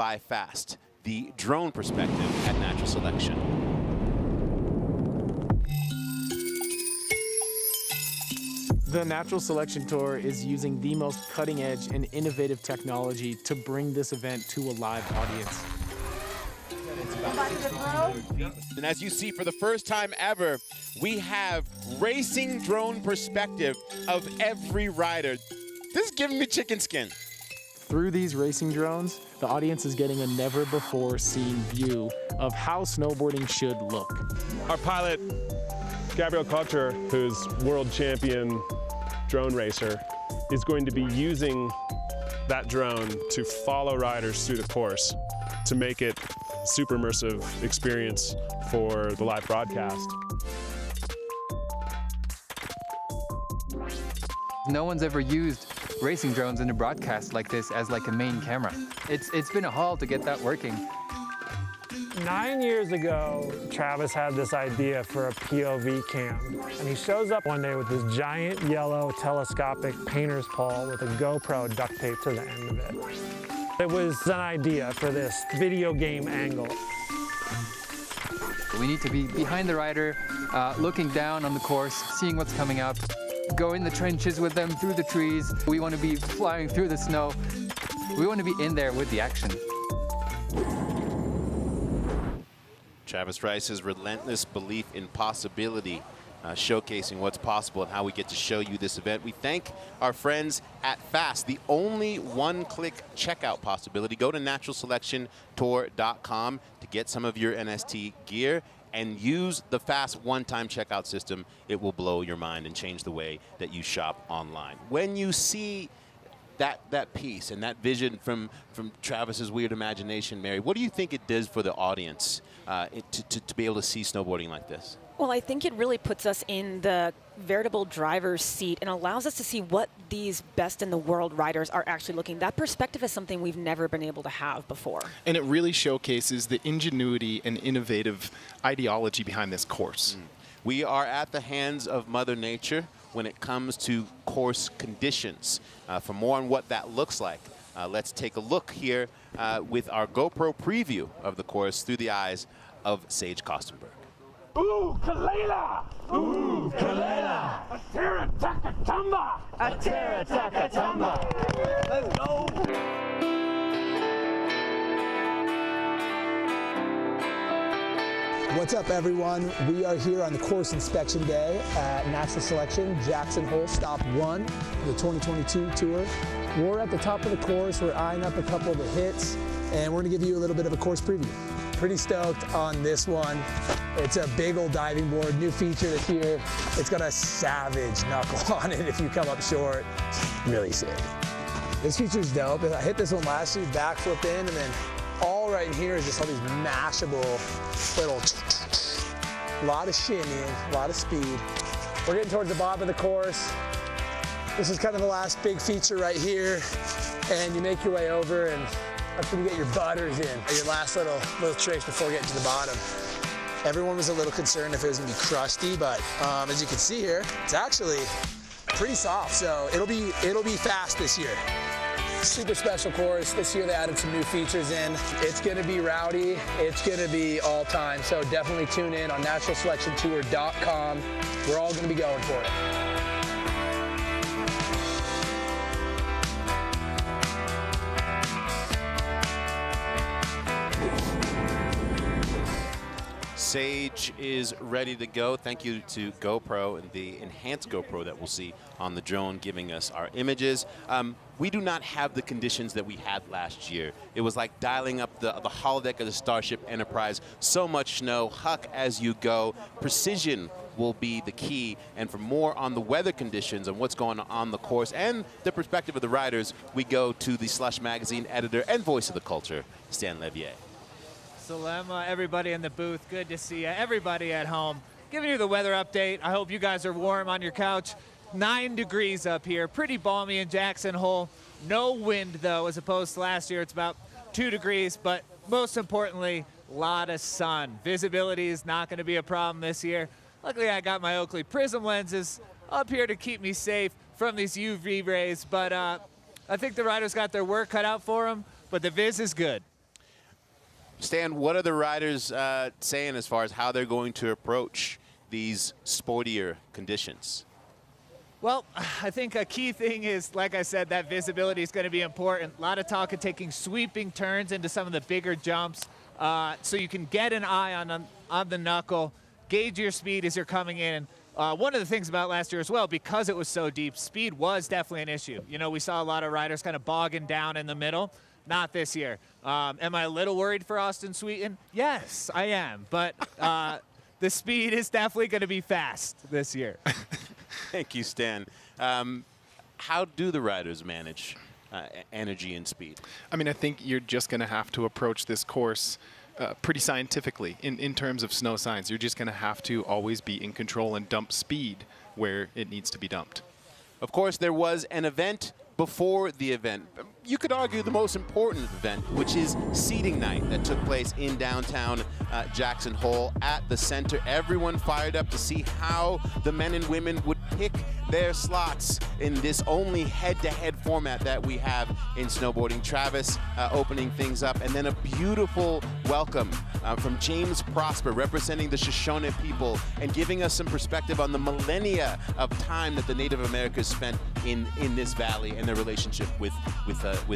by FAST, the drone perspective at Natural Selection. The Natural Selection Tour is using the most cutting-edge and innovative technology to bring this event to a live audience. And as you see, for the first time ever, we have racing drone perspective of every rider. This is giving me chicken skin. Through these racing drones, the audience is getting a never-before-seen view of how snowboarding should look. Our pilot, Gabriel Kocher, who's world champion drone racer, is going to be using that drone to follow riders through the course to make it a super immersive experience for the live broadcast. No one's ever used racing drones in a broadcast like this as like a main camera. It's been a haul to get that working. 9 years ago, Travis had this idea for a POV cam, and he shows up one day with this giant yellow telescopic painter's pole with a GoPro duct taped to the end of it. It was an idea for this video game angle. We need to be behind the rider, looking down on the course, seeing what's coming up, go in the trenches with them through the trees. We want to be flying through the snow. We want to be in there with the action. Travis Rice's relentless belief in possibility, showcasing what's possible and how we get to show you this event. We thank our friends at FAST, the only one-click checkout possibility. Go to naturalselectiontour.com to get some of your NST gear and use the FAST one-time checkout system. It will blow your mind and change the way that you shop online. When you see that piece and that vision from Travis's weird imagination, Mary, what do you think it does for the audience to be able to see snowboarding like this? Well, I think it really puts us in the veritable driver's seat and allows us to see what these best in the world riders are actually looking. That perspective is something we've never been able to have before. And it really showcases the ingenuity and innovative ideology behind this course. We are at the hands of Mother Nature when it comes to course conditions. For more on what that looks like, let's take a look here with our GoPro preview of the course through the eyes of Sage Kostenberg. Ooh, Kalela! Ooh, Kalela! A Tara-taka-tamba! A Tara-taka-tamba! Let's go! What's up, everyone? We are here on the course inspection day at Natural Selection, Jackson Hole, Stop 1, the 2022 tour. We're at the top of the course. We're eyeing up a couple of the hits, and we're going to give you a little bit of a course preview. Pretty stoked on this one. It's a big old diving board, new feature this year. It's got a savage knuckle on it if you come up short. Really sick. This feature's dope. I hit this one last year, backflip in, and then all right in here is just all these mashable little, a lot of shimmying, a lot of speed. We're getting towards the bottom of the course. This is kind of the last big feature right here. And you make your way over, and that's when you get your butters in. Your last little tricks before getting to the bottom. Everyone was a little concerned if it was gonna be crusty, but as you can see here, it's actually pretty soft. So it'll be fast this year. Super special course. This year they added some new features in. It's gonna be rowdy. It's gonna be all time. So definitely tune in on naturalselectiontour.com. We're all gonna be going for it. Sage is ready to go. Thank you to GoPro and the enhanced GoPro that we'll see on the drone giving us our images. We do not have the conditions that we had last year. It was like dialing up the holodeck of the Starship Enterprise. So much snow, huck as you go. Precision will be the key. And for more on the weather conditions and what's going on the course and the perspective of the riders, we go to the Slush Magazine editor and voice of the culture, Stan Levier. Salema, everybody in the booth, good to see you. Everybody at home, giving you the weather update. I hope you guys are warm on your couch. 9 degrees up here, pretty balmy in Jackson Hole. No wind though, as opposed to last year. It's about 2 degrees, but most importantly, a lot of sun. Visibility is not going to be a problem this year. Luckily, I got my Oakley Prism lenses up here to keep me safe from these UV rays, but I think the riders got their work cut out for them, but the viz is good. Stan, what are the riders saying as far as how they're going to approach these sportier conditions? Well, I think a key thing is, like I said, that visibility is going to be important. A lot of talk of taking sweeping turns into some of the bigger jumps, so you can get an eye on the knuckle, gauge your speed as you're coming in. One of the things about last year as well, because it was so deep, speed was definitely an issue. You know, we saw a lot of riders kind of bogging down in the middle. Not this year. Am I a little worried for Austin Sweeten? Yes, I am. But the speed is definitely going to be fast this year. Thank you, Stan. How do the riders manage energy and speed? I mean, I think you're just going to have to approach this course pretty scientifically in terms of snow science. You're just going to have to always be in control and dump speed where it needs to be dumped. Of course, there was an event before the event. You could argue the most important event, which is seating night that took place in downtown Jackson Hole at the center. Everyone fired up to see how the men and women would pick their slots in this only head-to-head format that we have in snowboarding. Travis opening things up, and then a beautiful welcome from James Prosper, representing the Shoshone people and giving us some perspective on the millennia of time that the Native Americans spent in this valley and their relationship with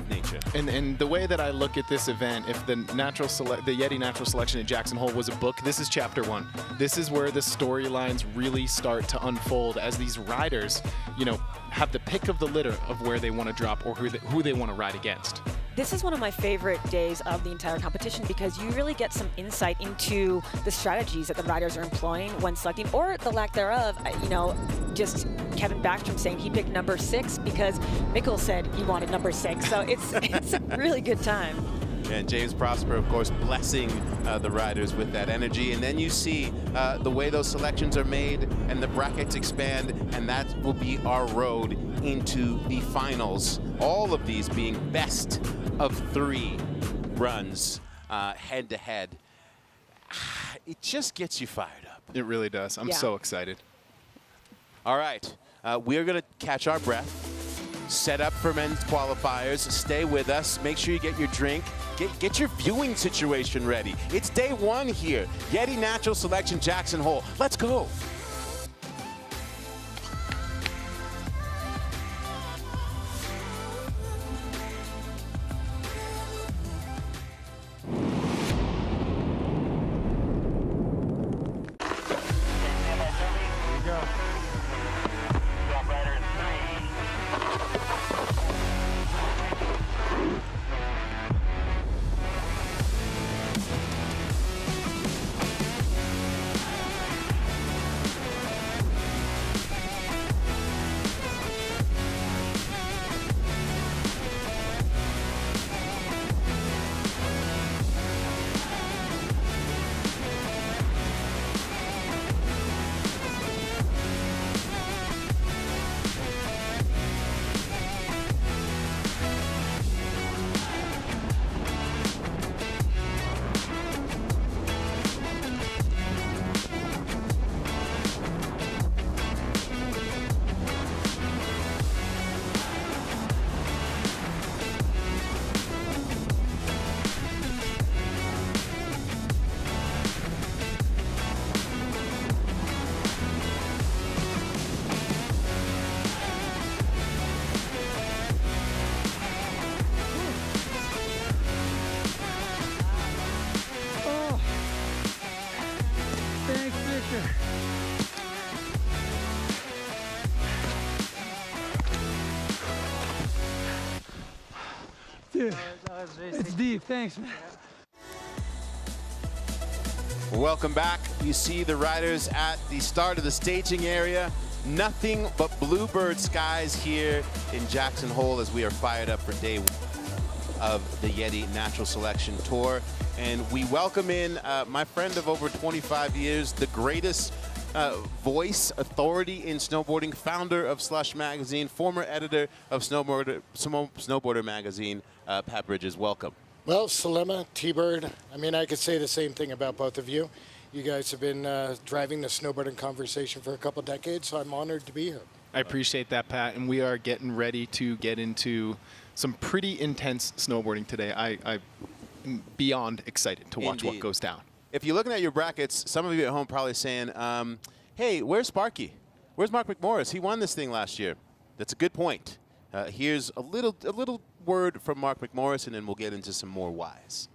nature. And the way that I look at this event, if the Yeti Natural Selection in Jackson Hole was a book, this is chapter 1. This is where the storylines really start to unfold as these riders, you know, have the pick of the litter of where they want to drop or who they want to ride against. This is one of my favorite days of the entire competition because you really get some insight into the strategies that the riders are employing when selecting, or the lack thereof. You know, just Kevin Backstrom saying he picked number 6 because Mikkel said he wanted number 6. So it's a really good time. And James Prosper, of course, blessing the riders with that energy. And then you see the way those selections are made and the brackets expand, and that will be our road into the finals. All of these being best of 3 runs head-to-head. It just gets you fired up. It really does. I'm so excited. All right. We're going to catch our breath. Set up for men's qualifiers. Stay with us. Make sure you get your drink. Get your viewing situation ready. It's day 1 here. Yeti Natural Selection Jackson Hole. Let's go. Dude, it's deep. Thanks, man. Welcome back. You see the riders at the start of the staging area. Nothing but bluebird skies here in Jackson Hole as we are fired up for day 1 of the Yeti Natural Selection Tour. And we welcome in my friend of over 25 years, the greatest voice, authority in snowboarding, founder of Slush Magazine, former editor of Snowboarder Magazine, Pat Bridges. Welcome. Well, Salema, T-Bird, I mean, I could say the same thing about both of you. You guys have been driving the snowboarding conversation for a couple decades, so I'm honored to be here. I appreciate that, Pat, and we are getting ready to get into some pretty intense snowboarding today. beyond excited to watch what Indeed. goes down. If you're looking at your brackets, some of you at home probably saying, hey, where's Sparky? Where's Mark McMorris? He won this thing last year. That's a good point. Here's a little word from Mark McMorris, and then we'll get into some more whys.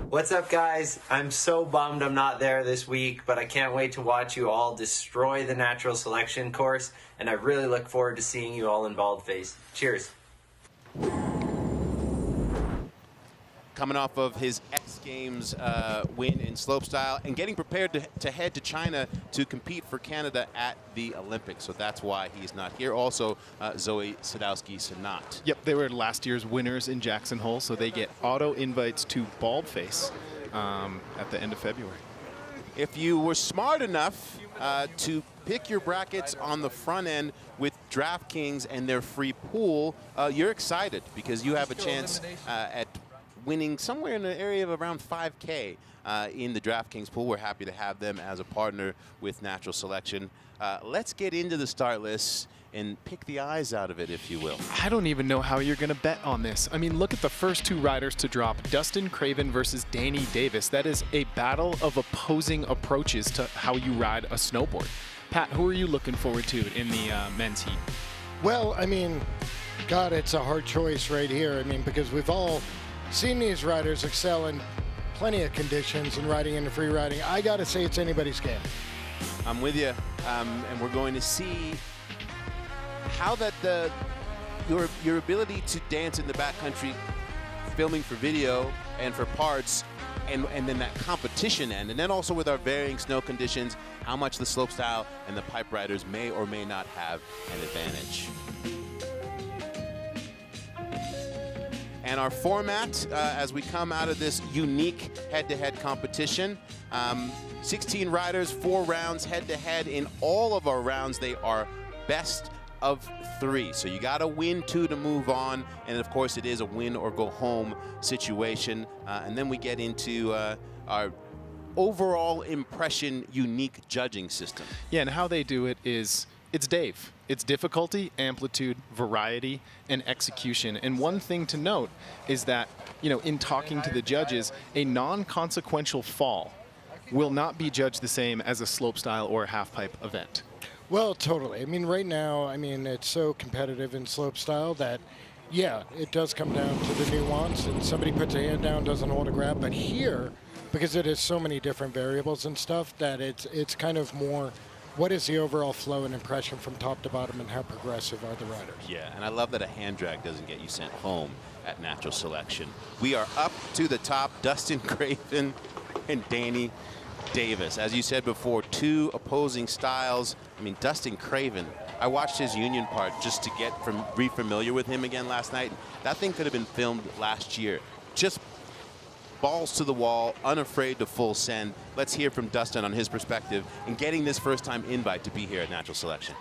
What's up, guys? I'm so bummed I'm not there this week, but I can't wait to watch you all destroy the natural selection course, and I really look forward to seeing you all in Baldface. Cheers. Coming off of his X Games win in slopestyle and getting prepared to head to China to compete for Canada at the Olympics. So that's why he's not here. Also, Zoe Sadowski-Synnott. Yep, they were last year's winners in Jackson Hole, so they get auto invites to Baldface at the end of February. If you were smart enough to pick your brackets on the front end with DraftKings and their free pool, you're excited because you have a chance at winning somewhere in the area of around 5K in the DraftKings pool. We're happy to have them as a partner with Natural Selection. Let's get into the start list and pick the eyes out of it, if you will. I don't even know how you're going to bet on this. I mean, look at the first two riders to drop. Dustin Craven versus Danny Davis. That is a battle of opposing approaches to how you ride a snowboard. Pat, who are you looking forward to in the men's heat? Well, I mean, God, it's a hard choice right here. I mean, because we've all seen these riders excel in plenty of conditions and riding into free riding. I got to say it's anybody's game. I'm with you, and we're going to see how that your ability to dance in the backcountry, filming for video and for parts, and then that competition end, and then also with our varying snow conditions, how much the slopestyle and the pipe riders may or may not have an advantage. And our format, as we come out of this unique head-to-head competition, 16 riders, 4 rounds head-to-head. In all of our rounds, they are best of 3. So you got to win 2 to move on. And, of course, it is a win-or-go-home situation. And then we get into our overall impression unique judging system. Yeah, and how they do it is it's Dave. It's difficulty, amplitude, variety, and execution. And one thing to note is that, in talking to the judges, a non-consequential fall will not be judged the same as a slopestyle or a half-pipe event. Well, totally. I mean, right now, it's so competitive in slopestyle that, yeah, it does come down to the nuance, and somebody puts a hand down, doesn't hold a grab. But here, because it is so many different variables and stuff, that it's kind of more, what is the overall flow and impression from top to bottom, and how progressive are the riders? Yeah, and I love that a hand drag doesn't get you sent home at Natural Selection. We are up to the top, Dustin Craven and Danny Davis. As you said before, 2 opposing styles. I mean, Dustin Craven, I watched his union part just to get re-familiar with him again last night. That thing could have been filmed last year. Just balls to the wall, unafraid to full send. Let's hear from Dustin on his perspective in getting this first-time invite to be here at Natural Selection.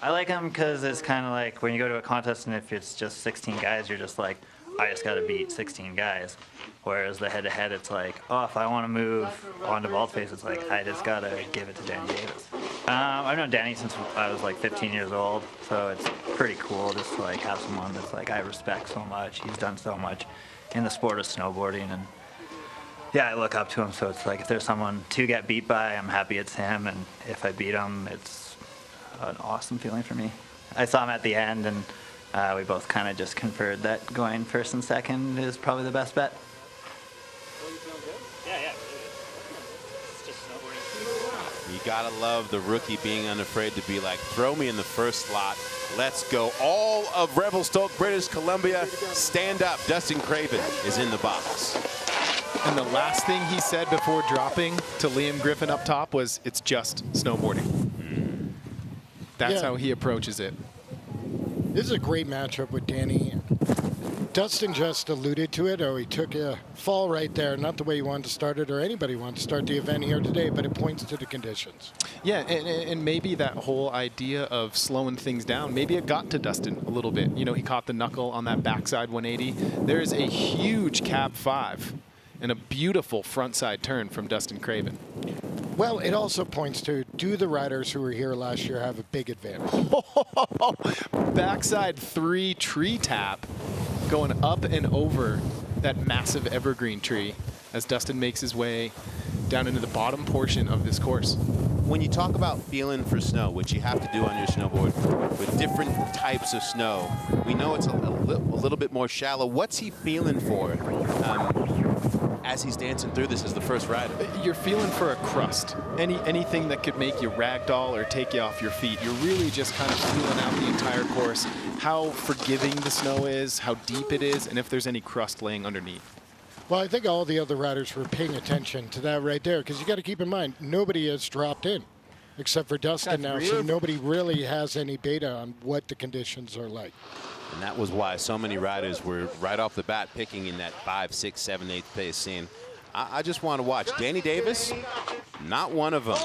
I like him because it's kind of like when you go to a contest and if it's just 16 guys, you're just like, I just got to beat 16 guys. Whereas the head-to-head, it's like, oh, if I want to move on to Baldface, it's like, I just got to give it to Danny Davis. I've known Danny since I was like 15 years old, so it's pretty cool just to like have someone that's like I respect so much. He's done so much in the sport of snowboarding, and yeah, I look up to him. So it's like if there's someone to get beat by, I'm happy it's him, and if I beat him, it's an awesome feeling for me. I saw him at the end, and we both kind of just conferred that going first and second is probably the best bet. You gotta love the rookie being unafraid to be like, throw me in the first slot. Let's go. All of Revelstoke, British Columbia, stand up. Dustin Craven is in the box. And the last thing he said before dropping to Liam Griffin up top was, it's just snowboarding. That's how he approaches it. This is a great matchup with Danny. Dustin just alluded to it. Oh, he took a fall right there. Not the way he wanted to start it or anybody wanted to start the event here today, but it points to the conditions. Yeah, and maybe that whole idea of slowing things down, maybe it got to Dustin a little bit. He caught the knuckle on that backside 180. There's a huge cab 5 and a beautiful frontside turn from Dustin Craven. Well, it also points to, do the riders who were here last year have a big advantage? Backside 3 tree tap going up and over that massive evergreen tree as Dustin makes his way down into the bottom portion of this course. When you talk about feeling for snow, which you have to do on your snowboard with different types of snow, we know it's a little bit more shallow. What's he feeling for as he's dancing through this as the first rider? You're feeling for a crust. Anything that could make you ragdoll or take you off your feet. You're really just kind of feeling out the entire course, how forgiving the snow is, how deep it is, and if there's any crust laying underneath. Well, I think all the other riders were paying attention to that right there, because you got to keep in mind, nobody has dropped in except for Dustin now, so nobody really has any data on what the conditions are like. And that was why so many riders were right off the bat picking in that 5, 6, 7, 8th pace scene. I just want to watch. Danny Davis, not one of them.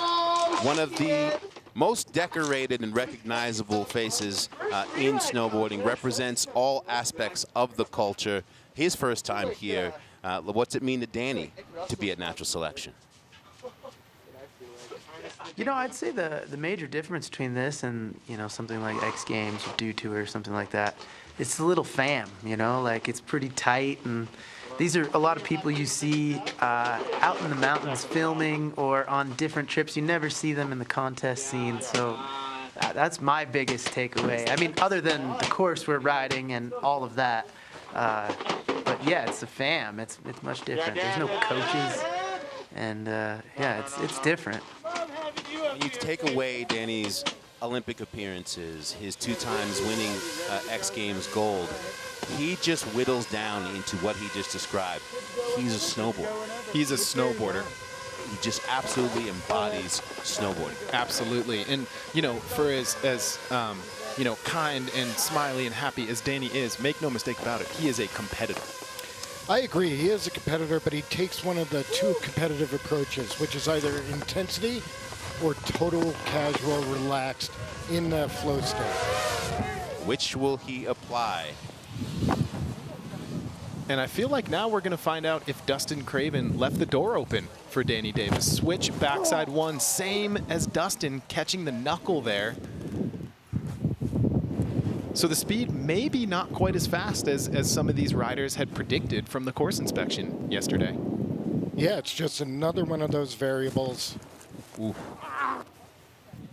One of the most decorated and recognizable faces in snowboarding, represents all aspects of the culture. His first time here. What's it mean to Danny to be at Natural Selection? You know, I'd say the major difference between this and, you know, something like X Games or Dew Tour or something like that, it's a little fam, you know, like it's pretty tight, and these are a lot of people you see out in the mountains filming or on different trips. You never see them in the contest scene, so that's my biggest takeaway. I mean, other than the course we're riding and all of that, but yeah, it's a fam. It's much different. There's no coaches, and yeah, it's different. You take away Danny's Olympic appearances, his 2 times winning X Games gold, he just whittles down into what he just described. He's a snowboarder. He's a snowboarder. He just absolutely embodies snowboarding. Absolutely. And, you know, for as you know, kind and smiley and happy as Danny is, make no mistake about it, he is a competitor. I agree. He is a competitor, but he takes one of the 2 competitive approaches, which is either intensity or total casual, relaxed in the flow state. Which will he apply? And I feel like now we're going to find out if Dustin Craven left the door open for Danny Davis. Switch backside 1, same as Dustin, catching the knuckle there. So the speed may be not quite as fast as some of these riders had predicted from the course inspection yesterday. Yeah, it's just another one of those variables. Oof.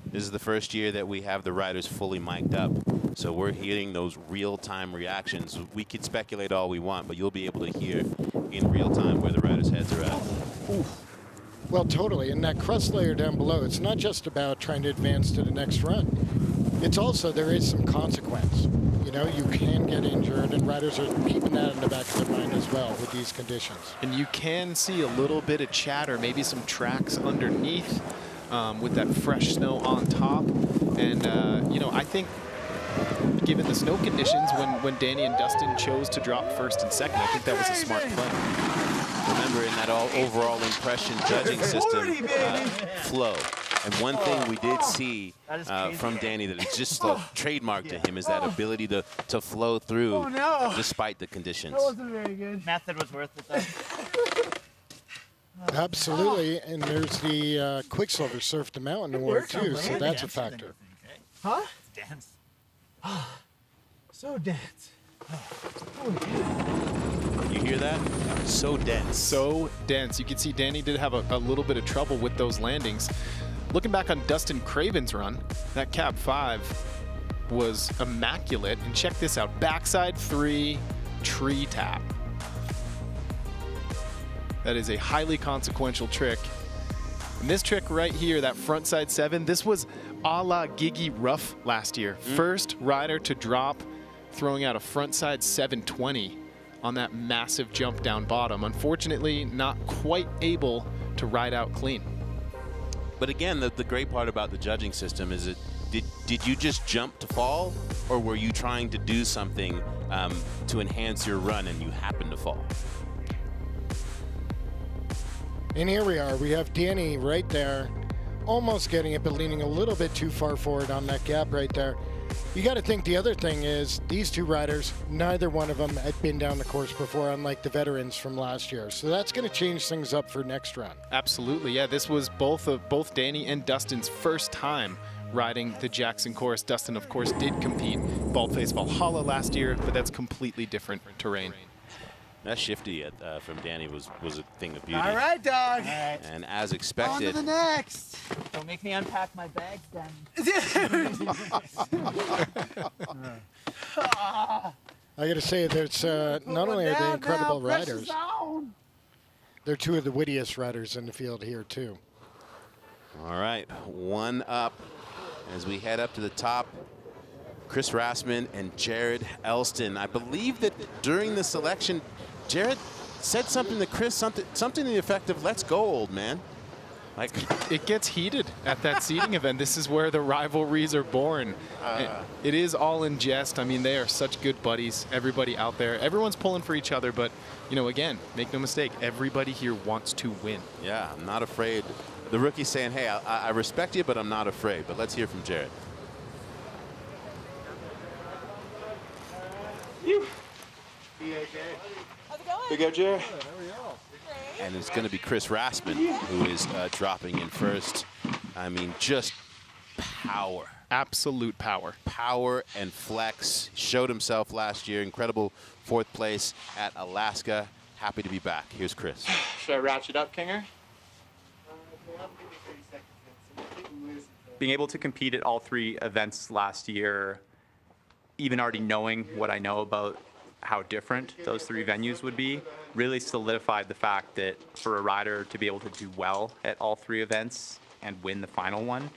This is the first year that we have the riders fully mic'd up. So we're hearing those real-time reactions. We could speculate all we want, but you'll be able to hear in real time where the riders' heads are at. Oof. Well, totally. And that crust layer down below, it's not just about trying to advance to the next run. It's also, there is some consequence. You know, you can get injured, and riders are keeping that in the back of their mind as well with these conditions. And you can see a little bit of chatter, maybe some tracks underneath with that fresh snow on top. And, you know, I think given the snow conditions, when Danny and Dustin chose to drop first and second, I think that was a smart play. Remember, in that overall impression judging system, flow. And one thing we did see from Danny that is just trademarked to him is that ability to flow through despite the conditions. That wasn't very good. Method was worth it, though. Absolutely, and there's the Quicksilver Surf the Mountain Award too, so that's a factor. Huh? Dance. So dense. You hear that? So dense. So dense. You can see Danny did have a little bit of trouble with those landings. Looking back on Dustin Craven's run, that Cab 5 was immaculate. And check this out, backside 3 tree tap. That is a highly consequential trick. And this trick right here, that frontside 7, this was a la Gigi Ruff last year. First rider to drop, throwing out a frontside 720 on that massive jump down bottom. Unfortunately, not quite able to ride out clean. But again, the great part about the judging system is did you just jump to fall, or were you trying to do something to enhance your run and you happened to fall? And here we are. We have Danny right there, almost getting it, but leaning a little bit too far forward on that gap right there. You got to think the other thing is these 2 riders, neither one of them had been down the course before, unlike the veterans from last year. So that's going to change things up for next run. Absolutely, yeah. This was both Danny and Dustin's first time riding the Jackson course. Dustin, of course, did compete Baldface Valhalla last year, but that's completely different terrain. That shifty from Danny was a thing of beauty. All right, dog. All right. And as On expected, to the next. Don't make me unpack my bags then. I got to say, there's not only are they incredible riders, they're two of the wittiest riders in the field here too. all right, one up as we head up to the top. Chris Rassman and Jared Elston. I believe that during the selection, Jared said something to Chris, something to the effect of, "Let's go, old man." Like, it gets heated at that seating event. This is where the rivalries are born. It is all in jest. I mean, they are such good buddies. Everybody out there, everyone's pulling for each other. But, you know, again, make no mistake, everybody here wants to win. yeah, I'm not afraid. The rookie's saying, "Hey, I respect you, but I'm not afraid." But let's hear from Jared. Big go, Jared. And it's going to be Chris Rassman who is dropping in first. I mean, just power. Absolute power. Power and flex. Showed himself last year. Incredible 4th place at Alaska. Happy to be back. Here's Chris. Should I ratchet up, Kinger? Being able to compete at all 3 events last year, even already knowing what I know about how different those 3 venues would be, really solidified the fact that for a rider to be able to do well at all 3 events and win the final one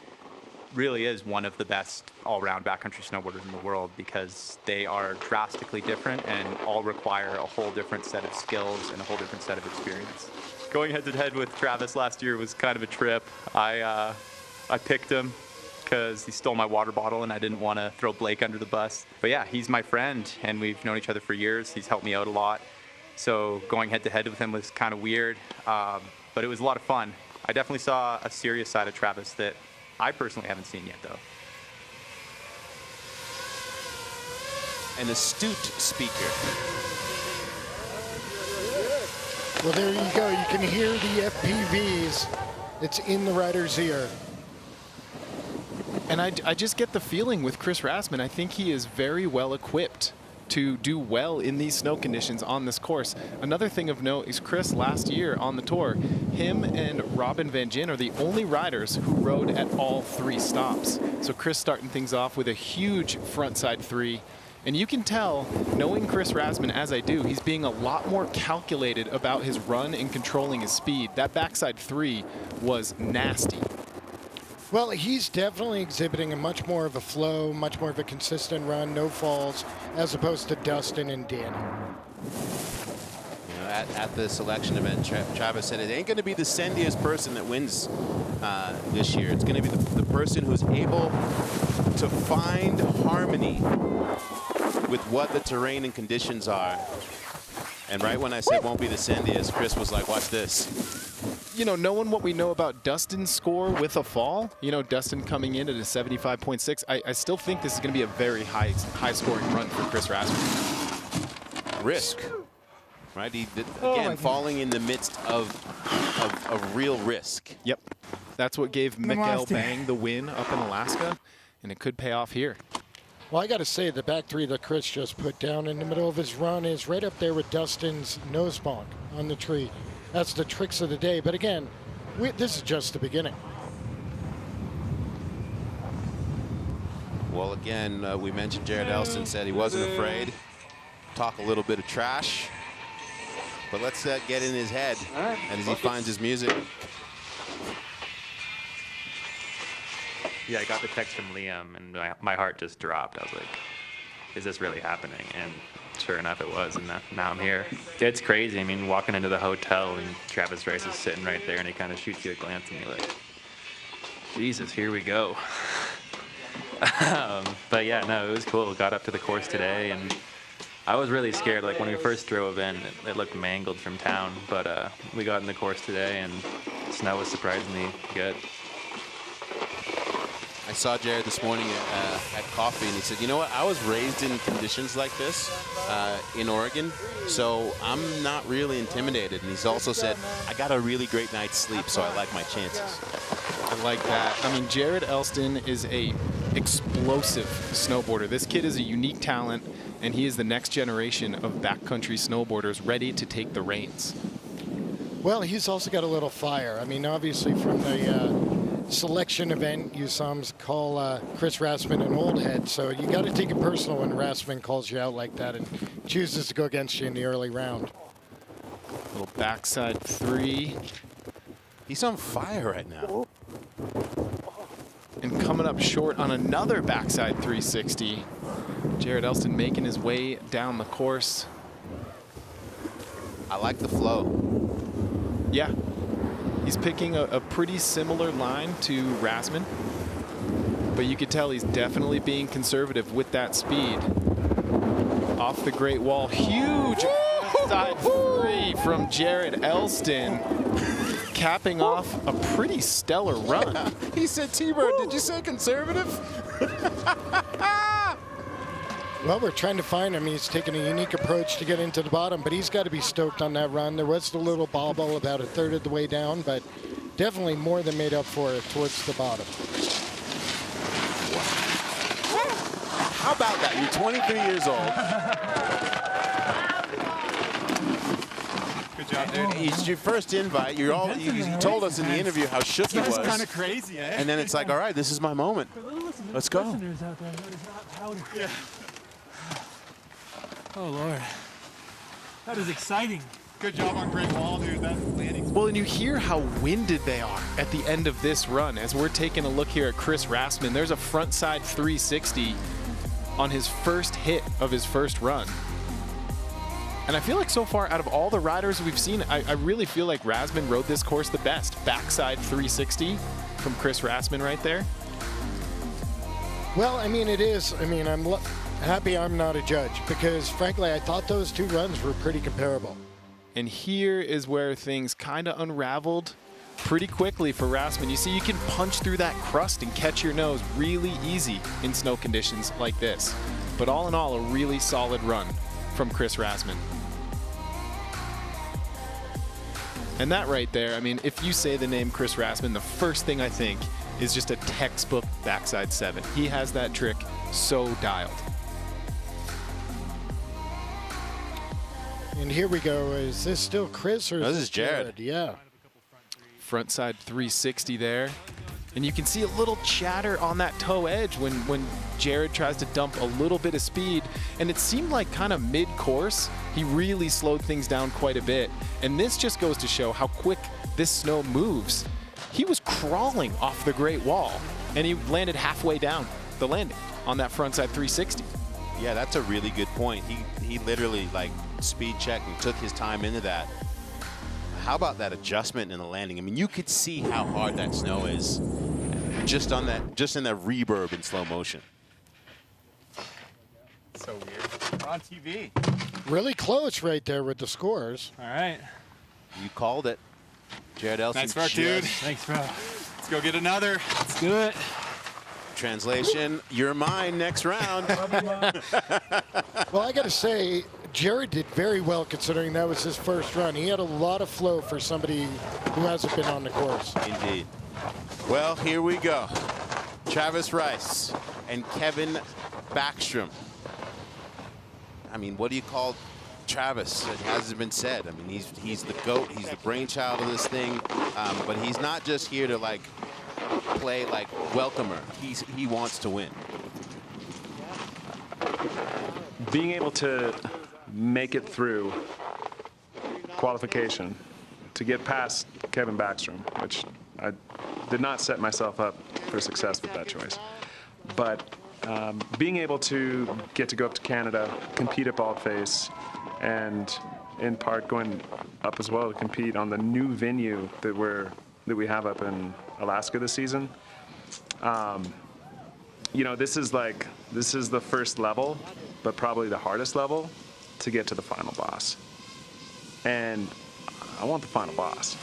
really is one of the best all-round backcountry snowboarders in the world, because they are drastically different and all require a whole different set of skills and a whole different set of experience. Going head-to-head with Travis last year was kind of a trip. I picked him because he stole my water bottle and I didn't want to throw Blake under the bus. But yeah, he's my friend and we've known each other for years. He's helped me out a lot. So going head-to-head with him was kind of weird, but it was a lot of fun. I definitely saw a serious side of Travis that I personally haven't seen yet, though. An astute speaker. Well, there you go. You can hear the FPVs. It's in the rider's ear. And I just get the feeling with Chris Rassman, I think he is very well equipped to do well in these snow conditions on this course. Another thing of note is Chris last year on the tour, him and Robin Van Gyn are the only riders who rode at all 3 stops. So Chris starting things off with a huge frontside 3. And you can tell, knowing Chris Rassman as I do, he's being a lot more calculated about his run and controlling his speed. That backside 3 was nasty. Well, he's definitely exhibiting a much more of a flow, much more of a consistent run, no falls, as opposed to Dustin and Danny. You know, at the selection event, Travis said it ain't going to be the sendiest person that wins this year. It's going to be the person who's able to find harmony with what the terrain and conditions are. And right when I said won't be the sendiest, Chris was like, watch this. You know, knowing what we know about Dustin's score with a fall, you know, Dustin coming in at a 75.6, I still think this is going to be a very high scoring run for Chris Rassman. Risk, right? He did, again, falling in the midst of real risk. Yep. That's what gave Mikael Bang the win up in Alaska, and it could pay off here. Well, I got to say, the back 3 that Chris just put down in the middle of his run is right up there with Dustin's nose bonk on the tree. That's the tricks of the day. But again, this is just the beginning. Well, again, we mentioned Jared Elston said he wasn't afraid. Talk a little bit of trash. But let's get in his head as he finds his music. Yeah, I got the text from Liam, and my heart just dropped. I was like, is this really happening? And sure enough, it was, and now I'm here. It's crazy. I mean, walking into the hotel, and Travis Rice is sitting right there, and he kind of shoots you a glance, and you're like, Jesus, here we go. But yeah, no, it was cool. Got up to the course today, and I was really scared. Like, when we first drove in, it looked mangled from town, but we got in the course today, and snow was surprisingly good. I saw Jared this morning at coffee, and he said, you know what, I was raised in conditions like this in Oregon, so I'm not really intimidated. And he's also said, I got a really great night's sleep, so I like my chances. I like that. I mean, Jared Elston is a explosive snowboarder. This kid is a unique talent, and he is the next generation of backcountry snowboarders ready to take the reins. Well, he's also got a little fire. I mean, obviously from the selection event, you saw him call Chris Rassman an old head. So you got to take it personal when Rassman calls you out like that and chooses to go against you in the early round. Little backside 3. He's on fire right now. And coming up short on another backside 360. Jared Elston making his way down the course. I like the flow. Yeah. He's picking a pretty similar line to Rassman. But you could tell he's definitely being conservative with that speed. Off the Great Wall. Huge side 3 from Jared Elston. Capping off a pretty stellar run. He said, T-Bird, did you say conservative? Well, we're trying to find him. He's taking a unique approach to get into the bottom, but he's got to be stoked on that run. There was the little bobble about a third of the way down, but definitely more than made up for it towards the bottom. How about that? You're 23 years old. Good job, dude. It's your first invite. You're all. You told us in the interview how shook he was. That's kind of crazy, eh? And then it's like, all right, this is my moment. Let's go. Listeners out there, that is not powder. Yeah. Oh, Lord. That is exciting. Good job on Great Wall, dude. That landing. Well, and you hear how winded they are at the end of this run. As we're taking a look here at Chris Rassman, there's a front side 360 on his first hit of his first run. And I feel like so far out of all the riders we've seen, I really feel like Rassman rode this course the best. Backside 360 from Chris Rassman right there. Well, I mean, it is. I mean, I'm happy I'm not a judge because, frankly, I thought those two runs were pretty comparable. And here is where things kind of unraveled pretty quickly for Rassman. You see, you can punch through that crust and catch your nose really easy in snow conditions like this. But all in all, a really solid run from Chris Rassman. And that right there, I mean, if you say the name Chris Rassman, the first thing I think is just a textbook backside 7. He has that trick so dialed. And here we go. Is this still Chris or No, this is Jared. Yeah. Front side 360 there. And you can see a little chatter on that toe edge when Jared tries to dump a little bit of speed. And it seemed like kind of mid-course, he really slowed things down quite a bit. And this just goes to show how quick this snow moves. He was crawling off the Great Wall, and he landed halfway down the landing on that front side 360. Yeah, that's a really good point. He literally like speed checked and took his time into that. How about that adjustment in the landing? I mean, you could see how hard that snow is just in that reverb in slow motion. So weird. We're on TV. Really close right there with the scores. All right. You called it. Jared Elston. Nice work, dude. Thanks, bro. Let's go get another. Let's do it. Translation, you're mine next round. Well, I got to say, Jared did very well considering that was his first run. He had a lot of flow for somebody who hasn't been on the course. Indeed. Well, here we go. Travis Rice and Kevin Backstrom. I mean, what do you call Travis? It hasn't been said. I mean, he's the GOAT. He's the brainchild of this thing. But he's not just here to like play like welcomer. He wants to win. Being able to make it through qualification to get past Kevin Backstrom, which I did not set myself up for success with that choice. But being able to get to go up to Canada, compete at Baldface, and in part going up as well to compete on the new venue that we have up in Alaska this season. You know, this is the first level, but probably the hardest level to get to the final boss. And I want the final boss.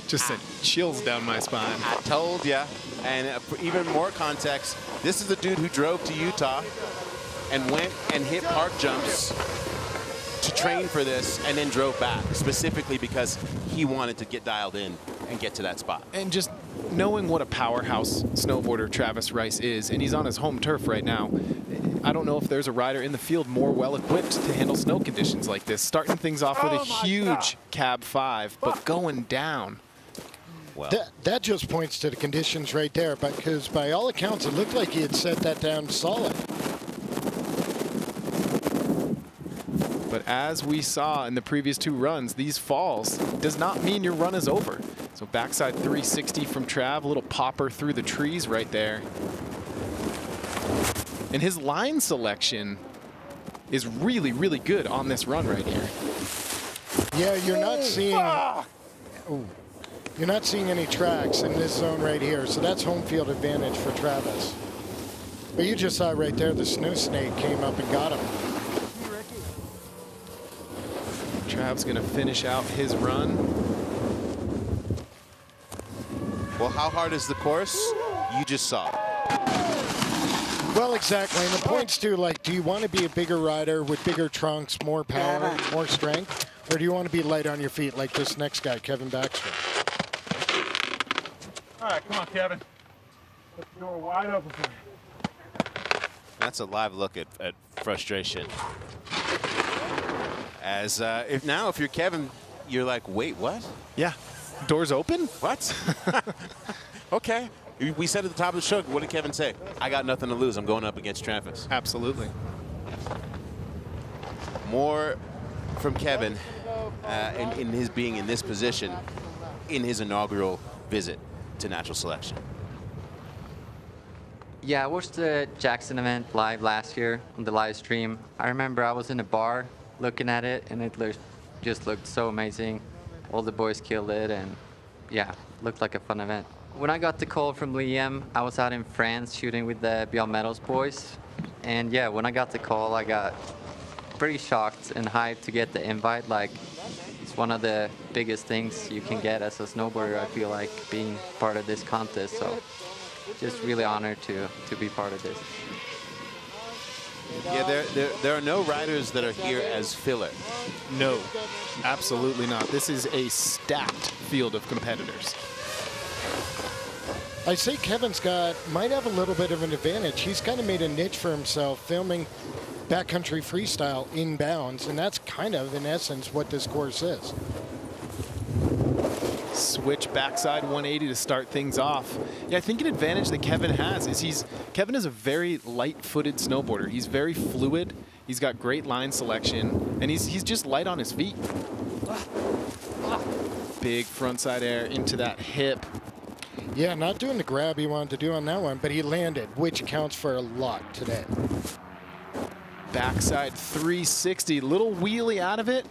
Just sent chills down my spine. I told ya. And for even more context, this is the dude who drove to Utah and went and hit park jumps to train for this and then drove back, specifically because he wanted to get dialed in and get to that spot. And just knowing what a powerhouse snowboarder Travis Rice is, and he's on his home turf right now, I don't know if there's a rider in the field more well-equipped to handle snow conditions like this. Starting things off with a huge cab 5, but going down. Well, that just points to the conditions right there, because by all accounts, it looked like he had set that down solid. But as we saw in the previous 2 runs, these falls does not mean your run is over. So backside 360 from Trav, a little popper through the trees right there. And his line selection is really, really good on this run right here. Yeah, you're not seeing... You're not seeing any tracks in this zone right here, so that's home field advantage for Travis. But you just saw right there, the snow snake came up and got him. Trav's gonna finish out his run. Well, how hard is the course? You just saw it. Well, exactly, and the point's too, like, do you want to be a bigger rider with bigger trunks, more power, more strength, or do you want to be light on your feet like this next guy, Kevin Backstrom? All right, come on, Kevin. Put the door wide open for me. That's a live look at frustration. As if you're Kevin, you're like, wait, what? Yeah, doors open? What? Okay. We said at the top of the show, what did Kevin say? I got nothing to lose. I'm going up against Travis. Absolutely. More from Kevin in his being in this position in his inaugural visit to Natural Selection. Yeah, I watched the Jackson event live last year on the live stream. I remember I was in a bar looking at it, and it just looked so amazing. All the boys killed it, and yeah, looked like a fun event. When I got the call from Liam, I was out in France shooting with the Beyond Metals boys. And yeah, when I got the call, I got pretty shocked and hyped to get the invite. Like, it's one of the biggest things you can get as a snowboarder, I feel like, being part of this contest. So just really honored to be part of this. Yeah, there are no riders that are here as filler. No, absolutely not. This is a stacked field of competitors. I say Kevin's might have a little bit of an advantage. He's kind of made a niche for himself filming backcountry freestyle inbounds, and that's kind of, in essence, what this course is. Switch backside 180 to start things off. Yeah, I think an advantage that Kevin has is Kevin is a very light-footed snowboarder. He's very fluid. He's got great line selection, and he's just light on his feet. Big frontside air into that hip. Yeah, not doing the grab he wanted to do on that one, but he landed, which accounts for a lot today. Backside 360, little wheelie out of it,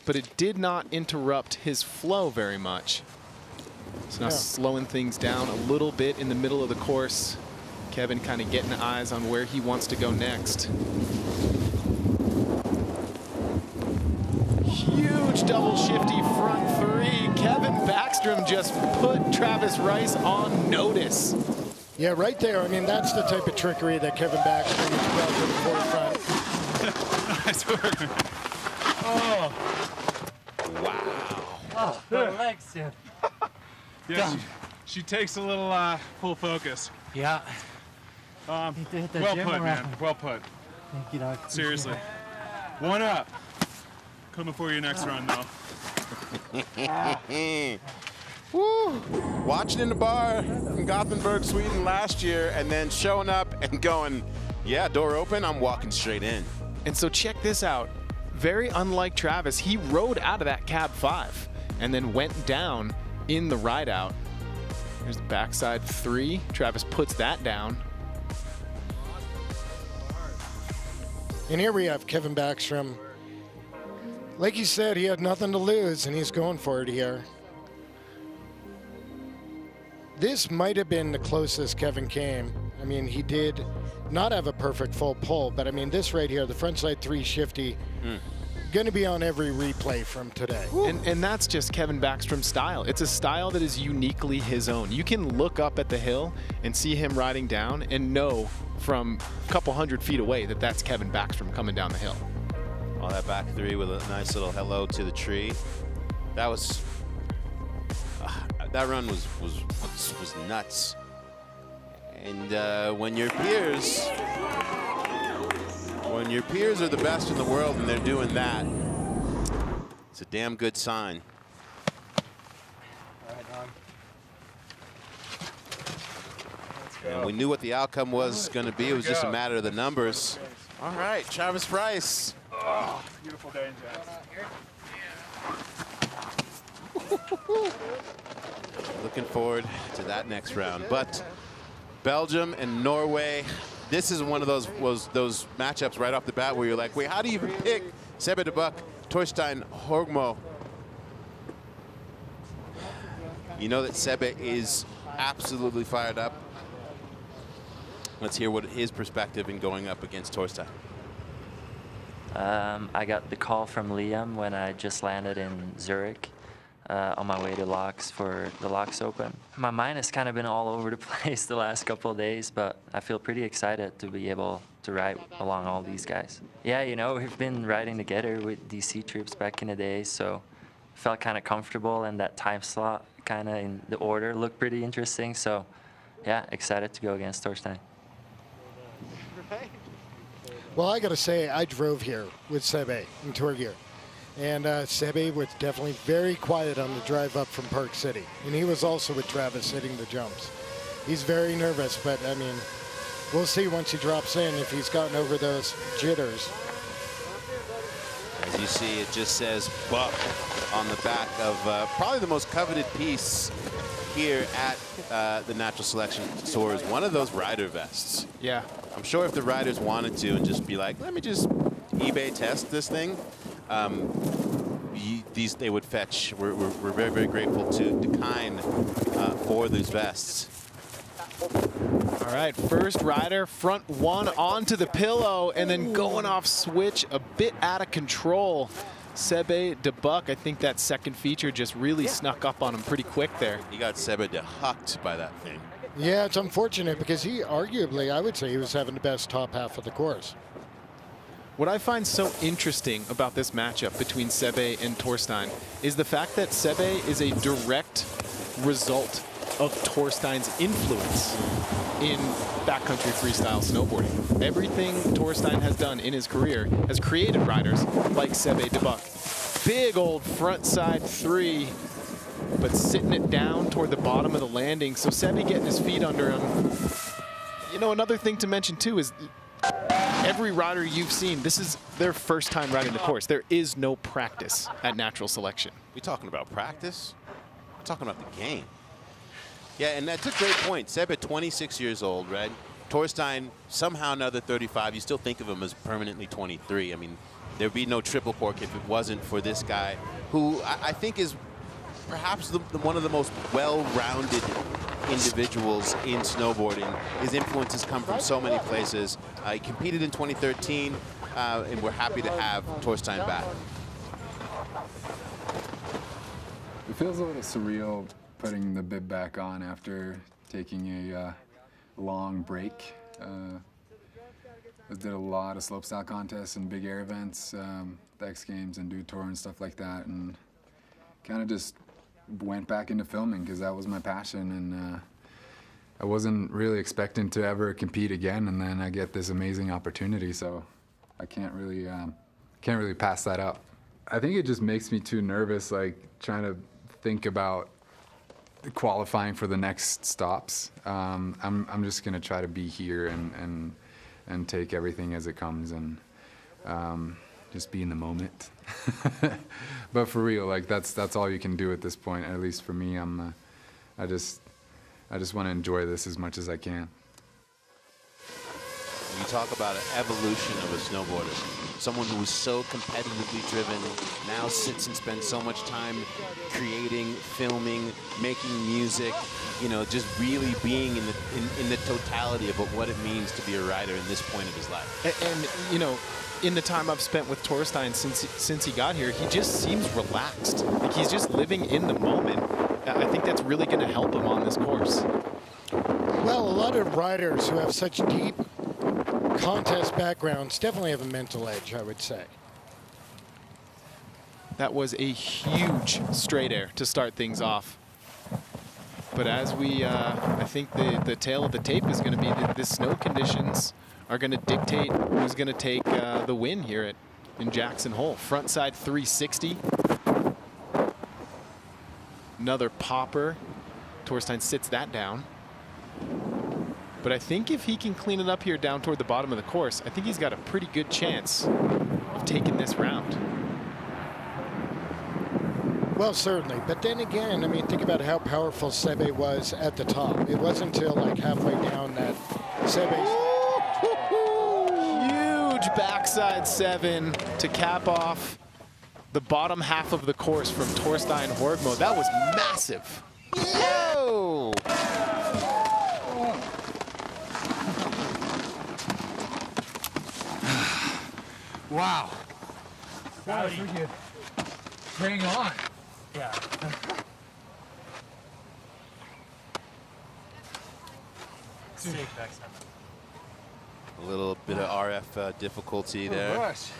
but it did not interrupt his flow very much. So now slowing things down a little bit in the middle of the course. Kevin kind of getting eyes on where he wants to go next. Huge double shifty front 3. Kevin Backstrom just put Travis Rice on notice. Yeah, right there. I mean, that's the type of trickery that Kevin Backstrom is brought to the forefront. Nice work. Oh. Wow. Oh, the legs, dude. Yeah, she takes a little full focus. Yeah. Well hit the put, gym man. around. Well put. Thank you, Doc. Seriously. One up. Coming for your next run, though. Woo! Watching in the bar in Gothenburg, Sweden last year, and then showing up and going, yeah, door open, I'm walking straight in. And so check this out. Very unlike Travis, he rode out of that cab 5 and then went down in the ride out. Here's the backside 3. Travis puts that down. And here we have Kevin Backstrom. Like he said, he had nothing to lose, and he's going for it here. This might have been the closest Kevin came. I mean, he did not have a perfect full pull, but I mean, this right here, the frontside 3 shifty, going to be on every replay from today. And that's just Kevin Backstrom's style. It's a style that is uniquely his own. You can look up at the hill and see him riding down and know from a couple hundred feet away that that's Kevin Backstrom coming down the hill. Oh, that back 3 with a nice little hello to the tree. That was That run was nuts. And when your peers are the best in the world and they're doing that, it's a damn good sign. And we knew what the outcome was going to be. It was just a matter of the numbers. All right, Travis Price. Oh, beautiful day in Jackson. Looking forward to that next round. But Belgium and Norway, this is one of those matchups right off the bat where you're like, wait, how do you even pick Sebe de Buck, Torstein Horgmo? You know that Sebe is absolutely fired up. Let's hear what his perspective in going up against Torstein. I got the call from Liam when I just landed in Zurich on my way to Laux for the Laux Open. My mind has kind of been all over the place the last couple of days, but I feel pretty excited to be able to ride along all these guys. Yeah, you know, we've been riding together with DC troops back in the day, so felt kind of comfortable, and that time slot kind of in the order looked pretty interesting. So yeah, excited to go against Torstein. Well, I got to say, I drove here with Sebe in Tour Gear. And Sebe was definitely very quiet on the drive up from Park City. And he was also with Travis hitting the jumps. He's very nervous, but I mean, we'll see once he drops in if he's gotten over those jitters. As you see, it just says Buck on the back of probably the most coveted piece here at the Natural Selection Tour is one of those rider vests. Yeah. I'm sure if the riders wanted to and just be like, let me just eBay test this thing, these they would fetch. We're very, very grateful to Dakine for these vests. All right, first rider, front one onto the pillow, and then going off switch, a bit out of control. Sebe de Buck, I think that second feature just really snuck up on him pretty quick there. He got Sebe de hucked by that thing. Yeah, it's unfortunate because he arguably, I would say, he was having the best top half of the course. What I find so interesting about this matchup between Sebe and Torstein is the fact that Sebe is a direct result of Torstein's influence in backcountry freestyle snowboarding. Everything Torstein has done in his career has created riders like Sebe de Buck. Big old front side three, but sitting it down toward the bottom of the landing. So Sebe getting his feet under him. You know, another thing to mention too is every rider you've seen, this is their first time riding the course. There is no practice at Natural Selection. We talking about practice? We're talking about the game. Yeah, and that's a great point. Sebe, 26 years old, right? Torstein, somehow another 35. You still think of him as permanently 23. I mean, there'd be no triple cork if it wasn't for this guy, who I think is perhaps one of the most well-rounded individuals in snowboarding. His influences come from so many places. He competed in 2013, and we're happy to have Torstein back. It feels a little surreal putting the bib back on after taking a long break. I did a lot of slopestyle contests and big air events, the X Games and Dude Tour and stuff like that, and kind of just went back into filming because that was my passion, and I wasn't really expecting to ever compete again, and then I get this amazing opportunity, so I can't really pass that up. I think it just makes me too nervous, like trying to think about qualifying for the next stops. I'm just gonna try to be here and take everything as it comes and just be in the moment. But for real, like that's all you can do at this point. At least for me, I just want to enjoy this as much as I can. You talk about an evolution of a snowboarder, someone who was so competitively driven, now sits and spends so much time creating, filming, making music, you know, just really being in the totality of what it means to be a rider in this point of his life. And you know, in the time I've spent with Torstein since he got here, he just seems relaxed. Like he's just living in the moment. I think that's really going to help him on this course. Well, a lot of riders who have such deep contest backgrounds definitely have a mental edge, I would say. That was a huge straight air to start things off. But as we, I think the tail of the tape is going to be that the snow conditions are going to dictate who's going to take the win here in Jackson Hole. Frontside 360. Another popper. Torstein sits that down. But I think if he can clean it up here down toward the bottom of the course, I think he's got a pretty good chance of taking this round. Well, certainly. But then again, I mean, think about how powerful Sebe was at the top. It wasn't until like halfway down that Sebe's... Huge backside 7 to cap off the bottom half of the course from Torstein Horgmo. That was massive. Yo! Wow. Howdy. Hang on. Yeah. A little bit of RF difficulty there. Gosh.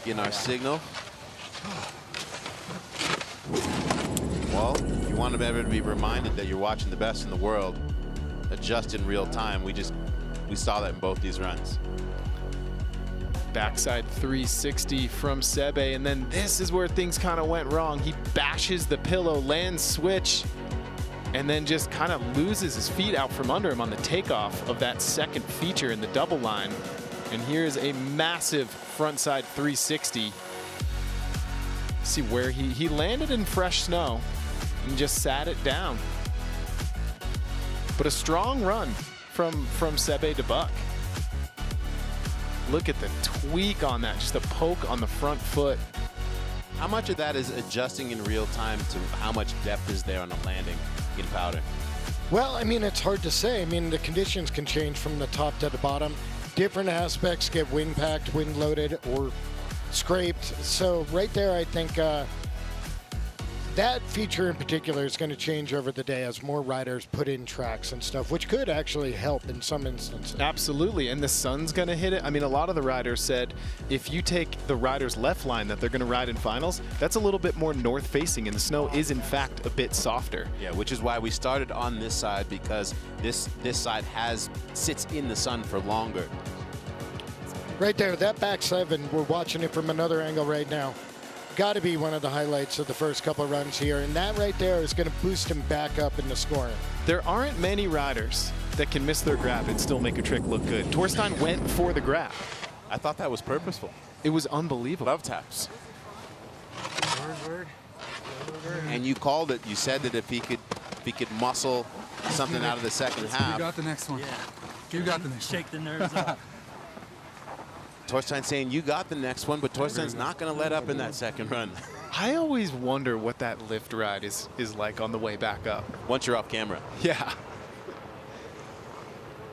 Getting our signal. Well, if you want to be reminded that you're watching the best in the world, adjust in real time. We saw that in both these runs. Backside 360 from Sebe, and then this is where things kind of went wrong. He bashes the pillow, lands switch, and then just kind of loses his feet out from under him on the takeoff of that second feature in the double line. And here's a massive frontside 360. See where he landed in fresh snow and just sat it down. But a strong run from Sebe to Buck. Look at the tweak on that, just a poke on the front foot. How much of that is adjusting in real time to how much depth is there on the landing in powder? Well, I mean, it's hard to say. I mean, the conditions can change from the top to the bottom. Different aspects get wind packed, wind loaded, or scraped. So right there, I think that feature in particular is going to change over the day as more riders put in tracks and stuff, which could actually help in some instances. Absolutely, and the sun's going to hit it. I mean, a lot of the riders said if you take the rider's left line that they're going to ride in finals, that's a little bit more north facing, and the snow is in fact a bit softer. Yeah, which is why we started on this side, because this side sits in the sun for longer. Right there, that back 7, we're watching it from another angle right now. Got to be one of the highlights of the first couple runs here, and that right there is going to boost him back up in the scoring. There aren't many riders that can miss their grab and still make a trick look good. Torstein went for the grab. I thought that was purposeful. It was unbelievable. Love taps. And you called it. You said that if he could muscle something out of the second half. You got the next one. Yeah. You got the next one. Shake the nerves up. Torstein saying you got the next one, but Torstein's not going to let up in that second run. I always wonder what that lift ride is like on the way back up. Once you're off camera. Yeah.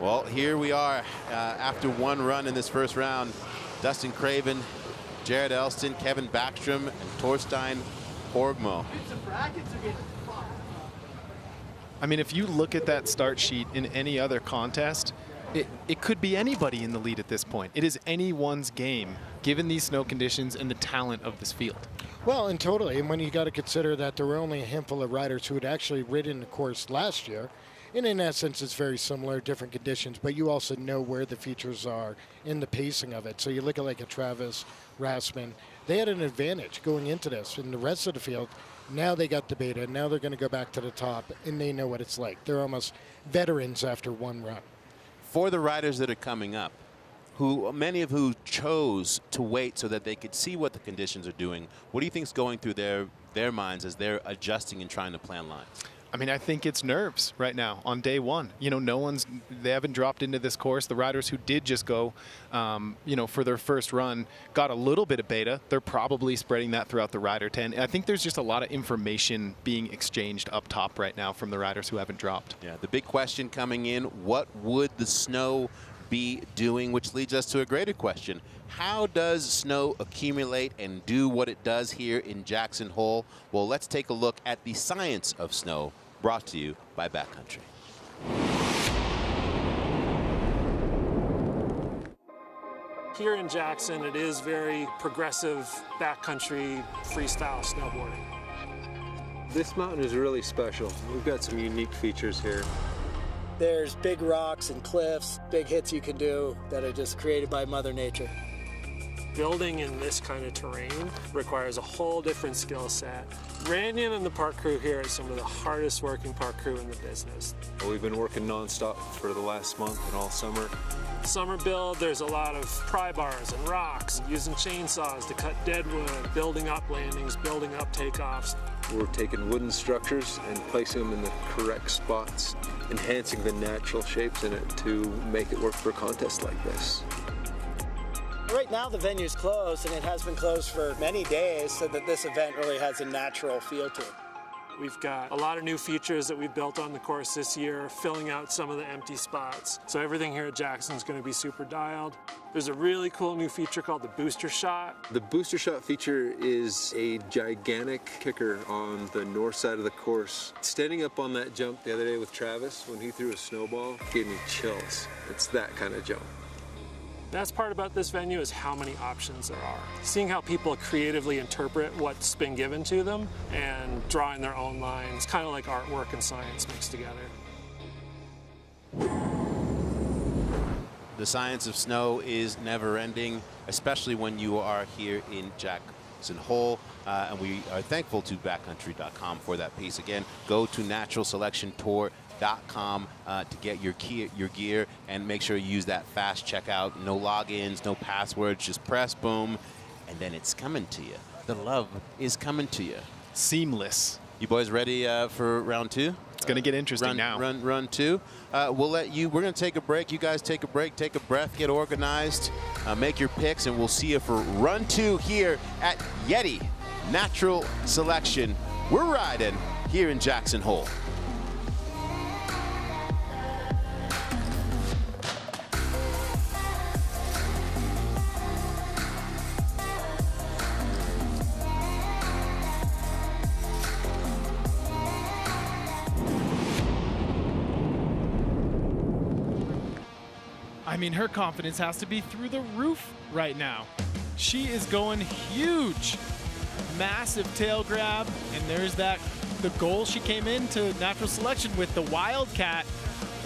Well, here we are after one run in this first round. Dustin Craven, Jared Elston, Kevin Backstrom, and Torstein Horgmo. I mean, if you look at that start sheet in any other contest, it could be anybody in the lead at this point. It is anyone's game, given these snow conditions and the talent of this field. Well, and totally. And when you got to consider that there were only a handful of riders who had actually ridden the course last year, and in essence, it's very similar, different conditions, but you also know where the features are in the pacing of it. So you look at like a Travis, Rassman, they had an advantage going into this. In the rest of the field, now they got the beta, now they're going to go back to the top, and they know what it's like. They're almost veterans after one run. For the riders that are coming up, many of who chose to wait so that they could see what the conditions are doing, what do you think is going through their minds as they're adjusting and trying to plan lines? I mean, I think it's nerves right now on day one. You know, they haven't dropped into this course. The riders who did just go, for their first run got a little bit of beta. They're probably spreading that throughout the rider 10. I think there's just a lot of information being exchanged up top right now from the riders who haven't dropped. Yeah, the big question coming in, what would the snow be doing? Which leads us to a greater question. How does snow accumulate and do what it does here in Jackson Hole? Well, let's take a look at the science of snow, brought to you by Backcountry. Here in Jackson, it is very progressive backcountry freestyle snowboarding. This mountain is really special. We've got some unique features here. There's big rocks and cliffs, big hits you can do that are just created by Mother Nature. Building in this kind of terrain requires a whole different skill set. Ranyan and the park crew here are some of the hardest working park crew in the business. We've been working nonstop for the last month and all summer. Summer build, there's a lot of pry bars and rocks, using chainsaws to cut dead wood, building up landings, building up takeoffs. We're taking wooden structures and placing them in the correct spots, enhancing the natural shapes in it to make it work for a contest like this. Right now the venue's closed, and it has been closed for many days, so that this event really has a natural feel to it. We've got a lot of new features that we've built on the course this year, filling out some of the empty spots. So everything here at Jackson's going to be super dialed. There's a really cool new feature called the booster shot. The booster shot feature is a gigantic kicker on the north side of the course. Standing up on that jump the other day with Travis, when he threw a snowball, gave me chills. It's that kind of jump. Best part about this venue is how many options there are. Seeing how people creatively interpret what's been given to them and drawing their own lines, kind of like artwork and science mixed together. The science of snow is never ending, especially when you are here in Jackson Hole. And we are thankful to backcountry.com for that piece. Again, go to naturalselectiontour.com to get your gear, and make sure you use that fast checkout. No logins, no passwords, just press boom, and then it's coming to you. The love is coming to you. Seamless. You boys ready for round two? It's going to get interesting now. Run two. We'll let you. We're going to take a break. You guys take a break, take a breath, get organized, make your picks, and we'll see you for run two here at Yeti Natural Selection. We're riding here in Jackson Hole. I mean, her confidence has to be through the roof right now. She is going huge. Massive tail grab, and there's the goal she came into natural selection with, the Wildcat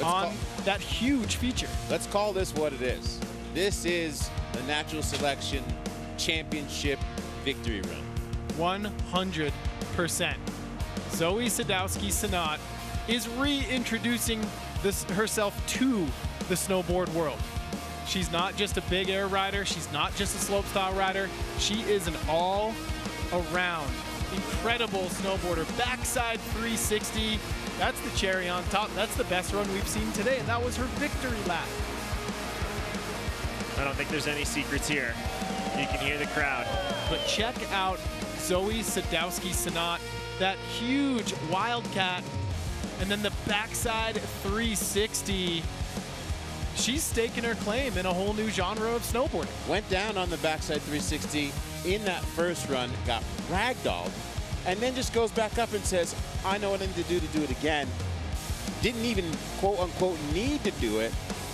on that huge feature. Let's call this what it is. This is the Natural Selection Championship victory run. 100%. Zoe Sadowski-Synnott is reintroducing herself to the snowboard world. She's not just a big air rider. She's not just a slopestyle rider. She is an all-around incredible snowboarder. Backside 360. That's the cherry on top. That's the best run we've seen today, and that was her victory lap. I don't think there's any secrets here. You can hear the crowd. But check out Zoe Sadowski-Synnott, that huge Wildcat, and then the backside 360. She's staking her claim in a whole new genre of snowboarding. Went down on the backside 360 in that first run, got ragdolled, and then just goes back up and says, I know what I need to do it again. Didn't even, quote unquote, need to do it.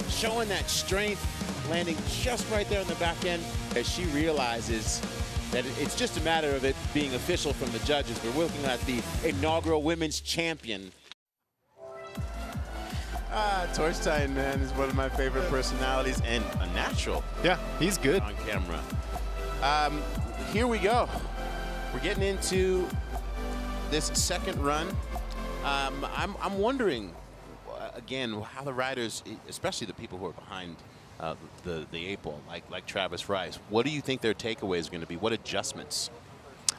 Showing that strength, landing just right there on the back end as she realizes that it's just a matter of it being official from the judges. We're looking at the inaugural women's champion. Torstein, man, is one of my favorite personalities and a natural. Yeah, he's good on camera. Here we go. We're getting into this second run. I'm wondering, again, how the riders, especially the people who are behind the 8-ball, like Travis Rice, what do you think their takeaways are going to be? What adjustments?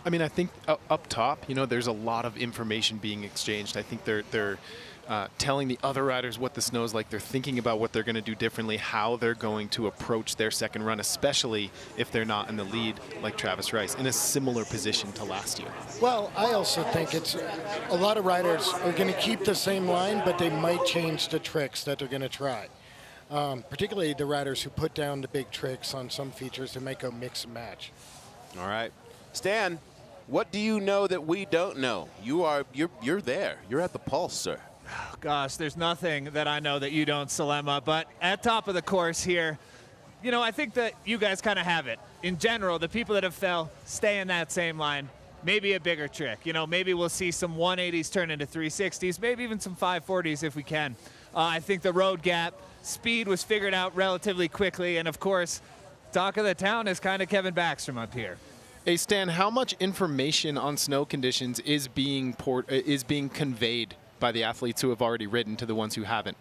I mean, I think up top, there's a lot of information being exchanged. I think they're telling the other riders what the snow's like. They're thinking about what they're going to do differently, how they're going to approach their second run, especially if they're not in the lead like Travis Rice, in a similar position to last year. Well, I also think it's a lot of riders are going to keep the same line, but they might change the tricks that they're going to try. Particularly the riders who put down the big tricks on some features, they might go mix and match. All right. Stan, what do you know that we don't know? You're there. You're at the pulse, sir. Oh, gosh, there's nothing that I know that you don't, Salema. But at top of the course here, I think that you guys kind of have it. In general, the people that have fell stay in that same line. maybe a bigger trick. You know, maybe we'll see some 180s turn into 360s, maybe even some 540s if we can. I think the road gap speed was figured out relatively quickly, and of course, talk of the town is kind of Kevin Backstrom up here. Hey Stan, how much information on snow conditions is being conveyed by the athletes who have already ridden to the ones who haven't?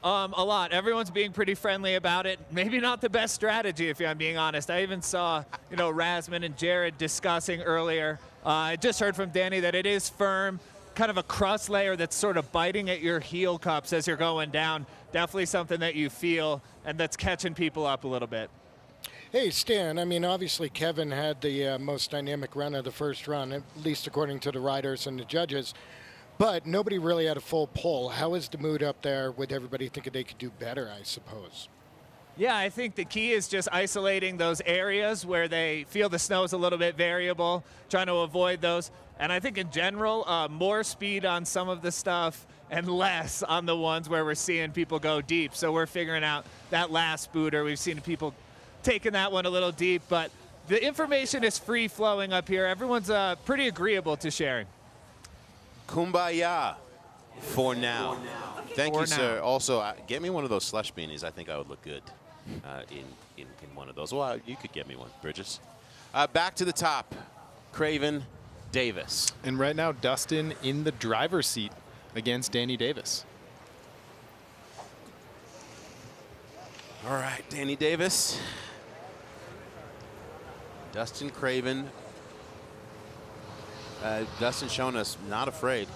A lot. Everyone's being pretty friendly about it. Maybe not the best strategy, if I'm being honest. I even saw, you know, Rasman and Jared discussing earlier. I just heard from Danny that it is firm, kind of a crust layer that's sort of biting at your heel cups as you're going down. Definitely something that you feel and that's catching people up a little bit. Hey, Stan, I mean, obviously Kevin had the most dynamic run of the first run, at least according to the riders and the judges, but nobody really had a full pull. How is the mood up there with everybody thinking they could do better, I suppose? Yeah, I think the key is just isolating those areas where they feel the snow is a little bit variable, trying to avoid those. And I think in general, more speed on some of the stuff and less on the ones where we're seeing people go deep. So we're figuring out that last booter. We've seen people taking that one a little deep, but the information is free flowing up here. Everyone's pretty agreeable to sharing. Kumbaya for now. Thank you, sir. Also, get me one of those slush beanies. I think I would look good in one of those. Well, you could get me one, Bridges. Back to the top, Craven Davis. And right now, Dustin in the driver's seat against Danny Davis. All right, Danny Davis. Dustin Craven. Dustin showing us not afraid.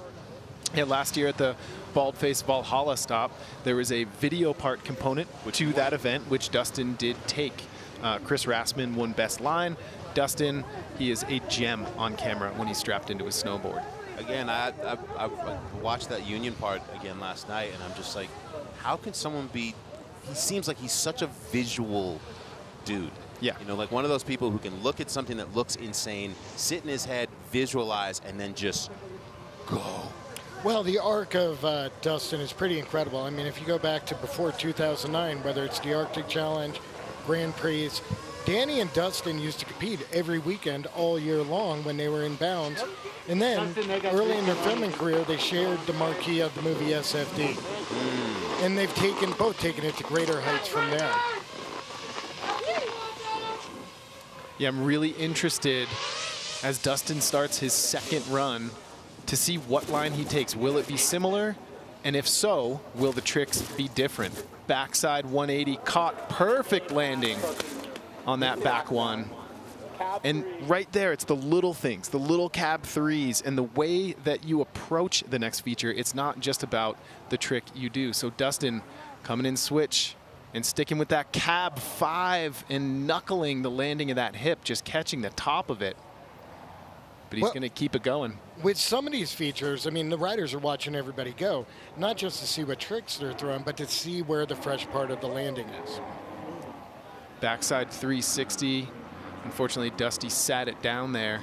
Yeah, last year at the Baldface Valhalla stop, there was a video part component to that event, which Dustin did take. Chris Rasman won best line. Dustin, he is a gem on camera when he's strapped into his snowboard. Again, I watched that Union part again last night, and I'm just like, how can someone be, he seems like he's such a visual dude. Yeah. You know, like one of those people who can look at something that looks insane, sit in his head, visualize, and then just go. Well, the arc of Dustin is pretty incredible. I mean, if you go back to before 2009, whether it's the Arctic Challenge, Grand Prix, Danny and Dustin used to compete every weekend all year long when they were in Bounds. And then early in their filming career, they shared the marquee of the movie SFD. And they've both taken it to greater heights from there. Yeah, I'm really interested as Dustin starts his second run to see what line he takes. Will it be similar? And if so, will the tricks be different? Backside 180, caught perfect landing on that back one. And right there, it's the little things, the little cab threes, and the way that you approach the next feature. It's not just about the trick you do. So Dustin coming in switch and sticking with that cab five and knuckling the landing of that hip, just catching the top of it. But he's going to keep it going. With some of these features, I mean, the riders are watching everybody go, not just to see what tricks they're throwing, but to see where the fresh part of the landing is. Backside 360. Unfortunately, Dusty sat it down there.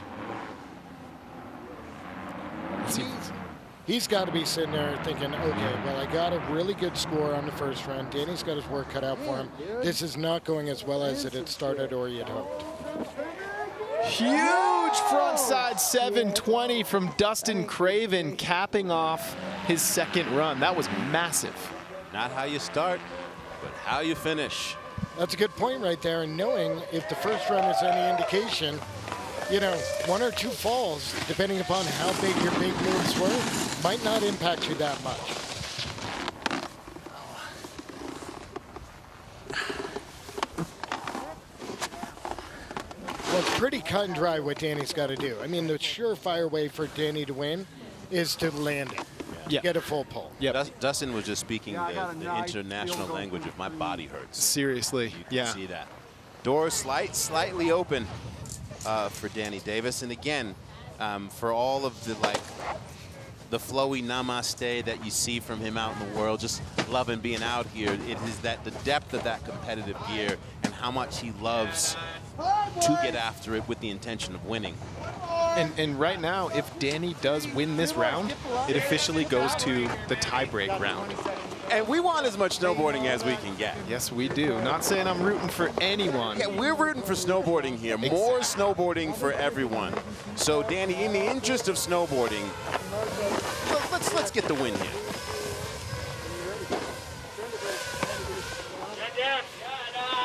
He's got to be sitting there thinking, okay, well, I got a really good score on the first round. Danny's got his work cut out for him. This is not going as well as it had started or he had hoped. Huge frontside 720 from Dustin Craven, capping off his second run. That was massive. Not how you start, but how you finish. That's a good point right there. And knowing if the first run is any indication, you know, one or two falls, depending upon how big your big moves were, might not impact you that much. Well, it's pretty cut and dry what Danny's got to do. I mean, the surefire way for Danny to win is to land it. Yeah. Get a full pull. Yeah. Dustin was just speaking the international language of my body hurts. Seriously, you can see that. Doors slightly open for Danny Davis. And again, for all of the flowy namaste that you see from him out in the world, just loving being out here, it is that the depth of that competitive gear and how much he loves to get after it with the intention of winning. And right now, if Danny does win this round, it officially goes to the tiebreak round. And we want as much snowboarding as we can get. Yes, we do. Not saying I'm rooting for anyone. Yeah, we're rooting for snowboarding here. More snowboarding for everyone. So, Danny, in the interest of snowboarding, let's get the win here.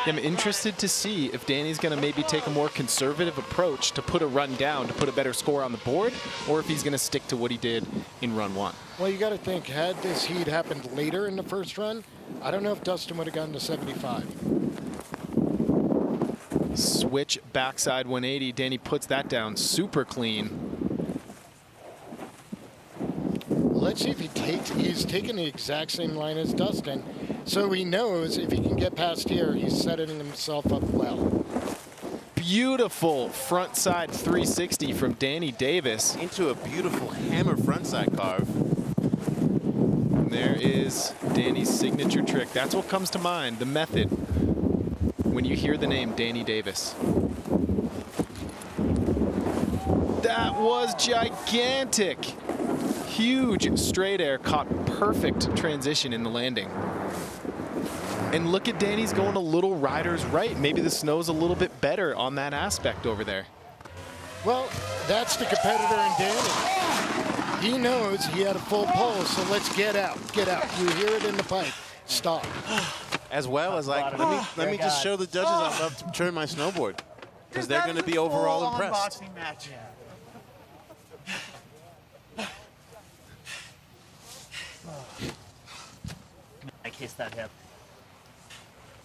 I'm interested to see if Danny's going to maybe take a more conservative approach to put a run down, to put a better score on the board, or if he's going to stick to what he did in run 1. Well, you got to think, had this heat happened later in the first run, I don't know if Dustin would have gotten to 75. Switch backside 180. Danny puts that down super clean. Let's see if he's taking the exact same line as Dustin. So he knows if he can get past here, he's setting himself up well. Beautiful front side 360 from Danny Davis. Into a beautiful hammer frontside carve. And there is Danny's signature trick. That's what comes to mind, the method, when you hear the name Danny Davis. That was gigantic. Huge straight air, caught perfect transition in the landing. And look at Danny's going a little rider's right. Maybe the snow's a little bit better on that aspect over there. Well, that's the competitor in Danny. He knows he had a full pole, so let's get out. Get out. You hear it in the pipe. Stop. As well as like, let me just show the judges I love to turn my snowboard, because they're going to be overall impressed. Match. I kissed that hip.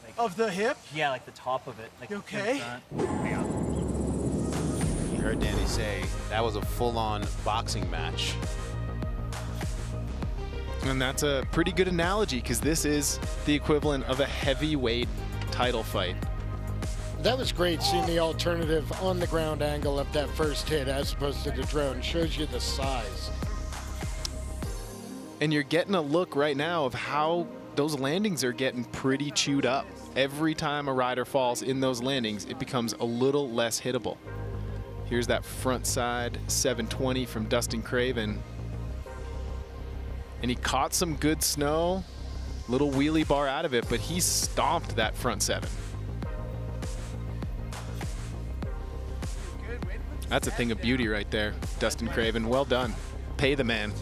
Like, of the hip? Yeah, like the top of it. Like you okay? Hang on. You heard Danny say that was a full-on boxing match. And that's a pretty good analogy, because this is the equivalent of a heavyweight title fight. That was great seeing the alternative on the ground angle of that first hit as opposed to the drone. Shows you the size. And you're getting a look right now of how those landings are getting pretty chewed up. Every time a rider falls in those landings, it becomes a little less hittable. Here's that front side 720 from Dustin Craven. And he caught some good snow, little wheelie bar out of it, but he stomped that front 7. That's a thing of beauty right there, Dustin Craven. Well done. Pay the man.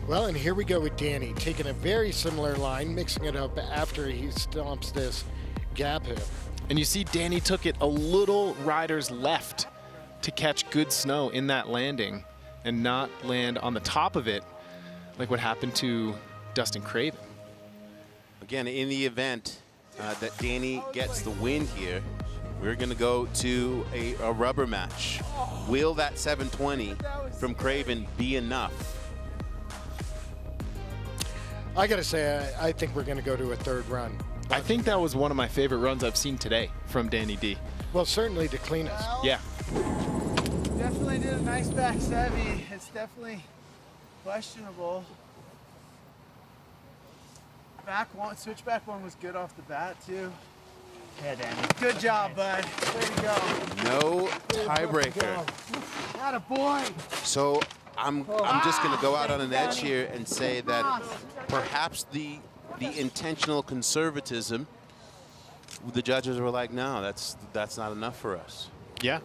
Well, and here we go with Danny, taking a very similar line, mixing it up after he stomps this gap hip. And you see Danny took it a little rider's left to catch good snow in that landing and not land on the top of it like what happened to Dustin Craven. Again, in the event that Danny gets the win here, we're going to go to a rubber match. Will that 720 from Craven be enough? I got to say, I think we're going to go to a third run. I think that was one of my favorite runs I've seen today from Danny D. Well, certainly the cleanest. Yeah. Definitely did a nice back 70. It's definitely questionable. Back one, switchback one was good off the bat too. Yeah, Danny. Good job, bud. Way to go. No tiebreaker. Atta boy. So I'm just going to go out on an edge here and say that perhaps the intentional conservatism, the judges were like, no, that's not enough for us. Yeah.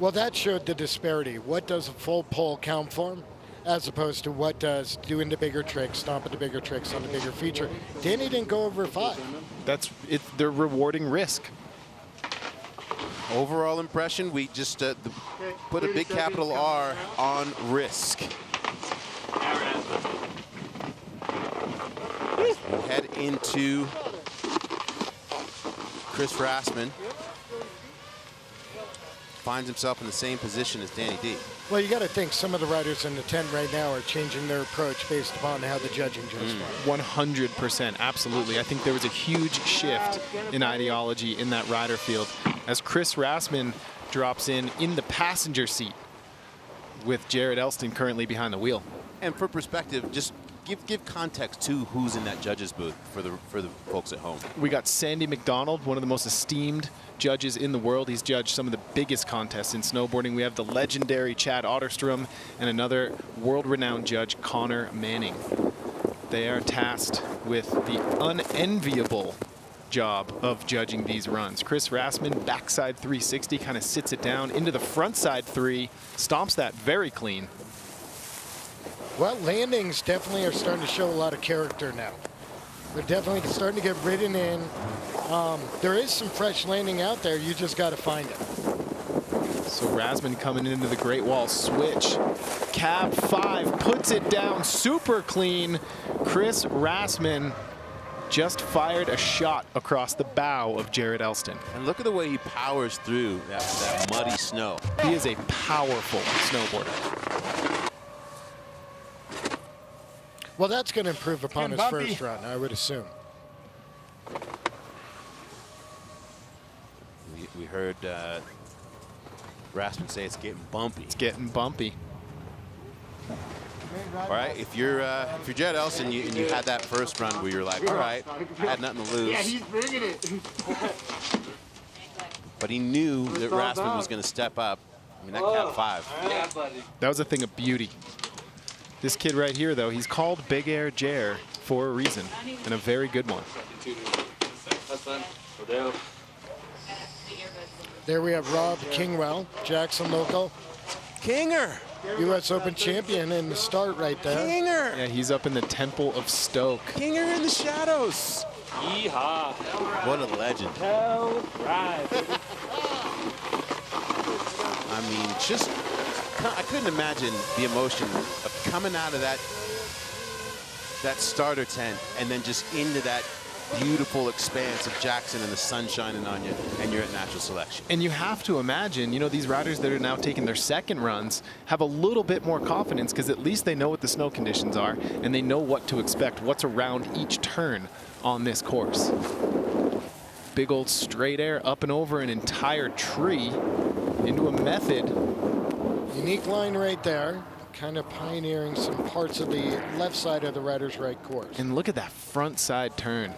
Well, that showed the disparity. What does a full pole count for, as opposed to what does doing the bigger tricks, stomping the bigger tricks on the bigger feature. Danny didn't go over 5. That's it. They're rewarding risk. Overall impression, we just put a big capital R on risk. We'll head into Chris Rassman. Finds himself in the same position as Danny D. Well, you got to think some of the riders in the 10 right now are changing their approach based upon how the judging just went. 100%, absolutely. I think there was a huge shift in ideology in that rider field as Chris Rassman drops in the passenger seat with Jared Elston currently behind the wheel. And for perspective, just give context to who's in that judges booth for the folks at home. We got Sandy McDonald, one of the most esteemed judges in the world. He's judged some of the biggest contests in snowboarding. We have the legendary Chad Otterstrom and another world-renowned judge, Connor Manning. They are tasked with the unenviable job of judging these runs. Chris Rassman, backside 360, kind of sits it down into the front side 3, stomps that very clean. Well, landings definitely are starting to show a lot of character now. They're definitely starting to get ridden in. There is some fresh landing out there. You just got to find it. So Rassman coming into the Great Wall switch. Cab 5 puts it down super clean. Chris Rassman just fired a shot across the bow of Jared Elston. And look at the way he powers through that muddy snow. He is a powerful snowboarder. Well, that's going to improve upon his first run, I would assume. We heard Rassman say it's getting bumpy. It's getting bumpy. All right, if you're Jared Elston and you had that first run where you're like, all right, I had nothing to lose. Yeah, he's bringing it. But he knew that Rassman was going to step up. I mean, that cab 5. Yeah, buddy. That was a thing of beauty. This kid right here, though, he's called Big Air Jer for a reason, and a very good one. There we have Rob Kingwell, Jackson local. Kinger! U.S. Open champion in the start right there. Kinger! Yeah, he's up in the Temple of Stoke. Kinger in the shadows. Yeehaw. What a legend. All right. I mean, just, I couldn't imagine the emotion of coming out of that starter tent and then just into that beautiful expanse of Jackson and the sun shining on you, and you're at natural selection. And you have to imagine, you know, these riders that are now taking their second runs have a little bit more confidence because at least they know what the snow conditions are and they know what to expect, what's around each turn on this course. Big old straight air up and over an entire tree into a method. Unique line right there, kind of pioneering some parts of the left side of the rider's right course. And look at that front side turn.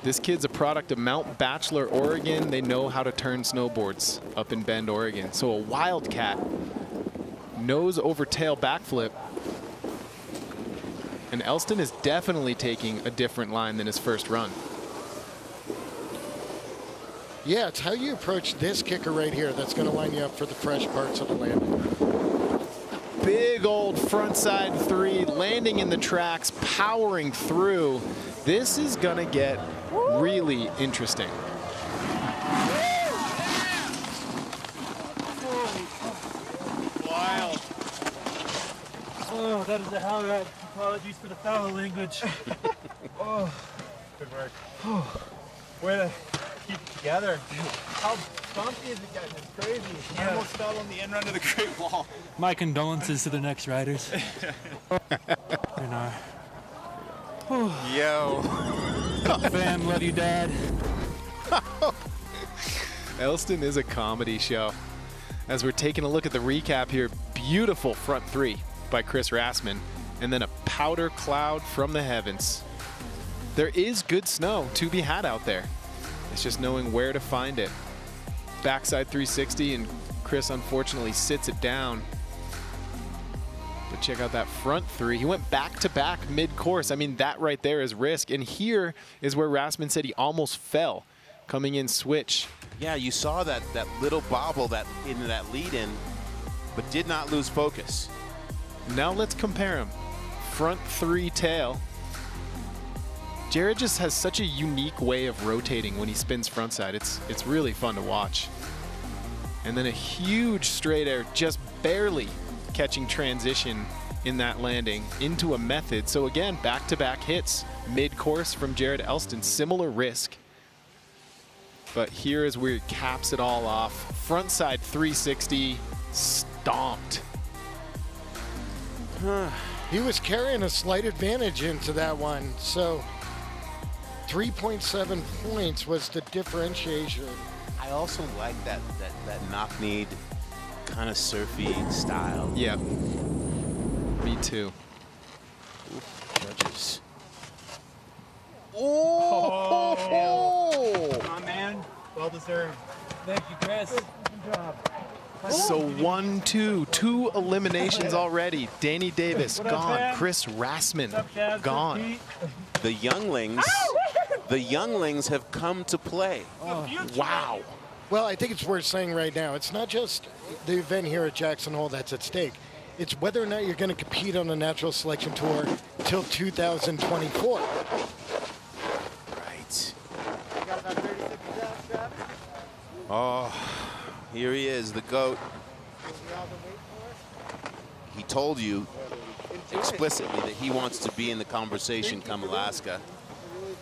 This kid's a product of Mount Bachelor, Oregon. They know how to turn snowboards up in Bend, Oregon. So a wildcat, nose over tail backflip. And Elston is definitely taking a different line than his first run. Yeah, it's how you approach this kicker right here that's going to line you up for the fresh parts of the landing. Big old front side 3, landing in the tracks, powering through. This is going to get really interesting. Wild. Oh, that is a hell of a apologies for the foul language. Oh, good work. Way to keep it together. How bumpy is it getting? It's crazy. I Yeah. almost fell on the end run of the Great Wall. My condolences to the next riders. Yo. Fam, love you, Dad. Elston is a comedy show. As we're taking a look at the recap here, beautiful front 3 by Chris Rassman, and then a powder cloud from the heavens. There is good snow to be had out there. It's just knowing where to find it. Backside 360, and Chris unfortunately sits it down. But check out that front 3. He went back-to-back mid-course. I mean, that right there is risk. And here is where Rassman said he almost fell coming in switch. Yeah, you saw that little bobble into that lead-in, but did not lose focus. Now let's compare them. Front 3 tail. Jared just has such a unique way of rotating when he spins frontside. It's really fun to watch. And then a huge straight air, just barely catching transition in that landing into a method. So again, back-to-back hits mid-course from Jared Elston, similar risk. But here is where he caps it all off. Frontside 360, stomped. He was carrying a slight advantage into that one, so 3.7 points was the differentiation. I also like that knock-kneed kind of surfy style. Yeah, me too. Judges. Oh! Come on, man. Well deserved. Thank you, Chris. Good job. So 1, 2, 2 eliminations already. Danny Davis gone. Chris Rassman gone. The younglings have come to play. Wow. Well, I think it's worth saying right now, it's not just the event here at Jackson Hole that's at stake. It's whether or not you're going to compete on a natural selection tour till 2024. Right. Oh, here he is, the GOAT. He told you explicitly that he wants to be in the conversation come Alaska.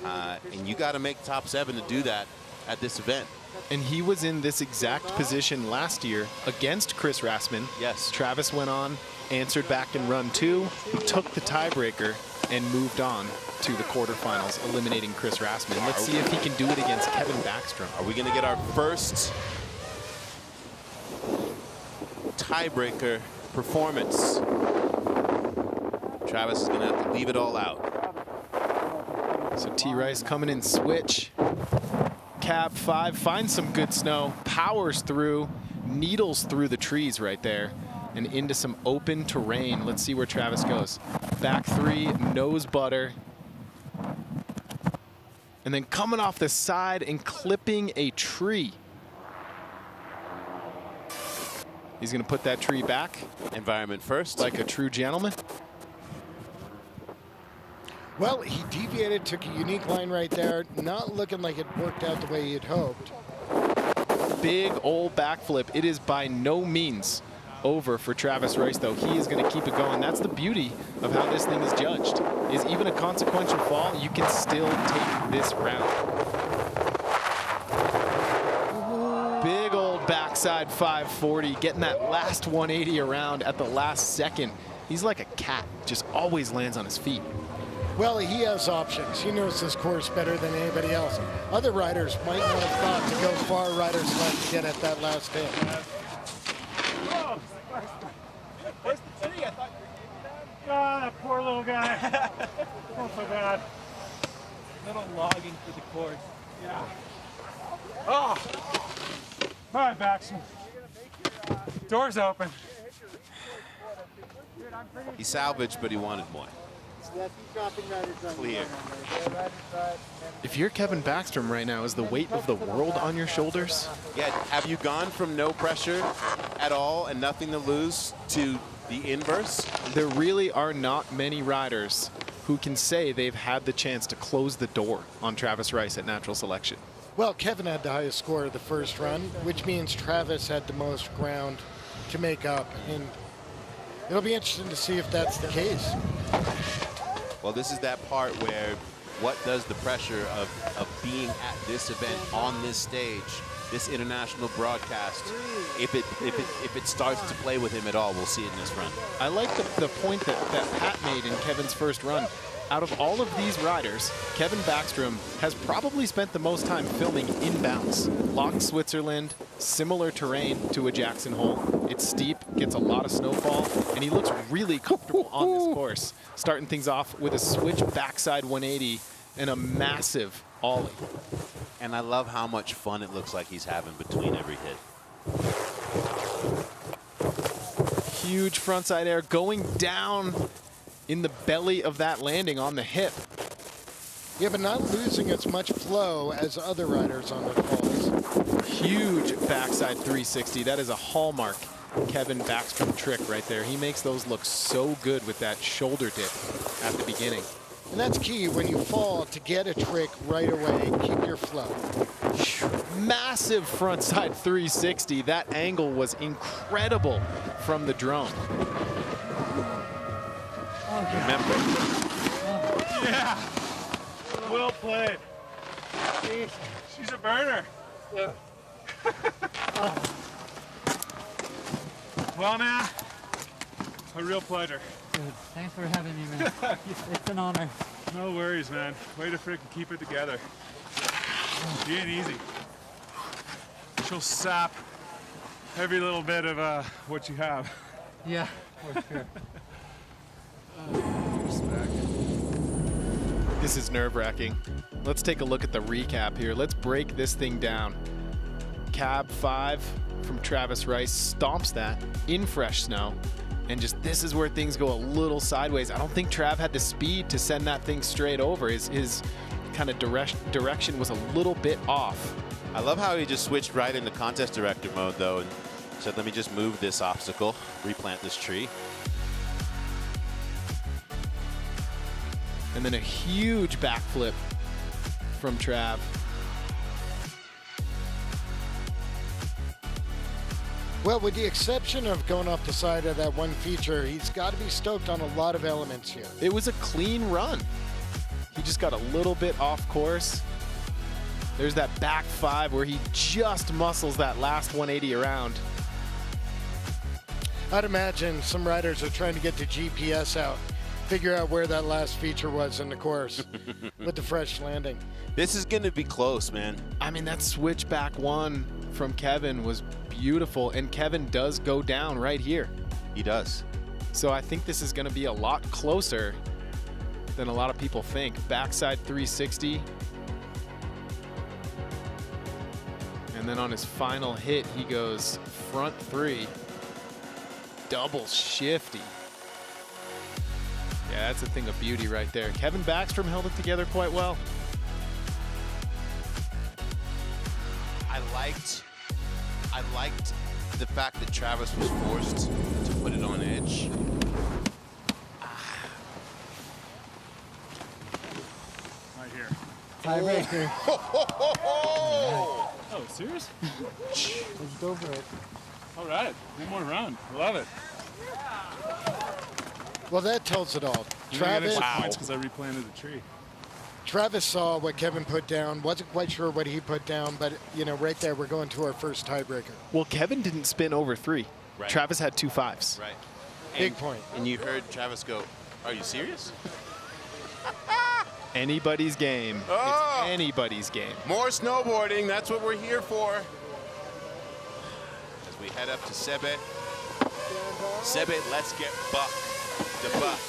And you got to make top 7 to do that at this event. And he was in this exact position last year against Chris Rassman. Yes. Travis went on, answered back in run 2, took the tiebreaker, and moved on to the quarterfinals, eliminating Chris Rassman. Let's see if he can do it against Kevin Backstrom. Are we going to get our first tiebreaker performance? Travis is going to have to leave it all out. So T. Rice coming in switch. Cab 5 finds some good snow, powers through, needles through the trees right there, and into some open terrain. Let's see where Travis goes. Back 3, nose butter. And then coming off the side and clipping a tree. He's going to put that tree back. Environment first. Like a true gentleman. Well, he deviated, took a unique line right there, not looking like it worked out the way he had hoped. Big old backflip. It is by no means over for Travis Rice, though. He is going to keep it going. That's the beauty of how this thing is judged, is even a consequential fall, you can still take this round. Big old backside 540, getting that last 180 around at the last second. He's like a cat, just always lands on his feet. Well, he has options. He knows this course better than anybody else. Other riders might not have thought to go far riders left to get at that last hit. Ah, poor little guy. Oh, so bad. Little logging for the course. Yeah. Oh. All right, Baxter. Door's open. He salvaged, but he wanted more. Clear. If you're Kevin Backstrom right now, is the weight of the world on your shoulders? Yeah, have you gone from no pressure at all and nothing to lose to the inverse? There really are not many riders who can say they've had the chance to close the door on Travis Rice at natural selection. Well, Kevin had the highest score of the first run, which means Travis had the most ground to make up. And it'll be interesting to see if that's the case. Well, this is that part where what does the pressure of being at this event on this stage, this international broadcast, if it starts to play with him at all, we'll see it in this run. I like the point that Pat made in Kevin's first run. Out of all of these riders, Kevin Backstrom has probably spent the most time filming inbounds. Loch, Switzerland, similar terrain to a Jackson Hole. It's steep, gets a lot of snowfall, and he looks really comfortable on this course. Starting things off with a switch backside 180 and a massive ollie. And I love how much fun it looks like he's having between every hit. Huge frontside air going down in the belly of that landing on the hip. Yeah, but not losing as much flow as other riders on their falls. Huge backside 360. That is a hallmark Kevin Backstrom trick right there. He makes those look so good with that shoulder dip at the beginning. And that's key when you fall, to get a trick right away, keep your flow. Massive frontside 360. That angle was incredible from the drone. Remember. Yeah. Well played. She's a burner. Yeah. Well, man, a real pleasure. Good. Thanks for having me, man. It's an honor. No worries, man. Way to freaking keep it together. She ain't easy. She'll sap every little bit of what you have. Yeah, for sure. This is nerve-wracking. Let's take a look at the recap here. Let's break this thing down. cab 5 from Travis Rice, stomps that in fresh snow. And just this is where things go a little sideways. I don't think Trav had the speed to send that thing straight over. His kind of direction was a little bit off. I love how he just switched right into contest director mode, though, and said, let me just move this obstacle, replant this tree. And then a huge backflip from Trav. Well, with the exception of going off the side of that one feature, he's got to be stoked on a lot of elements here. It was a clean run. He just got a little bit off course. There's that back 5 where he just muscles that last 180 around. I'd imagine some riders are trying to get the GPS out, figure out where that last feature was in the course with the fresh landing. This is going to be close, man. I mean, that switchback 1 from Kevin was beautiful, and Kevin does go down right here. He does. So I think this is going to be a lot closer than a lot of people think. Backside 360. And then on his final hit, he goes front 3. Double shifty. Yeah, that's a thing of beauty right there. Kevin Backstrom held it together quite well. I liked the fact that Travis was forced to put it on edge. Right here. Tiebreaker. Oh, serious? Let's go for it. All right, one more round. I love it. Well, that tells it all. Travis, because I replanted the tree. Travis saw what Kevin put down. Wasn't quite sure what he put down, but you know, right there, we're going to our first tiebreaker. Well, Kevin didn't spin over 3. Right. Travis had 2 5s. Right. Big point. And you heard Travis go, are you serious? Anybody's game. Oh. It's anybody's game. More snowboarding, that's what we're here for. As we head up to Sebe. Sebe, let's get Buck. The Buck.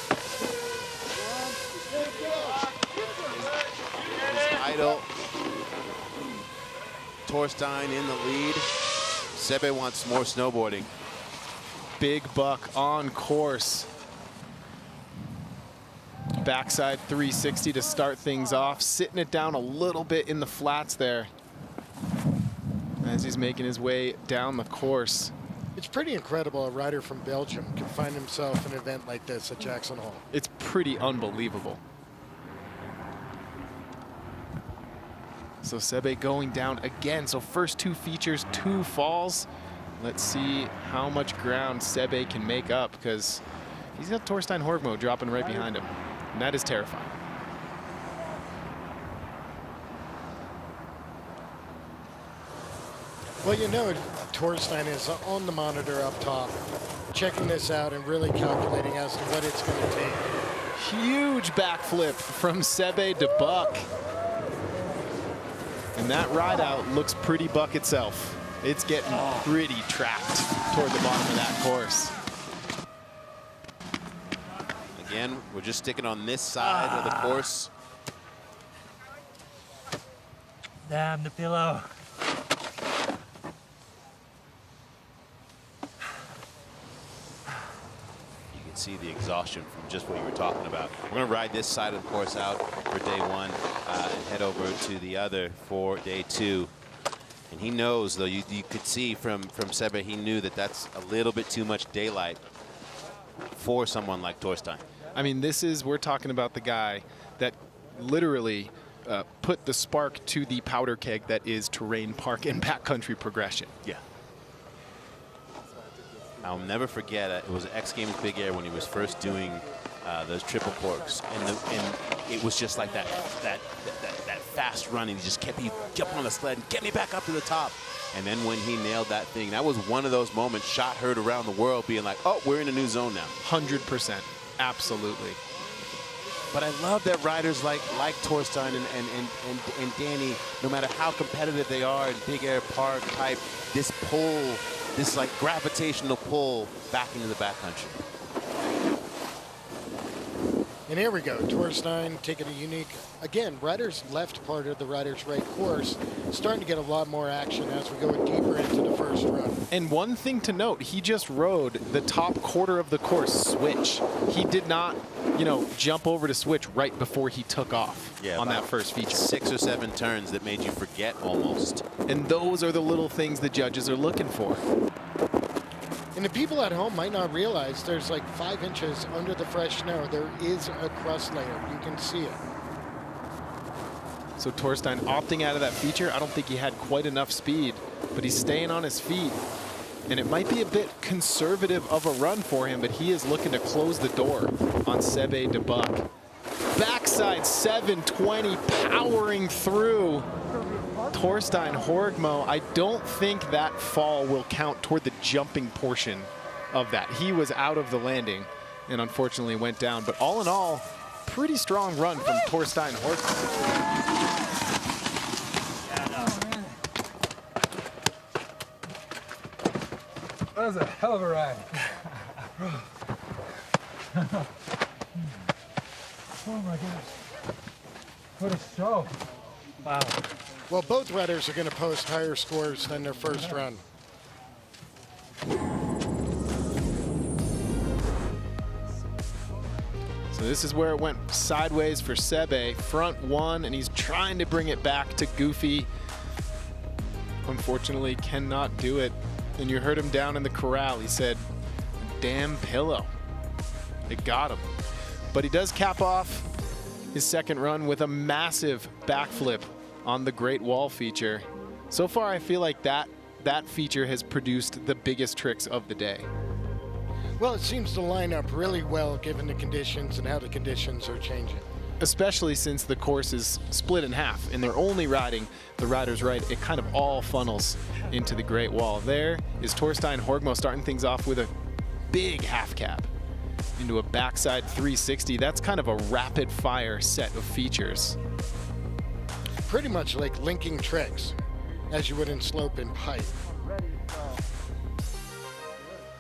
His idol, Torstein in the lead. Sebe wants more snowboarding. Big Buck on course. Backside 360 to start things off, sitting it down a little bit in the flats there as he's making his way down the course. It's pretty incredible a rider from Belgium can find himself an event like this at Jackson Hole. It's pretty unbelievable. So Sebe going down again. So first 2 features, 2 falls. Let's see how much ground Sebe can make up, because he's got Torstein Horgmo dropping right behind him. And that is terrifying. Well, you know, Torstein is on the monitor up top, checking this out and really calculating as to what it's going to take. Huge backflip from Sebe to Buck. And that ride out looks pretty Buck itself. It's getting pretty trapped toward the bottom of that course. Again, we're just sticking on this side of the course. Damn the pillow. You can see the exhaustion from just what you were talking about. We're going to ride this side of the course out for day 1 and head over to the other for day 2. And he knows, though, you could see from Sebe, he knew that that's a little bit too much daylight for someone like Torstein. I mean, we're talking about the guy that literally put the spark to the powder keg that is terrain park and backcountry progression. Yeah. I'll never forget, it was X Games Big Air when he was first doing those triple corks, and it was just like that fast running. He just kept jumping on the sled and get me back up to the top. And then when he nailed that thing, that was one of those moments shot heard around the world, being like, oh, we're in a new zone now. 100%, absolutely. But I love that riders like Torstein and Danny, no matter how competitive they are in Big Air Park type, this pull, this like gravitational pull back into the backcountry. And here we go, Torstein taking a unique, again, rider's left part of the rider's right course, starting to get a lot more action as we go deeper into the first run. And one thing to note, he just rode the top quarter of the course switch. He did not, jump over to switch right before he took off on that first feature. 6 or 7 turns that made you forget almost. And those are the little things the judges are looking for. And the people at home might not realize there's like 5 inches under the fresh snow. There is a crust layer. You can see it. So Torstein opting out of that feature. I don't think he had quite enough speed, but he's staying on his feet. And it might be a bit conservative of a run for him, but he is looking to close the door on Sebe DeBuck. Backside 720 powering through Torstein Horgmo. I don't think that fall will count toward the jumping portion of that. He was out of the landing and unfortunately went down. But all in all, pretty strong run from Torstein Horgmo. That was a hell of a ride. Oh my gosh. What a show. Wow. Well, both riders are going to post higher scores than their first run. So this is where it went sideways for Sebe. Front one, and he's trying to bring it back to Goofy. Unfortunately, cannot do it. And you heard him down in the corral. He said, damn pillow. It got him. But he does cap off his second run with a massive backflip on the Great Wall feature. So far, I feel like that feature has produced the biggest tricks of the day. Well, it seems to line up really well given the conditions and how the conditions are changing. Especially since the course is split in half and they're only riding the rider's right. It kind of all funnels into the Great Wall. There is Torstein Horgmo starting things off with a big half cab into a backside 360. That's kind of a rapid fire set of features. Pretty much like linking tricks as you would in slope and pipe.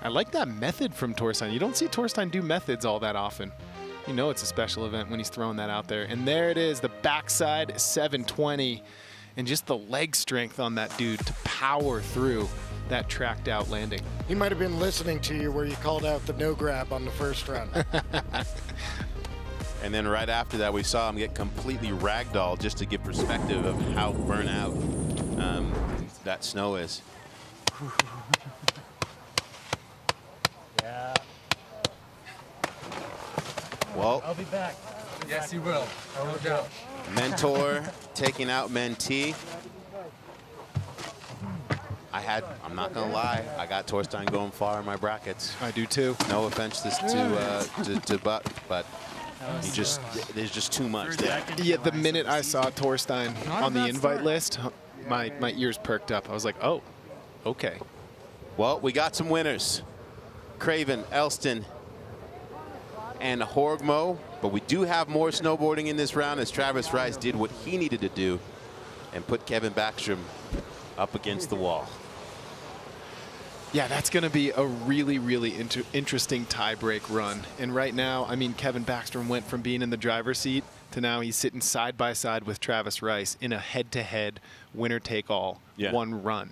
I like that method from Torstein. You don't see Torstein do methods all that often. You know it's a special event when he's throwing that out there. And there it is, the backside 720. And just the leg strength on that dude to power through that tracked out landing. He might have been listening to you where you called out the no grab on the first run. And then right after that, we saw him get completely ragdolled just to give perspective of how burnt out that snow is. Yeah. Well, I'll be back. Yes, you will. No doubt. Mentor taking out mentee. I'm not gonna lie, I got Torstein going far in my brackets. I do too. No offense to Buck, but there's just too much there. Yeah, the minute I saw Torstein on the invite list, my ears perked up. I was like, oh, okay. Well, we got some winners. Craven, Elston, and Horgmo, but we do have more snowboarding in this round as Travis Rice did what he needed to do and put Kevin Backstrom up against the wall. Yeah, that's going to be a really, really interesting tie-break run. And right now, I mean, Kevin Backstrom went from being in the driver's seat to now he's sitting side by side with Travis Rice in a head-to-head winner-take-all one run.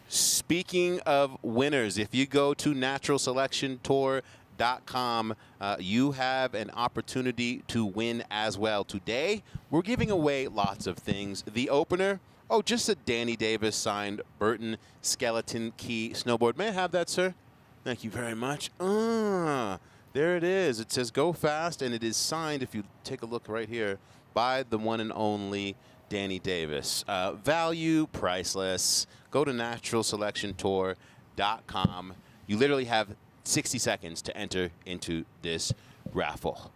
Speaking of winners, if you go to naturalselectiontour.com, you have an opportunity to win as well. Today, we're giving away lots of things. The opener, just a Danny Davis signed Burton Skeleton Key snowboard. May I have that, sir? Thank you very much. There it is. It says Go Fast, and it is signed, if you take a look right here, by the one and only Danny Davis. Value, priceless. Go to naturalselectiontour.com. You literally have 60 seconds to enter into this raffle.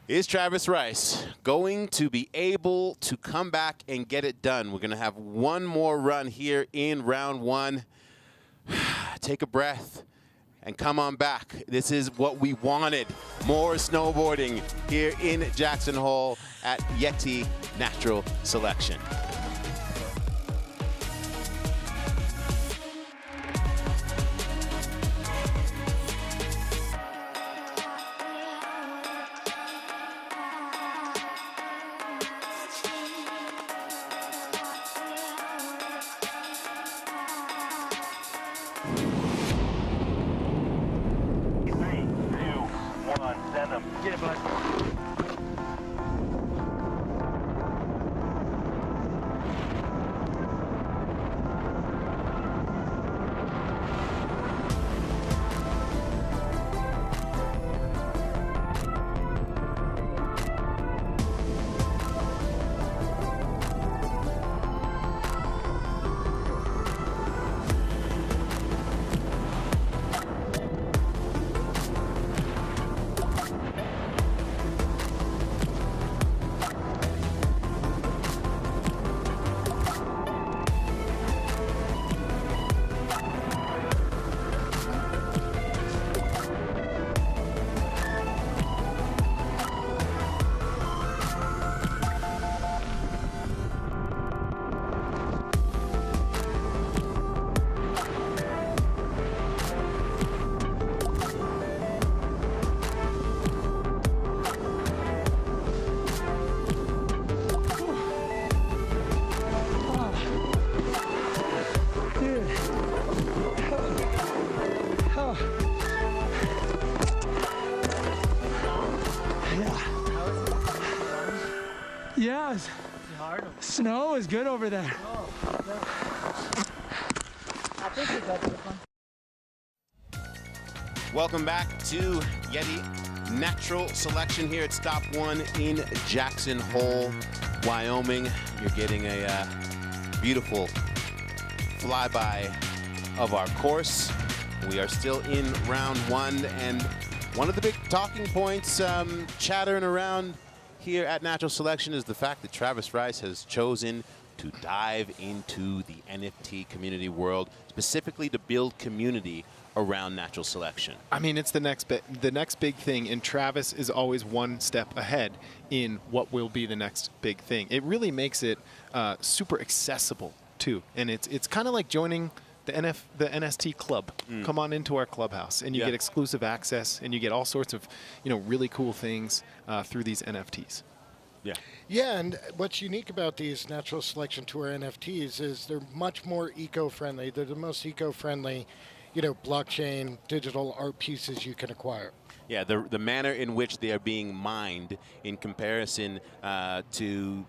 Is Travis Rice going to be able to come back and get it done? We're going to have one more run here in round one. Take a breath and come on back. This is what we wanted. More snowboarding here in Jackson Hole at Yeti Natural Selection. Get it, bud. Yeah, snow is good over there. I think we got this one. Welcome back to Yeti Natural Selection here at Stop 1 in Jackson Hole, Wyoming. You're getting a beautiful flyby of our course. We are still in round 1, and one of the big talking points chattering around here at Natural Selection is the fact that Travis Rice has chosen to dive into the NFT community world, specifically to build community around natural selection. I mean, it's the next big thing, and Travis is always one step ahead in what will be the next big thing. It really makes it super accessible too, and it's kind of like joining the NST club. Come on into our clubhouse, and you get exclusive access, and you get all sorts of really cool things through these NFTs. Yeah, and what's unique about these Natural Selection Tour NFTs is they're much more eco-friendly. They're the most eco-friendly, blockchain digital art pieces you can acquire. Yeah, the manner in which they are being mined in comparison to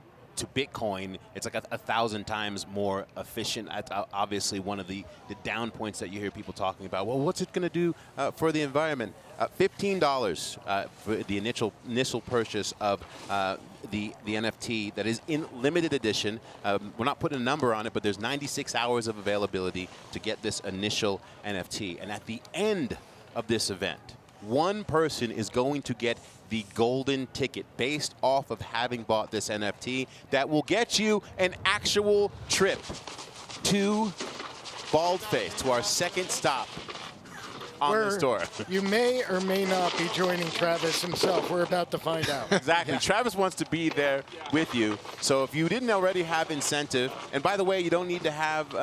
Bitcoin, it's like 1,000 times more efficient. That's obviously one of the down points that you hear people talking about. Well, what's it going to do for the environment? $15 for the initial purchase of the NFT that is in limited edition. We're not putting a number on it, but there's 96 hours of availability to get this initial NFT. And at the end of this event, one person is going to get the golden ticket based off of having bought this NFT that will get you an actual trip to Baldface, to our second stop on the store. You may or may not be joining Travis himself. We're about to find out. Exactly. Travis wants to be there with you. So if you didn't already have incentive, and by the way, you don't need to have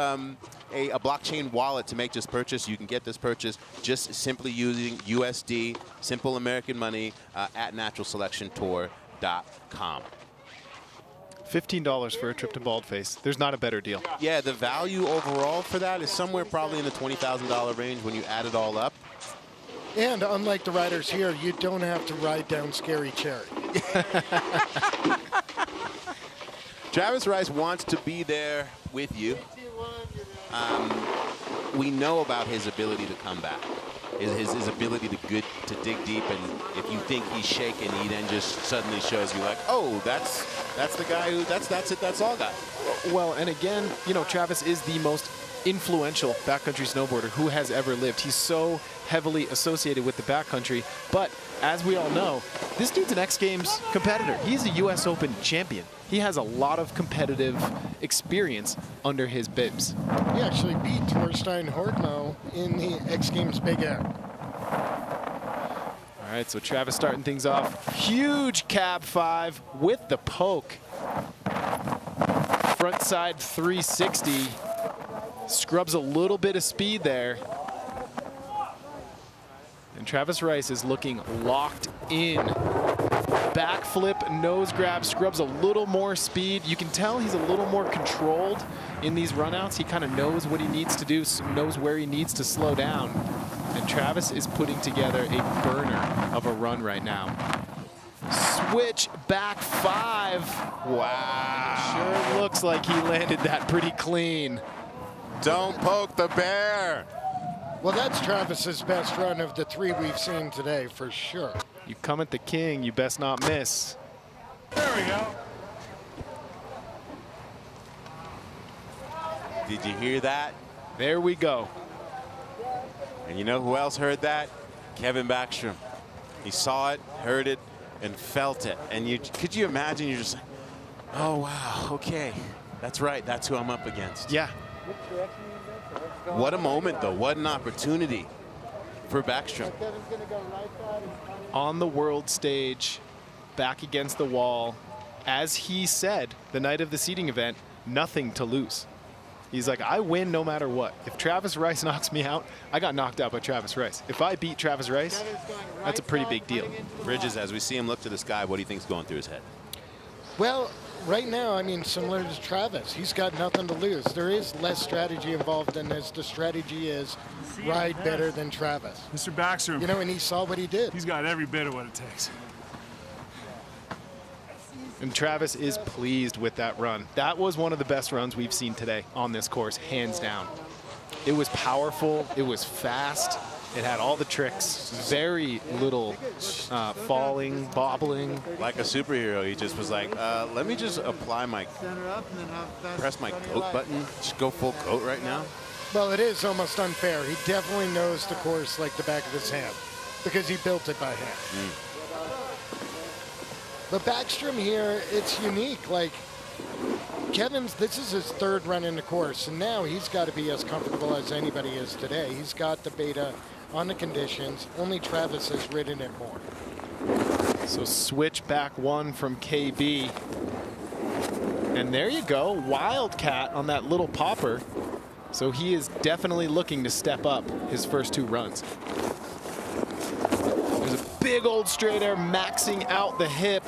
a blockchain wallet to make this purchase. You can get this purchase just simply using USD, simple American money, at naturalselectiontour.com. $15 for a trip to Baldface. There's not a better deal. Yeah, the value overall for that is somewhere probably in the $20,000 range when you add it all up. And unlike the riders here, you don't have to ride down Scary Cherry. Travis Rice wants to be there with you. We know about his ability to come back, his ability to dig deep, and if you think he's shaken, he then just suddenly shows you like, oh, that's the guy who that's all guy. Well, and again, Travis is the most influential backcountry snowboarder who has ever lived. He's so heavily associated with the backcountry, but as we all know, this dude's an X Games competitor. He's a US Open champion. He has a lot of competitive experience under his bibs. He actually beat Torstein Horgmo in the X Games Big Air. All right, so Travis starting things off. Huge cab 5 with the poke. Front side 360. Scrubs a little bit of speed there. And Travis Rice is looking locked in. Backflip, nose grab, scrubs a little more speed. You can tell he's a little more controlled in these runouts. He kind of knows what he needs to do, knows where he needs to slow down. And Travis is putting together a burner of a run right now. switch back 5. Wow. Sure looks like he landed that pretty clean. Don't poke the bear. Well, that's Travis's best run of the 3 we've seen today, for sure. You come at the king, you best not miss. There we go. Did you hear that? There we go. And you know who else heard that? Kevin Backstrom. He saw it, heard it, and felt it. And could you imagine? You're just like, oh, wow, okay. That's right. That's who I'm up against. Yeah. What a moment, though. What an opportunity for Backstrom. On the world stage, back against the wall. As he said the night of the seeding event, nothing to lose. He's like, I win no matter what. If Travis Rice knocks me out, I got knocked out by Travis Rice. If I beat Travis Rice, that's a pretty big deal. Bridges, as we see him look to the sky, what do you think is going through his head? Well, right now, I mean, similar to Travis, he's got nothing to lose. There is less strategy involved in this. The strategy is ride better than Travis. Mr. Backstrom. You know, and he saw what he did. He's got every bit of what it takes. And Travis is pleased with that run. That was one of the best runs we've seen today on this course, hands down. It was powerful, it was fast, it had all the tricks, very little falling, bobbling. Like a superhero, he just was like, let me just apply my, press my coat button, just go full coat right now. Well, it is almost unfair. He definitely knows the course like the back of his hand because he built it by hand. But Backstrom here, it's unique. Like, this is his 3rd run in the course, and now he's got to be as comfortable as anybody is today. He's got the beta on the conditions. Only Travis has ridden it more. So switch back 1 from KB. And there you go, Wildcat on that little popper. So he is definitely looking to step up his first 2 runs. There's a big old straight air maxing out the hip,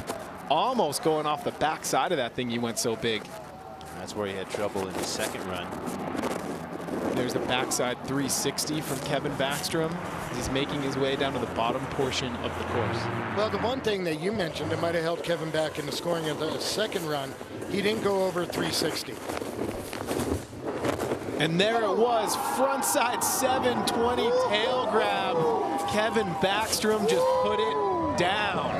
almost going off the backside of that thing. He went so big. That's where he had trouble in the 2nd run. There's the backside 360 from Kevin Backstrom. He's making his way down to the bottom portion of the course. Well, the one thing that you mentioned that might have held Kevin back in the scoring of the 2nd run, he didn't go over 360. And there it was, frontside 720 tail grab. Kevin Backstrom just put it down.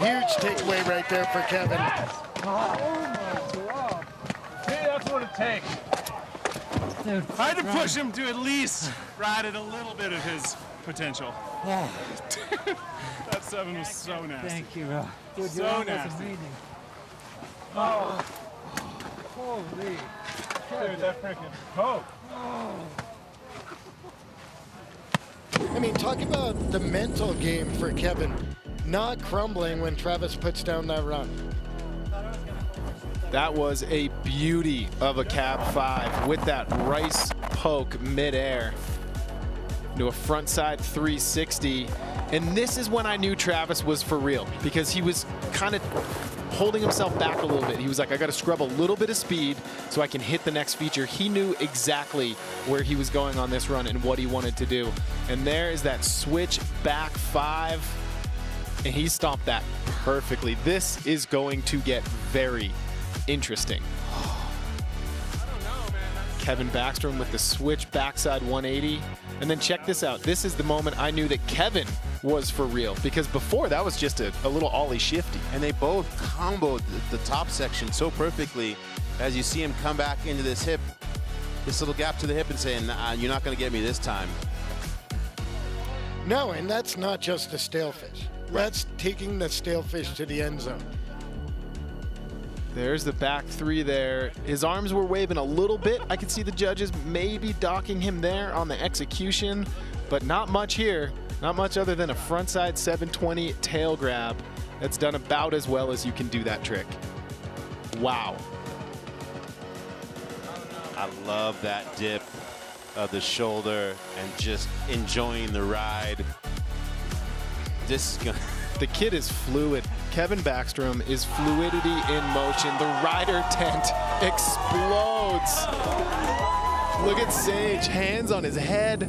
Huge takeaway right there for Kevin. Hey, that's what it takes. Dude, I had to push him to at least ride at a little bit of his potential. That 7 was so nasty. Thank you, bro. Dude, so nasty. Oh. Holy. Dude, that freaking poke. I mean, talk about the mental game for Kevin. Not crumbling when Travis puts down that run. That was a beauty of a cab 5 with that Rice poke midair into a frontside 360. And this is when I knew Travis was for real, because he was kind of holding himself back a little bit. He was like, I got to scrub a little bit of speed so I can hit the next feature. He knew exactly where he was going on this run and what he wanted to do. And there is that switch back 5. And he stomped that perfectly. This is going to get very interesting. Kevin Backstrom with the switch backside 180. And then check this out. This is the moment I knew that Kevin was for real, because before that was just a little ollie shifty. And they both comboed the top section so perfectly as you see him come back into this hip, this little gap to the hip, and saying, nah, you're not going to get me this time. No, and that's not just a stale fish. That's taking the stale fish to the end zone. There's the back 3 there. His arms were waving a little bit. I could see the judges maybe docking him there on the execution, but not much here. Not much other than a frontside 720 tail grab. That's done about as well as you can do that trick. Wow. I love that dip of the shoulder and just enjoying the ride. This is gonna the kid is fluid. Kevin Backstrom is fluidity in motion. The rider tent explodes. Look at Sage, hands on his head.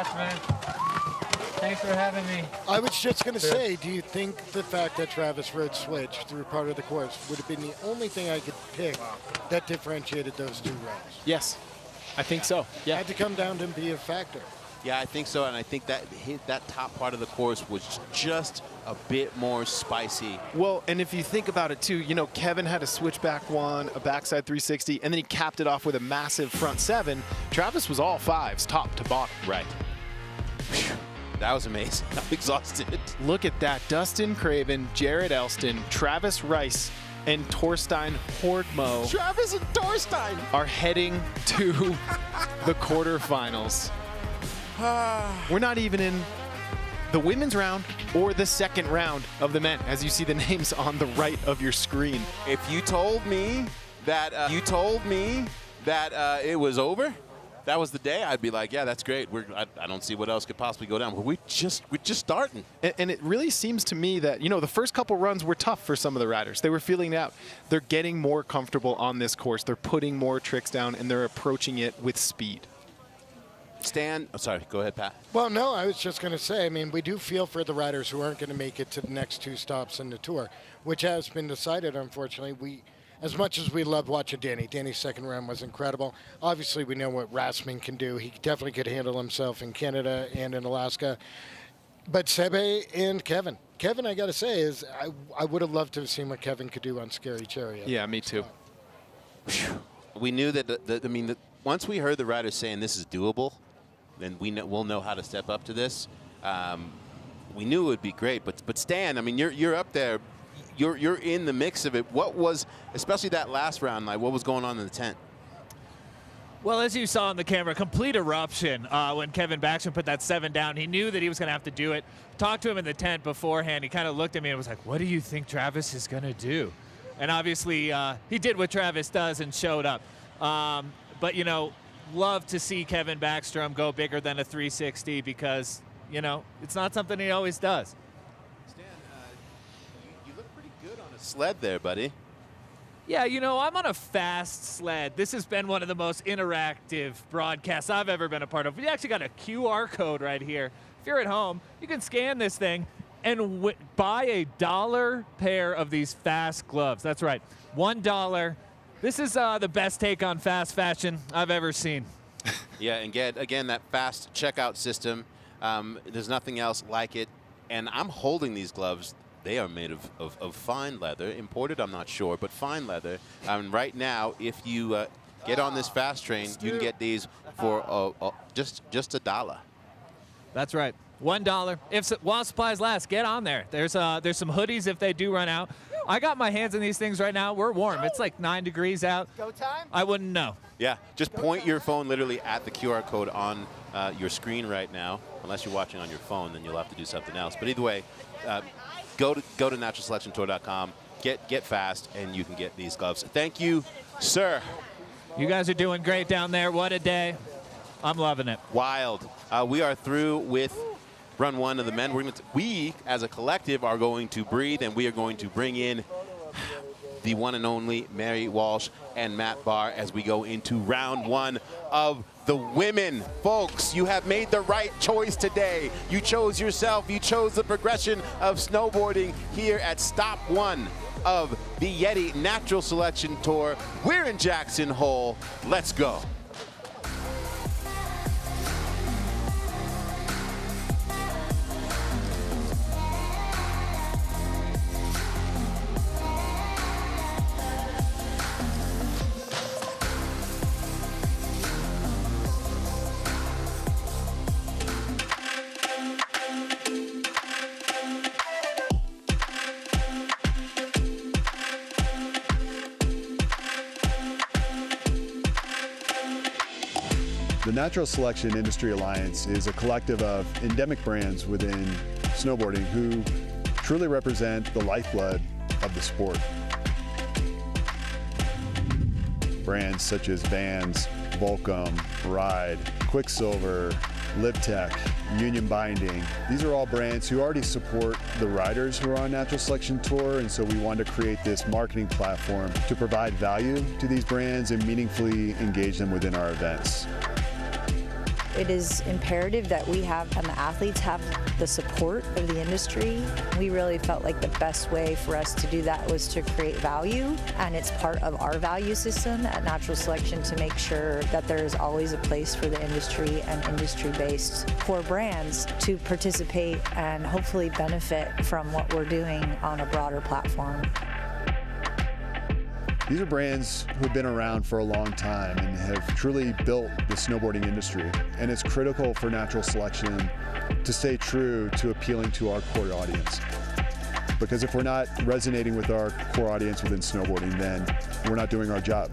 Congrats, man. Thanks for having me. I was just going to say, do you think the fact that Travis rode switch through part of the course would have been the only thing I could pick that differentiated those two rounds? Yes, I think so. Yeah. Had to come down to be a factor. Yeah, I think so, and I think that that top part of the course was just a bit more spicy. Well, and if you think about it too, you know, Kevin had a switchback one, a backside 360, and then he capped it off with a massive front seven. Travis was all fives, top to bottom. Right. That was amazing. I'm exhausted. Look at that. Dustin Craven, Jared Elston, Travis Rice, and Torstein Hordmo. Travis and Torstein are heading to the quarterfinals. We're not even in the women's round or the second round of the men, as you see the names on the right of your screen. If you told me that it was over, that was the day, I'd be like, yeah, that's great. I don't see what else could possibly go down. But we're just starting. And it really seems to me that, you know, the first couple runs were tough for some of the riders. They were feeling it out. They're getting more comfortable on this course. They're putting more tricks down, and they're approaching it with speed. Stan, sorry, go ahead, Pat. Well, no, I was just going to say, I mean, we do feel for the riders who aren't going to make it to the next two stops in the tour, which has been decided, unfortunately. As much as we loved watching Danny's second round was incredible. Obviously, we know what Rasmussen can do. He definitely could handle himself in Canada and in Alaska. But Sebe and Kevin. Kevin, I got to say, I would have loved to have seen what Kevin could do on Scary Chariot. Yeah, me too. We knew that, once we heard the riders saying this is doable, then we'll know how to step up to this. We knew it would be great, but Stan, I mean, you're up there, you're in the mix of it. What was, especially that last round, like what was going on in the tent? Well, as you saw on the camera, complete eruption when Kevin Backstrom put that 7 down. He knew that he was going to have to do it. Talked to him in the tent beforehand. He kind of looked at me and was like, what do you think Travis is going to do? And obviously, he did what Travis does and showed up. But, you know, love to see Kevin Backstrom go bigger than a 360 because, you know, it's not something he always does. Stan, you look pretty good on a sled there, buddy. Yeah, you know, I'm on a fast sled. This has been one of the most interactive broadcasts I've ever been a part of. We actually got a QR code right here. If you're at home, you can scan this thing and buy a $1 pair of these fast gloves. That's right, $1. This is the best take on fast fashion I've ever seen. Yeah, and again, that fast checkout system, there's nothing else like it. And I'm holding these gloves. They are made of fine leather, imported, I'm not sure, but fine leather. Right now, if you get on this fast train, you can get these for just $1. That's right, $1. While supplies last, get on there. There's some hoodies if they do run out. I got my hands in these things right now. We're warm. It's like 9 degrees out. Go time? I wouldn't know. Yeah, just point your phone literally at the QR code on your screen right now. Unless you're watching on your phone, then you'll have to do something else. But either way, go to naturalselectiontour.com, get fast, and you can get these gloves. Thank you, sir. You guys are doing great down there. What a day. I'm loving it. Wild. We are through with run one of the men. We, as a collective, are going to breathe, and we are going to bring in the one and only Mary Walsh and Matt Barr as we go into round one of the women. Folks, you have made the right choice today. You chose yourself. You chose the progression of snowboarding here at stop one of the Yeti Natural Selection Tour. We're in Jackson Hole. Let's go. The Natural Selection Industry Alliance is a collective of endemic brands within snowboarding who truly represent the lifeblood of the sport. Brands such as Vans, Volcom, Ride, Quicksilver, LibTech, Union Binding. These are all brands who already support the riders who are on Natural Selection Tour, and so we wanted to create this marketing platform to provide value to these brands and meaningfully engage them within our events. It is imperative that we have and the athletes have the support of the industry. We really felt like the best way for us to do that was to create value, and it's part of our value system at Natural Selection to make sure that there is always a place for the industry and industry-based core brands to participate and hopefully benefit from what we're doing on a broader platform. These are brands who have been around for a long time and have truly built the snowboarding industry. And it's critical for Natural Selection to stay true to appealing to our core audience. Because if we're not resonating with our core audience within snowboarding, then we're not doing our job.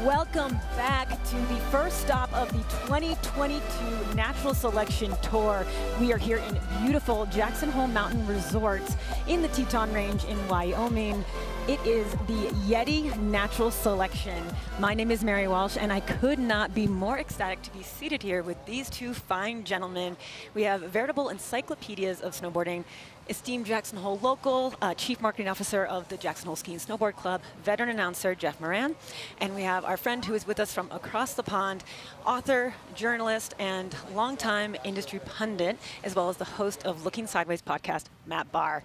Welcome back to the first stop of the 2022 Natural Selection Tour. We are here in beautiful Jackson Hole Mountain Resort in the Teton Range in Wyoming. It is the Yeti Natural Selection. My name is Mary Walsh, and I could not be more ecstatic to be seated here with these two fine gentlemen. We have veritable encyclopedias of snowboarding, esteemed Jackson Hole local, Chief Marketing Officer of the Jackson Hole Ski and Snowboard Club, veteran announcer Jeff Moran, and we have our friend who is with us from across the pond, author, journalist, and longtime industry pundit, as well as the host of Looking Sideways podcast, Matt Barr.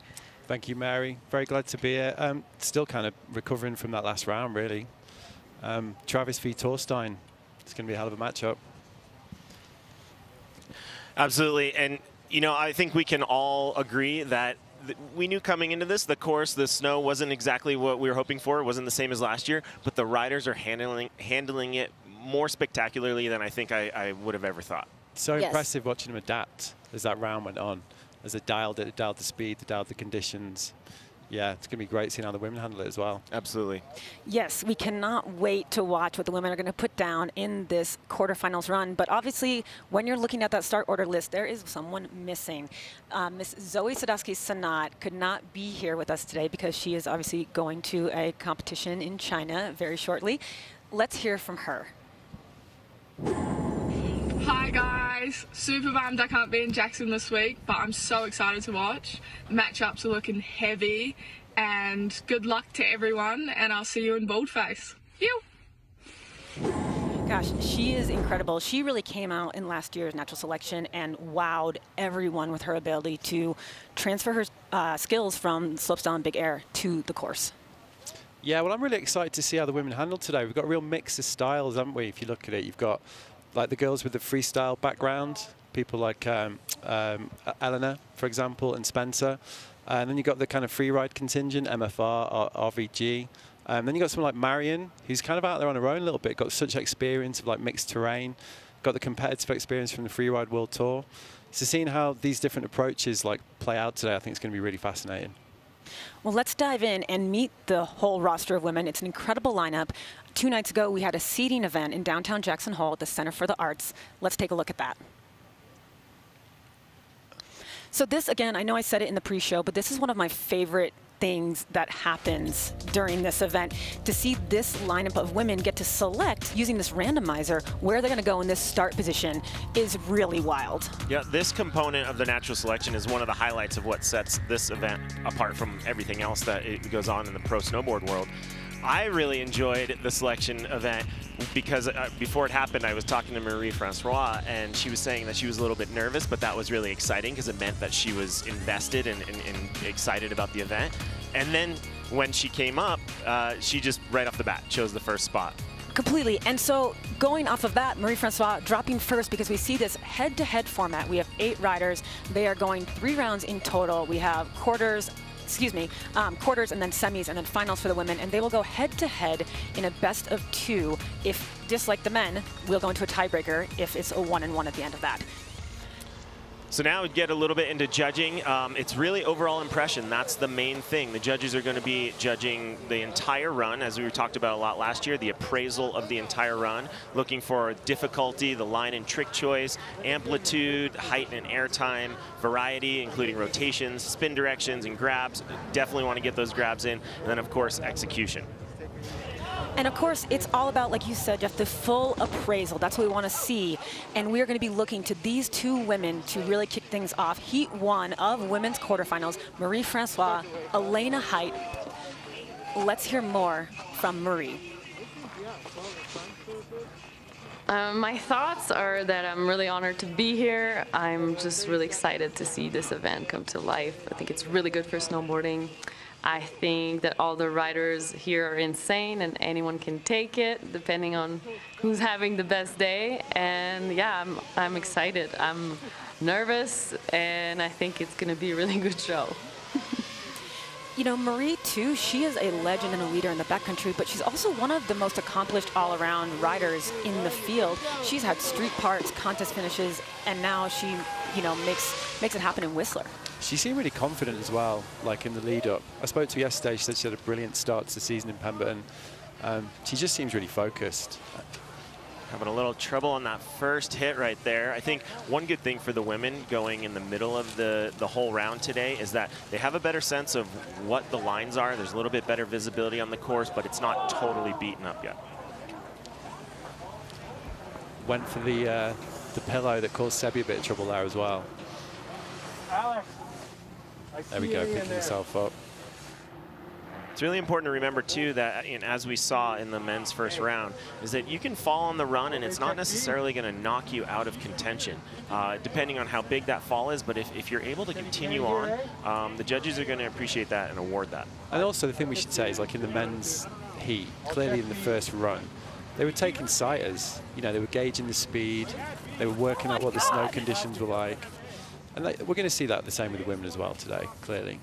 Thank you, Mary. Very glad to be here. Still kind of recovering from that last round, really. Travis v. Torstein. It's going to be a hell of a matchup. Absolutely. And, you know, I think we can all agree that we knew coming into this, the course, the snow wasn't exactly what we were hoping for. It wasn't the same as last year, but the riders are handling it more spectacularly than I think I would have ever thought. So impressive watching them adapt as that round went on. As they dialed it, they dialed the speed, they dialed the conditions. Yeah, it's going to be great seeing how the women handle it as well. Absolutely. Yes, we cannot wait to watch what the women are going to put down in this quarterfinals run. But obviously, when you're looking at that start order list, there is someone missing. Miss Zoe Sadowski-Synnott could not be here with us today because she is obviously going to a competition in China very shortly. Let's hear from her. Hi guys, super bummed I can't be in Jackson this week, but I'm so excited to watch. Matchups are looking heavy, and good luck to everyone, and I'll see you in Boldface. You. Gosh, she is incredible. She really came out in last year's Natural Selection and wowed everyone with her ability to transfer her skills from slopestyle and big air to the course. Yeah, well, I'm really excited to see how the women handle today. We've got a real mix of styles, haven't we? If you look at it, you've got like the girls with the freestyle background, people like Eleanor, for example, and Spencer. And then you've got the kind of free ride contingent, MFR, RVG. Then you've got someone like Marion, who's kind of out there on her own a little bit, got such experience of like mixed terrain, got the competitive experience from the Freeride World Tour. So seeing how these different approaches like play out today, I think it's going to be really fascinating. Well, let's dive in and meet the whole roster of women. It's an incredible lineup. 2 nights ago, we had a seating event in downtown Jackson Hole at the Center for the Arts. Let's take a look at that. So this, again, I know I said it in the pre-show, but this is one of my favorite things that happens during this event. To see this lineup of women get to select, using this randomizer, where they're going to go in this start position is really wild. Yeah, this component of the Natural Selection is one of the highlights of what sets this event apart from everything else that it goes on in the pro snowboard world. I really enjoyed the selection event because before it happened, I was talking to Marie-Francois, and she was saying that she was a little bit nervous, but that was really exciting because it meant that she was invested and excited about the event. And then when she came up, she just right off the bat chose the first spot. Completely. And so going off of that, Marie-Francois dropping first because we see this head-to-head format. We have 8 riders. They are going 3 rounds in total. We have quarters and then semis and then finals for the women, and they will go head-to-head in a best of 2. If, just like the men, we'll go into a tiebreaker if it's a 1-1 at the end of that. So now we get a little bit into judging. It's really overall impression. That's the main thing. The judges are going to be judging the entire run, as we talked about a lot last year, the appraisal of the entire run, looking for difficulty, the line and trick choice, amplitude, height and air time, variety, including rotations, spin directions, and grabs. Definitely want to get those grabs in. And then, of course, execution. And of course, it's all about, like you said, Jeff, the full appraisal. That's what we want to see. And we're going to be looking to these two women to really kick things off. Heat 1 of women's quarterfinals, Marie-Francois, Elena Height. Let's hear more from Marie. My thoughts are that I'm really honored to be here. I'm just really excited to see this event come to life. I think it's really good for snowboarding. I think that all the riders here are insane and anyone can take it depending on who's having the best day. And yeah, I'm excited. I'm nervous and I think it's going to be a really good show. You know, Marie, too, she is a legend and a leader in the backcountry, but she's also one of the most accomplished all-around riders in the field. She's had street parts, contest finishes, and now she, you know, makes it happen in Whistler. She seemed really confident as well, like in the lead-up. I spoke to her yesterday. She said she had a brilliant start to the season in Pemberton. She just seems really focused. Having a little trouble on that first hit right there. I think one good thing for the women going in the middle of the whole round today is that they have a better sense of what the lines are. There's a little bit better visibility on the course, but it's not totally beaten up yet. Went for the pillow that caused Sebi a bit of trouble there as well. Alex, there we go, picking himself up. It's really important to remember, too, that as we saw in the men's first round, is that you can fall on the run and it's not necessarily going to knock you out of contention, depending on how big that fall is. But if you're able to continue on, the judges are going to appreciate that and award that. And also the thing we should say is, like in the men's heat, clearly in the first run, they were taking sighters. You know, they were gauging the speed. They were working out what the snow conditions were like. And we're going to see that the same with the women as well today, clearly.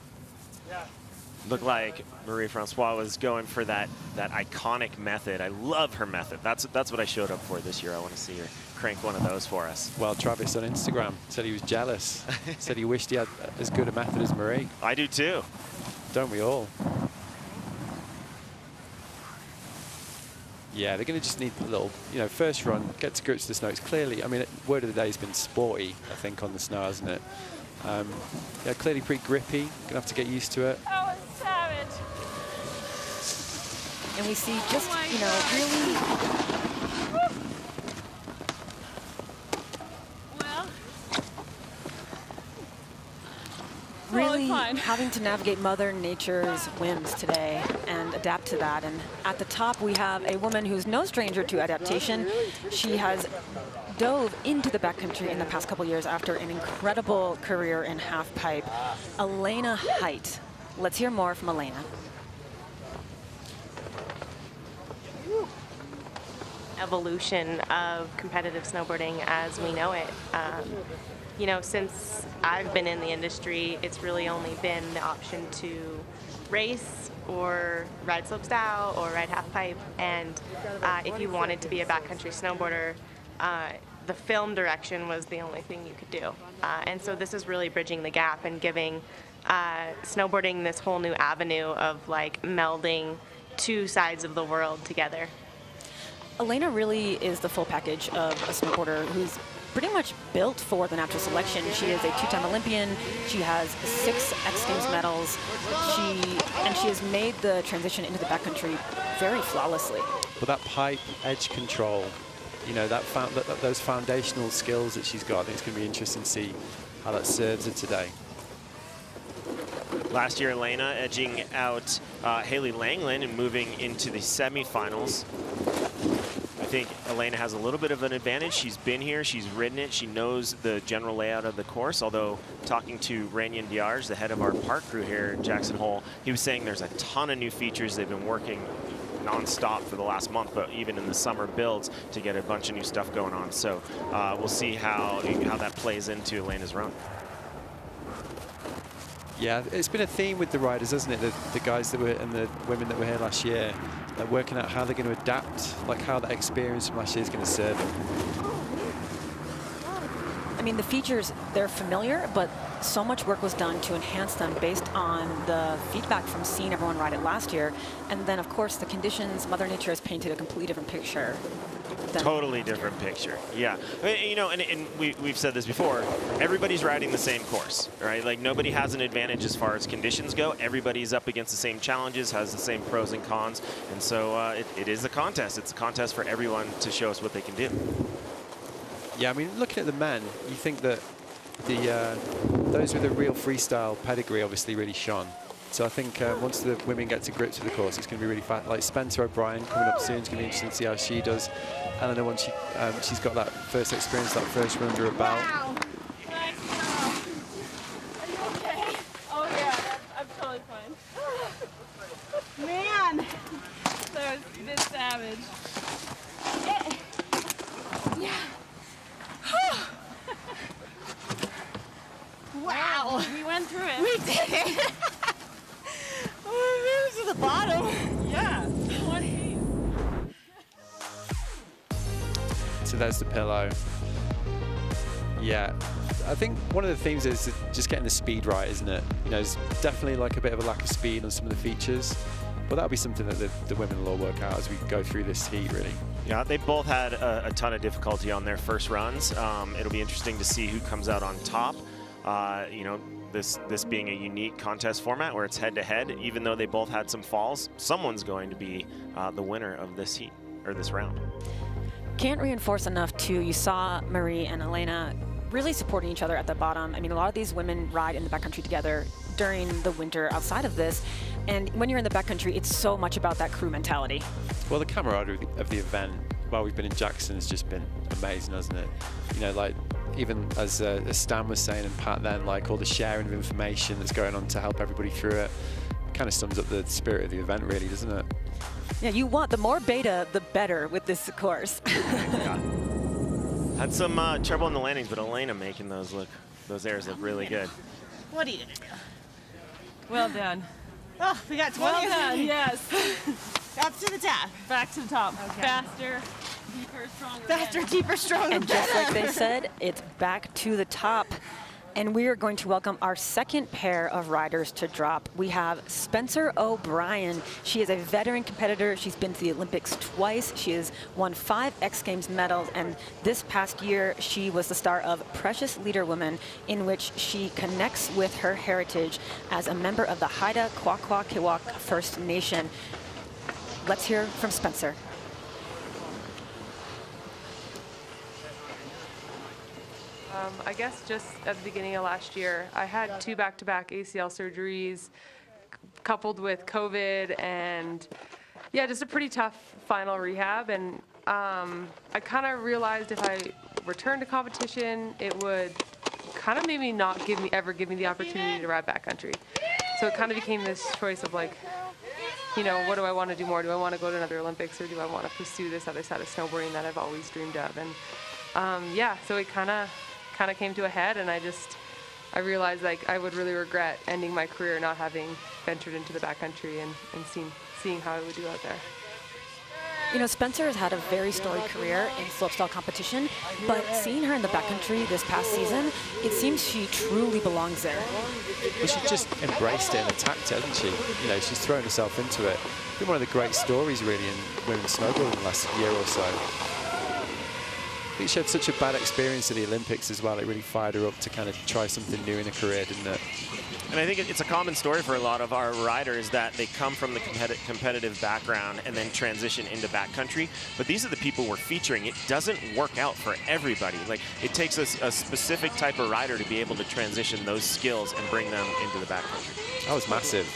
Looked like Marie-Francois was going for that iconic method. I love her method. That's what I showed up for this year. I want to see her crank one of those for us. Well, Travis on Instagram said he was jealous. Said he wished he had as good a method as Marie. I do too. Don't we all? Yeah, they're going to just need a little, you know, first run, get to grips with the snow. It's clearly, I mean, word of the day has been sporty, I think, on the snow, hasn't it? Yeah, clearly pretty grippy. Going to have to get used to it. Oh, it's savage. And we see just, you know, really... really having to navigate Mother Nature's whims today and adapt to that. And at the top, we have a woman who's no stranger to adaptation. She has dove into the backcountry in the past couple years after an incredible career in halfpipe. Elena Height. Let's hear more from Elena. Evolution of competitive snowboarding as we know it. You know, since I've been in the industry, it's really only been the option to race or ride slopestyle or ride halfpipe. And if you wanted to be a backcountry snowboarder, the film direction was the only thing you could do. And so this is really bridging the gap and giving snowboarding this whole new avenue of like melding two sides of the world together. Elena really is the full package of a snowboarder who's pretty much built for the natural selection. She is a two-time Olympian. She has 6 X Games medals. She has made the transition into the backcountry very flawlessly. But that pipe edge control, you know, those foundational skills that she's got, I think it's going to be interesting to see how that serves her today. Last year, Elena edging out Haley Langland and moving into the semifinals. I think Elena has a little bit of an advantage. She's been here, she's ridden it, she knows the general layout of the course, although talking to Ranyan Diarj, the head of our park crew here in Jackson Hole, he was saying there's a ton of new features. They've been working non-stop for the last month, but even in the summer builds to get a bunch of new stuff going on. So we'll see how that plays into Elena's run. Yeah, it's been a theme with the riders, hasn't it? The guys that were and the women that were here last year, working out how they're going to adapt, like how that experience from last year is going to serve them. I mean, the features, they're familiar, but so much work was done to enhance them based on the feedback from seeing everyone ride it last year. And then, of course, the conditions, Mother Nature has painted a completely different picture. Totally different picture. Yeah. I mean, you know, and we've said this before. Everybody's riding the same course, right? Like nobody has an advantage as far as conditions go. Everybody's up against the same challenges, has the same pros and cons, and so it is a contest. It's a contest for everyone to show us what they can do. Yeah, I mean, looking at the men, you think that those with a real freestyle pedigree obviously really shone. So I think once the women get to grips with the course, it's going to be really fast. Like Spencer O'Brien coming up soon, it's going to be interesting to see how she does. Eleanor, once she's got that first experience, that first run under her belt. Wow. Nice job. Are you okay? Oh yeah, I'm totally fine. Man, that was a bit savage. Yeah. Wow. We went through it. We did it. Oh, we made it to the bottom. Yeah. One heat. So there's the pillow. Yeah, I think one of the themes is just getting the speed right, isn't it? You know, there's definitely like a bit of a lack of speed on some of the features, but that'll be something that the women will all work out as we go through this heat, really. Yeah, they both had a ton of difficulty on their first runs. It'll be interesting to see who comes out on top. You know, this being a unique contest format where it's head-to-head, even though they both had some falls, someone's going to be the winner of this heat, or this round. Can't reinforce enough, too. You saw Marie and Elena really supporting each other at the bottom. I mean, a lot of these women ride in the backcountry together during the winter outside of this. And when you're in the backcountry, it's so much about that crew mentality. Well, the camaraderie of the event while we've been in Jackson has just been amazing, hasn't it? You know, like, even as Stan was saying and Pat then, like all the sharing of information that's going on to help everybody through it, kind of sums up the spirit of the event, really, doesn't it? Yeah, you want the more beta, the better with this course. Yeah. Had some trouble in the landings, but Elena making those airs look really good. What are you gonna do? Well done. Oh, we got 20. Well done, yes. Up to the top. Back to the top. Okay. Faster, deeper, stronger. Faster, deeper, stronger. And just like they said, it's back to the top. And we are going to welcome our second pair of riders to drop. We have Spencer O'Brien. She is a veteran competitor. She's been to the Olympics twice. She has won 5 X Games medals. And this past year, she was the star of Precious Leader Woman, in which she connects with her heritage as a member of the Haida Kwakwaka'wakw First Nation. Let's hear from Spencer. I guess just at the beginning of last year, I had 2 back-to-back ACL surgeries coupled with COVID and, yeah, just a pretty tough final rehab. And I kind of realized if I returned to competition, it would kind of maybe not ever give me the opportunity to ride backcountry. So it kind of became this choice of like, you know, what do I want to do more? Do I want to go to another Olympics, or do I want to pursue this other side of snowboarding that I've always dreamed of? And yeah, so it kind of came to a head, and I realized like I would really regret ending my career not having ventured into the backcountry and seeing how I would do out there. You know, Spencer has had a very storied career in slopestyle competition, but seeing her in the backcountry this past season, it seems she truly belongs there. Well, she's just embraced it and attacked it, hasn't she? You know, she's thrown herself into it. It's been one of the great stories, really, in women's snowboarding in the last year or so. I think she had such a bad experience at the Olympics as well. It really fired her up to kind of try something new in her career, didn't it? And I think it's a common story for a lot of our riders that they come from the competitive background and then transition into backcountry. But these are the people we're featuring. It doesn't work out for everybody. Like, it takes a specific type of rider to be able to transition those skills and bring them into the backcountry. That was massive.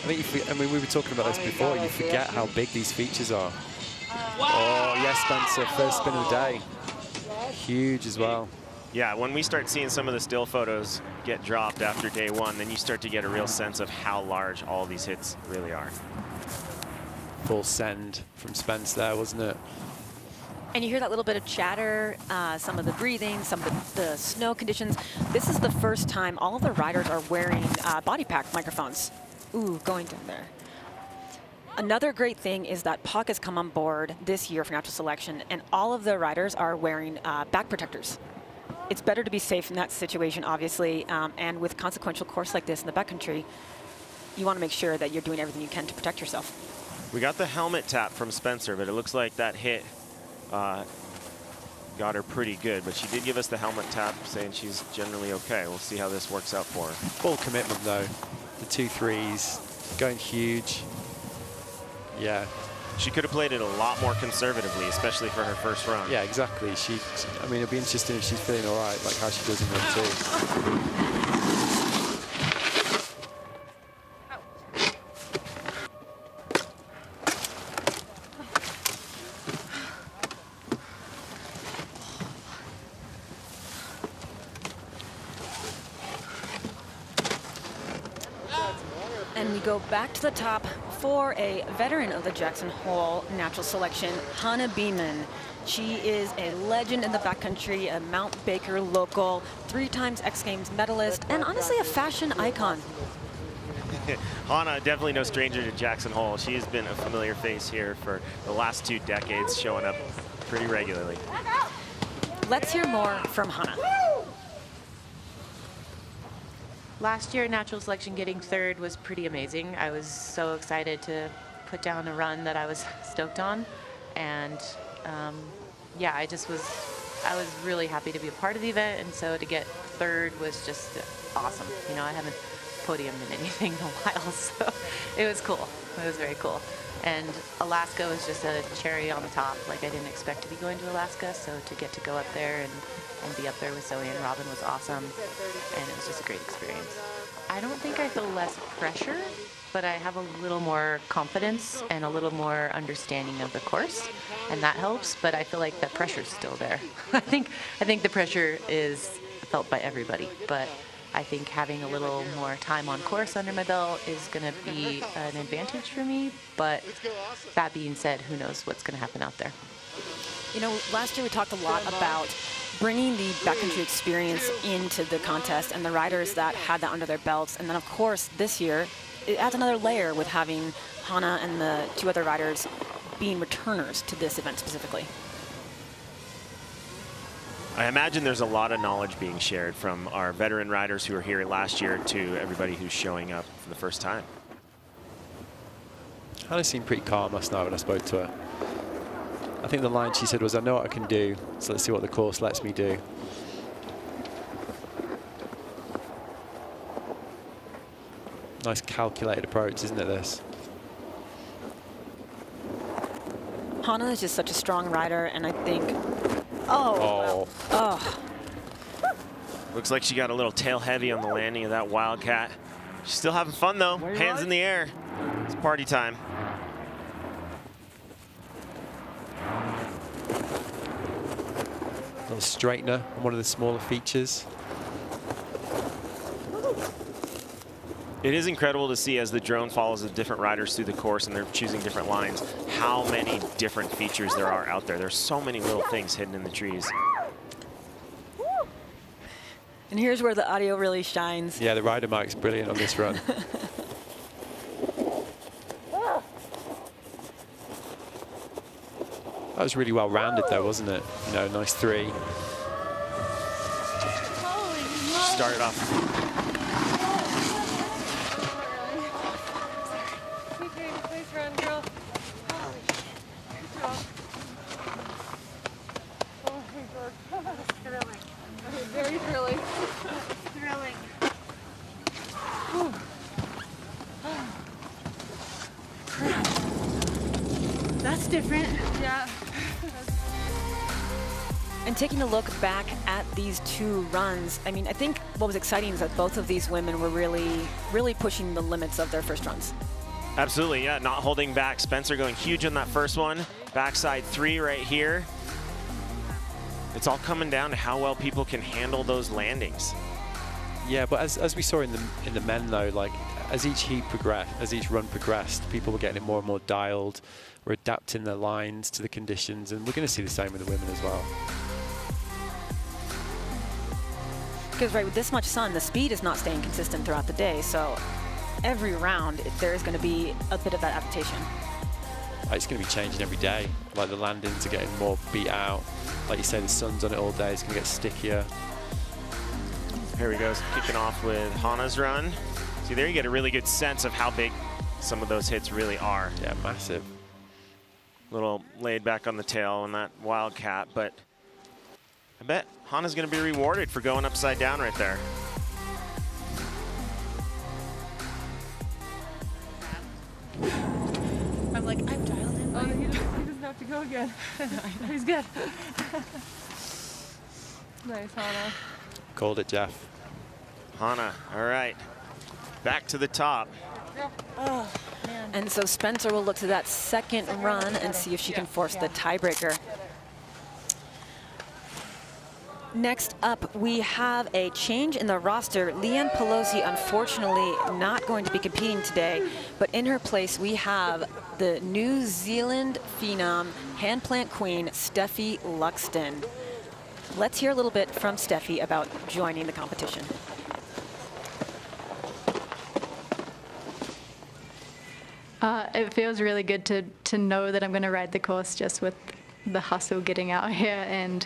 I think we were talking about this before. You forget how big these features are. Oh, yes, Spencer, first spin of the day. Huge as well. Yeah, when we start seeing some of the still photos get dropped after day one, then you start to get a real sense of how large all these hits really are. Full send from Spence there, wasn't it? And you hear that little bit of chatter, some of the breathing, some of the snow conditions. This is the first time all of the riders are wearing body pack microphones. Ooh, going down there. Another great thing is that POC has come on board this year for natural selection, and all of the riders are wearing back protectors. It's better to be safe in that situation, obviously, and with consequential course like this in the backcountry, you want to make sure that you're doing everything you can to protect yourself. We got the helmet tap from Spencer, but it looks like that hit got her pretty good, but she did give us the helmet tap saying she's generally okay. We'll see how this works out for her. Full commitment though. The 2 threes, going huge. Yeah. She could have played it a lot more conservatively, especially for her first run. Yeah, exactly. I mean, it'll be interesting if she's feeling all right, like how she does in run 2. And we go back to the top for a veteran of the Jackson Hole natural selection, Hannah Beeman. She is a legend in the backcountry, a Mount Baker local, 3-time X Games medalist, and honestly a fashion icon. Hannah, definitely no stranger to Jackson Hole. She has been a familiar face here for the last 2 decades, showing up pretty regularly. Let's hear more from Hannah. Last year, natural selection getting 3rd was pretty amazing. I was so excited to put down a run that I was stoked on. And yeah, I was really happy to be a part of the event. And so to get 3rd was just awesome. You know, I haven't podiumed in anything in a while, so it was cool. It was very cool. And Alaska was just a cherry on the top. Like, I didn't expect to be going to Alaska, so to get to go up there and be up there with Zoe and Robin was awesome, and it was just a great experience. I don't think I feel less pressure, but I have a little more confidence and a little more understanding of the course, and that helps, but I feel like that pressure's still there. I think the pressure is felt by everybody, but I think having a little more time on course under my belt is going to be an advantage for me, but that being said, who knows what's going to happen out there. You know, last year we talked a lot about bringing the backcountry experience into the contest and the riders that had that under their belts. And then, of course, this year, it adds another layer with having Hannah and the 2 other riders being returners to this event specifically. I imagine there's a lot of knowledge being shared from our veteran riders who were here last year to everybody who's showing up for the first time. Hannah seemed pretty calm last night when I spoke to her. I think the line she said was, I know what I can do, so let's see what the course lets me do. Nice calculated approach, isn't it, this? Hannah is just such a strong rider, and I think, oh. Looks like she got a little tail heavy on the landing of that Wildcat. She's still having fun, though. Hands in the air. It's party time. Little straightener on one of the smaller features. It is incredible to see as the drone follows the different riders through the course and they're choosing different lines, how many different features there are out there. There's so many little things hidden in the trees. And here's where the audio really shines. Yeah, the rider mic's brilliant on this run. That was really well rounded though, wasn't it? You know, nice 3. Started off. Nice run, girl. Oh my God. Thrilling. Very thrilling. Thrilling. That's different. Yeah. And taking a look back at these 2 runs, I mean, I think what was exciting is that both of these women were really pushing the limits of their first runs. Absolutely, yeah, not holding back. Spencer going huge on that first one. Backside 3 right here. It's all coming down to how well people can handle those landings. Yeah, but as we saw in the men though, like as each heat progressed, as each run progressed, people were getting it more and more dialed. We're adapting their lines to the conditions, and we're going to see the same with the women as well. Because right, with this much sun, the speed is not staying consistent throughout the day, so every round there is going to be a bit of that adaptation. It's going to be changing every day. Like the landings are getting more beat out. Like you say, the sun's on it all day. It's going to get stickier. Here we go, kicking off with Hannah's run. See, there you get a really good sense of how big some of those hits really are. Yeah, massive. little laid back on the tail on that Wildcat, but I bet Hana's going to be rewarded for going upside down right there. I'm like, I'm dialed in. Oh, he doesn't have to go again. He's good. Nice, Hana. Called it, Jeff. Hana, all right. Back to the top. Oh, man. And so Spencer will look to that second run and see if she can force the tiebreaker. Next up, we have a change in the roster. Leanne Pelosi, unfortunately, not going to be competing today, but in her place, we have the New Zealand phenom, handplant queen, Steffi Luxton. Let's hear a little bit from Steffi about joining the competition. It feels really good to know that I'm going to ride the course just with the hustle getting out here and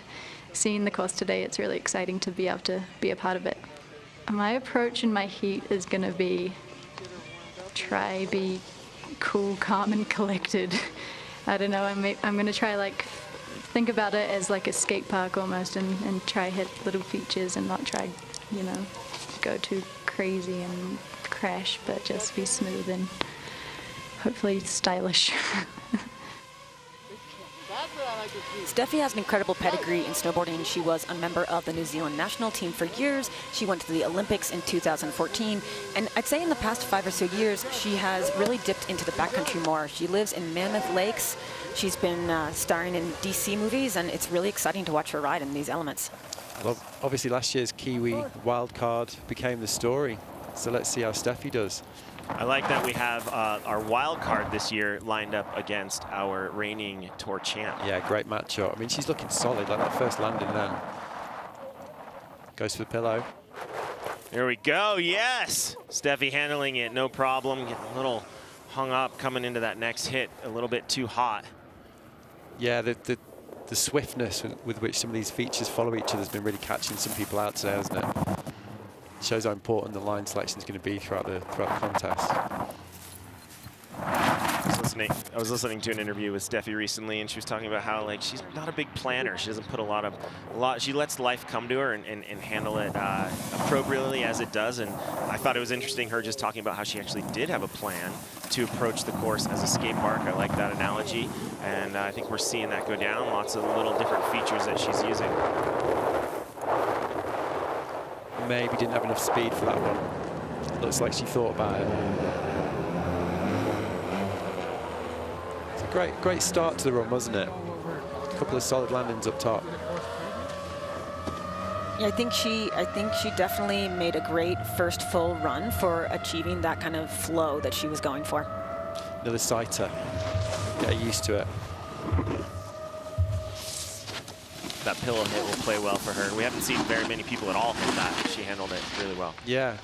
seeing the course today. It's really exciting to be able to be a part of it. My approach in my heat is going to be be cool, calm, and collected. I don't know, I'm going to try think about it as like a skate park almost and try hit little features and not try, go too crazy and crash, but just be smooth and hopefully stylish. Steffi has an incredible pedigree in snowboarding. She was a member of the New Zealand national team for years. She went to the Olympics in 2014. And I'd say in the past 5 or so years, she has really dipped into the backcountry more. She lives in Mammoth Lakes. She's been starring in DC movies, and it's really exciting to watch her ride in these elements. Well, obviously last year's Kiwi wildcard became the story. So let's see how Steffi does. I like that we have our wild card this year lined up against our reigning tour champ. Yeah, great matchup. I mean, she's looking solid, like that first landing then. Goes for the pillow. There we go, yes! Steffi handling it, no problem. Getting a little hung up coming into that next hit, a little bit too hot. Yeah, the swiftness with which some of these features follow each other has been really catching some people out today, hasn't it? Shows how important the line selection is going to be throughout the contest. I was listening to an interview with Steffi recently, and she was talking about how she's not a big planner. She doesn't put a lot. She lets life come to her and handle it appropriately as it does. And I thought it was interesting her just talking about how she actually did have a plan to approach the course as a skate park. I like that analogy, and I think we're seeing that go down. Lots of little different features that she's using. Maybe didn't have enough speed for that one. Looks like she thought about it. It's a great start to the run, wasn't it? A couple of solid landings up top. Yeah, I think she definitely made a great first full run for achieving that kind of flow that she was going for. Another sighter. Get used to it. That pillow hit will play well for her. We haven't seen very many people at all hit that. She handled it really well. Yeah.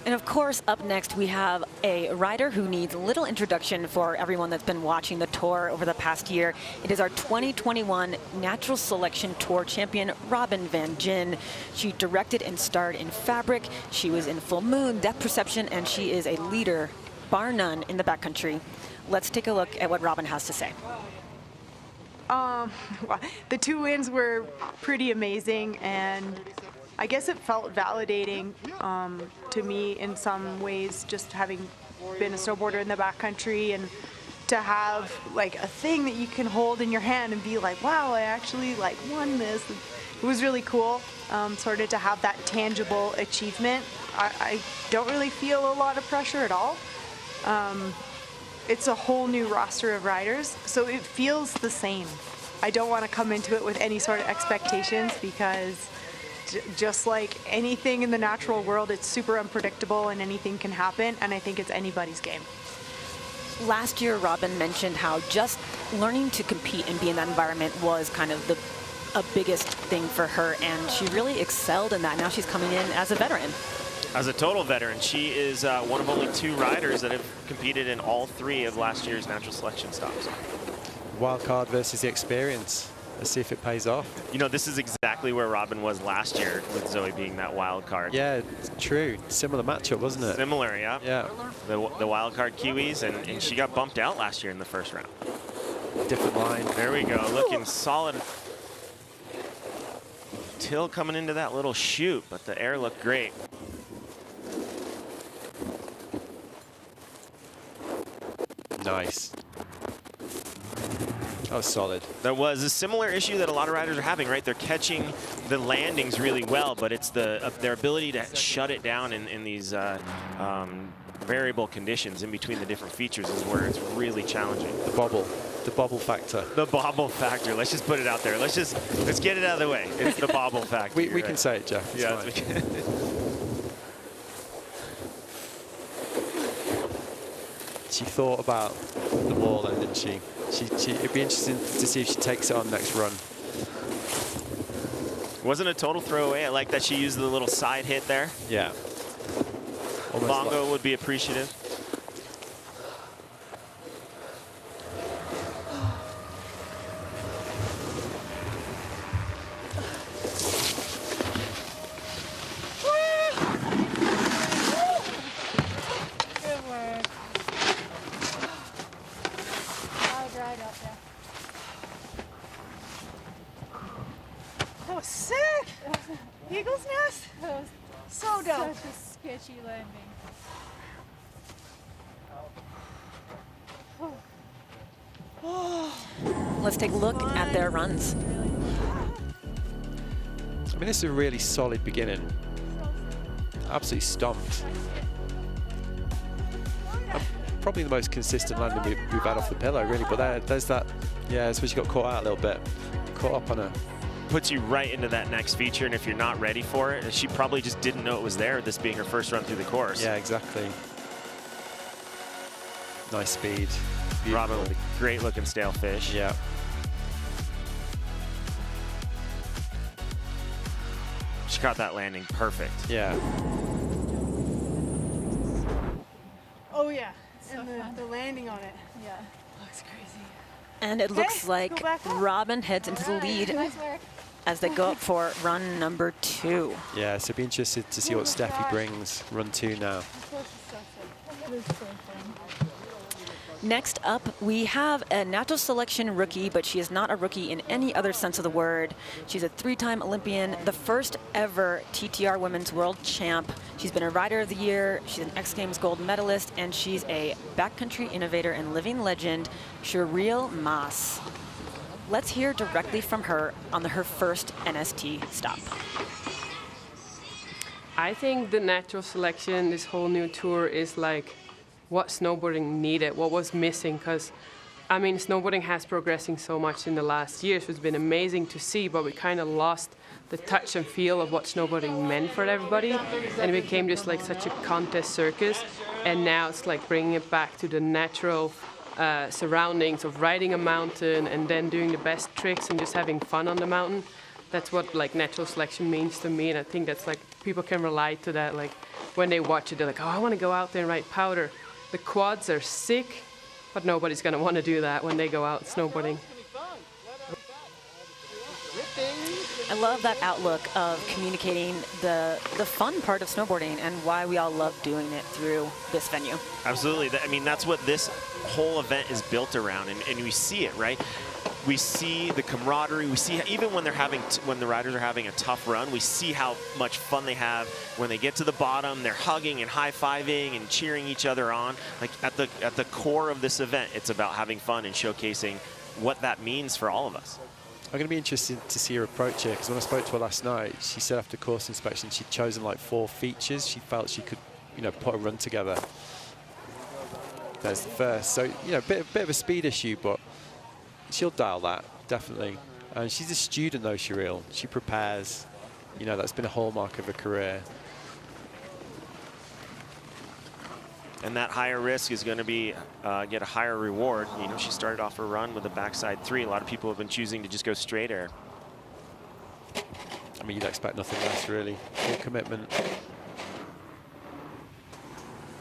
And of course, up next, we have a rider who needs little introduction for everyone that's been watching the tour over the past year. It is our 2021 Natural Selection Tour champion, Robin Van Gyn. She directed and starred in Fabric. She was in Full Moon, Depth Perception, and she is a leader, bar none, in the backcountry. Let's take a look at what Robin has to say. The 2 wins were pretty amazing, and I guess it felt validating to me in some ways, just having been a snowboarder in the backcountry, and to have a thing that you can hold in your hand and be like, wow, I actually won this. It was really cool, sort of to have that tangible achievement. I don't really feel a lot of pressure at all. It's a whole new roster of riders, so it feels the same. I don't want to come into it with any sort of expectations, because just like anything in the natural world, it's super unpredictable and anything can happen, and I think it's anybody's game. Last year, Robin mentioned how just learning to compete and be in that environment was kind of a biggest thing for her, and she really excelled in that. Now she's coming in as a veteran. As a total veteran, she is one of only 2 riders that have competed in all 3 of last year's natural selection stops. Wildcard versus the experience. Let's see if it pays off. You know, this is exactly where Robin was last year with Zoe being that wild card. Yeah, it's true. Similar matchup, wasn't it? Similar, yeah. Yeah. The wild card Kiwis, and she got bumped out last year in the first round. Different line. There we go, looking solid. Till coming into that little chute, but the air looked great. Nice. That was solid. That was a similar issue that a lot of riders are having, right? They're catching the landings really well, but it's their ability to shut it down in these variable conditions in between the different features is where it's really challenging. The bobble factor. The bobble factor. Let's just put it out there. Let's get it out of the way. It's the bobble factor. We can say it, Jeff. It's yeah. fine. She thought about the wall, then, didn't she? It'd be interesting to see if she takes it on next run. Wasn't a total throwaway. I like that she used the little side hit there. Yeah. Bongo would be appreciative. That was sick! Eagle's Nest? So dope. Such a sketchy landing. Let's take a look at their runs. I mean, this is a really solid beginning. Absolutely stomped. Probably the most consistent landing we've had off the pillow, really. But there's that. Yeah, I suppose she got caught out a little bit. Caught up on her. Puts you right into that next feature, and if you're not ready for it, she probably just didn't know it was there, this being her first run through the course. Yeah, exactly. Nice speed. Beautiful. Robin with a great looking stale fish. Yeah. She caught that landing perfect. Yeah. Oh yeah, and the landing on it. Yeah, looks crazy. And it looks like Robin heads into the lead as they go up for run number 2. Yeah, so be interested to see what Steffi brings run 2 now. Next up, we have a natural selection rookie, but she is not a rookie in any other sense of the word. She's a 3-time Olympian, the first ever TTR Women's World Champ. She's been a Rider of the Year, she's an X Games gold medalist, and she's a backcountry innovator and living legend, Cheryl Maas. Let's hear directly from her on her first NST stop. I think the natural selection, this whole new tour, is like what snowboarding needed, what was missing, because I mean, snowboarding has progressing so much in the last years. It's been amazing to see, but we kind of lost the touch and feel of what snowboarding meant for everybody, and it became just like such a contest circus. And now it's like bringing it back to the natural surroundings of riding a mountain and then doing the best tricks and just having fun on the mountain. That's what like natural selection means to me, and I think that's like people can relate to that. Like when they watch it, they're like, oh, I want to go out there and ride powder. The quads are sick, but nobody's going to want to do that when they go out snowboarding. I love that outlook of communicating the fun part of snowboarding and why we all love doing it through this venue. Absolutely. I mean, that's what this whole event is built around, and we see it, right? We see the camaraderie. We see even when when the riders are having a tough run, we see how much fun they have when they get to the bottom. They're hugging and high-fiving and cheering each other on. Like at the core of this event, it's about having fun and showcasing what that means for all of us. I'm going to be interested to see her approach here, because when I spoke to her last night, she said after course inspection she'd chosen like 4 features she felt she could, you know, put a run together. There's the first. So, you know, bit of a speed issue, but she'll dial that, definitely. And she's a student, though, Cheryl. She prepares. You know, that's been a hallmark of her career. And that higher risk is going to be get a higher reward. You know, she started off her run with a backside 3. A lot of people have been choosing to just go straight air. I mean, you'd expect nothing less, really. Full commitment.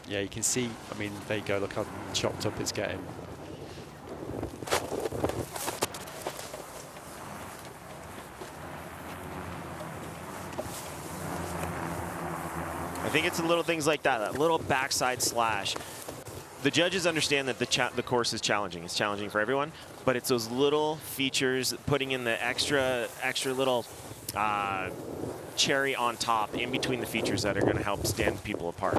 Yeah, you can see, I mean, there you go, look how chopped up it's getting. think it's the little things like that little backside slash. The judges understand that the course is challenging. It's challenging for everyone, but it's those little features, putting in the extra little cherry on top in between the features that are going to help stand people apart.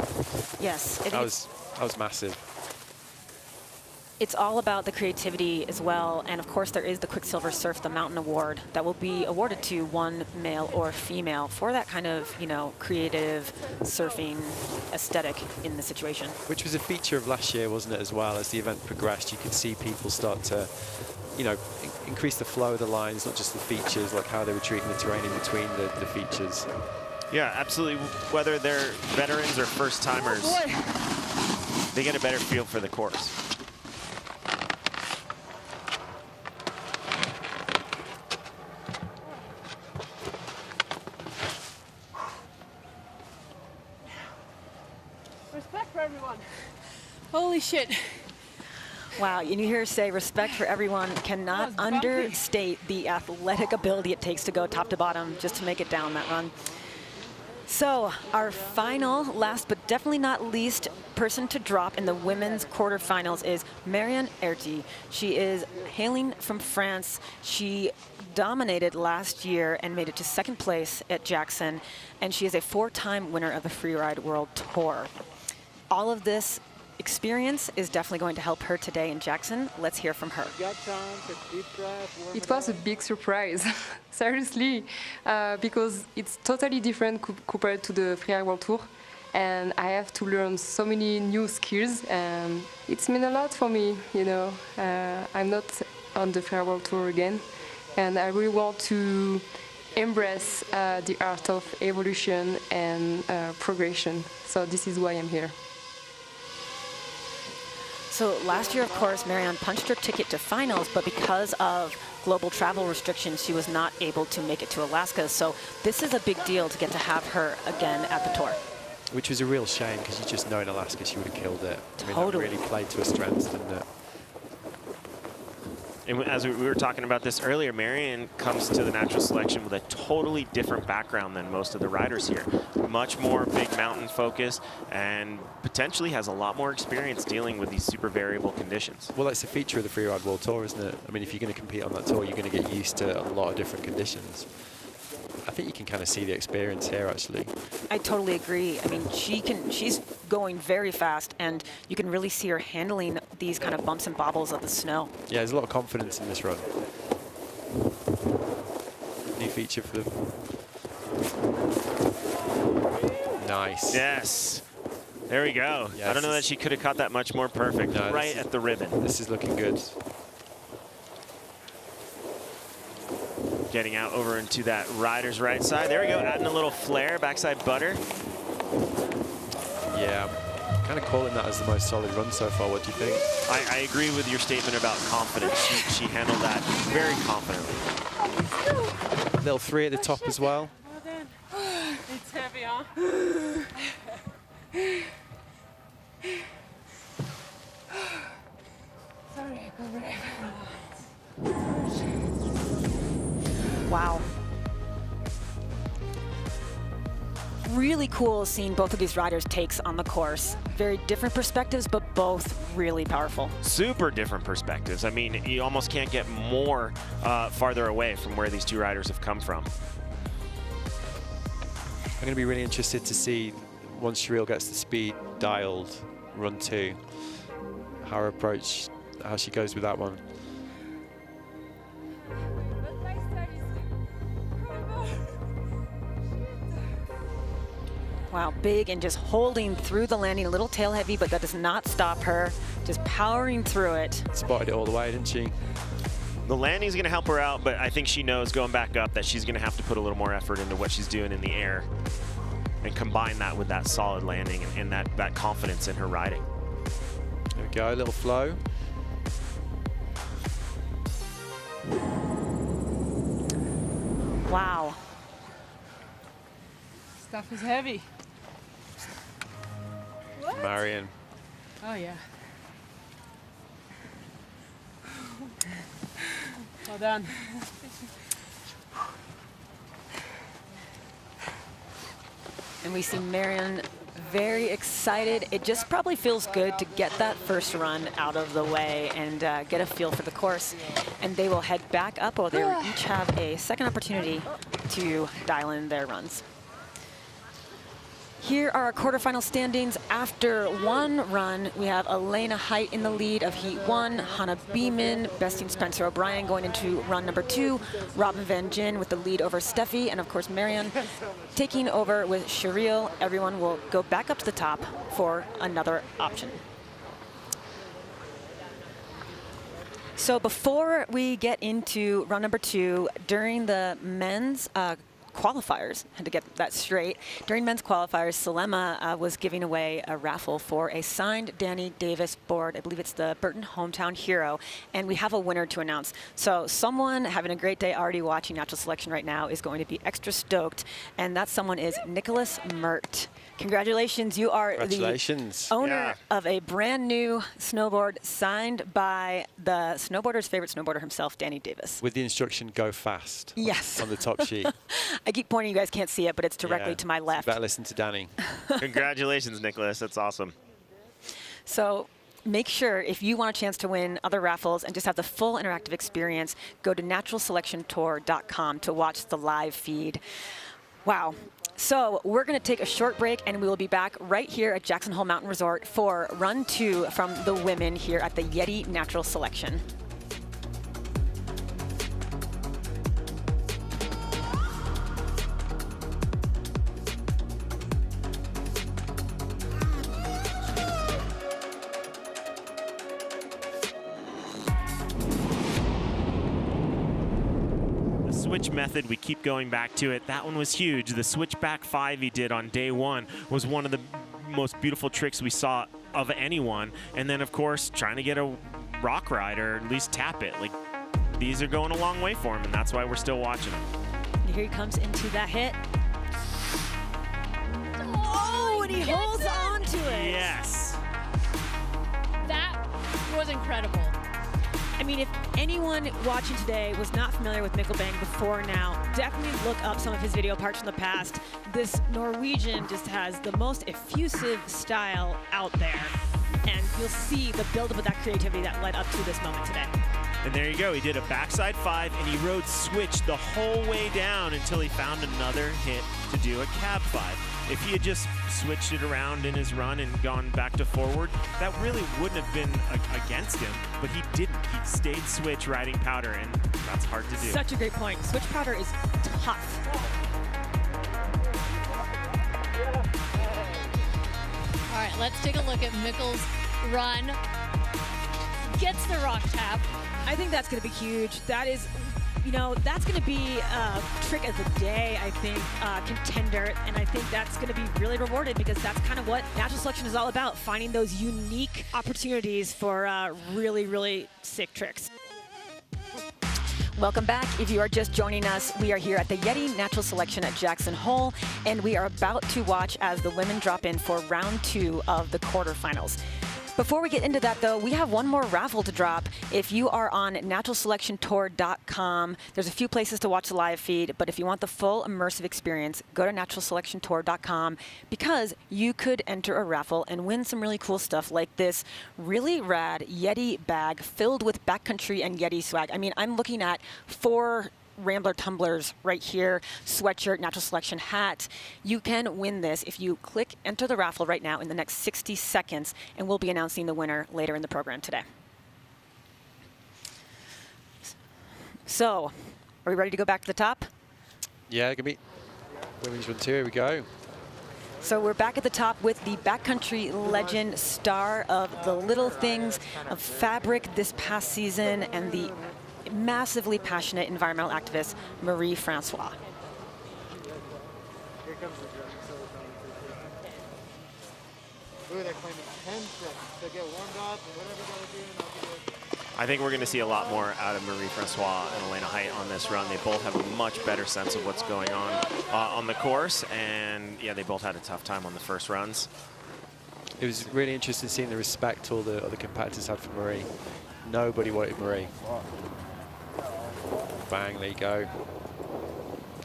Yes. That was massive. It's all about the creativity as well, and of course there is the Quicksilver Surf the Mountain Award that will be awarded to one male or female for that kind of, you know, creative surfing aesthetic in the situation. Which was a feature of last year, wasn't it, as well? As the event progressed, you could see people start to, you know, increase the flow of the lines, not just the features, like how they were treating the terrain in between the features. Yeah, absolutely. Whether they're veterans or first-timers, they get a better feel for the course. Respect for everyone. Holy shit. Wow, and you hear her say respect for everyone, cannot understate the athletic ability it takes to go top to bottom just to make it down that run. So our final, last but definitely not least, person to drop in the women's quarterfinals is Marianne Erty. She is hailing from France. She dominated last year and made it to second place at Jackson, and she is a 4-time winner of the Freeride World Tour. All of this experience is definitely going to help her today in Jackson. Let's hear from her. It was a big surprise, seriously, because it's totally different compared to the Freeride World Tour, and I have to learn so many new skills, and it's meant a lot for me, you know. I'm not on the Freeride World Tour again, and I really want to embrace the art of evolution and progression, so this is why I'm here. So last year, of course, Marianne punched her ticket to finals, but because of global travel restrictions, she was not able to make it to Alaska. So this is a big deal to get to have her again at the tour. Which was a real shame, because you just know in Alaska she would have killed it. I mean, Totally. that really played to her strengths, didn't it? And as we were talking about this earlier, Marianne comes to the natural selection with a totally different background than most of the riders here. Much more big mountain focus, and potentially has a lot more experience dealing with these super variable conditions. Well, that's a feature of the Freeride World Tour, isn't it? I mean, if you're going to compete on that tour, you're going to get used to a lot of different conditions. I think you can kind of see the experience here, actually. I totally agree. I mean, she's going very fast, and you can really see her handling these kind of bumps and bobbles of the snow. Yeah, there's a lot of confidence in this run. New feature for the... Nice. Yes. There we go. Yeah, I don't know that she could have caught that much more perfect. No, right at the ribbon. This is looking good. Getting out over into that rider's right side. There we go, adding a little flare, backside butter. Yeah, I'm kind of calling that as the most solid run so far. What do you think? I agree with your statement about confidence. She handled that very confidently. Little 3 at the top as well. It's heavy, huh? Sorry, Wow. Really cool seeing both of these riders' takes on the course. Very different perspectives, but both really powerful. Super different perspectives. I mean, you almost can't get more farther away from where these two riders have come from. I'm going to be really interested to see, once Sheryl gets the speed dialed, run 2, how she goes with that one. Wow, big and just holding through the landing, a little tail heavy, but that does not stop her. Just powering through it. Spotted it all the way, didn't she? The landing's going to help her out, but I think she knows going back up that she's going to have to put a little more effort into what she's doing in the air and combine that with that solid landing and that confidence in her riding. There we go, a little flow. Wow. Stuff is heavy. What? Marianne. Oh, yeah. Well done. And we see Marianne very excited. It just probably feels good to get that first run out of the way and get a feel for the course. And they will head back up, or they will each have a second opportunity to dial in their runs. Here are our quarterfinal standings. After one run, we have Elena Height in the lead of Heat 1, Hannah Beeman besting Spencer O'Brien going into run number 2, Robin Van Gyn with the lead over Steffi, and of course Marion taking over with Sherrill. Everyone will go back up to the top for another option. So before we get into run number 2, during the men's qualifiers, had to get that straight. During men's qualifiers, Salema was giving away a raffle for a signed Danny Davis board. I believe it's the Burton Hometown Hero, and we have a winner to announce. So someone having a great day already watching Natural Selection right now is going to be extra stoked, and that someone is Nicholas Mert. Congratulations, you are the owner of a brand new snowboard signed by the snowboarder's favorite snowboarder himself, Danny Davis. With the instruction, go fast. Yes. On the top sheet. I keep pointing, you guys can't see it, but it's directly to my left. You better listen to Danny. Congratulations, Nicholas. That's awesome. So make sure, if you want a chance to win other raffles and just have the full interactive experience, go to naturalselectiontour.com to watch the live feed. Wow. So we're going to take a short break, and we will be back right here at Jackson Hole Mountain Resort for run 2 from the women here at the Yeti Natural Selection. Switch method, we keep going back to it. That one was huge. The switchback 5 he did on day 1 was one of the most beautiful tricks we saw of anyone. And then, of course, trying to get a rock ride or at least tap it. Like, these are going a long way for him, and that's why we're still watching him. Here he comes into that hit. Oh, and he holds on to it. Yes. That was incredible. I mean, if anyone watching today was not familiar with Mikkelbang before now, definitely look up some of his video parts from the past. This Norwegian just has the most effusive style out there, and you'll see the buildup of that creativity that led up to this moment today. And there you go. He did a backside 5, and he rode switch the whole way down until he found another hit to do a cab 5. If he had just switched it around in his run and gone back to forward, that really wouldn't have been against him, but he didn't. He stayed switch riding powder, and that's hard to do. Such a great point. Switch powder is tough. All right, let's take a look at Mikkel's run. Gets the rock tap. I think that's going to be huge. That is, you know, that's going to be a trick of the day, I think, contender. And I think that's going to be really rewarded, because that's kind of what Natural Selection is all about, finding those unique opportunities for really, really sick tricks. Welcome back. If you are just joining us, we are here at the Yeti Natural Selection at Jackson Hole, and we are about to watch as the women drop in for round 2 of the quarterfinals. Before we get into that, though, we have one more raffle to drop. If you are on naturalselectiontour.com, there's a few places to watch the live feed, but if you want the full immersive experience, go to naturalselectiontour.com, because you could enter a raffle and win some really cool stuff like this really rad Yeti bag filled with backcountry and Yeti swag. I mean, I'm looking at 4 Rambler tumblers right here, sweatshirt, Natural Selection hat. You can win this if you click enter the raffle right now in the next 60 seconds, and we'll be announcing the winner later in the program today. So, are we ready to go back to the top? Yeah, it can be women's run 2. Here we go. So we're back at the top with the backcountry legend, star of the Little Things, of Fabric this past season, and the massively passionate environmental activist, Marie Francois. Here comes the drum. Ooh, they're claiming 10 seconds to get warmed up and whatever you gotta do, and I'll do it. I think we're going to see a lot more out of Marie Francois and Elena Height on this run. They both have a much better sense of what's going on the course, and yeah, they both had a tough time on the first runs. It was really interesting seeing the respect all the other competitors had for Marie. Nobody wanted Marie. Bang, there you go.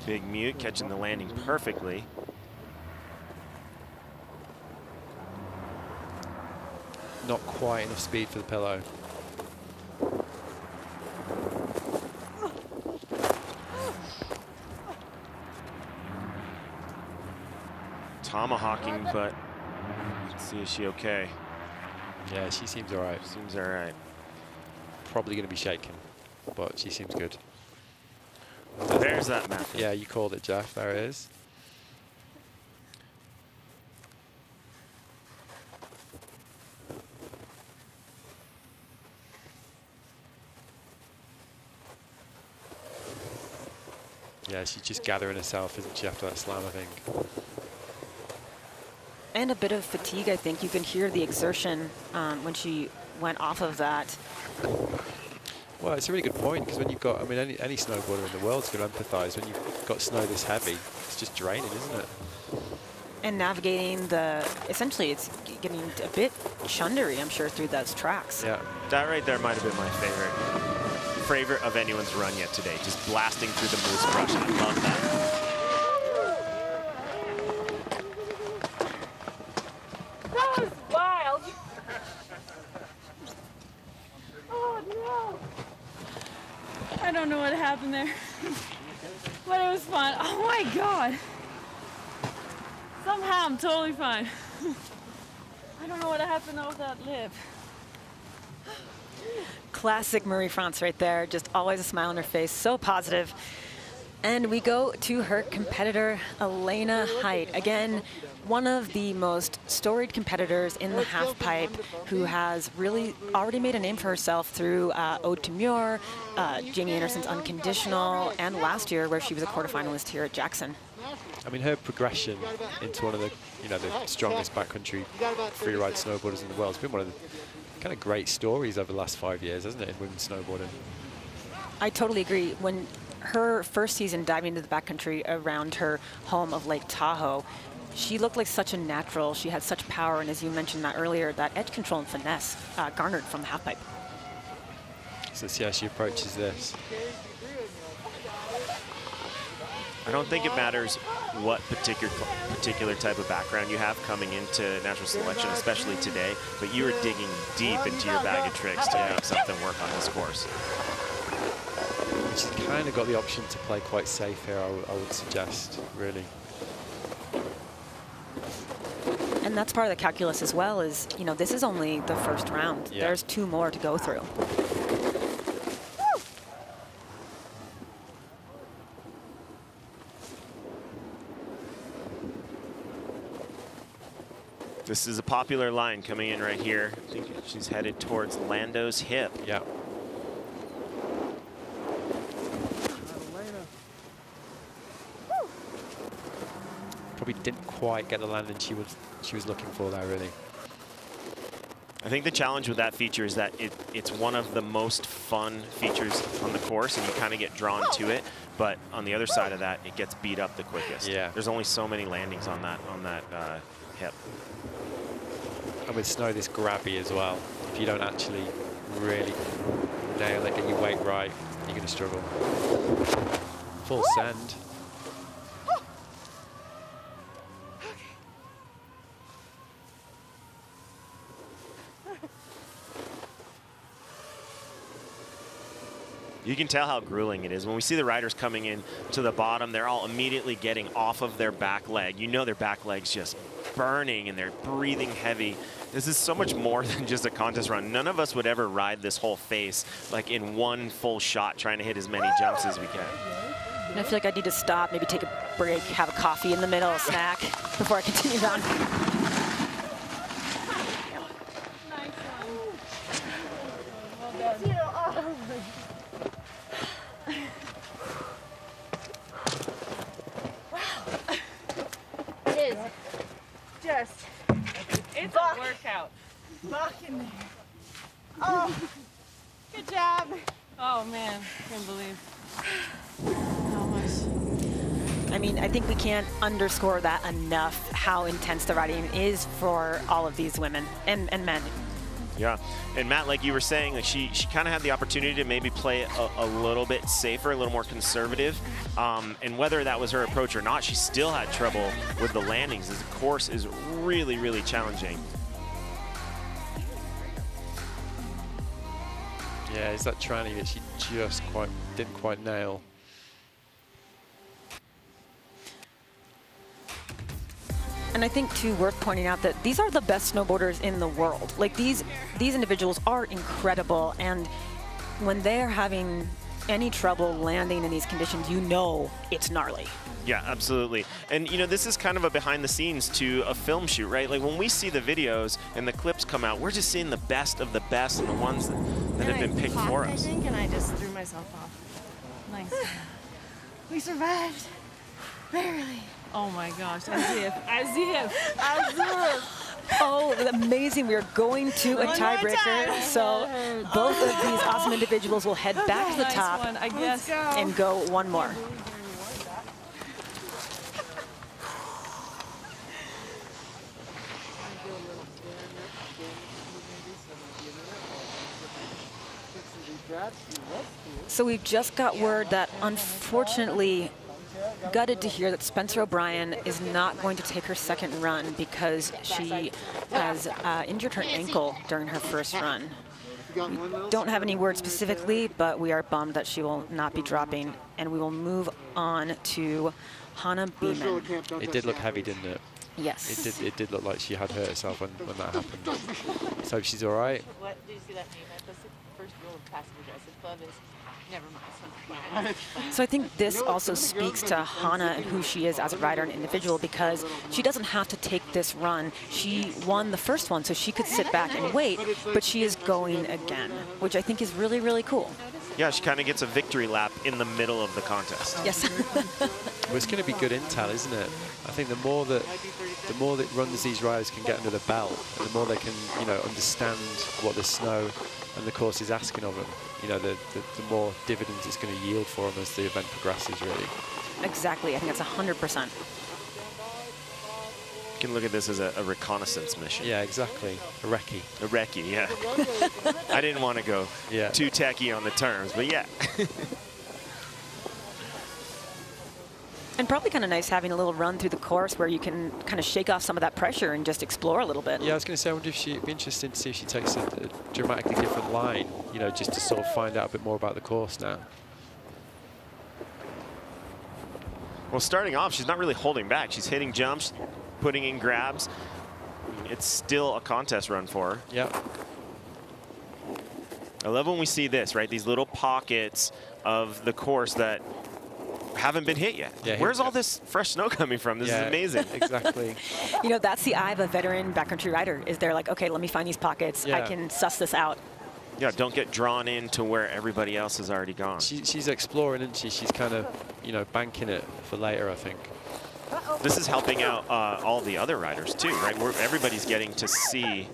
Big mute catching the landing perfectly. not quite enough speed for the pillow. Tomahawking, but let's see, is she okay? Yeah, she seems all right. Seems all right. Probably going to be shaken, but she seems good. There's that map. Yeah, you called it, Jeff. There it is. Yeah, she's just gathering herself, isn't she, after that slam, I think. And a bit of fatigue, I think. You can hear the exertion when she went off of that. Well, it's a really good point, because when you've got, I mean, any snowboarder in the world's going to empathise. When you've got snow this heavy, it's just draining, isn't it? And navigating essentially it's getting a bit chundery, I'm sure, through those tracks. Yeah. That right there might have been my favorite of anyone's run yet today. Just blasting through the moose brush. I love that. That was wild. Oh no. I don't know what happened there. But it was fun. Oh my God. Somehow I'm totally fine. I don't know what happened with that lip. Classic Marie-France right there. Just always a smile on her face. So positive. And we go to her competitor, Elena Height. Again, one of the most storied competitors in the halfpipe, who has really already made a name for herself through Ode to Muir, Jamie Anderson's Unconditional, and last year where she was a quarterfinalist here at Jackson. I mean, her progression into one of the, the strongest backcountry freeride snowboarders in the world has been one of the kind of great stories over the last 5 years, hasn't it, in women's snowboarding? I totally agree. When her first season diving into the backcountry around her home of Lake Tahoe, she looked like such a natural. She had such power, and as you mentioned that earlier, that edge control and finesse garnered from the halfpipe. So see how she approaches this. I don't think it matters what particular type of background you have coming into natural selection, especially today, but you are digging deep into your bag of tricks to make something work on this course. She's kind of got the option to play quite safe here, I would suggest, really. And that's part of the calculus as well, is, this is only the first round. Yeah. There's 2 more to go through. This is a popular line coming in right here. I think she's headed towards Lando's hip. Yeah. Probably didn't quite get the landing she was looking for there, really. I think the challenge with that feature is that it's one of the most fun features on the course, and you kind of get drawn to it. But on the other side of that, it gets beat up the quickest. Yeah. There's only so many landings on that hip. And with snow this grabby as well, if you don't actually really nail it, get your weight right, you're going to struggle. Full send. You can tell how grueling it is. When we see the riders coming in to the bottom, they're all immediately getting off of their back leg. You know their back leg's just burning and they're breathing heavy. This is so much more than just a contest run. None of us would ever ride this whole face like in one full shot, trying to hit as many jumps as we can. And I feel like I need to stop, maybe take a break, have a coffee in the middle, a snack, before I continue on. It's a workout. Back in there. Oh, good job. Oh man, can't believe how much. I mean, I think we can't underscore that enough, how intense the riding is for all of these women and men. Yeah, and Matt, like you were saying, like she kind of had the opportunity to maybe play a little bit safer, a little more conservative, and whether that was her approach or not, she still had trouble with the landings. This course is really, really challenging. Yeah, it's that tranny that she just didn't quite nail. And I think, too, worth pointing out that these are the best snowboarders in the world. Like, these individuals are incredible, and when they're having any trouble landing in these conditions, you know it's gnarly. Yeah, absolutely. And, you know, this is kind of a behind the scenes to a film shoot, right? Like, when we see the videos and the clips come out, we're just seeing the best of the best and the ones that have been picked for us. I think, and I just threw myself off. Nice. We survived. Barely. Oh my gosh, as if. Oh, amazing. We are going to a tiebreaker. So both of these awesome individuals will head back to the top I guess. and go one more. So we've just got word that, unfortunately, gutted to hear that Spencer O'Brien is not going to take her second run because she has injured her ankle during her first run. We don't have any word specifically, but we are bummed that she will not be dropping, and we will move on to Hannah Beeman. It did look heavy, didn't it? Yes. It did look like she had hurt herself when that happened. So she's all right. What did you see that name? That's the first rule of passive aggressive club is never mind. So I think this also speaks to Hannah and who she is as a rider and individual, because she doesn't have to take this run. She won the first one, so she could sit back and wait, but she is going again, which I think is really, really cool. Yeah, she kind of gets a victory lap in the middle of the contest. Yes. Well, it's going to be good intel, isn't it? I think the more that runs these riders can get under the belt, and the more they can, you know, understand what the snow and the course is asking of them, you know, the more dividends it's going to yield for them as the event progresses, really. Exactly. I think that's 100%. You can look at this as a reconnaissance mission. Yeah, exactly. A recce. A recce, yeah. I didn't want to go too techie on the terms, but yeah. And probably kind of nice having a little run through the course where you can kind of shake off some of that pressure and just explore a little bit. Yeah, I was going to say, I wonder if it'd be interesting to see if she takes a dramatically different line, you know, just to sort of find out a bit more about the course now. Well, starting off, she's not really holding back. She's hitting jumps, putting in grabs. It's still a contest run for her. Yeah. I love when we see this, right? These little pockets of the course that haven't been hit yet. Yeah, where's all this fresh snow coming from? This is amazing. Exactly. You know, that's the eye of a veteran backcountry rider, is they're like, okay, let me find these pockets. I can suss this out. Yeah, don't get drawn into where everybody else has already gone. She's exploring, isn't she? She's kind of, you know, banking it for later, I think. This is helping out all the other riders too, right? Everybody's getting to see.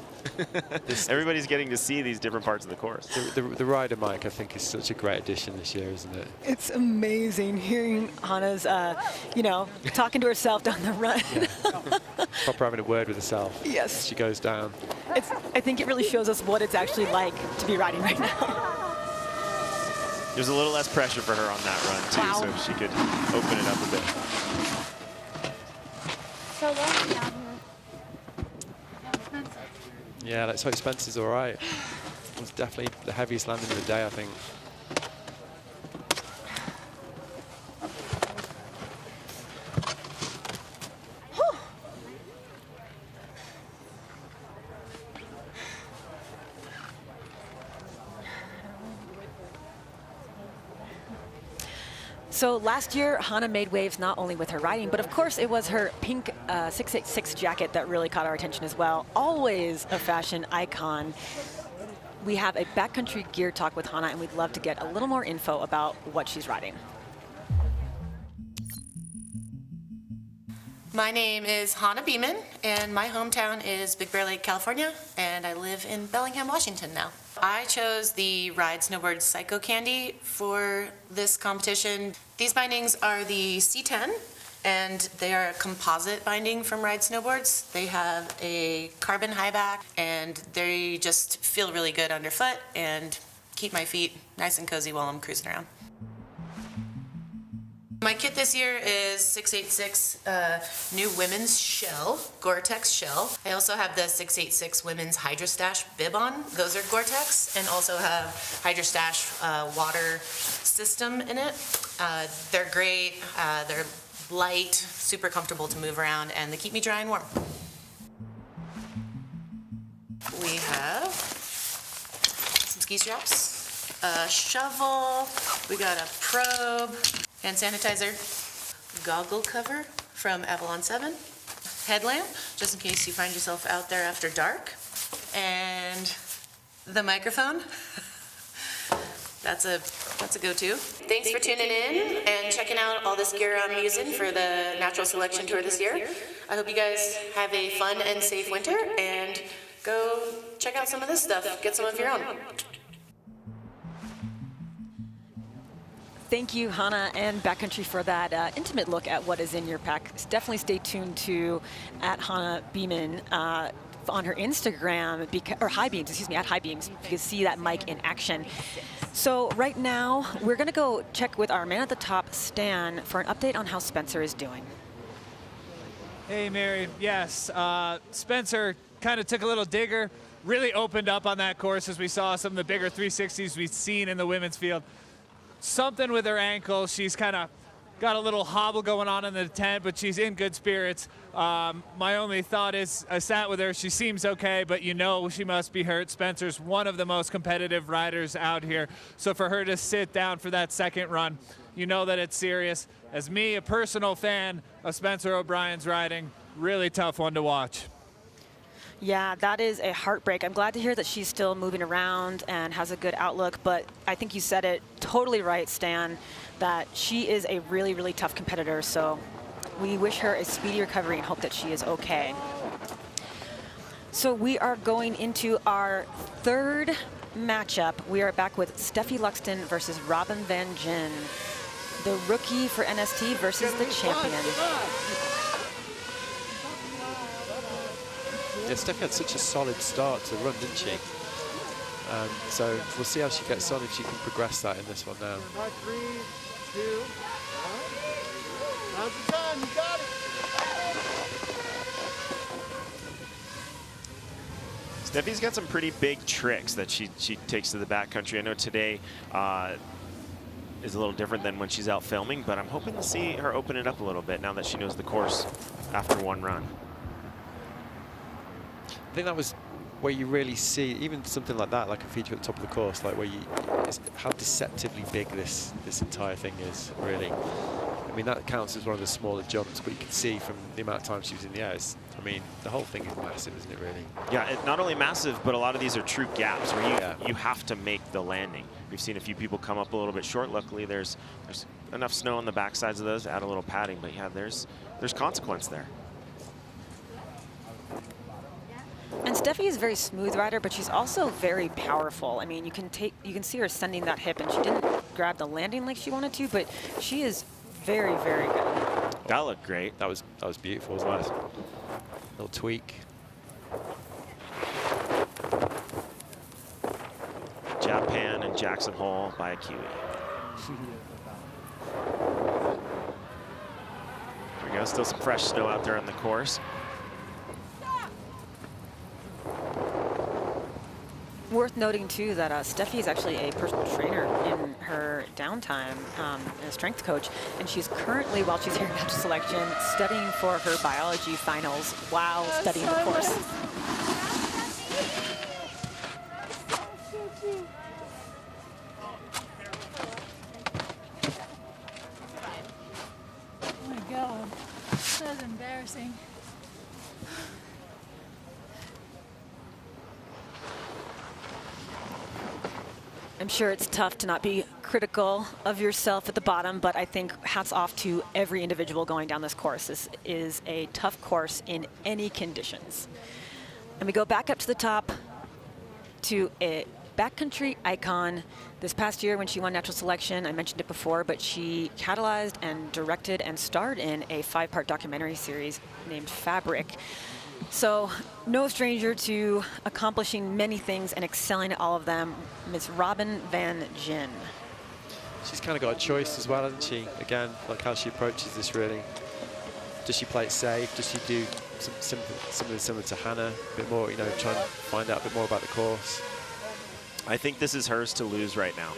Everybody's getting to see these different parts of the course. The rider mic, I think, is such a great addition this year, isn't it? It's amazing hearing Hannah's, you know, talking to herself down the run. Proper having a word with herself. Yes. As she goes down. I think it really shows us what it's actually like to be riding right now. There's a little less pressure for her on that run too, so she could open it up a bit. So long down here. Yeah, let's hope Spencer's all right. It was definitely the heaviest landing of the day, I think. So last year, Hannah made waves not only with her riding, but of course it was her pink 686 jacket that really caught our attention as well. Always a fashion icon. We have a backcountry gear talk with Hannah, and we'd love to get a little more info about what she's riding. My name is Hannah Beeman, and my hometown is Big Bear Lake, California, and I live in Bellingham, Washington now. I chose the Ride Snowboard Psycho Candy for this competition. These bindings are the C10, and they are a composite binding from Ride Snowboards. They have a carbon high back, and they just feel really good underfoot and keep my feet nice and cozy while I'm cruising around. My kit this year is 686 new women's shell, Gore-Tex shell. I also have the 686 women's Hydrostash bib on. Those are Gore-Tex, and also have Hydrostash water system in it. They're great. They're light, super comfortable to move around, and they keep me dry and warm. We have some ski straps, a shovel, we got a probe, hand sanitizer, goggle cover from Avalon 7, headlamp, just in case you find yourself out there after dark, and the microphone. That's a go-to. Thanks for tuning in and checking out all this gear I'm using for the Natural Selection Tour this year. I hope you guys have a fun and safe winter, and go check out some of this stuff. Get some of your own. Thank you, Hannah and Backcountry, for that intimate look at what is in your pack. Definitely stay tuned to @HannahBeeman on her Instagram, or Highbeams, excuse me, @Highbeams. You can see that mic in action. So right now, we're going to go check with our man at the top, Stan, for an update on how Spencer is doing. Hey, Mary. Yes, Spencer kind of took a little digger, really opened up on that course as we saw some of the bigger 360s we've seen in the women's field. Something with her ankle. She's kind of got a little hobble going on in the tent, but she's in good spirits. My only thought is, I sat with her, she seems okay, but you know she must be hurt. Spencer's one of the most competitive riders out here. So for her to sit down for that second run, you know that it's serious. As me, a personal fan of Spencer O'Brien's riding, really tough one to watch. Yeah, that is a heartbreak. I'm glad to hear that she's still moving around and has a good outlook, but I think you said it totally right, Stan, that she is a really, really tough competitor, so we wish her a speedy recovery and hope that she is okay. So we are going into our third matchup. We are back with Steffi Luxton versus Robin Van Gyn, the rookie for NST versus the champion. Yeah, Steffi had such a solid start to the run, didn't she? So we'll see how she gets on, if she can progress that in this one now. 3, 2, 1. Now's the time, you got it. Steffi's got some pretty big tricks that she takes to the backcountry. I know today is a little different than when she's out filming, but I'm hoping to see her open it up a little bit now that she knows the course after one run. I think that was where you really see, even something like that, like a feature at the top of the course, like where you, how deceptively big this entire thing is, really. I mean, that counts as one of the smaller jumps, but you can see from the amount of time she was in the air, I mean, the whole thing is massive, isn't it, really? Yeah, not only massive, but a lot of these are true gaps where you have to make the landing. We've seen a few people come up a little bit short. Luckily, there's enough snow on the back sides of those to add a little padding, but yeah, there's consequence there. And Steffi is a very smooth rider, but she's also very powerful. I mean, you can see her sending that hip, and she didn't grab the landing like she wanted to, but she is very, very good. That looked great. That was beautiful as well. Little tweak. Japan and Jackson Hole by a Kiwi. There we go. Still some fresh snow out there on the course. Worth noting, too, that Steffi is actually a personal trainer in her downtime, and a strength coach, and she's currently, while she's here in Natural Selection, studying for her biology finals while studying the course. Oh my God, that was embarrassing. I'm sure it's tough to not be critical of yourself at the bottom, but I think hats off to every individual going down this course. This is a tough course in any conditions. And we go back up to the top to a backcountry icon. This past year when she won Natural Selection, I mentioned it before, but she catalyzed and directed and starred in a 5-part documentary series named Fabric. So no stranger to accomplishing many things and excelling at all of them, Miss Robin Van Gyn. she's kind of got a choice as well, hasn't she? Again, like how she approaches this really. Does she play it safe? Does she do something similar to Hannah? A bit more, you know, try and find out a bit more about the course. I think this is hers to lose right now.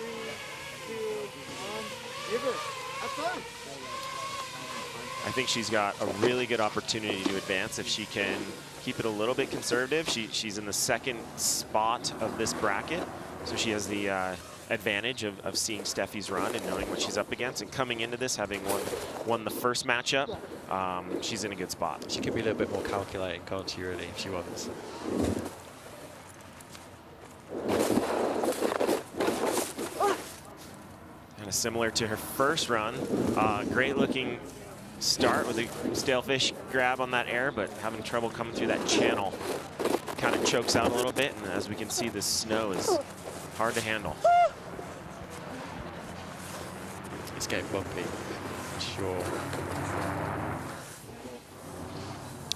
I think she's got a really good opportunity to advance if she can keep it a little bit conservative. She's in the second spot of this bracket, so she has the advantage of seeing Steffi's run and knowing what she's up against, and coming into this having won the first matchup, she's in a good spot. She can be a little bit more calculating, can't she, really, if she wants. Kind of similar to her first run. Great looking start with a stalefish grab on that air, but having trouble coming through that channel. Kind of chokes out a little bit, and as we can see, the snow is hard to handle. It's getting bumpy, sure.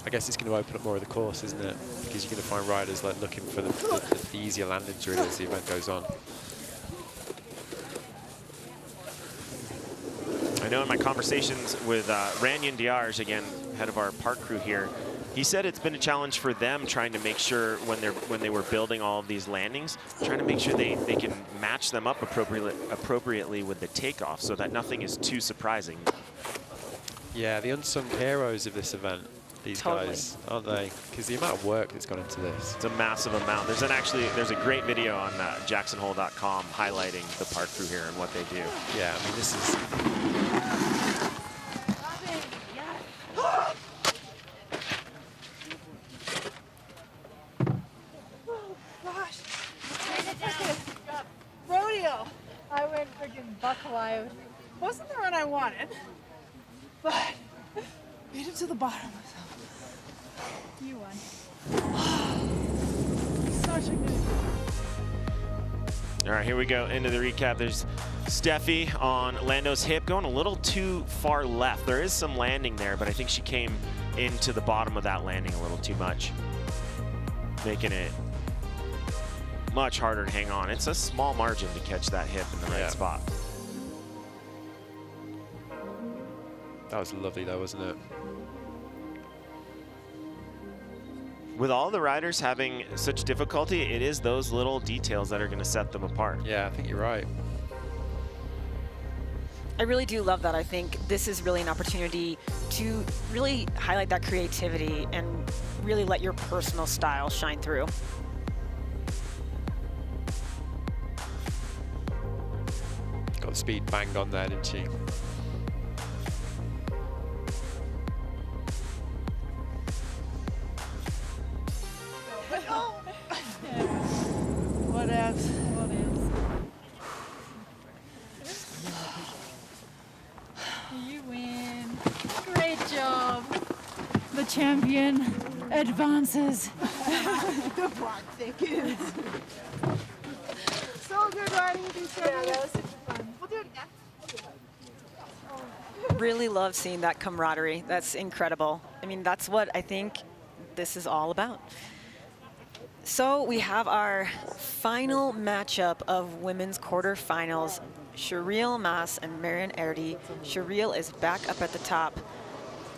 I guess it's going to open up more of the course, isn't it? Because you're going to find riders like looking for the easier landings really as the event goes on. I know in my conversations with Ranyan Diarj, again, head of our park crew here, he said it's been a challenge for them trying to make sure when they were building all of these landings, trying to make sure they can match them up appropriately with the takeoff so that nothing is too surprising. Yeah, the unsung heroes of this event, these guys, aren't they? Because the amount of work that's gone into this. It's a massive amount. There's a great video on JacksonHole.com highlighting the park crew here and what they do. Yeah, I mean, this is... Rodeo. I went freaking buckeye. Wasn't the run I wanted, but made it to the bottom. You won. Such a good. All right, here we go into the recap. There's Steffi on Lando's hip, going a little too far left. There is some landing there, but I think she came into the bottom of that landing a little too much, making it much harder to hang on. It's a small margin to catch that hip in the right spot. That was lovely though, wasn't it? With all the riders having such difficulty, it is those little details that are going to set them apart. Yeah, I think you're right. I really do love that. I think this is really an opportunity to really highlight that creativity and really let your personal style shine through. Got the speed banged on there, didn't she? What else? What else? You win. Great job. The champion advances. The block thickens. So good riding with each other. Yeah, that was super fun. We'll do it again. Really love seeing that camaraderie. That's incredible. I mean, that's what I think this is all about. So we have our final matchup of women's quarterfinals. Cheryl Maas and Marion Erdy. Cheryl is back up at the top.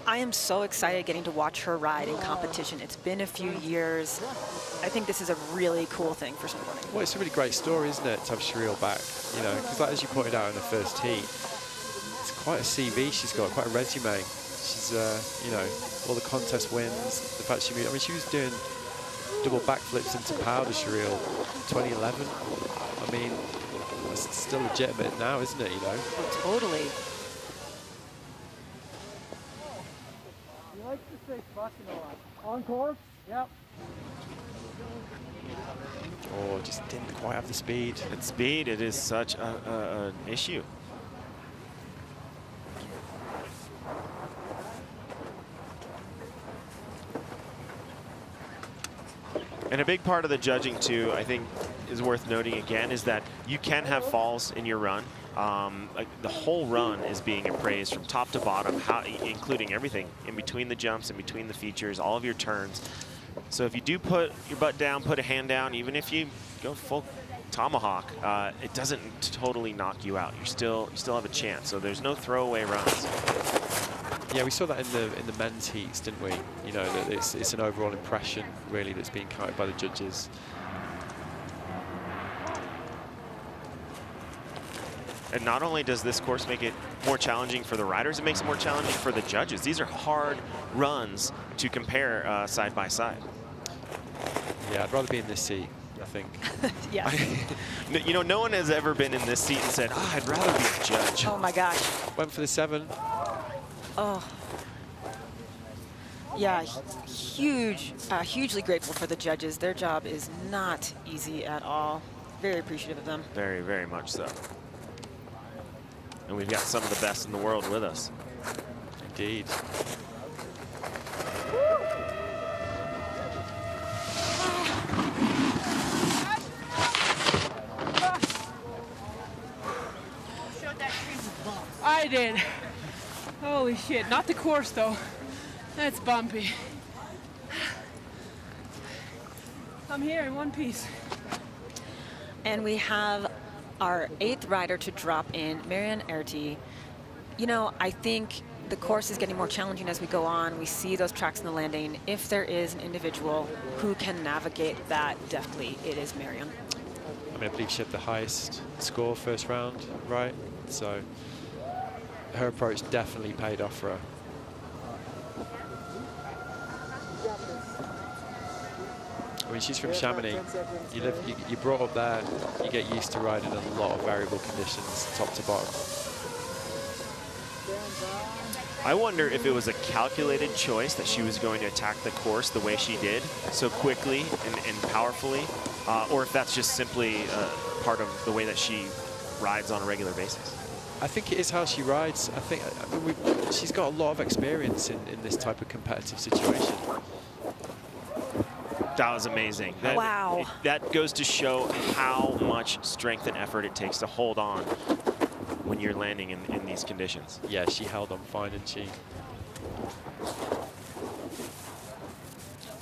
I am so excited getting to watch her ride in competition. It's been a few years. I think this is a really cool thing for snowboarding. Well, it's a really great story, isn't it, to have Cheryl back? You know, because like, as you pointed out in the first heat, it's quite a CV she's got, quite a resume. She's, you know, all the contest wins, the fact she moved. I mean, she was doing double backflips into powder, Cheryl, 2011. I mean, it's still legitimate now, isn't it, you know? Oh, totally. You like to say fucking a lot. Encore? Yep. Oh, just didn't quite have the speed. At speed, it is such an issue. And a big part of the judging, too, I think is worth noting again, is that you can have falls in your run. Like the whole run is being appraised from top to bottom, including everything in between the jumps, in between the features, all of your turns. So if you do put your butt down, put a hand down, even if you go full tomahawk, it doesn't totally knock you out. You still have a chance. So there's no throwaway runs. Yeah, we saw that in the men's heats, didn't we? You know, that it's an overall impression really that's being counted by the judges. And not only does this course make it more challenging for the riders, it makes it more challenging for the judges. These are hard runs to compare side by side. Yeah, I'd rather be in this seat, I think. Yeah. You know, no one has ever been in this seat and said, oh, I'd rather be a judge. Oh my gosh. Went for the 7. Oh. Yeah, hugely grateful for the judges. Their job is not easy at all. Very appreciative of them. Very, very much so. And we've got some of the best in the world with us. Indeed. I did. Holy shit, not the course though. That's bumpy. I'm here in one piece. And we have our 8th rider to drop in, Marianne Erty. You know, I think the course is getting more challenging as we go on. We see those tracks in the landing. If there is an individual who can navigate that deftly, it is Marianne. I mean, I believe she had the highest score first round, right? So her approach definitely paid off for her. I mean, she's from Chamonix. You brought up there, you get used to riding a lot of variable conditions, top to bottom. I wonder if it was a calculated choice that she was going to attack the course the way she did, so quickly and powerfully, or if that's just simply part of the way that she rides on a regular basis. I think it is how she rides. I mean, she's got a lot of experience in this type of competitive situation. That was amazing. Wow. That goes to show how much strength and effort it takes to hold on when you're landing in these conditions. Yeah, she held on fine, didn't she?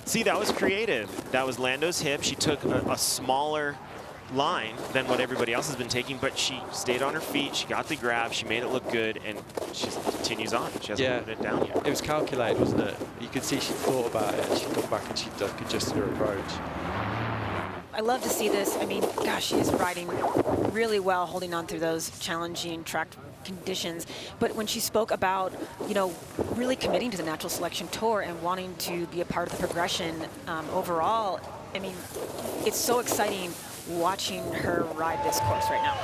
See, that was creative. That was Lando's hip. She took a smaller line than what everybody else has been taking, but she stayed on her feet. She got the grab. She made it look good, and she continues on. She hasn't put it down yet. It was calculated, wasn't it? You could see she thought about it, and she'd come back and she'd adjusted her approach. I love to see this. I mean, gosh, she is riding really well, holding on through those challenging track conditions. But when she spoke about, you know, really committing to the Natural Selection Tour and wanting to be a part of the progression overall, I mean, it's so exciting watching her ride this course right now.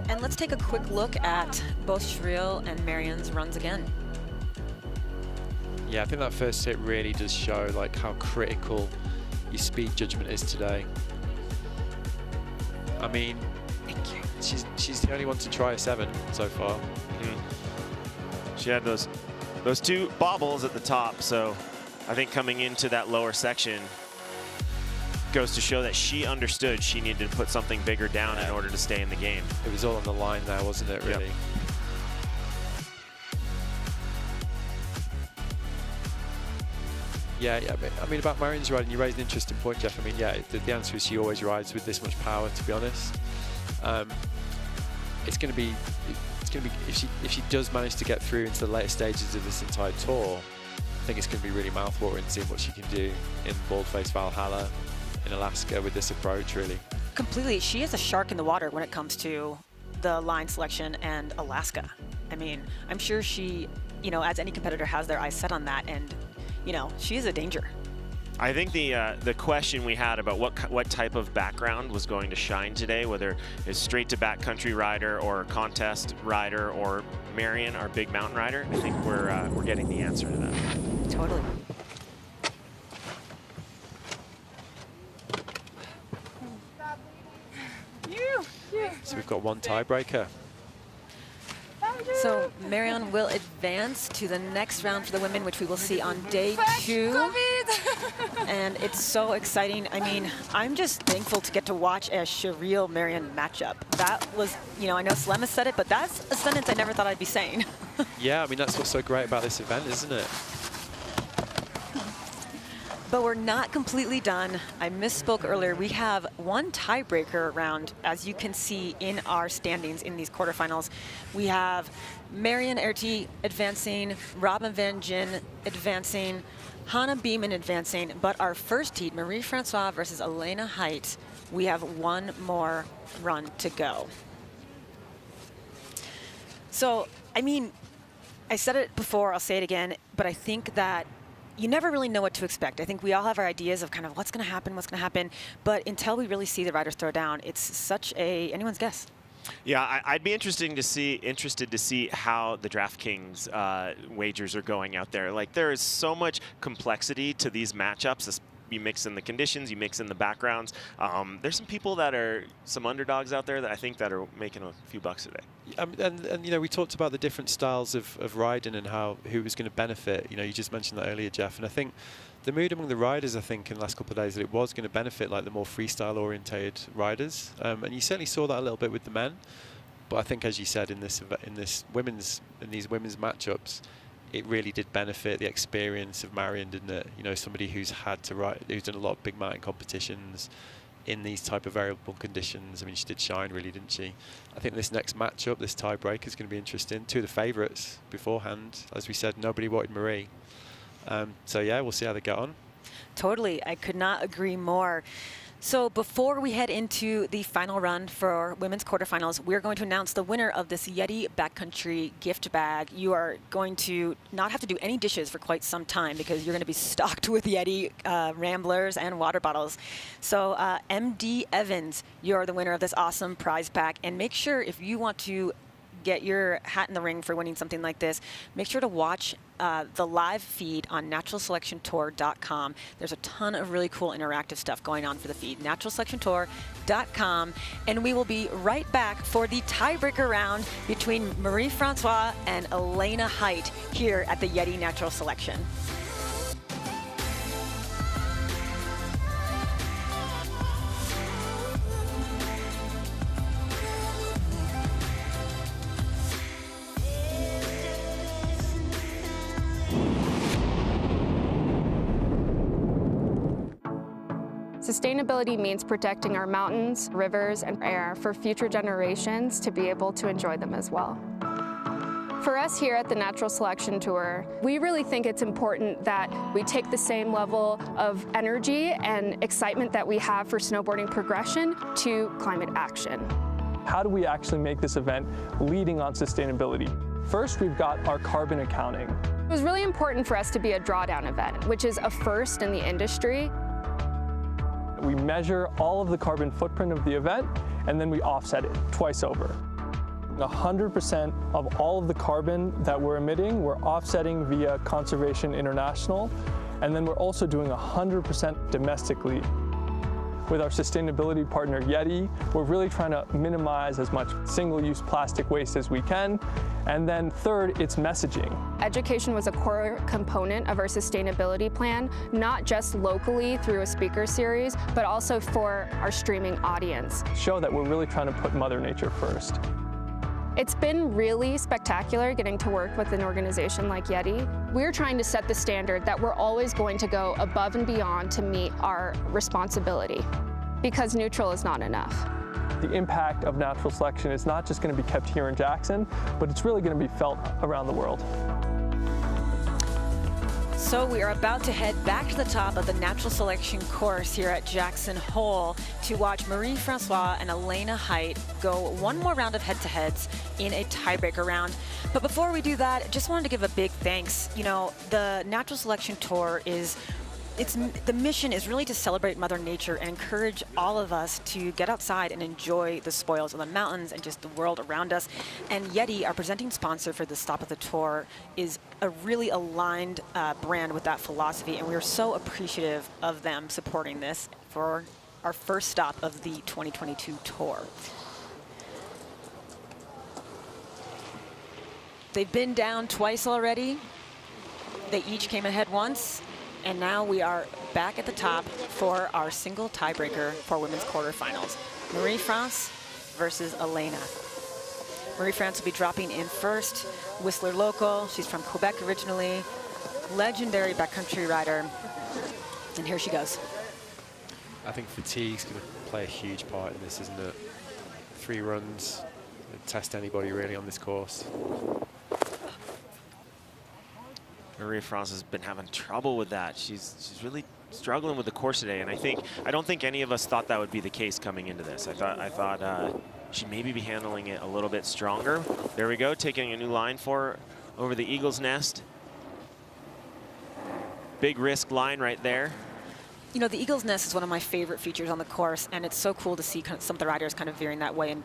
And let's take a quick look at both Sherrill and Marianne's runs again. Yeah, I think that first hit really does show like how critical your speed judgment is today. I mean, she's the only one to try a 7 so far. She had those 2 bobbles at the top, so I think coming into that lower section goes to show that she understood she needed to put something bigger down in order to stay in the game. It was all on the line there, wasn't it, really? Yep. Yeah, I mean, about Marianne's riding, you raised an interesting point, Jeff. I mean, yeah, the answer is she always rides with this much power, to be honest. It's going to be, if she does manage to get through into the later stages of this entire tour, I think it's going to be really mouthwatering seeing what she can do in Baldface Valhalla, in Alaska with this approach, really. Completely. She is a shark in the water when it comes to the line selection and Alaska. I mean, I'm sure she, you know, as any competitor, has their eyes set on that, and you know, she is a danger. I think the question we had about what type of background was going to shine today, whether it's straight to backcountry rider or contest rider or Marianne, our big mountain rider, I think we're getting the answer to that. Totally. So we've got one tiebreaker. So Marianne will advance to the next round for the women, which we will see on day 2. And it's so exciting. I mean, I'm just thankful to get to watch a Shireel Marion matchup. That was, you know, I know Salema said it, but that's a sentence I never thought I'd be saying. Yeah, I mean, that's what's so great about this event, isn't it? But we're not completely done. I misspoke earlier. We have one tiebreaker round, as you can see in our standings in these quarterfinals. We have Marion Erti advancing, Robin Van Gyn advancing, Hannah Beeman advancing, but our first heat, Marie-Francois versus Elena Height, we have one more run to go. So, I mean, I said it before, I'll say it again, but I think that you never really know what to expect. I think we all have our ideas of kind of what's going to happen, but until we really see the riders throw down, it's such a anyone's guess. Yeah, I'd be interested to see how the DraftKings wagers are going out there. Like, there is so much complexity to these matchups. You mix in the conditions, you mix in the backgrounds. There's some people that are some underdogs out there that I think that are making a few bucks today. And you know, we talked about the different styles of riding and who was going to benefit. You know, you just mentioned that earlier, Jeff, and I think the mood among the riders, I think, in the last couple of days, that it was going to benefit like the more freestyle-orientated riders, and you certainly saw that a little bit with the men. But I think, as you said, in these women's matchups, it really did benefit the experience of Marion, didn't it? You know, somebody who's had to ride, who's done a lot of big mountain competitions in these type of variable conditions. I mean, she did shine, really, didn't she? I think this next matchup, this tiebreaker, is going to be interesting. Two of the favourites beforehand, as we said, nobody wanted Marie. So yeah, we'll see how they get on. Totally, I could not agree more. So before we head into the final run for our women's quarterfinals, we're going to announce the winner of this Yeti Backcountry gift bag. You are going to not have to do any dishes for quite some time because you're going to be stocked with Yeti ramblers and water bottles. So MD Evans, you're the winner of this awesome prize pack. And make sure, if you want to get your hat in the ring for winning something like this, make sure to watch the live feed on naturalselectiontour.com. There's a ton of really cool interactive stuff going on for the feed, naturalselectiontour.com. And we will be right back for the tiebreaker round between Marie-Francois and Elena Height here at the Yeti Natural Selection. Sustainability means protecting our mountains, rivers, and air for future generations to be able to enjoy them as well. For us here at the Natural Selection Tour, we really think it's important that we take the same level of energy and excitement that we have for snowboarding progression to climate action. How do we actually make this event leading on sustainability? First, we've got our carbon accounting. It was really important for us to be a drawdown event, which is a first in the industry. We measure all of the carbon footprint of the event, and then we offset it twice over. 100% of all of the carbon that we're emitting, we're offsetting via Conservation International, and then we're also doing 100% domestically. With our sustainability partner Yeti, we're really trying to minimize as much single-use plastic waste as we can. And then third, it's messaging. Education was a core component of our sustainability plan, not just locally through a speaker series, but also for our streaming audience. Show that we're really trying to put Mother Nature first. It's been really spectacular getting to work with an organization like Yeti. We're trying to set the standard that we're always going to go above and beyond to meet our responsibility, because neutral is not enough. The impact of natural selection is not just going to be kept here in Jackson, but it's really going to be felt around the world. So we are about to head back to the top of the natural selection course here at Jackson Hole to watch Marie-Francois and Elena Height go one more round of head-to-heads in a tiebreaker round. But before we do that, just wanted to give a big thanks. You know, the Natural Selection Tour is the mission is really to celebrate Mother Nature and encourage all of us to get outside and enjoy the spoils of the mountains and just the world around us. And Yeti, our presenting sponsor for the stop of the tour, is a really aligned brand with that philosophy, and we are so appreciative of them supporting this for our first stop of the 2022 tour. They've been down twice already. They each came ahead once. And now we are back at the top for our single tiebreaker for women's quarterfinals. Marie-France versus Elena. Marie-France will be dropping in first. Whistler local. She's from Quebec originally. Legendary backcountry rider. And here she goes. I think fatigue's going to play a huge part in this, isn't it? 3 runs, test anybody really on this course. Marie-France has been having trouble with that. She's really struggling with the course today, and I don't think any of us thought that would be the case coming into this. I thought she'd maybe be handling it a little bit stronger. There we go, taking a new line for her over the Eagle's Nest. Big risk line right there. You know, the Eagle's Nest is one of my favorite features on the course, and it's so cool to see some of the riders kind of veering that way and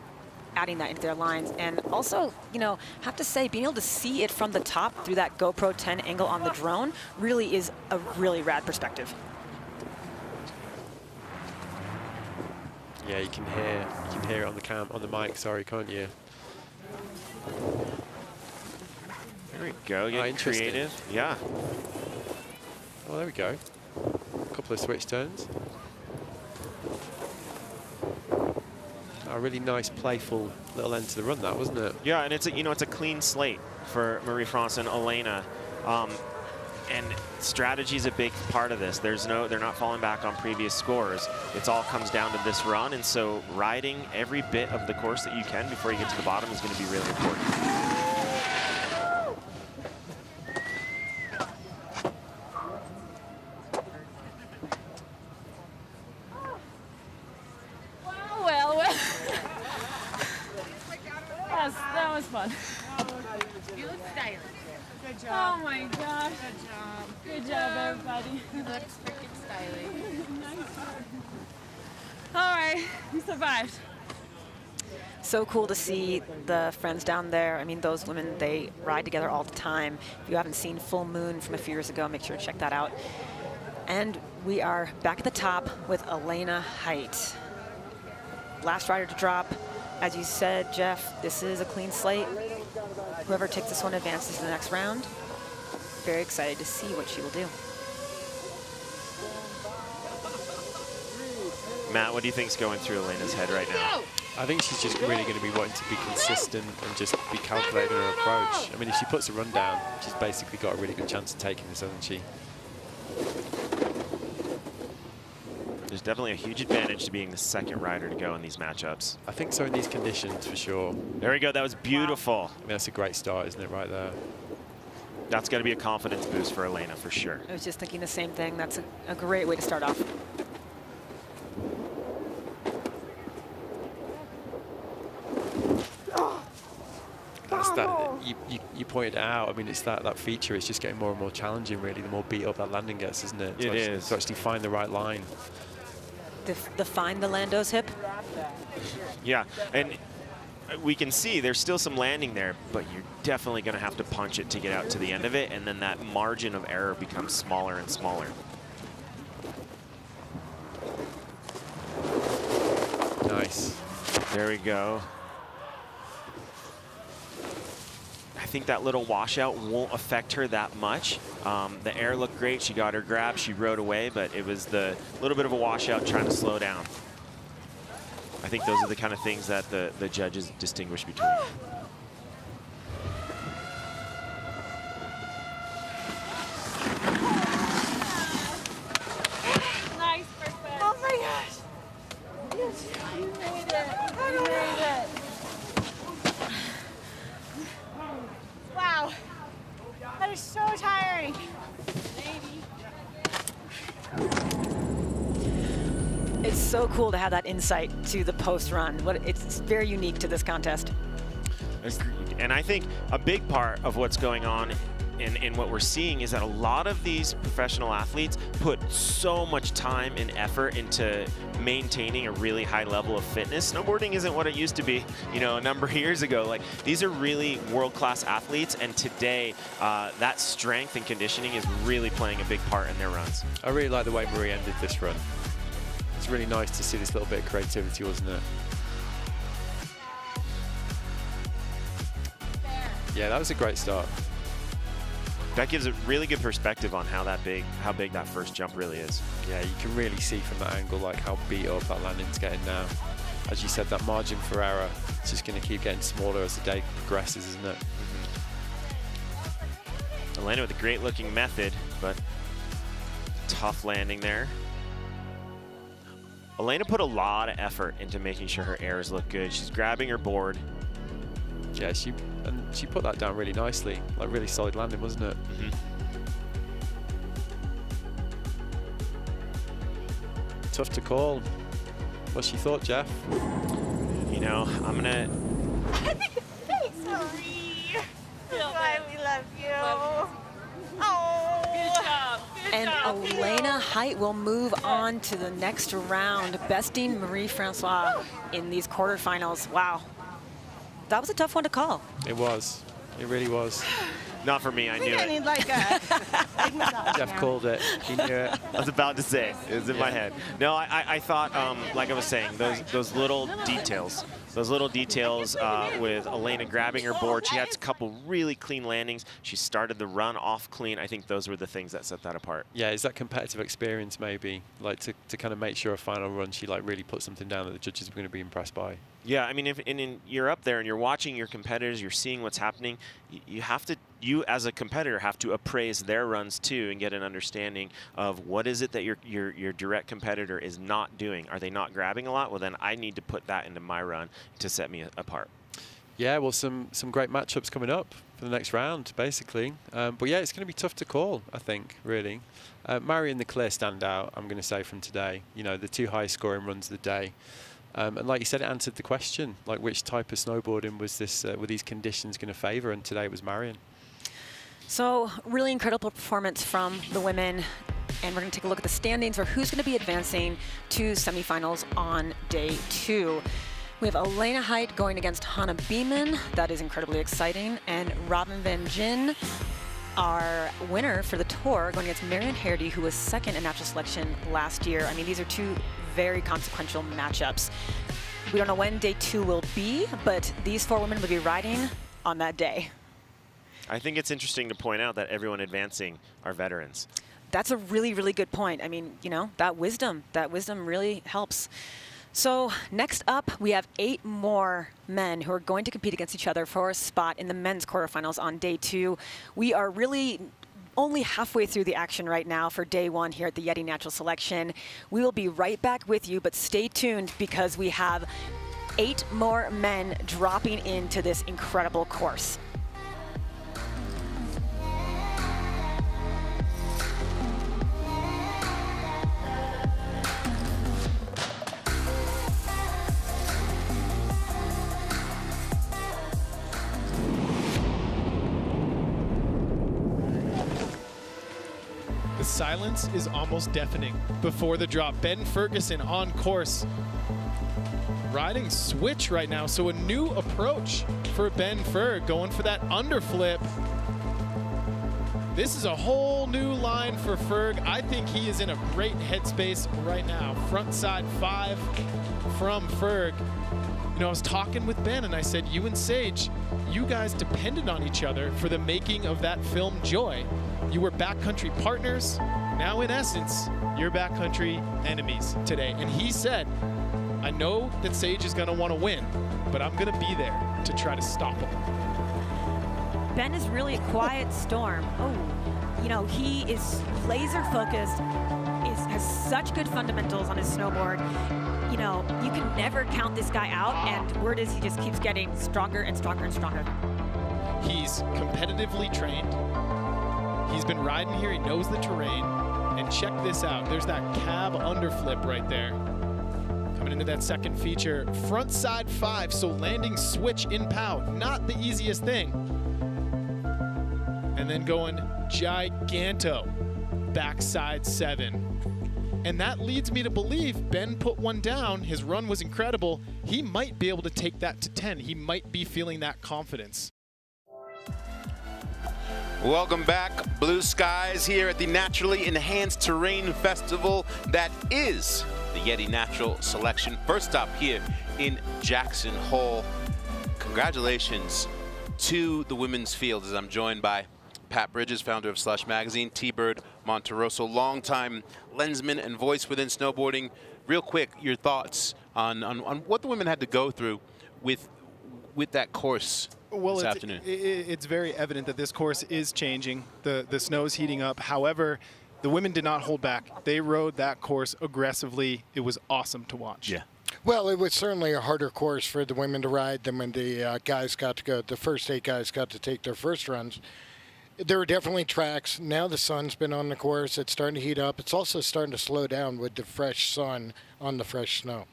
adding that into their lines. And also, you know, have to say, being able to see it from the top through that GoPro 10 angle on the drone really is a really rad perspective. Yeah, you can hear it on the mic, sorry, can't you? There we go, getting creative. Yeah. Oh, there we go. A couple of switch turns. A really nice, playful little end to the run, that, wasn't it? Yeah, and it's a clean slate for Marie-France and Elena. And strategy is a big part of this. They're not falling back on previous scores. It all comes down to this run, and so riding every bit of the course that you can before you get to the bottom is going to be really important. Well. That was fun. You look stylish. Good job. Oh my gosh. Good job, everybody. You look freaking stylish. Nice. All right, we survived. So cool to see the friends down there. I mean, those women, they ride together all the time. If you haven't seen Full Moon from a few years ago, make sure to check that out. And we are back at the top with Elena Height. Last rider to drop. As you said, Jeff, this is a clean slate. Whoever takes this one advances to the next round. Very excited to see what she will do. Matt, what do you think's going through Elena's head right now? I think she's just really going to be wanting to be consistent and just be calculated in her approach. I mean, if she puts a run down, she's basically got a really good chance of taking this, hasn't she? There's definitely a huge advantage to being the second rider to go in these matchups. I think so in these conditions, for sure. There we go. That was beautiful. I mean, that's a great start, isn't it, right there? That's going to be a confidence boost for Elena, for sure. I was just thinking the same thing. That's a great way to start off. That's that, you pointed out, I mean, it's that feature, it's just getting more and more challenging, really, the more beat up that landing gets, isn't it? It is. To actually find the right line. The find the Lando's hip? Yeah, and we can see there's still some landing there, but you're definitely going to have to punch it to get out to the end of it, and then that margin of error becomes smaller and smaller. Nice. There we go. I think that little washout won't affect her that much. The air looked great. She got her grab. She rode away, but it was the little bit of a washout trying to slow down. I think those are the kind of things that the judges distinguish between. Nice, perfect. Oh my gosh. Yes, you made it. You made it. Wow, that is so tiring. It's so cool to have that insight to the post run. It's very unique to this contest. And I think a big part of what's going on in what we're seeing is that a lot of these professional athletes put so much time and effort into maintaining a really high level of fitness. Snowboarding isn't what it used to be, you know, a number of years ago. Like, these are really world-class athletes, and today that strength and conditioning is really playing a big part in their runs. I really like the way Marie ended this run. It's really nice to see this little bit of creativity, wasn't it? Yeah, that was a great start. that gives a really good perspective on how big that first jump really is. Yeah, you can really see from that angle like how beat up that landing's getting now. As you said, that margin for error is just going to keep getting smaller as the day progresses, isn't it? Elena with a great looking method, but tough landing there. Elena put a lot of effort into making sure her airs look good. She's grabbing her board. Yeah, she put that down really nicely. Like really solid landing, wasn't it? Tough to call. What's your thought, Jeff? You know, I'm gonna. Sorry. That's why we love you. Oh. Good job. And Elena Height will move on to the next round, besting Marie-Francois in these quarterfinals. Wow. That was a tough one to call. It was. It really was. Not for me, I knew I it. need like a big massage Jeff now. called it. He knew it. I was about to say, it was in my head. No, I thought, like I was saying, those little details. Those little details with Elena grabbing her board. She had a couple really clean landings. She started the run off clean. I think those were the things that set that apart. Yeah, is that competitive experience maybe? Like to kind of make sure a final run she like really put something down that the judges were going to be impressed by. Yeah, I mean, you're up there and you're watching your competitors, you're seeing what's happening, you as a competitor have to appraise their runs too and get an understanding of what is it that your direct competitor is not doing. Are they not grabbing a lot? Well, then I need to put that into my run to set me apart. Yeah, well, some great matchups coming up for the next round, basically. But yeah, it's going to be tough to call, I think, really. Marion, the clear standout, I'm going to say, from today. You know, the two highest scoring runs of the day. And like you said, it answered the question, like which type of snowboarding was this, were these conditions going to favor? And today it was Marion. So really incredible performance from the women. And we're going to take a look at the standings for who's going to be advancing to semifinals on day 2. We have Elena Height going against Hannah Beeman. That is incredibly exciting. And Robin Van Gyn, our winner for the tour, going against Marion Hardy, who was second in natural selection last year. I mean, these are two very consequential matchups. We don't know when day 2 will be, but these 4 women will be riding on that day. I think it's interesting to point out that everyone advancing are veterans. That's a really, really good point. I mean, you know, that wisdom really helps. So next up, we have 8 more men who are going to compete against each other for a spot in the men's quarterfinals on day 2. We are really only halfway through the action right now for day 1 here at the Yeti Natural Selection. We will be right back with you, but stay tuned because we have 8 more men dropping into this incredible course. The silence is almost deafening before the drop. Ben Ferguson on course. Riding switch right now, so a new approach for Ben Ferg, going for that underflip. This is a whole new line for Ferg. I think he is in a great headspace right now. Front side 5 from Ferg. You know, I was talking with Ben and I said, you and Sage, you guys depended on each other for the making of that film Joy. You were backcountry partners. Now, in essence, you're backcountry enemies today. And he said, I know that Sage is going to want to win, but I'm going to be there to try to stop him. Ben is really a quiet storm. Oh, you know, he is laser focused, has such good fundamentals on his snowboard. You know, you can never count this guy out, and word is he just keeps getting stronger and stronger and stronger. He's competitively trained. He's been riding here, he knows the terrain, and check this out. There's that cab underflip right there. Coming into that second feature, front side 5, so landing switch in POW, not the easiest thing. And then going giganto, backside 7. And that leads me to believe Ben put one down, his run was incredible, he might be able to take that to 10. He might be feeling that confidence. Welcome back, Blue Skies, here at the Naturally Enhanced Terrain Festival that is the Yeti Natural Selection. First stop here in Jackson Hole. Congratulations to the women's field as I'm joined by Pat Bridges, founder of Slush Magazine, T-Bird Monterosso, longtime lensman and voice within snowboarding. Real quick, your thoughts on what the women had to go through with that course this afternoon. It's very evident that this course is changing. The snow's heating up. However, the women did not hold back. They rode that course aggressively. It was awesome to watch. Yeah. Well, it was certainly a harder course for the women to ride than when the guys got to go. The first 8 guys got to take their first runs. There were definitely tracks. Now the sun's been on the course. It's starting to heat up. It's also starting to slow down with the fresh sun on the fresh snow.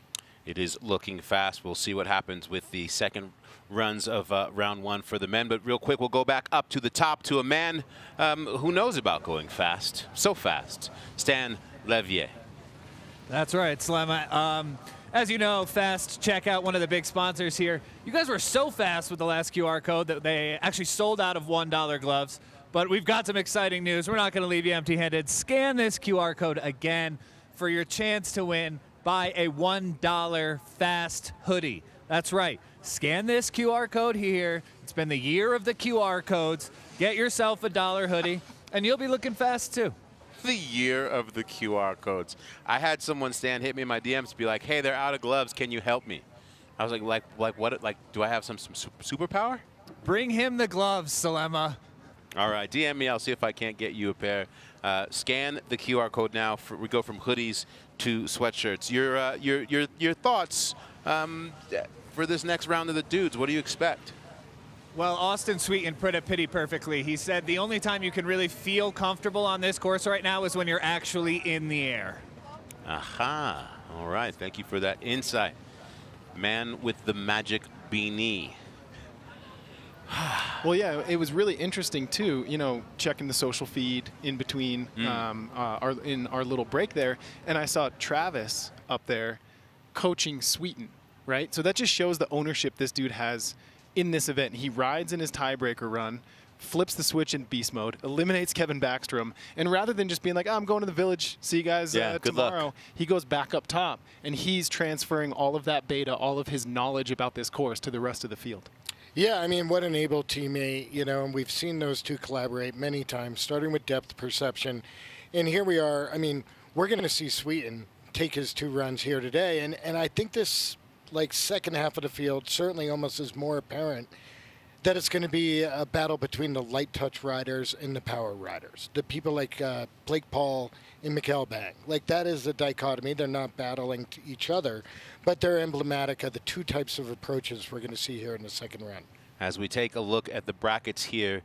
It is looking fast. We'll see what happens with the second runs of round 1 for the men. But real quick, we'll go back up to the top to a man who knows about going fast. So fast. Stan Levier. That's right, Slema. As you know, Fast Checkout, one of the big sponsors here. You guys were so fast with the last QR code that they actually sold out of $1 gloves. But we've got some exciting news. We're not going to leave you empty-handed. Scan this QR code again for your chance to win. Buy a $1 Fast hoodie. That's right. Scan this QR code here. It's been the year of the QR codes. Get yourself a $1 hoodie, and you'll be looking fast too. The year of the QR codes. I had someone hit me in my DMs to be like, hey, they're out of gloves. Can you help me? I was like what? Like, do I have some superpower? Bring him the gloves, Salema. All right, DM me. I'll see if I can't get you a pair. Scan the QR code now. We go from hoodies to sweatshirts. Your thoughts for this next round of the dudes. What do you expect? Well, Austin Sweeten put it pretty perfectly. He said the only time you can really feel comfortable on this course right now is when you're actually in the air. Aha. All right. Thank you for that insight. Man with the magic beanie. Well, yeah, it was really interesting too. You know, checking the social feed in between in our little break there, and I saw Travis up there coaching Sweeten. Right, so that just shows the ownership this dude has in this event. He rides in his tiebreaker run, flips the switch in beast mode, eliminates Kevin Backstrom, and rather than just being like, oh, I'm going to the village, see you guys tomorrow, he goes back up top, and he's transferring all of that beta, all of his knowledge about this course to the rest of the field. Yeah, I mean, what an able teammate, you know, and we've seen those two collaborate many times, starting with depth perception. And here we are. I mean, we're going to see Sweeten take his 2 runs here today, and I think this second half of the field certainly almost is more apparent that it's going to be a battle between the light touch riders and the power riders. The people like Blake Paul and Mikkel Bang. Like, that is the dichotomy. They're not battling each other, but they're emblematic of the 2 types of approaches we're going to see here in the second round. As we take a look at the brackets here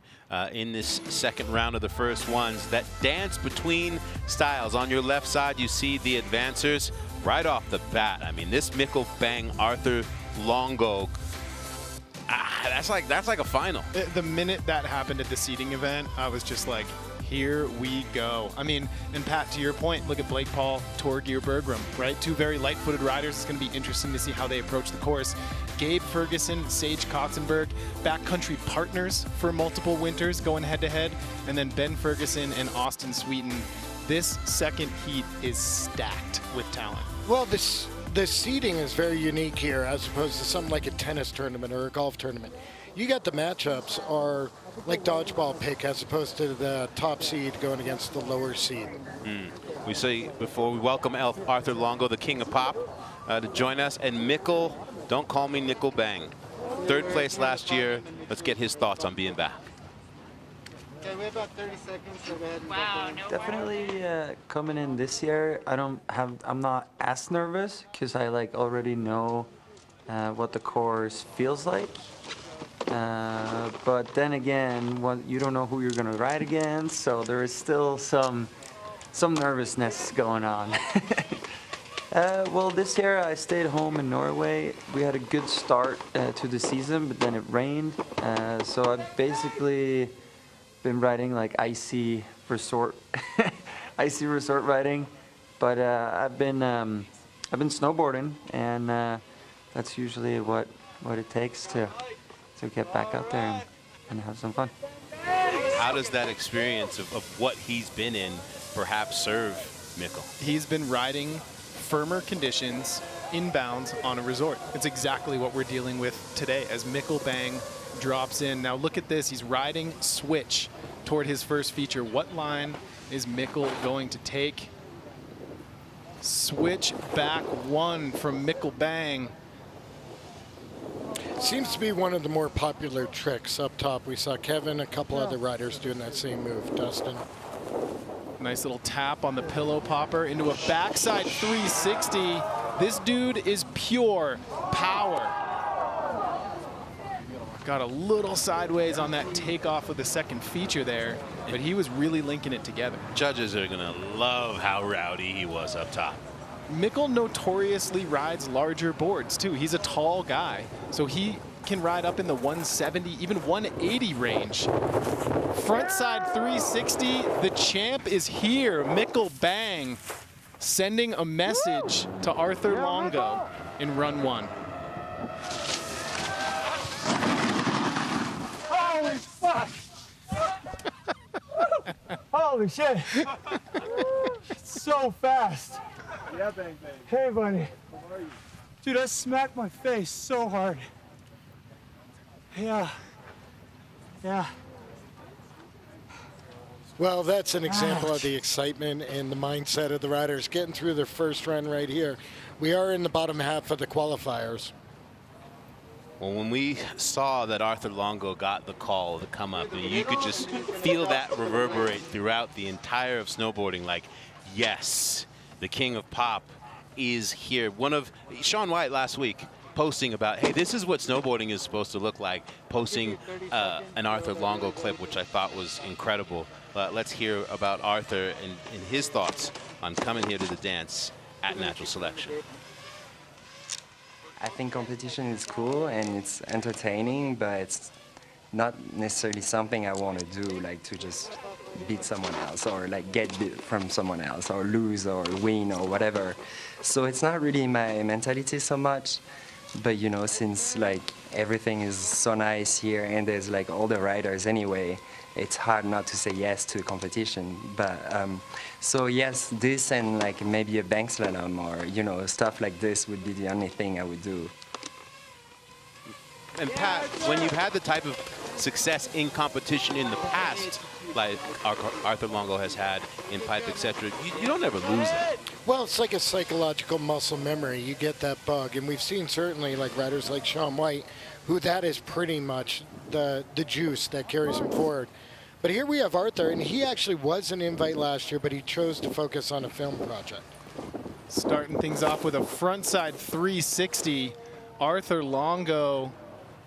in this second round of the first ones, that dance between styles. On your left side, you see the advancers right off the bat. I mean, this Mikkel Bang Arthur Longo, that's like a final. The minute that happened at the seeding event, I was just like, here we go. I mean, and Pat, to your point, look at Blake Paul, Torgeir Bergrum, right? 2 very light-footed riders. It's going to be interesting to see how they approach the course. Gabe Ferguson, Sage Kotzenberg, backcountry partners for multiple winters going head-to-head, and then Ben Ferguson and Austin Sweeten. This second heat is stacked with talent. Well, the seeding is very unique here as opposed to something like a tennis tournament or a golf tournament. You got the matchups are like dodgeball pick as opposed to the top seed going against the lower seed. We say before we welcome Arthur Longo, the king of pop, to join us, and Mikkel, don't call me Nickel Bang. 3rd place last year. Let's get his thoughts on being back. Okay, we have about 30 seconds. So go ahead and wow, no definitely coming in this year, I'm not as nervous because I already know what the course feels like. But then again, you don't know who you're going to ride against, so there is still some nervousness going on. Well, this year I stayed home in Norway. We had a good start to the season, but then it rained. So I've basically been riding icy resort riding. But I've been snowboarding, and that's usually what it takes to get back out there and have some fun. How does that experience of what he's been in perhaps serve Mikkel? He's been riding firmer conditions inbounds on a resort. It's exactly what we're dealing with today as Mikkel Bang drops in. Now look at this. He's riding switch toward his first feature. What line is Mikkel going to take? Switch back one from Mikkel Bang. Seems to be one of the more popular tricks up top. We saw Kevin, a couple other riders doing that same move. Dustin. Nice little tap on the pillow popper into a backside 360. This dude is pure power. Got a little sideways on that takeoff of the second feature there, but he was really linking it together. Judges are going to love how rowdy he was up top. Mikkel notoriously rides larger boards too. He's a tall guy, so he can ride up in the 170, even 180 range. Frontside 360, the champ is here. Mikkel Bang sending a message to Arthur Longo in run one. Holy fuck! Holy shit! It's so fast. Yeah, Bang Bang. Hey, buddy. How are you? Dude, I smacked my face so hard. Yeah. Yeah. Well, that's an example of the excitement and the mindset of the riders getting through their first run right here. We are in the bottom half of the qualifiers. Well, when we saw that Arthur Longo got the call to come up, and you could just feel that reverberate throughout the entire of snowboarding, like, yes, the king of pop is here. One of Shaun White last week posting about, hey, this is what snowboarding is supposed to look like, posting an Arthur Longo clip, which I thought was incredible. Let's hear about Arthur and his thoughts on coming here to the dance at Natural Selection. I think competition is cool and it's entertaining, but it's not necessarily something I want to do, like to just beat someone else or like get beat from someone else or lose or win or whatever. So it's not really my mentality so much. But you know, since like everything is so nice here and there's like all the riders anyway, it's hard not to say yes to competition. But so yes, this and like maybe a bank slalom or you know stuff like this would be the only thing I would do. And Pat, when you've had the type of success in competition in the past, like Arthur Longo has had in pipe, etc., you don't ever lose it. Well, it's like a psychological muscle memory. You get that bug, and we've seen certainly like riders like Shaun White, who that is pretty much the juice that carries him forward. But here we have Arthur, and he actually was an invite last year, but he chose to focus on a film project. Starting things off with a frontside 360, Arthur Longo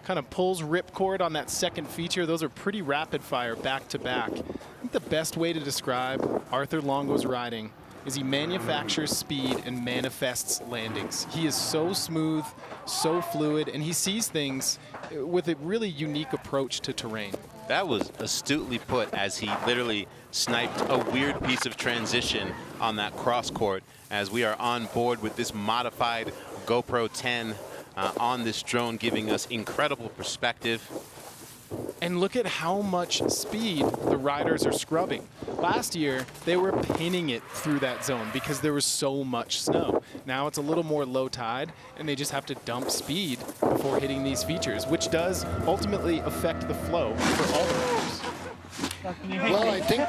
kind of pulls ripcord on that second feature. Those are pretty rapid fire back to back. I think the best way to describe Arthur Longo's riding is he manufactures speed and manifests landings. He is so smooth, so fluid, and he sees things with a really unique approach to terrain. That was astutely put as he literally sniped a weird piece of transition on that cross court as we are on board with this modified GoPro 10 on this drone, giving us incredible perspective. And look at how much speed the riders are scrubbing. Last year, they were pinning it through that zone because there was so much snow. Now it's a little more low tide, and they just have to dump speed before hitting these features, which does ultimately affect the flow for all the riders. Well, I think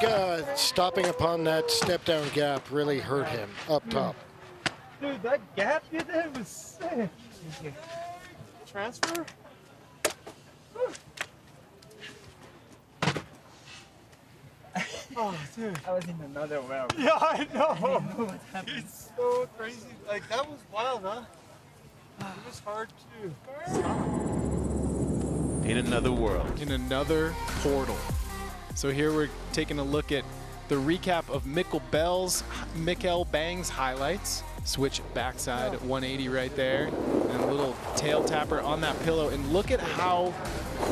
stopping upon that step-down gap really hurt him up top. Dude, that gap you did was sick. Transfer? Oh, dude. I was in another realm. Yeah, I know. It's so crazy. Like, that was wild, huh? It was hard to stop. In another world. In another portal. So here we're taking a look at the recap of Mikkel Bang's highlights. Switch backside 180 right there. And a little tail tapper on that pillow. And look at how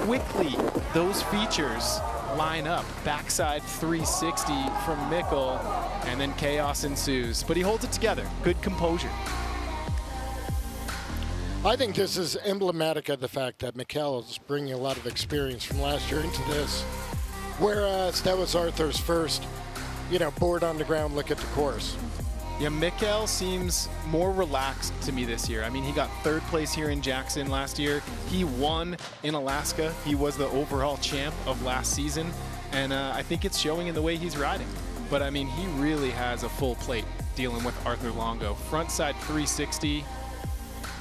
quickly those features line up. Backside 360 from Mikkel, and then chaos ensues. But he holds it together. Good composure. I think this is emblematic of the fact that Mikkel is bringing a lot of experience from last year into this, whereas that was Arthur's first, board on the ground look at the course. Yeah, Mikkel seems more relaxed to me this year. I mean, he got third place here in Jackson last year. He won in Alaska. He was the overall champ of last season. And I think it's showing in the way he's riding. But I mean, he really has a full plate dealing with Arthur Longo. Frontside 360.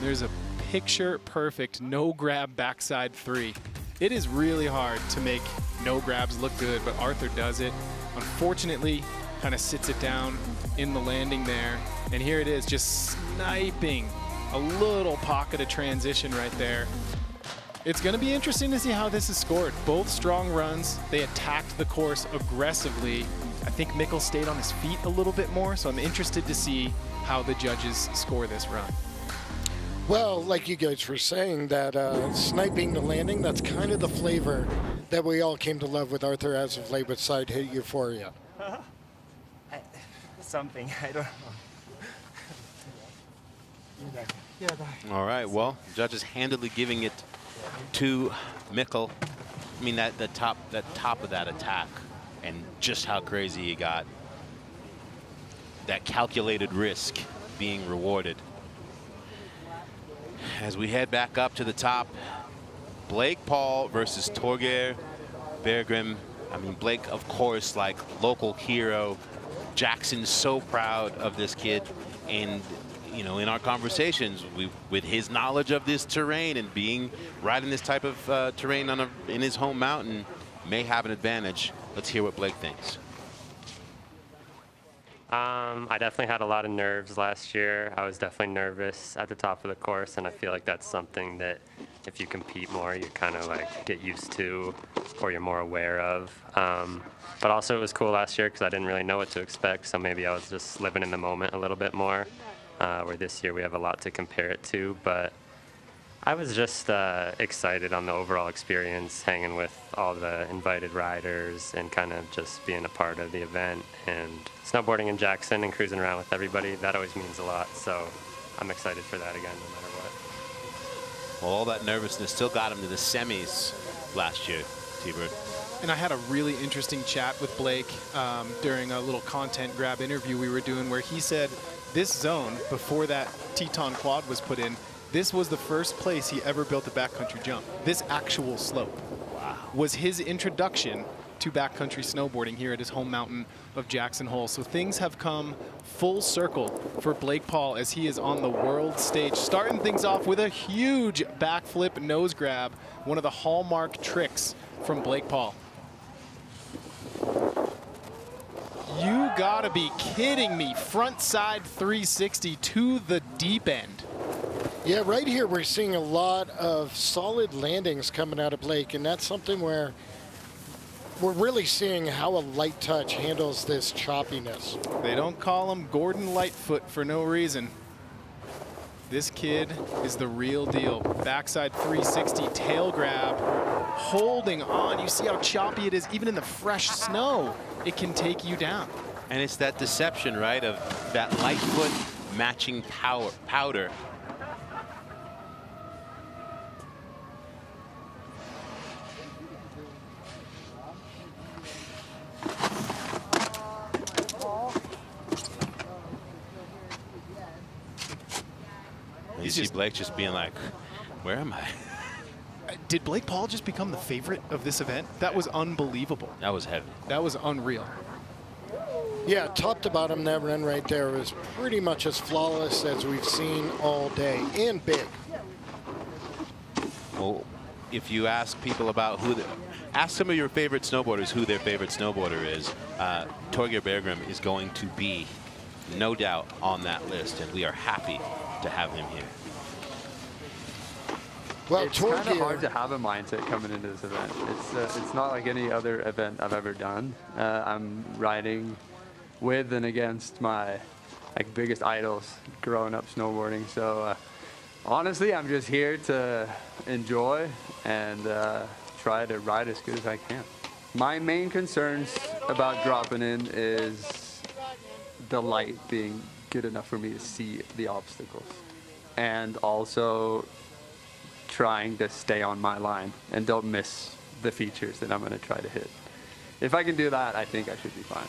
There's a picture perfect no grab backside 3. It is really hard to make no grabs look good, but Arthur does it. Unfortunately, kind of sits it down in the landing there. And here it is, just sniping a little pocket of transition right there. It's going to be interesting to see how this is scored. Both strong runs. They attacked the course aggressively. I think Mikkel stayed on his feet a little bit more, so I'm interested to see how the judges score this run. Well, like you guys were saying, that sniping the landing, that's kind of the flavor that we all came to love with Arthur as of late with Side Hit Euphoria. Something, I don't know. All right, well, judges handily giving it to Mikkel. I mean, that top of that attack and just how crazy he got. That calculated risk being rewarded. As we head back up to the top, Blake Paul versus Torgeir Berggren. I mean, Blake, of course, like local hero. Jackson's so proud of this kid. And, you know, in our conversations, with his knowledge of this terrain and riding this type of terrain in his home mountain, may have an advantage. Let's hear what Blake thinks. I definitely had a lot of nerves last year. I was definitely nervous at the top of the course, and I feel like that's something that if you compete more, you kind of like get used to or you're more aware of. But also it was cool last year because I didn't really know what to expect, so maybe I was just living in the moment a little bit more, where this year we have a lot to compare it to. But I was just excited on the overall experience, hanging with all the invited riders and kind of just being a part of the event. And snowboarding in Jackson and cruising around with everybody, that always means a lot. So I'm excited for that again, no matter what. Well, all that nervousness still got him to the semis last year, T-Bird. And I had a really interesting chat with Blake during a little content grab interview we were doing where he said this zone, before that Teton quad was put in, this was the first place he ever built a backcountry jump. This actual slope was his introduction to backcountry snowboarding here at his home mountain of Jackson Hole. So things have come full circle for Blake Paul as he is on the world stage, starting things off with a huge backflip nose grab, one of the hallmark tricks from Blake Paul. You gotta be kidding me. Front side 360 to the deep end. Yeah, right here we're seeing a lot of solid landings coming out of Blake, and that's something where we're really seeing how a light touch handles this choppiness. They don't call him Gordon Lightfoot for no reason. This kid is the real deal. Backside 360 tail grab, holding on. You see how choppy it is, even in the fresh snow, it can take you down. And it's that deception, right, of that Lightfoot matching powder. You see Blake just being like, where am I? Did Blake Paul just become the favorite of this event? That was unbelievable. That was heavy. That was unreal. Yeah, top to bottom, that run right there was pretty much as flawless as we've seen all day, and big. Well, if you ask people about ask some of your favorite snowboarders who their favorite snowboarder is, Torgeir Berggren is going to be, no doubt, on that list, and we are happy to have him here. Well, it's kind of hard to have a mindset coming into this event. It's not like any other event I've ever done. I'm riding with and against my biggest idols growing up snowboarding. So honestly, I'm just here to enjoy and try to ride as good as I can. My main concerns about dropping in is the light being good enough for me to see the obstacles, and also trying to stay on my line and don't miss the features that I'm going to try to hit. If I can do that, I think I should be fine.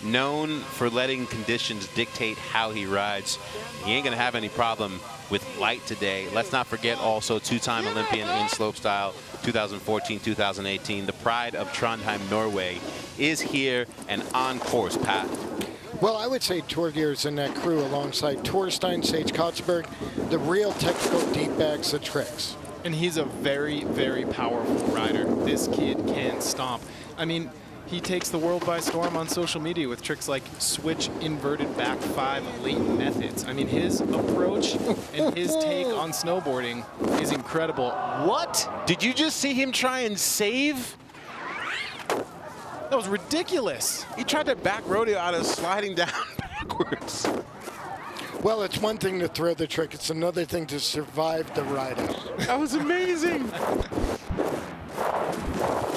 Known for letting conditions dictate how he rides, he ain't going to have any problem with light today. Let's not forget also two-time Olympian in slopestyle, 2014, 2018. The pride of Trondheim, Norway is here and on course, Pat. Well, I would say Torgeir's in that crew alongside Torstein, Sage Kotzberg, the real technical deep bags of tricks. And he's a very, very powerful rider. This kid can stomp. I mean, he takes the world by storm on social media with tricks like switch inverted back 5 late methods. I mean, his approach and his take on snowboarding is incredible. What? Did you just see him try and save? That was ridiculous. He tried to back rodeo out of sliding down backwards. Well, it's one thing to throw the trick. It's another thing to survive the ride out. That was amazing.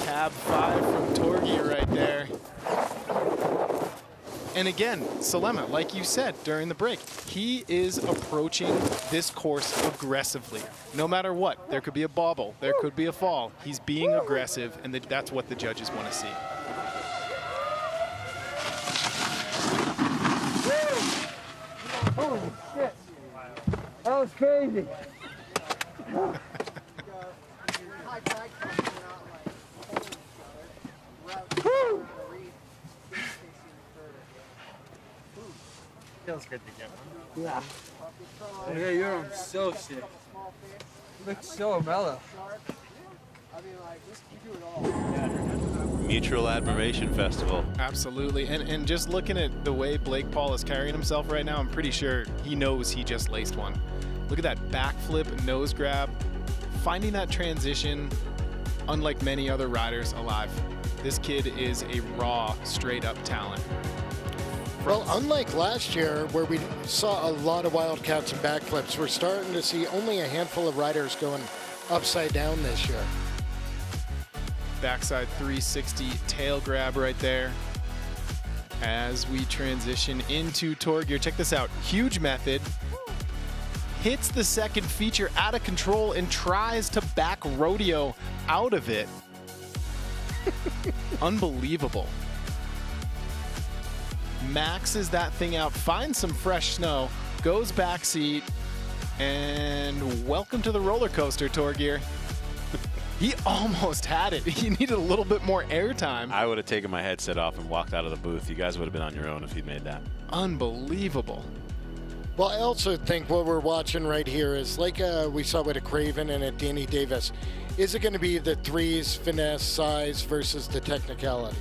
Cab 5 from Torgeir right there. And again, Salema, like you said during the break, he is approaching this course aggressively. No matter what, there could be a bobble, there could be a fall. He's being aggressive, and that's what the judges want to see. Holy shit. That was crazy. Feels good to get one. Yeah. Yeah, you're so sick. You look so mellow. Mutual Admiration Festival. Absolutely. And just looking at the way Blake Paul is carrying himself right now, I'm pretty sure he knows he just laced one. Look at that backflip, nose grab. Finding that transition, unlike many other riders alive. This kid is a raw, straight-up talent. Well, unlike last year, where we saw a lot of wildcats and backflips, we're starting to see only a handful of riders going upside down this year. Backside 360 tail grab right there. As we transition into Torgeir, check this out. Huge method. Hits the second feature out of control and tries to back rodeo out of it. Unbelievable. Maxes that thing out, finds some fresh snow, goes backseat, and welcome to the roller coaster, Torgeir. He almost had it. He needed a little bit more airtime. I would have taken my headset off and walked out of the booth. You guys would have been on your own if you'd made that. Unbelievable. Well, I also think what we're watching right here is like we saw with a Craven and a Danny Davis. Is it going to be the threes, finesse, size versus the technicality?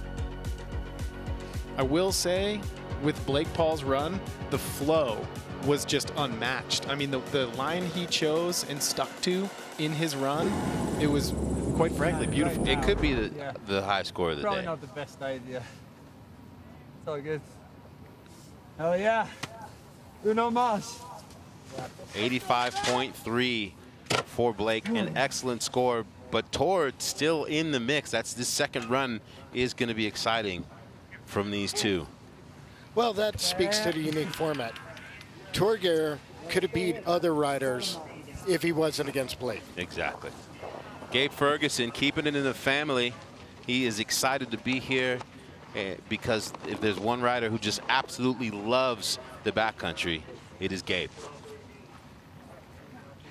I will say, with Blake Paul's run, the flow was just unmatched. I mean, the line he chose and stuck to in his run, it was quite frankly beautiful. It could be the high score of the Probably day. not the best idea. It's all good. Hell yeah. Uno mas. 85.3 for Blake, an excellent score, but Tord still in the mix. That's the second run is going to be exciting from these two. Well, that speaks to the unique format. Torgeir could have beat other riders if he wasn't against Blake. Exactly. Gabe Ferguson keeping it in the family. He is excited to be here because if there's one rider who just absolutely loves the backcountry, it is Gabe.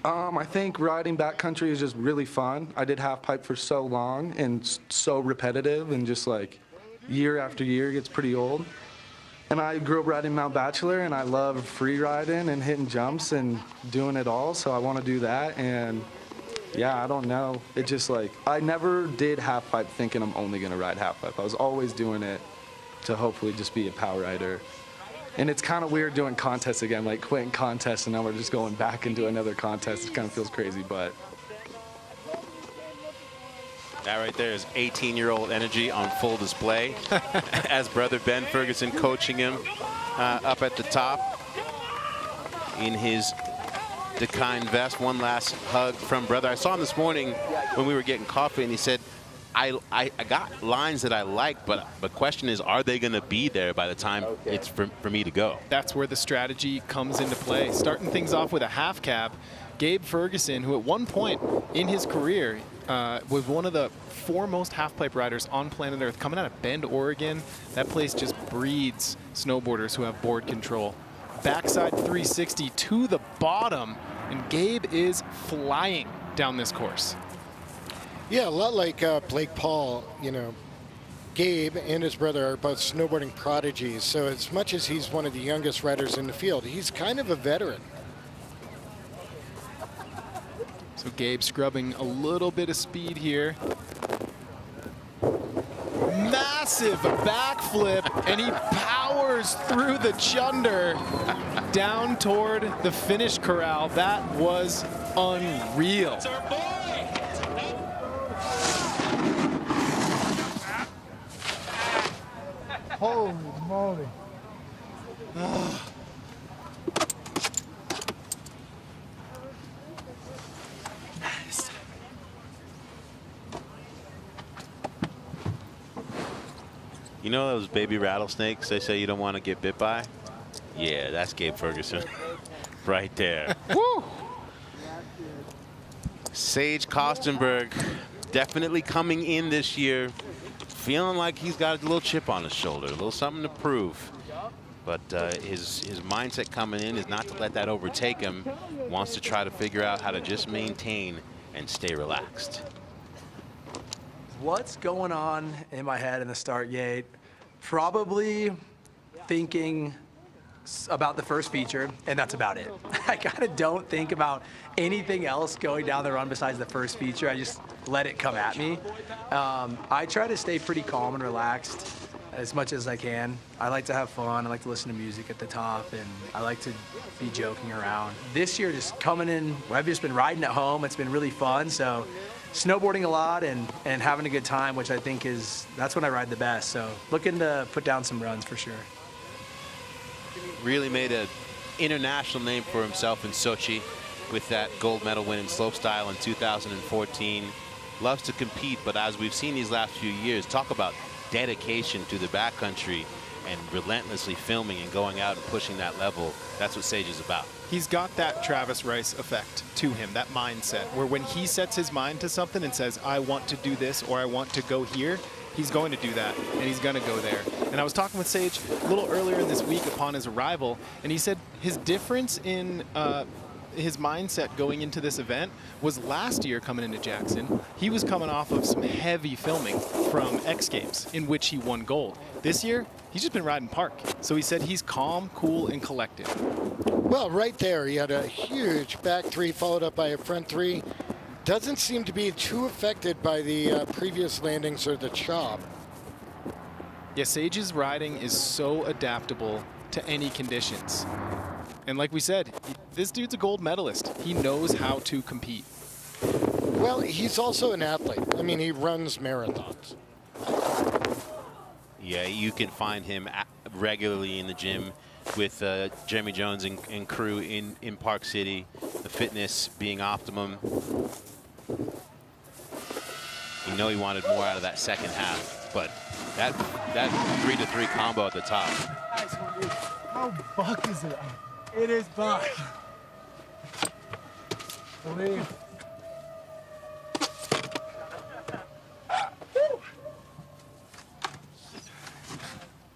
I think riding backcountry is just really fun. I did half pipe for so long and so repetitive, and just like year after year it gets pretty old. And I grew up riding Mount Bachelor, and I love free riding and hitting jumps and doing it all, so I want to do that. And yeah, I don't know. It just like, I never did half pipe thinking I'm only going to ride half pipe. I was always doing it to hopefully just be a power rider. And it's kind of weird doing contests again, like quitting contests and now we're just going back into another contest. It kind of feels crazy, but. That right there is 18-year-old energy on full display as brother Ben Ferguson coaching him up at the top in his Dakine vest. One last hug from brother. I saw him this morning when we were getting coffee, and he said, I got lines that I like, but the question is, are they going to be there by the time it's for me to go? That's where the strategy comes into play. Starting things off with a half cab, Gabe Ferguson, who at one point in his career was one of the foremost half-pipe riders on planet Earth, coming out of Bend, Oregon. That place just breeds snowboarders who have board control. Backside 360 to the bottom And Gabe is flying down this course. Yeah, a lot like Blake Paul, Gabe and his brother are both snowboarding prodigies. So as much as he's one of the youngest riders in the field, he's kind of a veteran. So Gabe scrubbing a little bit of speed here. Massive backflip, and he powers through the chunder down toward the finish corral. That was unreal. Holy moly. You know those baby rattlesnakes they say you don't want to get bit by? Yeah, that's Gabe Ferguson right there. Woo! Sage Kostenberg definitely coming in this year, feeling like he's got a little chip on his shoulder, a little something to prove. But his mindset coming in is not to let that overtake him. Wants to try to figure out how to just maintain and stay relaxed. What's going on in my head in the start gate? Probably thinking about the first feature, and that's about it. I kind of don't think about anything else going down the run besides the first feature. I just let it come at me. I try to stay pretty calm and relaxed as much as I can. I like to have fun. I like to listen to music at the top, and I like to be joking around. This year, just coming in, I've just been riding at home. It's been really fun. So snowboarding a lot and having a good time, which I think that's when I ride the best. So looking to put down some runs for sure. Really made an international name for himself in Sochi with that gold medal win in slopestyle in 2014. Loves to compete, but as we've seen these last few years, talk about dedication to the backcountry and relentlessly filming and going out and pushing that level. That's what Sage is about. He's got that Travis Rice effect to him, that mindset, where when he sets his mind to something and says, I want to do this or I want to go here, he's going to do that, and he's going to go there. And I was talking with Sage a little earlier in this week upon his arrival, and he said his difference in his mindset going into this event was last year coming into Jackson. He was coming off of some heavy filming from X Games in which he won gold. This year, he's just been riding park. So he said he's calm, cool, and collected. Well, right there, he had a huge back three followed up by a front three. Doesn't seem to be too affected by the previous landings or the chop. Yeah, Sage's riding is so adaptable to any conditions. And like we said, this dude's a gold medalist. He knows how to compete. Well, he's also an athlete. I mean, he runs marathons. Yeah, you can find him regularly in the gym with Jeremy Jones and crew in Park City, the fitness being optimum. You know he wanted more out of that second half, but that 3-3 combo at the top. Nice one, dude. How buck is it? It is buck. Believe.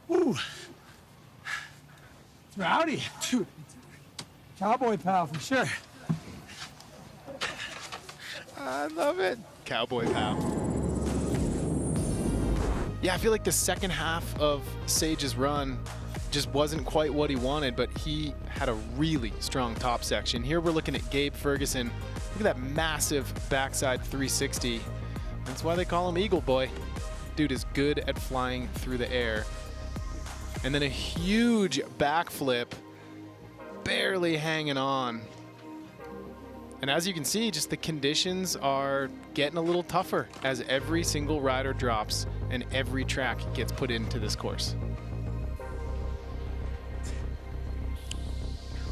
Woo. It's rowdy, dude. Cowboy pal for sure. I love it. Cowboy pal. Yeah, I feel like the second half of Sage's run just wasn't quite what he wanted, but he had a really strong top section. Here we're looking at Gabe Ferguson. Look at that massive backside 360. That's why they call him Eagle Boy. Dude is good at flying through the air. And then a huge backflip, barely hanging on. And as you can see, just the conditions are getting a little tougher as every single rider drops and every track gets put into this course.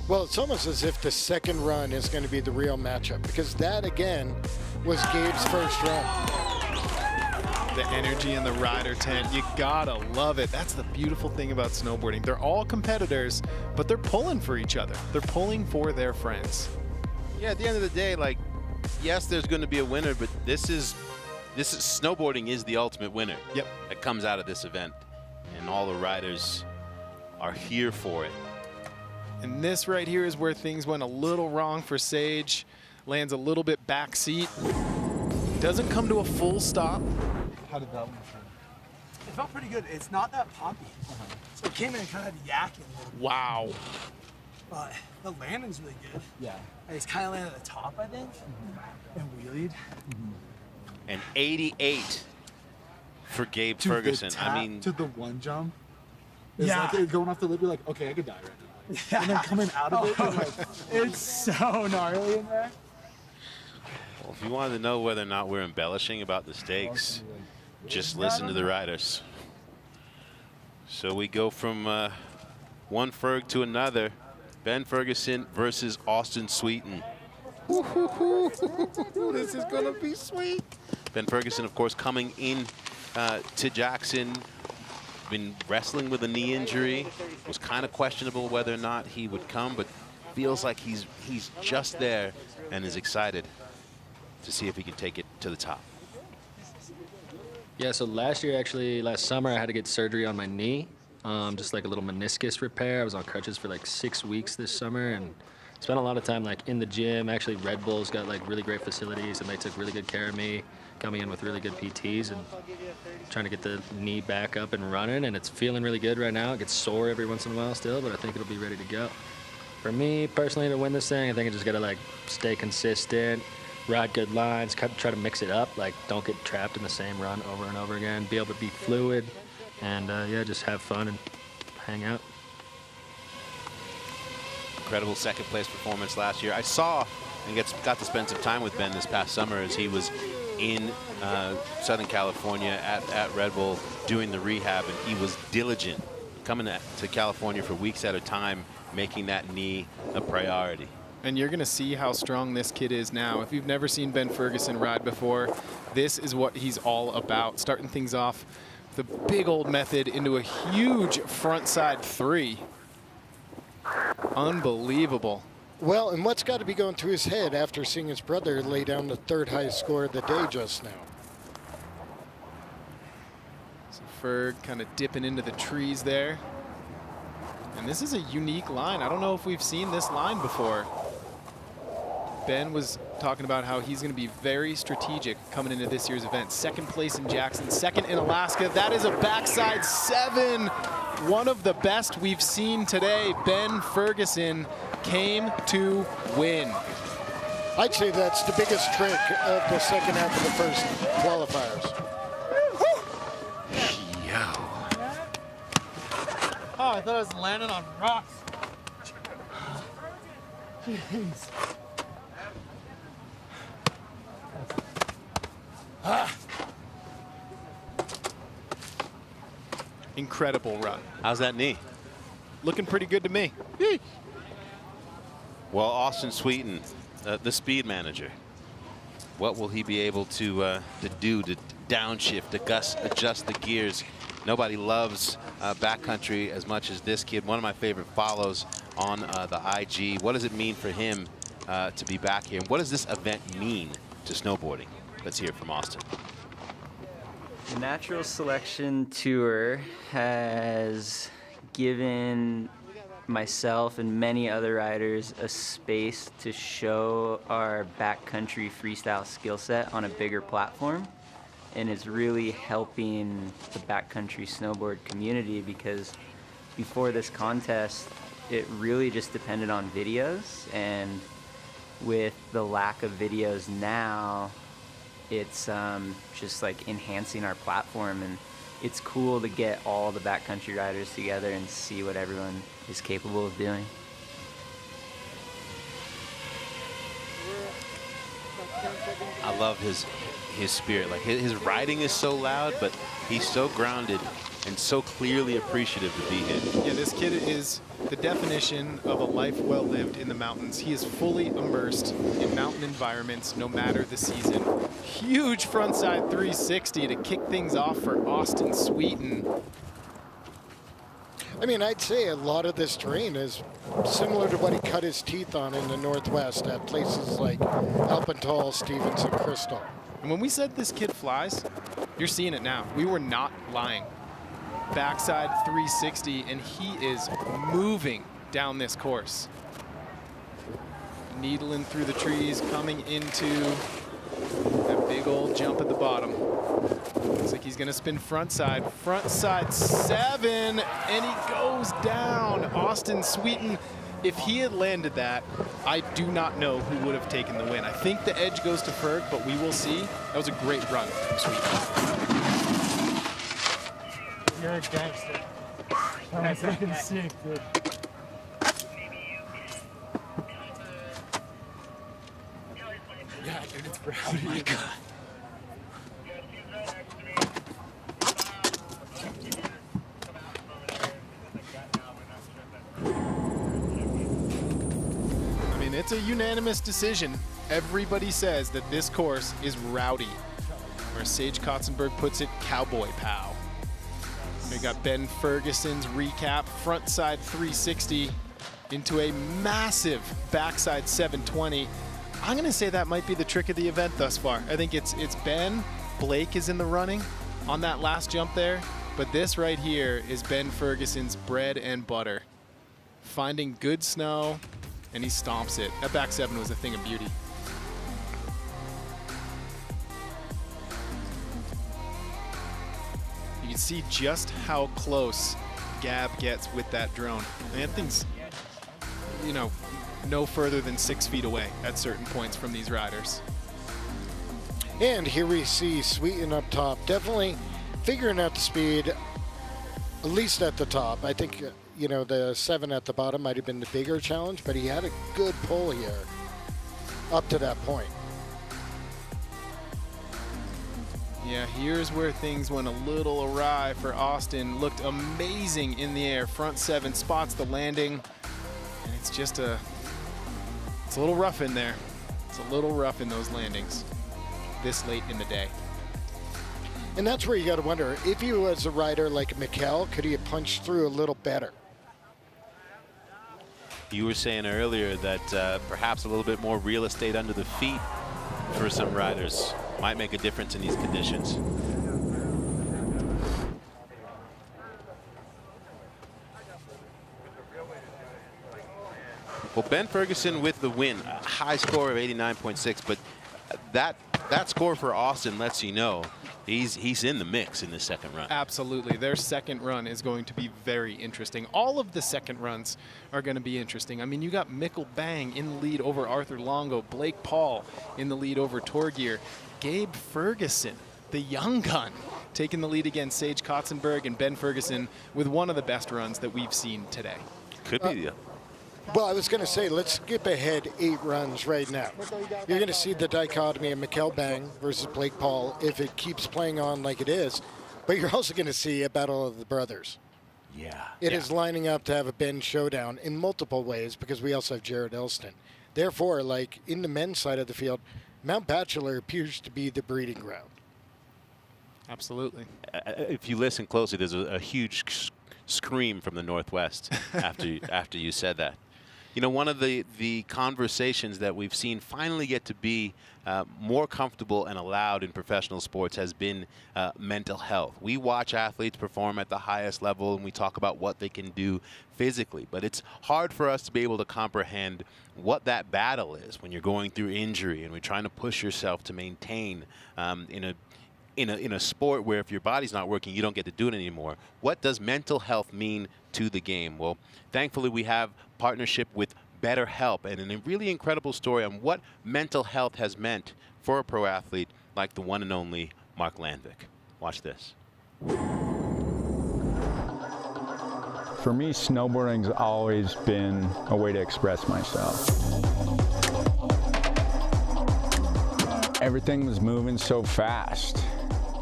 Well, it's almost as if the second run is going to be the real matchup, because that, again, was Gabe's first run. The energy in the rider tent, you gotta love it. That's the beautiful thing about snowboarding. They're all competitors, but they're pulling for each other. They're pulling for their friends. Yeah, at the end of the day, like, yes, there's going to be a winner, but this is snowboarding is the ultimate winner. Yep. That comes out of this event, and all the riders are here for it. And this right here is where things went a little wrong for Sage. Lands a little bit back seat. Doesn't come to a full stop. How did that one feel? It felt pretty good. It's not that poppy. So it came in and kind of yakking a little bit. Wow. But the landing's really good. Yeah. And it's kind of landed at the top, I think, and wheelied. And 88 for Gabe To Ferguson. the tap, I mean, to the one jump. It's Yeah. like going off the lip, you're like, okay, I could die right now. Yeah. And then coming out of it, you're like, It's so gnarly in there. well, if you wanted to know whether or not we're embellishing about the stakes, just listen to the riders. So we go from one Ferg to another. Ben Ferguson versus Austin Sweeten. This is going to be sweet. Ben Ferguson, of course, coming in to Jackson, been wrestling with a knee injury. Was kind of questionable whether or not he would come, but feels like he's just there and is excited to see if he can take it to the top. Yeah, so last summer, I had to get surgery on my knee, just like a little meniscus repair. I was on crutches for like 6 weeks this summer and spent a lot of time like in the gym. Actually, Red Bull's got like really great facilities and they took really good care of me, got me in with really good PTs and trying to get the knee back up and running, and it's feeling really good right now. It gets sore every once in a while still, but I think it'll be ready to go. For me personally, to win this thing, I think I just gotta like stay consistent, ride good lines, try to mix it up, like don't get trapped in the same run over and over again, be able to be fluid, and yeah, just have fun and hang out. Incredible second place performance last year. I saw and got to spend some time with Ben this past summer as he was in Southern California at Red Bull doing the rehab, and he was diligent coming to California for weeks at a time, making that knee a priority. And you're going to see how strong this kid is now. If you've never seen Ben Ferguson ride before, this is what he's all about. Starting things off with a big old method into a huge front side 3. Unbelievable. Well, and what's got to be going through his head after seeing his brother lay down the third highest score of the day just now? So Ferg kind of dipping into the trees there. And this is a unique line. I don't know if we've seen this line before. Ben was talking about how he's going to be very strategic coming into this year's event. Second place in Jackson, second in Alaska. That is a backside 7. One of the best we've seen today. Ben Ferguson came to win. I'd say that's the biggest trick of the second half of the first qualifiers. oh, I thought I was landing on rocks. Jeez. Incredible run. How's that knee? Looking pretty good to me. Well, Austin Sweeten, the speed manager, what will he be able to do to downshift, adjust the gears? Nobody loves backcountry as much as this kid. One of my favorite follows on the IG. What does it mean for him to be back here? And what does this event mean to snowboarding? Let's hear it from Austin. The Natural Selection Tour has given myself and many other riders a space to show our backcountry freestyle skill set on a bigger platform, and is really helping the backcountry snowboard community, because before this contest it really just depended on videos, and with the lack of videos now, it's just like enhancing our platform, and it's cool to get all the backcountry riders together and see what everyone is capable of doing. I love his spirit. Like his riding is so loud, but he's so grounded and so clearly appreciative to be here. Yeah, this kid is the definition of a life well lived in the mountains. He is fully immersed in mountain environments, no matter the season. Huge frontside 360 to kick things off for Austin Sweeten. I mean, I'd say a lot of this terrain is similar to what he cut his teeth on in the Northwest at places like Alpental, Stevens, and Crystal. And when we said this kid flies, you're seeing it now. We were not lying. Backside 360, and he is moving down this course. Needling through the trees, coming into that big old jump at the bottom. Looks like he's gonna spin front side 7, and he goes down. Austin Sweeten, if he had landed that, I do not know who would have taken the win. I think the edge goes to Ferg, but we will see. That was a great run from Sweeten. You're a gangster. That's fucking sick, dude. Yeah, dude, it's proud of you. Oh my God. I mean, it's a unanimous decision. Everybody says that this course is rowdy. Or Sage Kotzenberg puts it, cowboy pow. We got Ben Ferguson's recap, front side 360 into a massive backside 720. I'm going to say that might be the trick of the event thus far. I think it's Ben. Blake is in the running on that last jump there. But this right here is Ben Ferguson's bread and butter. Finding good snow, and he stomps it. That back 7 was a thing of beauty. You can see just how close Gab gets with that drone. And that thing's, you know, no further than 6 feet away at certain points from these riders. And here we see Sweeten up top, definitely figuring out the speed, at least at the top. I think, you know, the 7 at the bottom might have been the bigger challenge, but he had a good pull here up to that point. Yeah, here's where things went a little awry for Austin. Looked amazing in the air. Front 7 spots the landing, and it's just it's a little rough in there. It's a little rough in those landings this late in the day. And that's where you got to wonder, if he was a rider like Mikkel, could he have punched through a little better? You were saying earlier that perhaps a little bit more real estate under the feet for some riders might make a difference in these conditions. Well, Ben Ferguson with the win, a high score of 89.6, but that score for Austin lets you know he's in the mix in the second run. Absolutely. Their second run is going to be very interesting. All of the second runs are going to be interesting. I mean, you got Mikkel Bang in the lead over Arthur Longo, Blake Paul in the lead over Torgeir, Gabe Ferguson, the young gun, taking the lead against Sage Kotzenberg, and Ben Ferguson with one of the best runs that we've seen today. Could be, Well, I was going to say, let's skip ahead 8 runs right now. You're going to see the dichotomy of Mikkel Bang versus Blake Paul if it keeps playing on like it is. But you're also going to see a battle of the brothers. Yeah. It is lining up to have a Ben showdown in multiple ways because we also have Jared Elston. Therefore, like in the men's side of the field, Mount Bachelor appears to be the breeding ground. Absolutely. If you listen closely, there's a huge scream from the Northwest after you said that. You know, one of the conversations that we've seen finally get to be more comfortable and allowed in professional sports has been mental health. We watch athletes perform at the highest level and we talk about what they can do physically, but it's hard for us to be able to comprehend what that battle is when you're going through injury and we're trying to push yourself to maintain in a sport where if your body's not working, you don't get to do it anymore. What does mental health mean to the game? Well, thankfully we have partnership with BetterHelp and a really incredible story on what mental health has meant for a pro athlete like the one and only Mark Landvik. Watch this. For me, snowboarding's always been a way to express myself. Everything was moving so fast.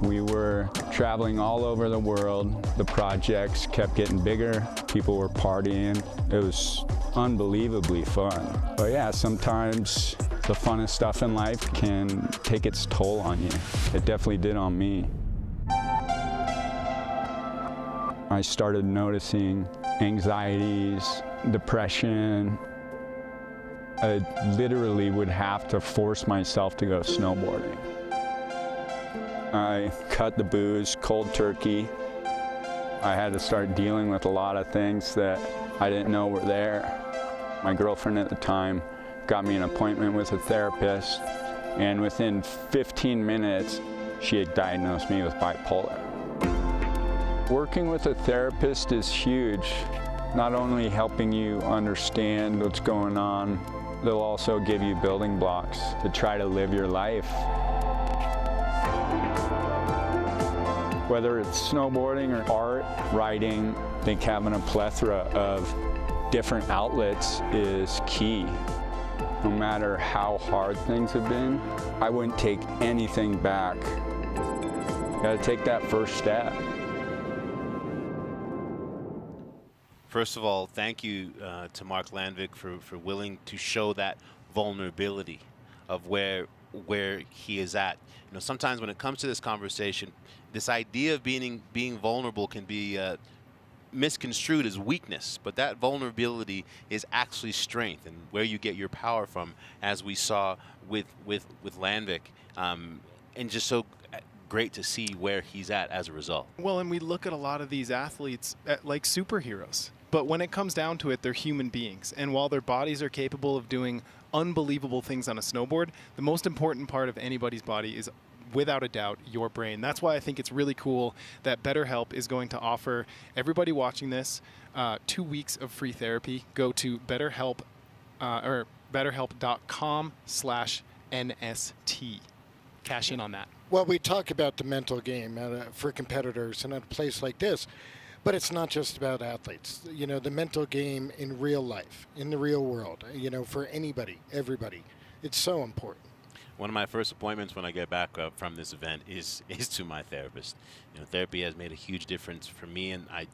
We were traveling all over the world. The projects kept getting bigger. People were partying. It was unbelievably fun. But yeah, sometimes the funnest stuff in life can take its toll on you. It definitely did on me. I started noticing anxieties, depression. I literally would have to force myself to go snowboarding. I cut the booze cold turkey. I had to start dealing with a lot of things that I didn't know were there. My girlfriend at the time got me an appointment with a therapist, and within 15 minutes, she had diagnosed me with bipolar. Working with a therapist is huge, not only helping you understand what's going on, they'll also give you building blocks to try to live your life. Whether it's snowboarding or art, writing, I think having a plethora of different outlets is key. No matter how hard things have been, I wouldn't take anything back. You gotta take that first step. First of all, thank you to Mark Landvik for willing to show that vulnerability of where he is at. You know, sometimes when it comes to this conversation, this idea of being vulnerable can be misconstrued as weakness, but that vulnerability is actually strength, and where you get your power from, as we saw with Landvik, and just so great to see where he's at as a result. Well, and we look at a lot of these athletes like superheroes, but when it comes down to it, they're human beings, and while their bodies are capable of doing unbelievable things on a snowboard, the most important part of anybody's body is, without a doubt, your brain. That's why I think it's really cool that BetterHelp is going to offer everybody watching this 2 weeks of free therapy. Go to BetterHelp or BetterHelp.com/NST. Cash in on that. Well, we talk about the mental game for competitors and at a place like this, but it's not just about athletes. You know, the mental game in real life, in the real world, you know, for anybody, everybody, it's so important. One of my first appointments when I get back from this event is to my therapist. You know, therapy has made a huge difference for me, and I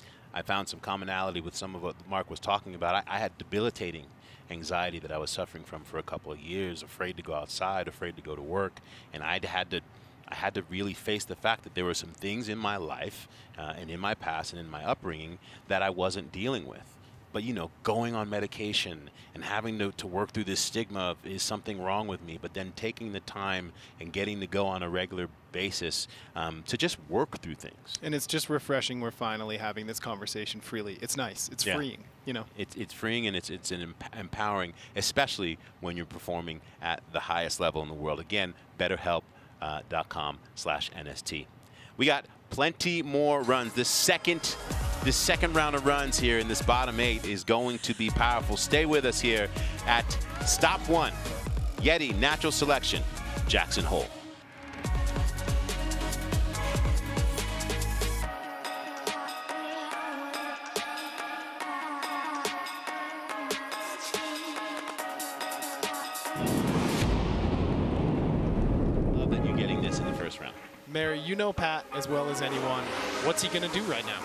found some commonality with some of what Mark was talking about. I had debilitating anxiety that I was suffering from for a couple of years, afraid to go outside, afraid to go to work, and I had to really face the fact that there were some things in my life and in my past and in my upbringing that I wasn't dealing with. But, you know, going on medication and having to work through this stigma of, is something wrong with me, but then taking the time and getting to go on a regular basis to just work through things. And it's just refreshing we're finally having this conversation freely. It's nice. It's freeing, you know. It's freeing, and it's empowering, especially when you're performing at the highest level in the world. Again, BetterHelp.com/NST. We got plenty more runs. The second round of runs here in this bottom 8 is going to be powerful. Stay with us here at Stop 1, Yeti Natural Selection, Jackson Hole. Love that you're getting this in the first round. Mary, you know Pat as well as anyone. What's he going to do right now?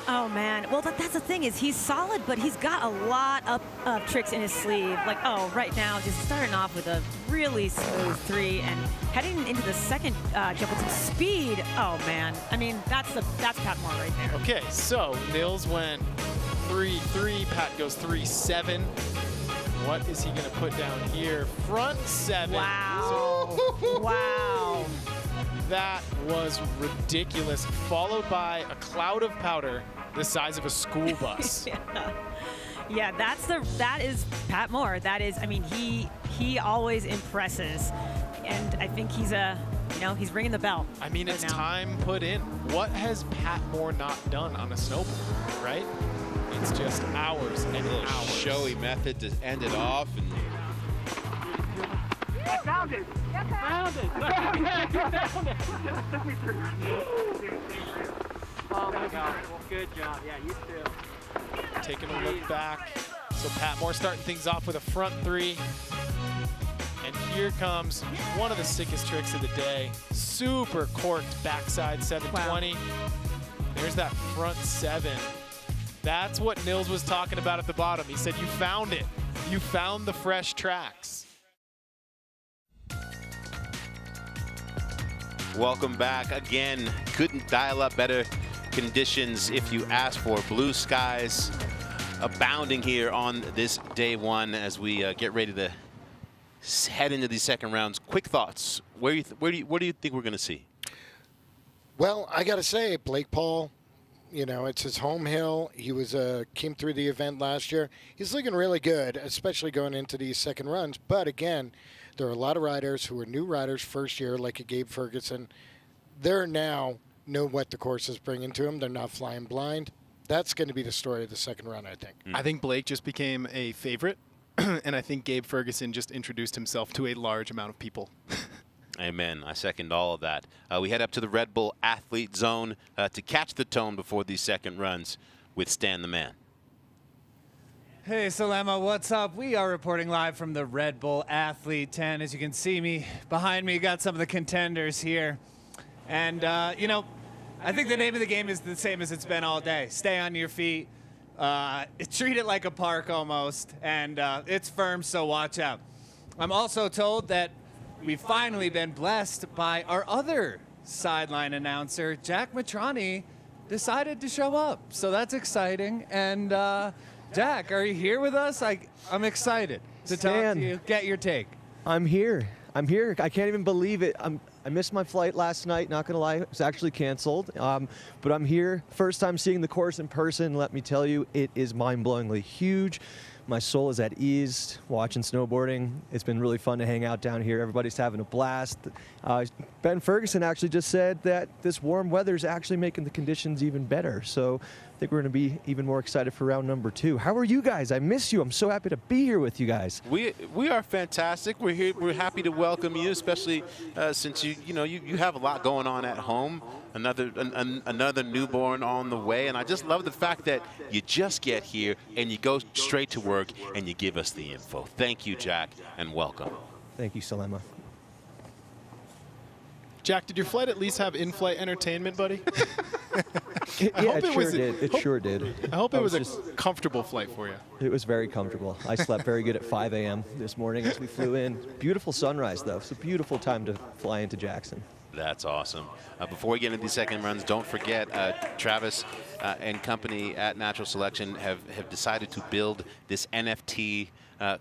Oh, man. Well, that's the thing is he's solid, but he's got a lot of tricks in his sleeve. Like, right now, just starting off with a really smooth 3 and heading into the second jump with some speed. Oh, man. I mean, that's Pat Moore right there. Okay, so Nils went 3-3. Pat goes 3-7. What is he going to put down here? Front 7. Wow. Wow. That was ridiculous, followed by a cloud of powder the size of a school bus. Yeah, that is Pat Moore. That is, I mean, he always impresses, and I think he's he's ringing the bell. I mean, right it's now. time put in. What has Pat Moore not done on a snowboard, right? It's just hours and hours. Showy method to end it off. And I found it! I found it! Oh my God. Good job. Yeah, you too. Taking a look back. So Pat Moore starting things off with a front 3. And here comes one of the sickest tricks of the day. Super corked backside 720. Wow. There's that front 7. That's what Nils was talking about at the bottom. He said, you found it. You found the fresh tracks. Welcome back again. Couldn't dial up better conditions if you asked for. Blue skies abounding here on this day 1 as we get ready to head into these second rounds. Quick thoughts. What do you think we're going to see? Well, I got to say, Blake Paul, You know, it's his home hill. He was came through the event last year. He's looking really good, especially going into these second runs. But again, there are a lot of riders who are new riders first year, like a Gabe Ferguson. They're now know what the course is bringing to them. They're not flying blind. That's going to be the story of the second run, I think. I think Blake just became a favorite, and I think Gabe Ferguson just introduced himself to a large amount of people. Amen. I second all of that. We head up to the Red Bull Athlete Zone to catch the tone before these second runs with Stan the Man. Hey, Salema, what's up? We are reporting live from the Red Bull Athlete 10. As you can see me behind me, got some of the contenders here. And, you know, I think the name of the game is the same as it's been all day. Stay on your feet. Treat it like a park almost. And it's firm, so watch out. I'm also told that we've finally been blessed by our other sideline announcer, Jack Matrani, decided to show up. So that's exciting. And Jack, are you here with us? I'm excited to talk to you. Get your take. I'm here. I can't even believe it. I missed my flight last night, not going to lie. It was actually canceled. But I'm here. First time seeing the course in person. Let me tell you, it is mind-blowingly huge. My soul is at ease watching snowboarding. It's been really fun to hang out down here. Everybody's having a blast. Ben Ferguson actually just said that this warm weather is actually making the conditions even better. So I think we're going to be even more excited for round number 2. How are you guys? I miss you. I'm so happy to be here with you guys. We are fantastic. We're here. We're happy to welcome you, especially since you have a lot going on at home. Another newborn on the way, and I just love the fact that you just get here and you go straight to work and you give us the info. Thank you, Jack, and welcome. Thank you, Salema. Jack, did your flight at least have in-flight entertainment, buddy? It sure did. I hope it was a comfortable flight for you. It was very comfortable. I slept very good at 5 a.m. this morning as we flew in. Beautiful sunrise, though. It's a beautiful time to fly into Jackson. That's awesome. Before we get into these second runs, don't forget Travis and company at Natural Selection have decided to build this NFT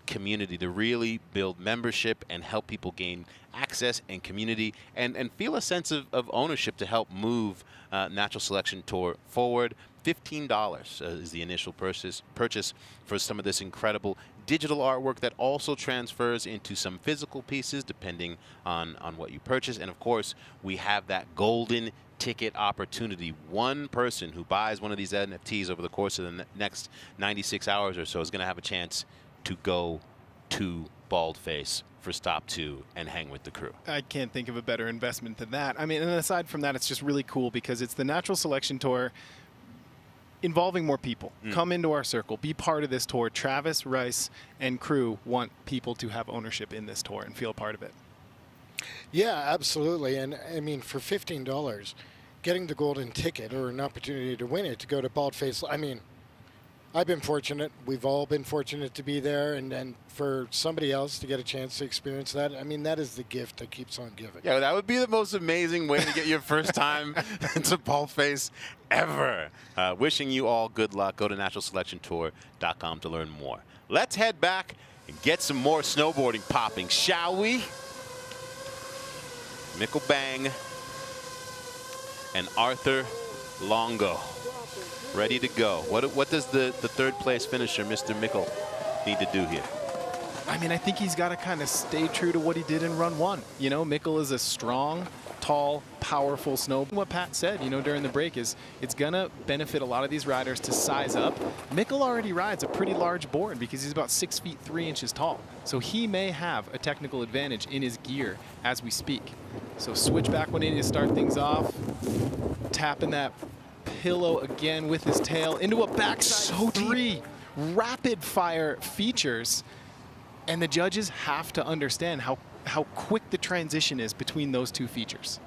community to really build membership and help people gain access and community and feel a sense of ownership to help move Natural Selection Tour forward. $15 is the initial purchase for some of this incredible digital artwork that also transfers into some physical pieces depending on what you purchase. And of course, we have that golden ticket opportunity. One person who buys one of these NFTs over the course of the next 96 hours or so is going to have a chance to go to Baldface for Stop 2 and hang with the crew. I can't think of a better investment than that. I mean, and aside from that, it's just really cool because it's the Natural Selection Tour involving more people. Come into our circle, be part of this tour. Travis, Rice, and crew want people to have ownership in this tour and feel a part of it. Yeah, absolutely. And I mean, for $15, getting the golden ticket or an opportunity to win it, to go to Baldface, I mean, I've been fortunate. We've all been fortunate to be there. And for somebody else to get a chance to experience that, I mean, that is the gift that keeps on giving. Yeah, that would be the most amazing way to get your first time to Baldface ever. Wishing you all good luck. Go to naturalselectiontour.com to learn more. Let's head back and get some more snowboarding popping, shall we? Mikkel Bang and Arthur Longo ready to go. What does the third place finisher, Mr. Mikkel, need to do here? I mean, I think he's got to kind of stay true to what he did in run 1. You know, Mikkel is a strong, tall, powerful snowboarder. What Pat said, you know, during the break is it's going to benefit a lot of these riders to size up. Mikkel already rides a pretty large board because he's about 6 feet 3 inches tall. So he may have a technical advantage in his gear as we speak. So switch back one in to start things off. Tapping that pillow again with his tail into a backside 3 rapid fire features. And the judges have to understand how quick the transition is between those two features.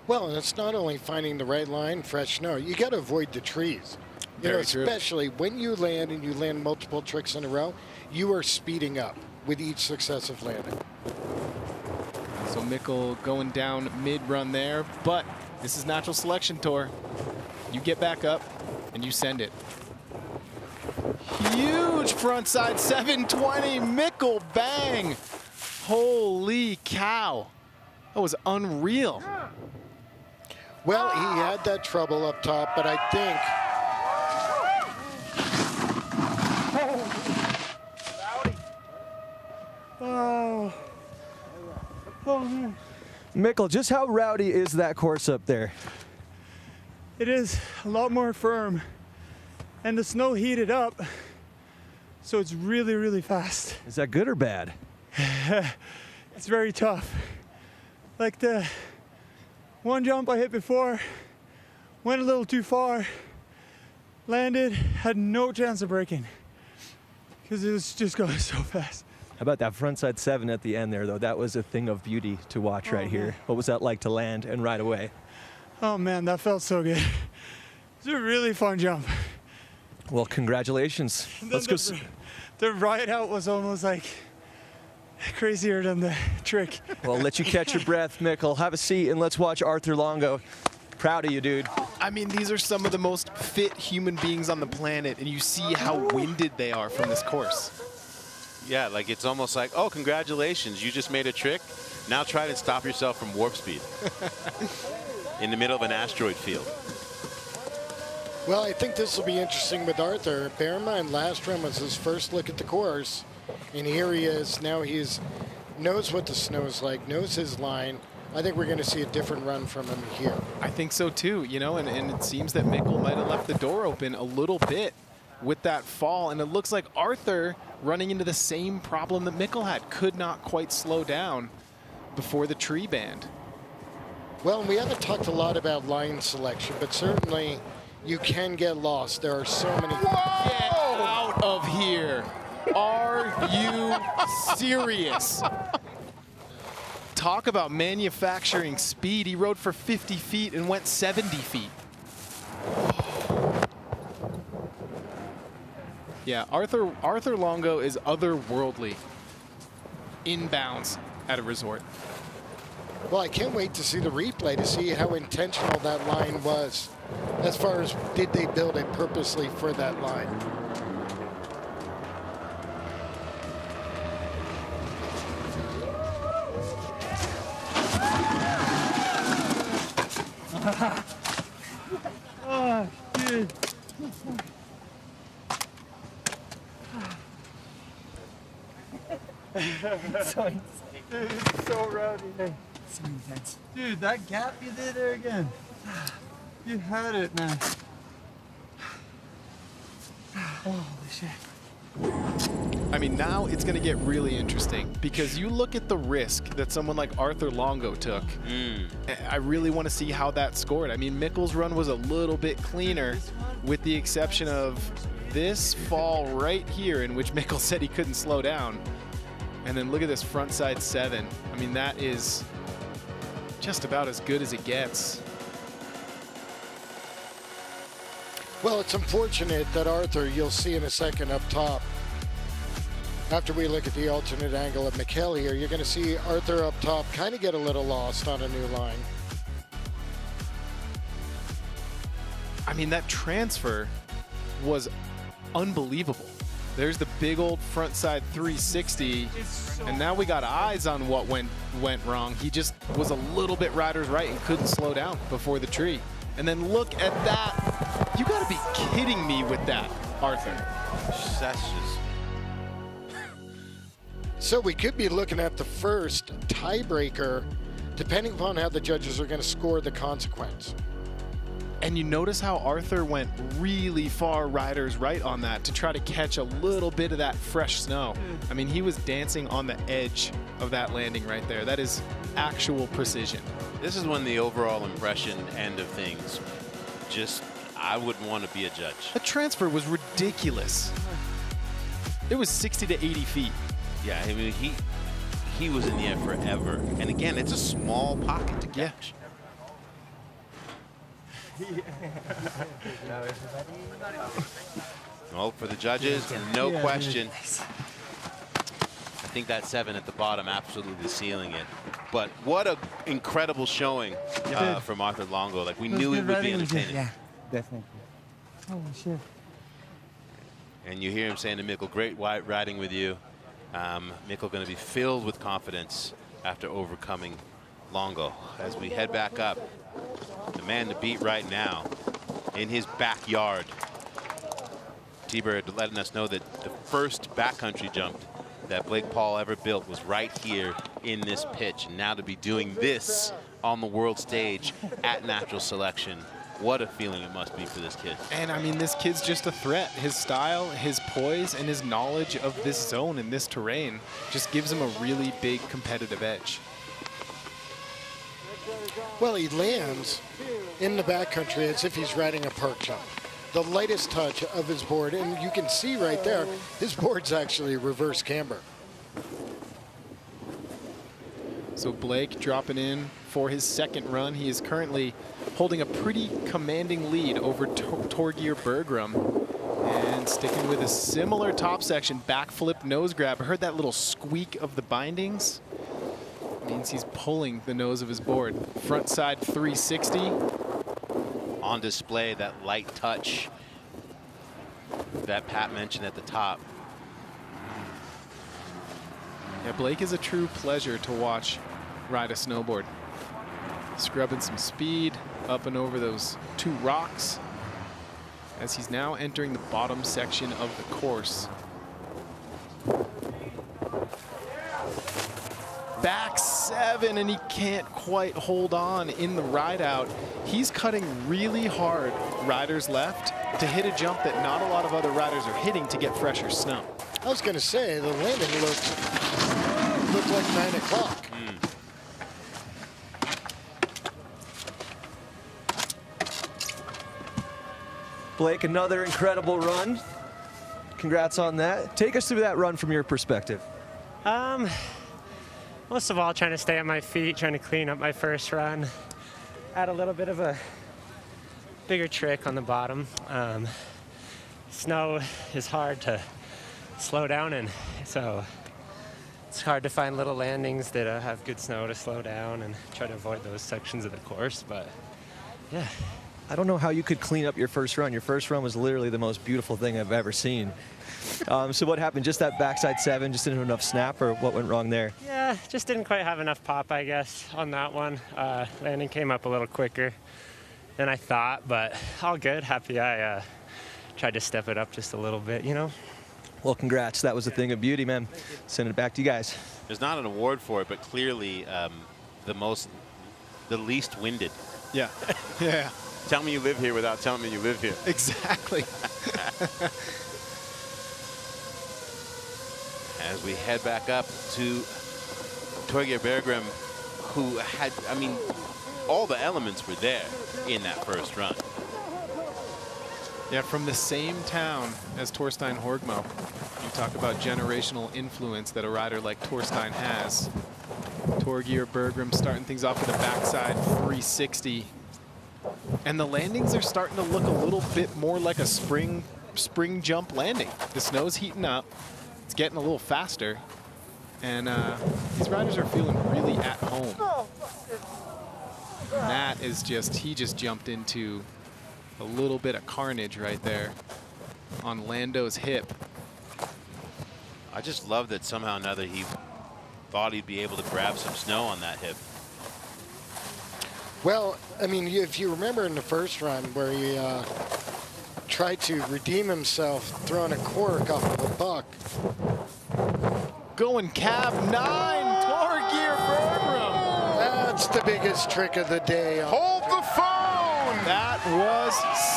Well, and it's not only finding the right line, fresh snow, you got to avoid the trees. You know, especially when you land and you land multiple tricks in a row, you are speeding up with each successive landing. So Mikkel going down mid-run there, but this is Natural Selection Tour. You get back up and you send it. Huge frontside 720, Mikkel Bang. Holy cow. That was unreal. Well, he had that trouble up top, but I think Oh. Oh, man. Mikkel, just how rowdy is that course up there? It is a lot more firm, and the snow heated up, so it's really, really fast. Is that good or bad? It's very tough. Like the one jump I hit before, went a little too far, landed, had no chance of braking because it was just going so fast. How about that frontside 7 at the end there, though? That was a thing of beauty to watch right here. What was that like to land and ride away? Oh man, that felt so good. It was a really fun jump. Well, congratulations. Let's go. The ride out was almost like crazier than the trick. Well, let you catch your breath, Mikkel. Have a seat and let's watch Arthur Longo. Proud of you, dude. I mean, these are some of the most fit human beings on the planet, and you see how winded they are from this course. Yeah, like it's almost like, oh, congratulations, you just made a trick. Now try to stop yourself from warp speed in the middle of an asteroid field. Well, I think this will be interesting with Arthur. Bear in mind, last run was his first look at the course, and here he is. Now he knows what the snow is like, knows his line. I think we're going to see a different run from him here. I think so too, you know, and it seems that Mikkel might have left the door open a little bit with that fall, and it looks like Arthur running into the same problem that Mikkel had, could not quite slow down before the tree band. Well, we haven't talked a lot about line selection, but certainly you can get lost. There are so many. Whoa! Get out of here. Are you serious? Talk about manufacturing speed. He rode for 50 feet and went 70 feet. Yeah, Arthur Longo is otherworldly. Inbounds at a resort. Well, I can't wait to see the replay to see how intentional that line was. As far as did they build it purposely for that line? Oh, dude. So insane. Dude, it's so rowdy. So intense. Dude, that gap you did there again. You had it, man. Holy shit. I mean, now it's going to get really interesting because you look at the risk that someone like Arthur Longo took. I really want to see how that scored. I mean, Mikkel's run was a little bit cleaner with the exception of this fall right here in which Mikkel said he couldn't slow down. And then look at this front side 7. I mean, that is just about as good as it gets. Well, it's unfortunate that Arthur, you'll see in a second up top, after we look at the alternate angle of Mikkel here, you're going to see Arthur up top kind of get a little lost on a new line. I mean, that transfer was unbelievable. There's the big old front side 360, and now we got eyes on what went wrong. He just was a little bit rider's right and couldn't slow down before the tree. And then look at that. You got to be kidding me with that, Arthur. That's just... So we could be looking at the first tiebreaker, depending upon how the judges are going to score the consequence. And you notice how Arthur went really far rider's right on that to try to catch a little bit of that fresh snow. I mean, he was dancing on the edge of that landing right there. That is actual precision. This is when the overall impression end of things, just, I wouldn't want to be a judge. The transfer was ridiculous. It was 60 to 80 feet. Yeah, I mean, he was in the air forever. And again, it's a small pocket to catch. Well, for the judges, no question. I think that 7 at the bottom absolutely sealing it. But what an incredible showing from Arthur Longo. Like, we knew it would be entertaining. Yeah, definitely. Holy shit. And you hear him saying to Mikkel, great riding with you. Mikkel going to be filled with confidence after overcoming Longo. As we head back up, the man to beat right now in his backyard. T-Bird letting us know that the first backcountry jump that Blake Paul ever built was right here in this pitch. And now to be doing this on the world stage at Natural Selection, what a feeling it must be for this kid. And I mean, this kid's just a threat. His style, his poise, and his knowledge of this zone and this terrain just gives him a really big competitive edge. Well, he lands in the backcountry as if he's riding a park jump. The lightest touch of his board, and you can see right there, his board's actually reverse camber. So Blake dropping in for his second run. He is currently holding a pretty commanding lead over Torgeir Bergrum, and sticking with a similar top section, backflip nose grab. I heard that little squeak of the bindings. Means he's pulling the nose of his board. Front side 360. On display, that light touch that Pat mentioned at the top. Yeah, Blake is a true pleasure to watch ride a snowboard. Scrubbing some speed up and over those two rocks as he's now entering the bottom section of the course. Back 7, and he can't quite hold on in the ride out. He's cutting really hard riders left to hit a jump that not a lot of other riders are hitting to get fresher snow. I was going to say, the landing looked like 9 o'clock. Blake, another incredible run. Congrats on that. Take us through that run from your perspective. Most of all, trying to stay on my feet, trying to clean up my first run. Add a little bit of a bigger trick on the bottom. Snow is hard to slow down in, so it's hard to find little landings that have good snow to slow down and try to avoid those sections of the course, but yeah. I don't know how you could clean up your first run. Your first run was literally the most beautiful thing I've ever seen. So what happened? Just that backside 7, just didn't have enough snap, or what went wrong there? Yeah, just didn't quite have enough pop, I guess, on that one. Landing came up a little quicker than I thought, but all good. Happy I tried to step it up just a little bit, you know? Well, congrats. That was a thing of beauty, man. Send it back to you guys. There's not an award for it, but clearly the least winded. Yeah. Yeah. Tell me you live here without telling me you live here. Exactly. As we head back up to Torgeir Bergrum, who had, I mean, all the elements were there in that first run. Yeah, from the same town as Torstein Horgmo. You talk about generational influence that a rider like Torstein has. Torgeir Bergrum starting things off with a backside 360. And the landings are starting to look a little bit more like a spring jump landing. The snow's heating up. It's getting a little faster. And these riders are feeling really at home. Matt is he just jumped into a little bit of carnage right there on Lando's hip. I just love that somehow or another he thought he'd be able to grab some snow on that hip. Well, I mean, if you remember in the first run where he tried to redeem himself throwing a cork off of a buck. Going cab 9, Torgeir Bergrum. That's the biggest trick of the day. Hold the phone. That was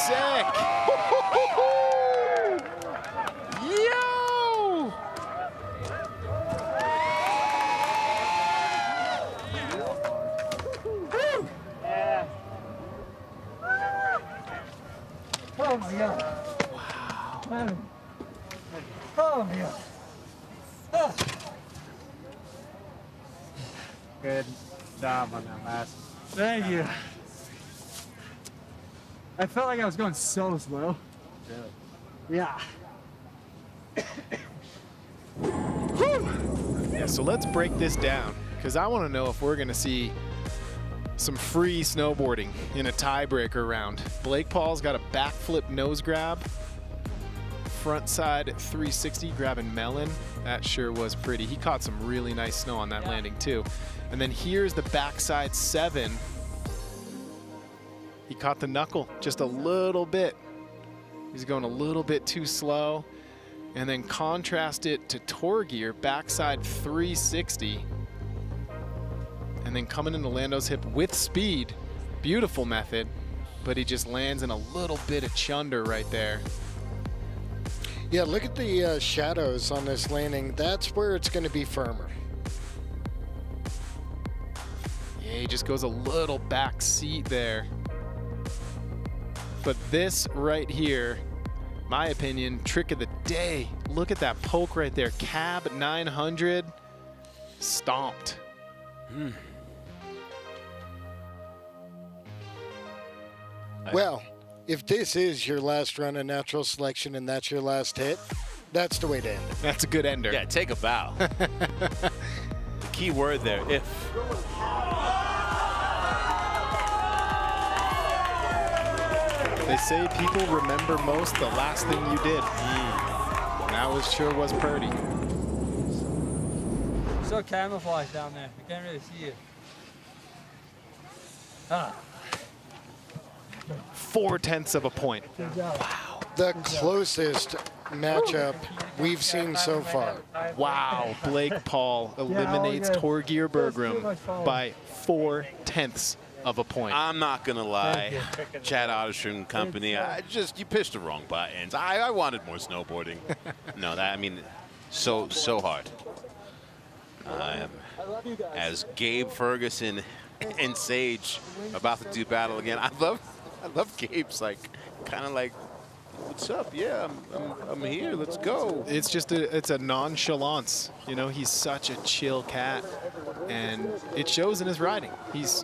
sick. Yo! Yeah. Oh my God. Wow. Oh my God. Oh. Good job on that last one. Thank you. I felt like I was going so slow. Really? Yeah. Yeah, so let's break this down, because I want to know if we're going to see some free snowboarding in a tiebreaker round. Blake Paul's got a backflip nose grab, front side 360 grabbing melon. That sure was pretty. He caught some really nice snow on that landing too. And then here's the backside 7. He caught the knuckle just a little bit. He's going a little bit too slow. and then contrast it to Tour Gear, backside 360. And then coming into Lando's hip with speed. Beautiful method, but he just lands in a little bit of chunder right there. Yeah, look at the shadows on this landing. That's where it's going to be firmer. Yeah, he just goes a little back seat there. But this right here, my opinion, trick of the day. Look at that poke right there. Cab 900, stomped. Well, if this is your last run of natural selection and that's your last hit, that's the way to end it. That's a good ender. Yeah, take a bow. The key word there, if. They say people remember most the last thing you did. That sure was Purdy. So camouflaged down there. You can't really see it. Ah. 0.4 of a point. Wow. The closest matchup we've seen so far. Wow, Blake Paul eliminates Tour Gear Bergrum by 0.4 of a point. I'm not gonna lie, Chad Otterstrom Company. You pushed the wrong buttons. I wanted more snowboarding. No, so hard. As Gabe Ferguson and Sage about to do battle again. I love Gabe's kind of like, what's up? Yeah, I'm here. Let's go. It's just it's a nonchalance. You know, he's such a chill cat, and it shows in his riding. He's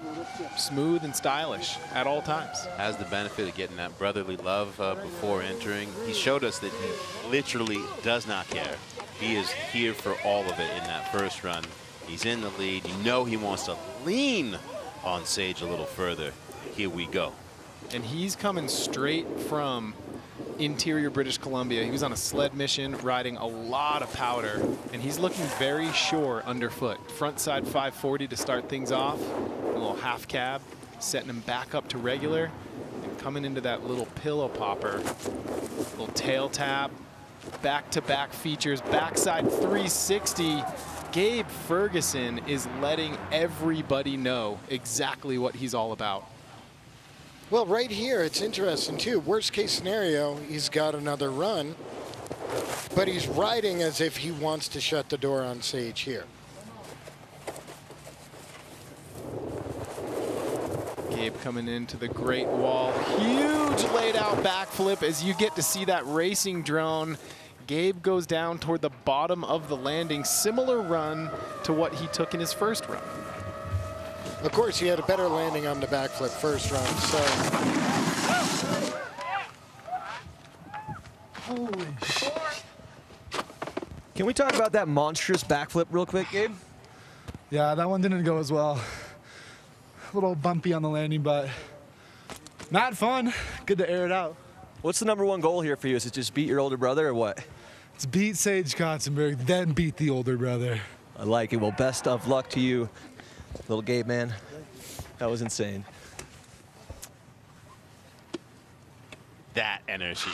smooth and stylish at all times. Has the benefit of getting that brotherly love before entering. He showed us that he literally does not care. He is here for all of it in that first run. He's in the lead. You know he wants to lean on Sage a little further. Here we go. And he's coming straight from interior British Columbia. He was on a sled mission riding a lot of powder, and he's looking very sure underfoot. Front side 540 to start things off, a little half cab, setting him back up to regular, and coming into that little pillow popper, little tail tap, back-to-back features, backside 360. Gabe Ferguson is letting everybody know exactly what he's all about. Well, right here, it's interesting, too. Worst case scenario, he's got another run, but he's riding as if he wants to shut the door on Sage here. Gabe coming into the Great Wall. Huge laid out backflip as you get to see that racing drone. Gabe goes down toward the bottom of the landing. Similar run to what he took in his first run. Of course, he had a better landing on the backflip first run, so. Holy shit. Can we talk about that monstrous backflip real quick, Gabe? Yeah, that one didn't go as well. A little bumpy on the landing, but not fun. Good to air it out. What's the #1 goal here for you? Is it just beat your older brother or what? It's beat Sage Kotzenberg, then beat the older brother. I like it. Well, best of luck to you, little Gabe, man. That was insane. That energy.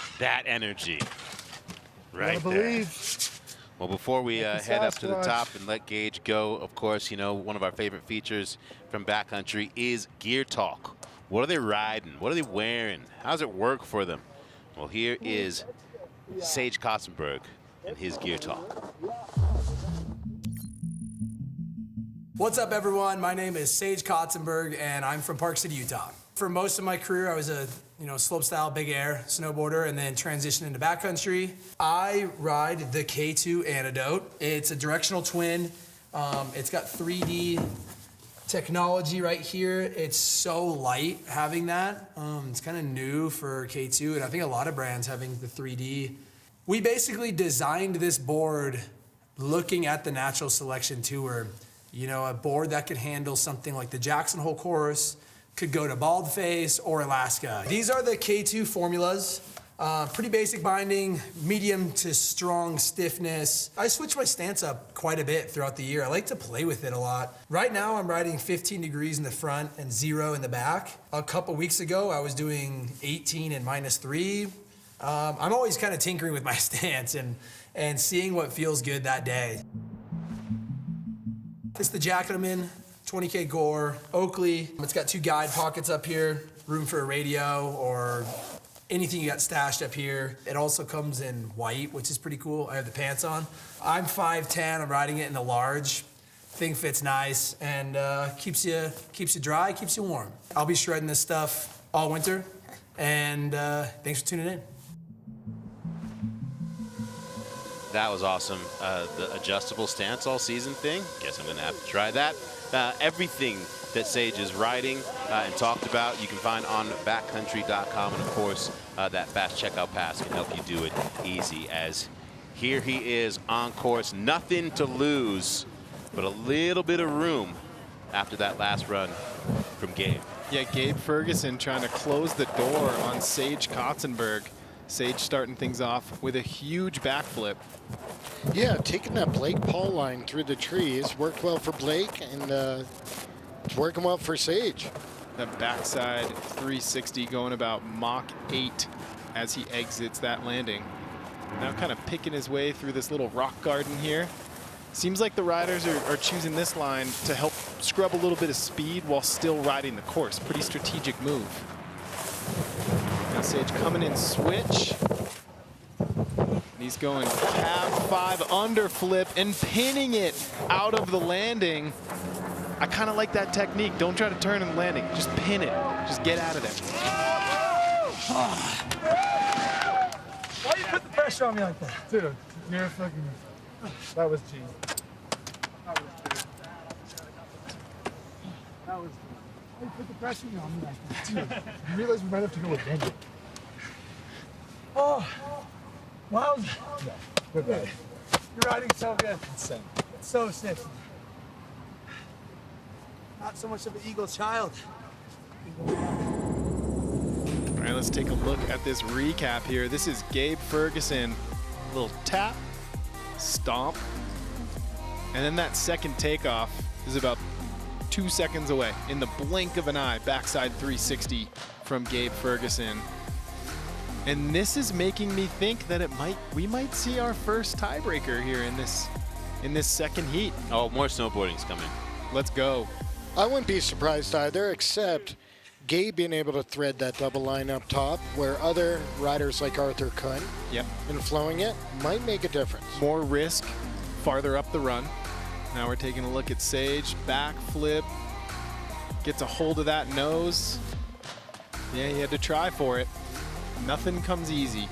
Right Gotta there. believe. Well, before we head up to the top and let Gage go, of course, you know, one of our favorite features from Backcountry is Gear Talk. What are they riding? What are they wearing? How does it work for them? Well, here is Sage Kotzenberg and his Gear Talk. What's up, everyone? My name is Sage Kotzenberg, and I'm from Park City, Utah. For most of my career, I was a slopestyle big air snowboarder, and then transitioned into backcountry. I ride the K2 Antidote. It's a directional twin. It's got 3D technology right here. It's so light having that. It's kind of new for K2, and I think a lot of brands having the 3D. We basically designed this board looking at the Natural Selection Tour. You know, a board that could handle something like the Jackson Hole Course, could go to Baldface or Alaska. These are the K2 formulas. Pretty basic binding, medium to strong stiffness. I switch my stance up quite a bit throughout the year. I like to play with it a lot. Right now I'm riding 15 degrees in the front and 0 in the back. A couple weeks ago I was doing 18 and -3. I'm always kind of tinkering with my stance, and and seeing what feels good that day. It's the jacket I'm in, 20K Gore, Oakley. It's got 2 guide pockets up here, room for a radio or anything you got stashed up here. It also comes in white, which is pretty cool. I have the pants on. I'm 5'10", I'm riding it in a large. Thing fits nice and keeps you dry, keeps you warm. I'll be shredding this stuff all winter, and thanks for tuning in. That was awesome. The adjustable stance all season thing. Guess I'm going to have to try that. Everything that Sage is riding and talked about, you can find on backcountry.com. And of course, that fast checkout pass can help you do it easy, as here he is on course. Nothing to lose, but a little bit of room after that last run from Gabe. Yeah, Gabe Ferguson trying to close the door on Sage Kotzenberg. Sage starting things off with a huge backflip. Yeah, taking that Blake Paul line through the trees worked well for Blake, and it's working well for Sage. That backside 360 going about Mach 8 as he exits that landing. Now kind of picking his way through this little rock garden here. Seems like the riders are choosing this line to help scrub a little bit of speed while still riding the course. Pretty strategic move. Now Sage coming in switch. He's going cab 5 underflip and pinning it out of the landing. I kind of like that technique. Don't try to turn in the landing. Just pin it. Just get out of there. Why you put the pressure on me like that? Dude, you're fucking... That was cheese. That was... Why you put the pressure on me like that? Dude, you realize we might have to go again. Oh, wow. Yeah, good ride. You're riding so good. Insane. It's so sick. Not so much of an eagle child. All right, let's take a look at this recap here. This is Gabe Ferguson. A little tap, stomp, and then that second takeoff is about 2 seconds away. In the blink of an eye, backside 360 from Gabe Ferguson. And this is making me think that we might see our first tiebreaker here in this second heat. Oh, more snowboarding's coming. Let's go. I wouldn't be surprised either, except Gabe being able to thread that double line up top where other riders like Arthur couldn't. Yep. And flowing it might make a difference. More risk farther up the run. Now we're taking a look at Sage. Back flip. Gets a hold of that nose. Yeah, he had to try for it. Nothing comes easy.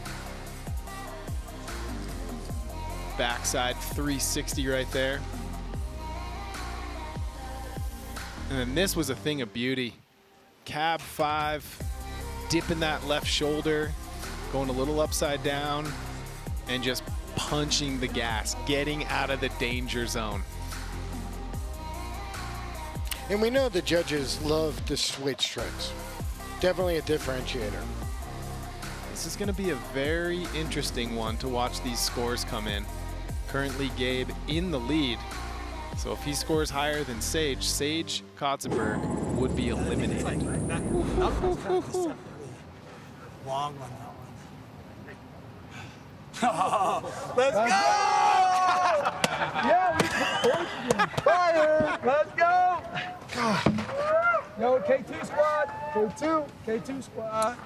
Backside 360 right there. And then this was a thing of beauty. Cab 5, dipping that left shoulder, going a little upside down, and just punching the gas, getting out of the danger zone. And we know the judges love the switch tricks. Definitely a differentiator. This is going to be a very interesting one to watch these scores come in. Currently Gabe in the lead. So if he scores higher than Sage, Sage Kotzenberg would be eliminated. Long one, that one. Let's go! Yeah, we fire! Let's go! Yo, K2 squad. K2 squad.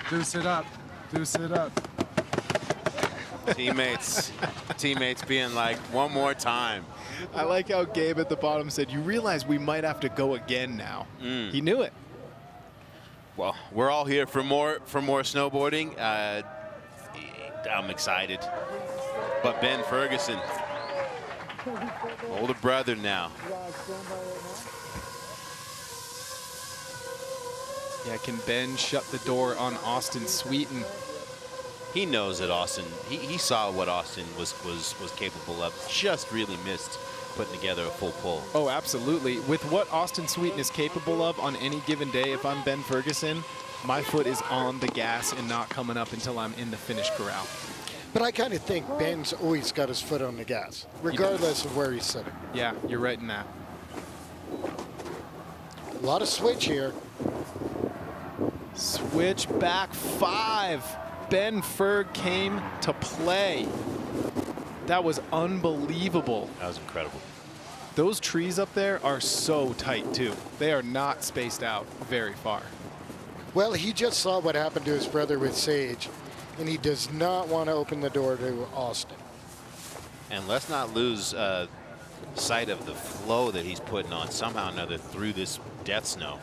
Deuce it up. Deuce it up. Teammates being like, one more time. I like how Gabe at the bottom said, you realize we might have to go again now. He knew it. Well, we're all here for more snowboarding. I'm excited. But Ben Ferguson, older brother now. Yeah, can Ben shut the door on Austin Sweeten? He knows that Austin, he saw what Austin was capable of. Just really missed putting together a full pull. Oh, absolutely. With what Austin Sweeten is capable of on any given day, if I'm Ben Ferguson, my foot is on the gas and not coming up until I'm in the finish corral. But I kind of think Ben's always got his foot on the gas, regardless of where he's sitting. Yeah, you're right in that. A lot of switch here. Switch back 5. Ben Ferg came to play. That was unbelievable. That was incredible. Those trees up there are so tight, too. They are not spaced out very far. Well, he just saw what happened to his brother with Sage, and he does not want to open the door to Austin. And let's not lose sight of the flow that he's putting on somehow or another through this death snow,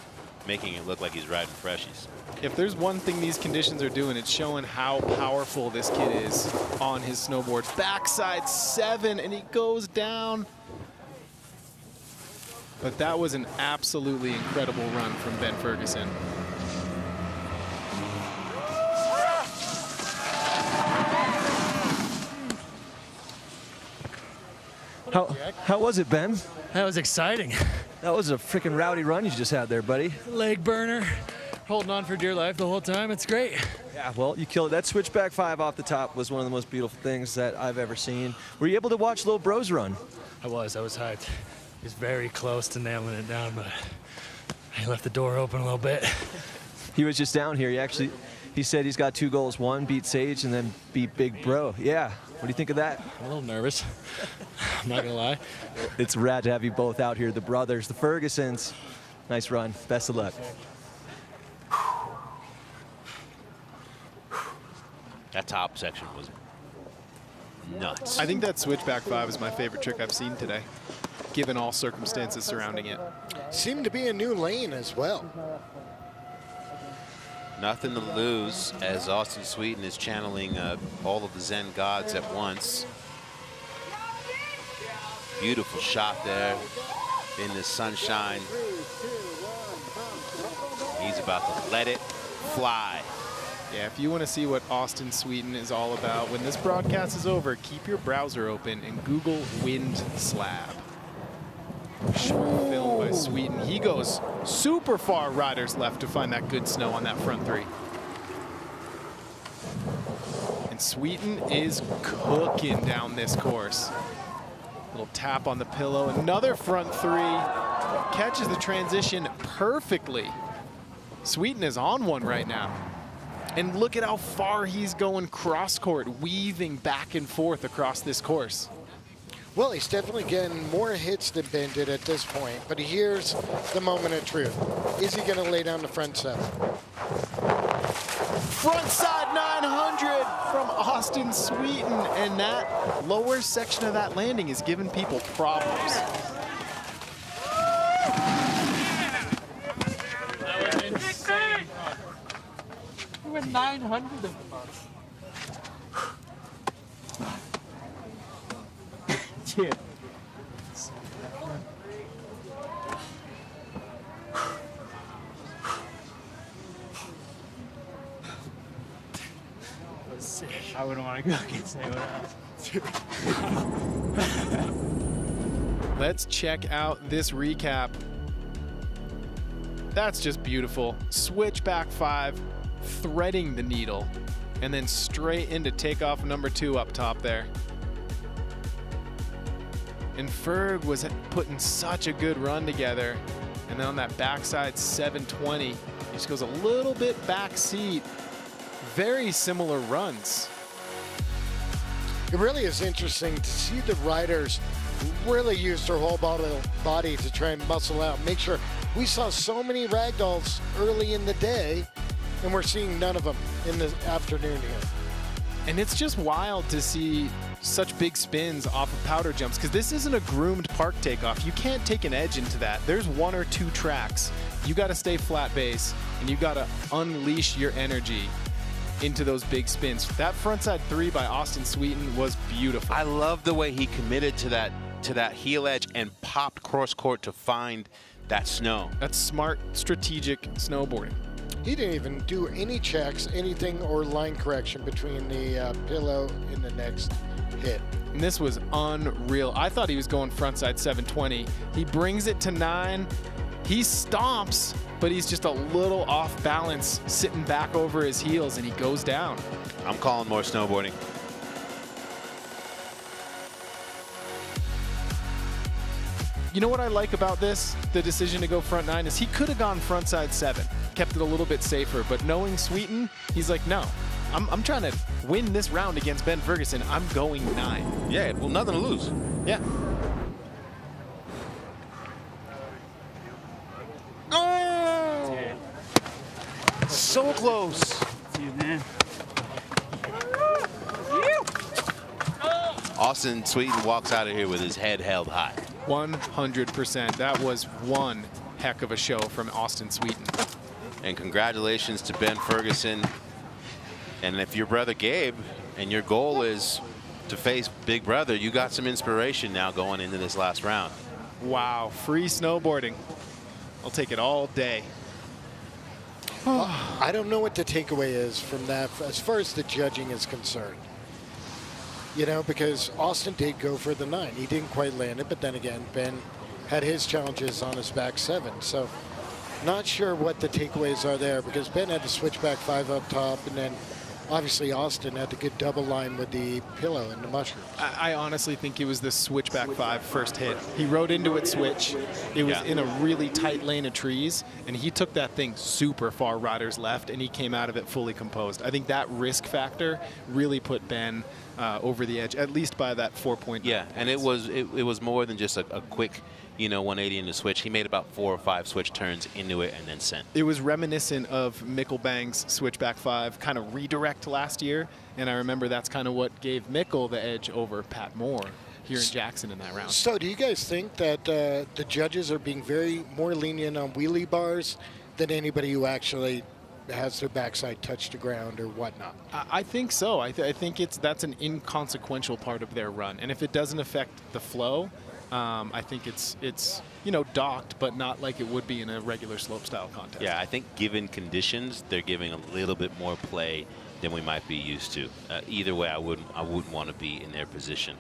making it look like he's riding freshies. If there's one thing these conditions are doing, it's showing how powerful this kid is on his snowboard. Backside 7, and he goes down. But that was an absolutely incredible run from Ben Ferguson. How was it, Ben? That was exciting. That was a freaking rowdy run you just had there, buddy. Leg burner, holding on for dear life the whole time. It's great. Yeah, well, you killed it. That switchback 5 off the top was one of the most beautiful things that I've ever seen. Were you able to watch Lil Bros run? I was hyped. He was very close to nailing it down, but I left the door open a little bit. He was just down here. He said he's got 2 goals. 1, beat Sage, and then beat Big Bro. Yeah. What do you think of that? I'm a little nervous. I'm not going to lie. It's rad to have you both out here, the brothers, the Fergusons. Nice run. Best of luck. That top section was nuts. I think that switchback 5 is my favorite trick I've seen today, given all circumstances surrounding it. Seemed to be a new lane as well. Nothing to lose as Austin Sweeten is channeling all of the Zen gods at once. Beautiful shot there in the sunshine. He's about to let it fly. Yeah, if you want to see what Austin Sweeten is all about, when this broadcast is over, keep your browser open and Google Wind Slab. Short film by Sweeten. He goes super far riders left to find that good snow on that front 3. And Sweeten is cooking down this course. Little tap on the pillow, another front 3. Catches the transition perfectly. Sweeten is on one right now. And look at how far he's going cross court, weaving back and forth across this course. Well, he's definitely getting more hits than Ben did at this point, but here's the moment of truth. Is he going to lay down the front 7? Frontside 900 from Austin Sweeten, and that lower section of that landing is giving people problems. That was insane. We went 900 of them. Yeah. I wouldn't want to go against anyone else. Let's check out this recap. That's just beautiful. Switchback 5, threading the needle, and then straight into takeoff number 2 up top there. And Ferg was putting such a good run together. And then on that backside 720, he just goes a little bit back seat. Very similar runs. It really is interesting to see the riders really use their whole body to try and muscle out. Make sure we saw so many ragdolls early in the day, and we're seeing none of them in the afternoon here. And it's just wild to see such big spins off of powder jumps, because this isn't a groomed park takeoff. You can't take an edge into that. There's 1 or 2 tracks. You got to stay flat base, and you got to unleash your energy into those big spins. That frontside 3 by Austin Sweeten was beautiful. I love the way he committed to that heel edge and popped cross court to find that snow. That's smart, strategic snowboarding. He didn't even do any checks, anything, or line correction between the pillow and the next hit. And this was unreal. I thought he was going frontside 720. He brings it to 9. He stomps, but he's just a little off balance, sitting back over his heels, and he goes down. I'm calling more snowboarding. You know what I like about this, the decision to go front 9, is he could have gone frontside 7, kept it a little bit safer, but knowing Sweeten, he's like, no, I'm trying to win this round against Ben Ferguson. I'm going 9. Yeah, well, nothing to lose. Yeah. Oh! So close. See you, man. Austin Sweeten walks out of here with his head held high. 100%. That was one heck of a show from Austin Sweeten. And congratulations to Ben Ferguson. And if your brother Gabe and your goal is to face Big Brother, you got some inspiration now going into this last round. Wow, free snowboarding. I'll take it all day. I don't know what the takeaway is from that as far as the judging is concerned. You know, because Austin did go for the 9. He didn't quite land it, but then again, Ben had his challenges on his back 7. So not sure what the takeaways are there, because Ben had the switchback 5 up top, and then obviously Austin had the good double line with the pillow and the mushroom. I honestly think it was the switchback 5 first hit. He rode into it switch. It was in a really tight lane of trees, and he took that thing super far riders left, and he came out of it fully composed. I think that risk factor really put Ben over the edge, at least by that 4-point. Yeah, and it was more than just a quick, 180 in the switch. He made about 4 or 5 switch turns into it and then sent. It was reminiscent of Mickelbang's switchback 5 kind of redirect last year, and I remember that's kind of what gave Mickel the edge over Pat Moore here in Jackson in that round. So do you guys think that the judges are being more lenient on wheelie bars than anybody who actually has their backside touch the ground or whatnot? I think so. I think that's an inconsequential part of their run, and if it doesn't affect the flow, I think it's docked, but not like it would be in a regular slopestyle contest. Yeah, I think given conditions, they're giving a little bit more play than we might be used to. Either way, I wouldn't want to be in their position.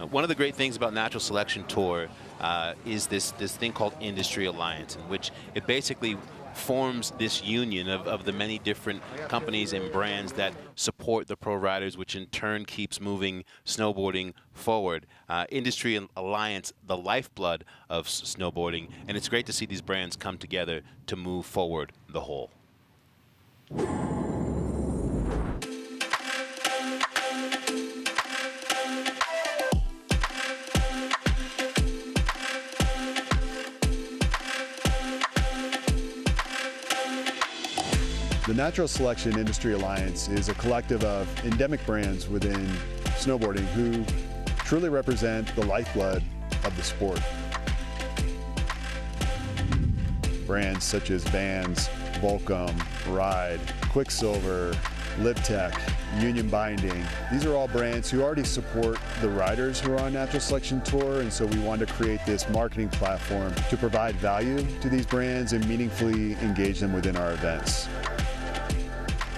One of the great things about Natural Selection Tour is this thing called Industry Alliance, in which it basically forms this union of the many different companies and brands that support the pro riders, which in turn keeps moving snowboarding forward. Industry Alliance, the lifeblood of snowboarding, and it's great to see these brands come together to move forward the whole. The Natural Selection Industry Alliance is a collective of endemic brands within snowboarding who truly represent the lifeblood of the sport. Brands such as Vans, Volcom, Ride, Quicksilver, LibTech, Union Binding. These are all brands who already support the riders who are on Natural Selection Tour, and so we wanted to create this marketing platform to provide value to these brands and meaningfully engage them within our events.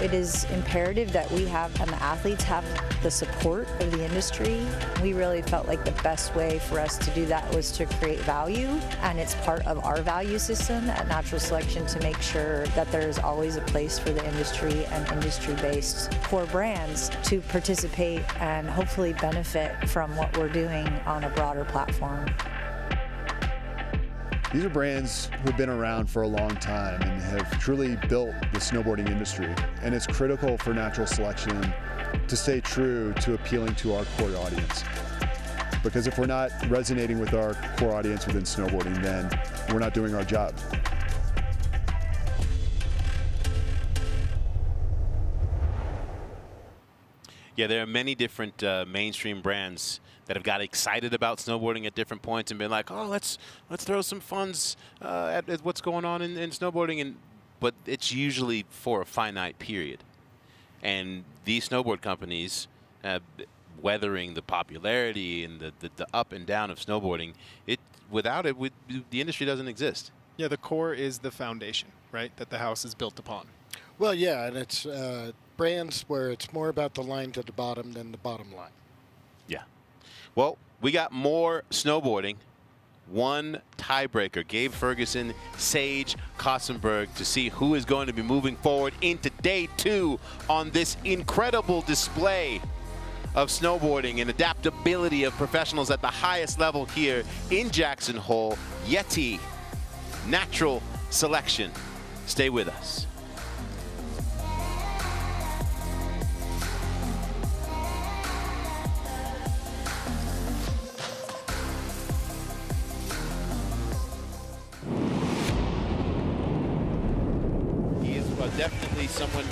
It is imperative that we have and the athletes have the support of the industry. We really felt like the best way for us to do that was to create value, and it's part of our value system at Natural Selection to make sure that there is always a place for the industry and industry-based core brands to participate and hopefully benefit from what we're doing on a broader platform. These are brands who have been around for a long time and have truly built the snowboarding industry. And it's critical for Natural Selection to stay true to appealing to our core audience. Because if we're not resonating with our core audience within snowboarding, then we're not doing our job. Yeah, there are many different mainstream brands that have got excited about snowboarding at different points and been like, oh, let's throw some funds at what's going on in snowboarding, but it's usually for a finite period. And these snowboard companies, weathering the popularity and the up and down of snowboarding, without it, the industry doesn't exist. Yeah, the core is the foundation, right, that the house is built upon. Well, yeah, and it's brands where it's more about the line to the bottom than the bottom line. Yeah. Well, we got more snowboarding. One tiebreaker, Gabe Ferguson, Sage Kossenberg, to see who is going to be moving forward into day 2 on this incredible display of snowboarding and adaptability of professionals at the highest level here in Jackson Hole. Yeti, Natural Selection. Stay with us. definitely someone.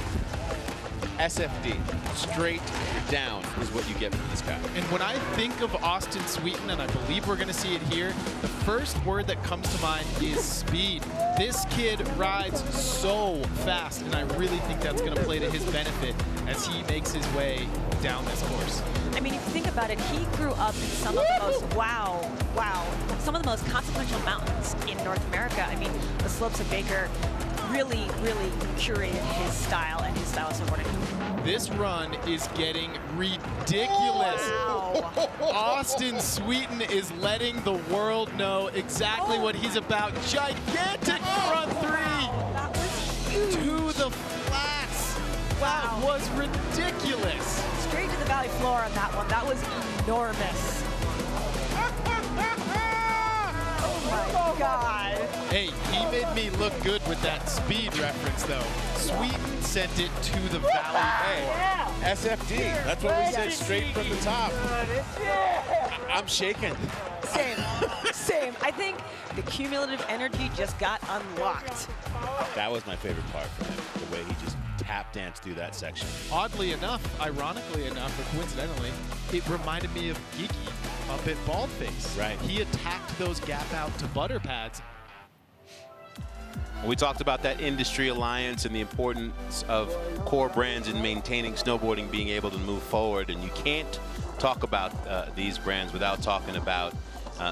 SFD, straight down, is what you get from this guy. And when I think of Austin Sweeten, and I believe we're going to see it here, the first word that comes to mind is speed. This kid rides so fast, and I really think that's going to play to his benefit as he makes his way down this course. I mean, if you think about it, he grew up in some of the most, some of the most consequential mountains in North America. I mean, the slopes of Baker really curated his style and his style of snowboarding. This run is getting ridiculous. Wow. Austin Sweeten is letting the world know exactly what he's about. Gigantic front three. That was huge. To the flats. That was ridiculous. Straight to the valley floor on that one. That was enormous. Oh my God. Hey, he made me look good with that speed reference, though. Sweeten sent it to the valley. Hey, SFD. That's what we said straight from the top. I'm shaking. Same. I think the cumulative energy just got unlocked. That was my favorite part from him, the way he just tap danced through that section. Oddly enough, ironically enough, or coincidentally, it reminded me of Geeky up at Baldface. Right. He attacked those gap out to butter pads. We talked about that industry alliance and the importance of core brands in maintaining snowboarding being able to move forward. And you can't talk about these brands without talking about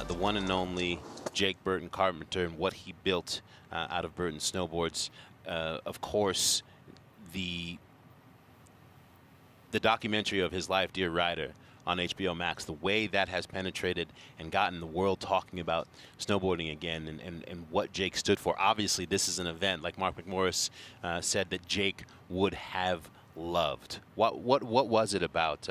the one and only Jake Burton Carpenter and what he built out of Burton Snowboards. Of course, the documentary of his life, Dear Rider, on HBO Max, the way that has penetrated and gotten the world talking about snowboarding again and what Jake stood for. Obviously, this is an event, like Mark McMorris said, that Jake would have loved. What was it about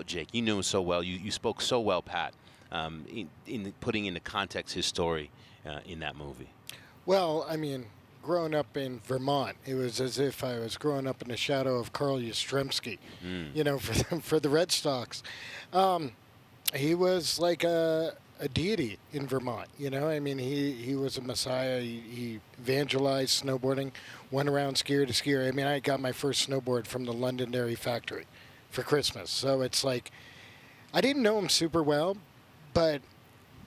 Jake? You knew him so well. You spoke so well, Pat, in putting into context his story in that movie. Well, I mean, growing up in Vermont, it was as if I was growing up in the shadow of Carl Yastrzemski, you know, for the Red Sox. He was like a deity in Vermont, you know. I mean, he was a messiah. He evangelized snowboarding, went around skier to skier. I mean, I got my first snowboard from the Londonderry factory for Christmas. So it's like, I didn't know him super well, but,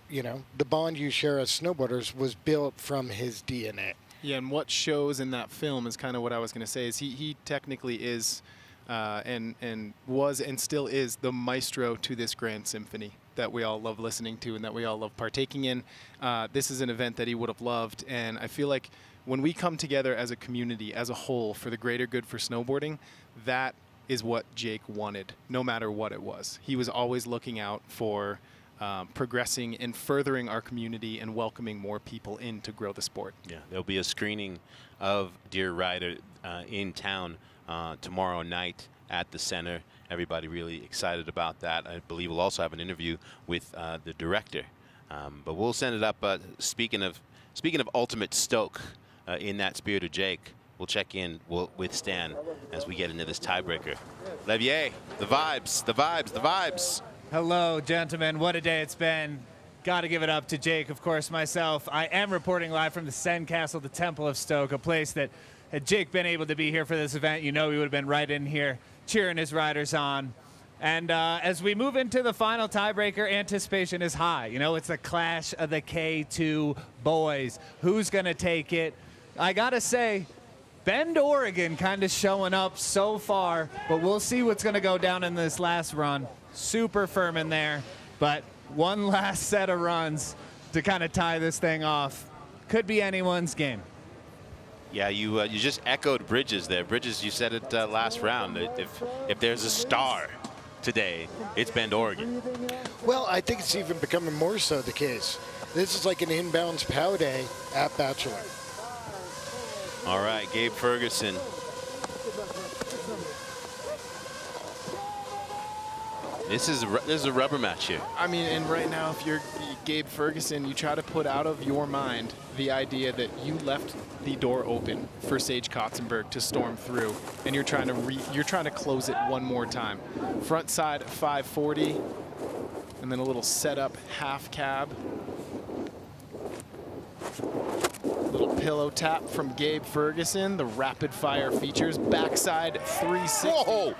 you know, the bond you share as snowboarders was built from his DNA. Yeah, and what shows in that film is kind of what I was going to say is he technically is and was and still is the maestro to this grand symphony that we all love listening to and that we all love partaking in. This is an event that he would have loved, and I feel like when we come together as a community, as a whole, for the greater good for snowboarding, that is what Jake wanted, no matter what it was. He was always looking out for progressing and furthering our community and welcoming more people in to grow the sport. Yeah, there'll be a screening of Dear Rider in town tomorrow night at the center. Everybody really excited about that. I believe we'll also have an interview with the director. But we'll send it up. Speaking of ultimate stoke, in that spirit of Jake, we'll check in with Stan as we get into this tiebreaker. Levier, the vibes. Hello, gentlemen. What a day it's been. Got to give it up to Jake, of course, myself. I am reporting live from the Sen Castle, the Temple of Stoke, a place that had Jake been able to be here for this event, you know he would have been right in here cheering his riders on. And as we move into the final tiebreaker, anticipation is high. You know, it's a clash of the K2 boys. Who's going to take it? I got to say, Bend, Oregon kind of showing up so far, but we'll see what's going to go down in this last run. Super firm in there, but one last set of runs to kind of tie this thing off. Could be anyone's game. Yeah, you just echoed Bridges there. Bridges, you said it last round. If there's a star today, it's Bend, Oregon. Well, I think it's even becoming more so the case. This is like an inbounds POW day at Bachelor. All right, Gabe Ferguson. This is a rubber match here. I mean, and right now, if you're Gabe Ferguson, you try to put out of your mind the idea that you left the door open for Sage Kotzenberg to storm through, and you're trying to close it one more time. Front side 540, and then a little setup half cab. Little pillow tap from Gabe Ferguson, the rapid fire features, backside 360. Whoa!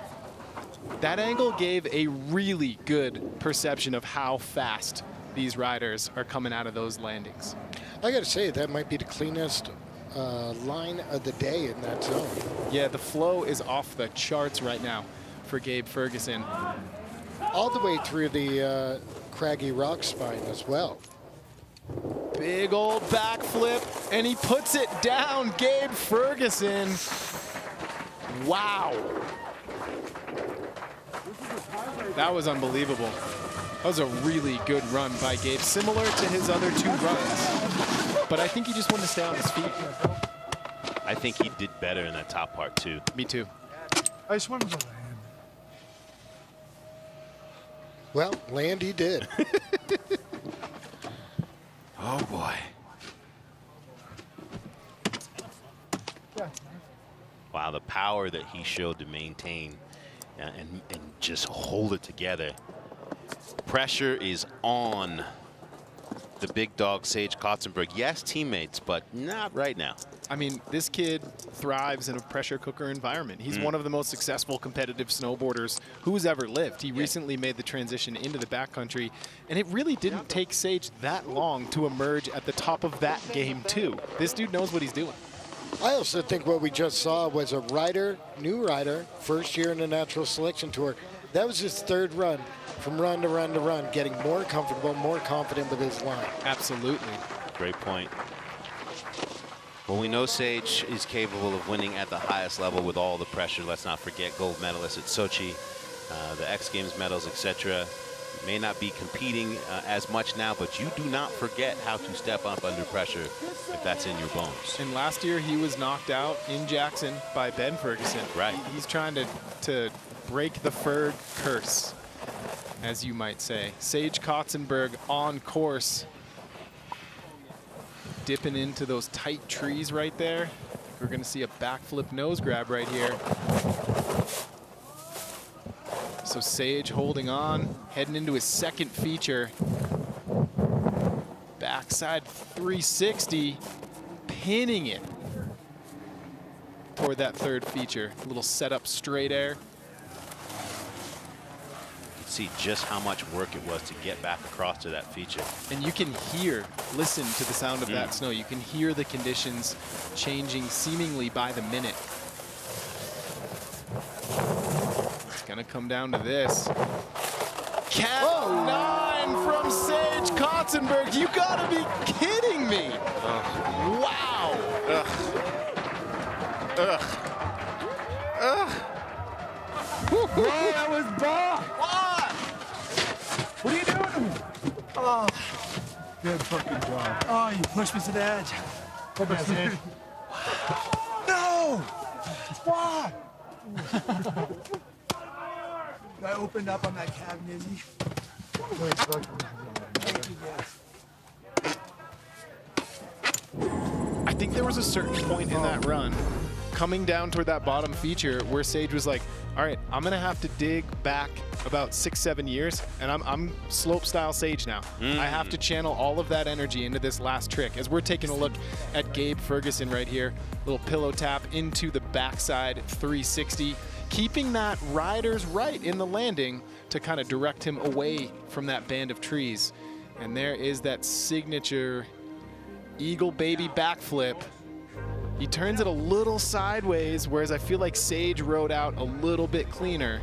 That angle gave a really good perception of how fast these riders are coming out of those landings. I got to say, that might be the cleanest line of the day in that zone. Yeah, the flow is off the charts right now for Gabe Ferguson. All the way through the craggy rock spine as well. Big old backflip, and he puts it down, Gabe Ferguson. Wow. That was unbelievable. That was a really good run by Gabe, similar to his other 2 runs. But I think he just wanted to stay on his feet. I think he did better in that top part, too. Me too. I just wanted to land. Well, land he did. Oh, boy. Wow, the power that he showed to maintain and just hold it together. Pressure is on the big dog, Sage Kotzenberg. Yes, teammates, but not right now. I mean, this kid thrives in a pressure cooker environment. He's one of the most successful competitive snowboarders who's ever lived. He recently made the transition into the backcountry, and it really didn't take Sage that long to emerge at the top of that game, too. This dude knows what he's doing. I also think what we just saw was a rider, new rider, first year in the Natural Selection Tour. That was his 3rd run, from run to run to run, getting more comfortable, more confident with his line. Absolutely. Great point. Well, we know Sage is capable of winning at the highest level with all the pressure. Let's not forget gold medalist at Sochi, the X Games medals, etc. May not be competing as much now, but you do not forget how to step up under pressure if that's in your bones. And last year he was knocked out in Jackson by Ben Ferguson. Right. He's trying to break the Ferg curse, as you might say. Sage Kotzenberg on course, dipping into those tight trees right there. We're going to see a backflip nose grab right here. So Sage holding on, heading into his 2nd feature. Backside 360, pinning it toward that 3rd feature. A little setup straight air. See just how much work it was to get back across to that feature. And you can listen to the sound of that snow. You can hear the conditions changing seemingly by the minute. It's gonna come down to this. Cat 9 from Sage Kotzenberg. You gotta be kidding me. Wow. Man, that was bomb. What are you doing to me? Oh, good fucking job. Oh, you pushed me to the edge. No! Why? I opened up on that cab, Nizzy. Thank you, guys. I think there was a certain point in that run, coming down toward that bottom feature, where Sage was like, all right, I'm going to have to dig back about 6-7 years, and I'm slope style Sage now. I have to channel all of that energy into this last trick. As we're taking a look at Gabe Ferguson right here, little pillow tap into the backside 360, keeping that rider's right in the landing to kind of direct him away from that band of trees. And there is that signature Eagle Baby backflip. He turns it a little sideways, whereas I feel like Sage rode out a little bit cleaner.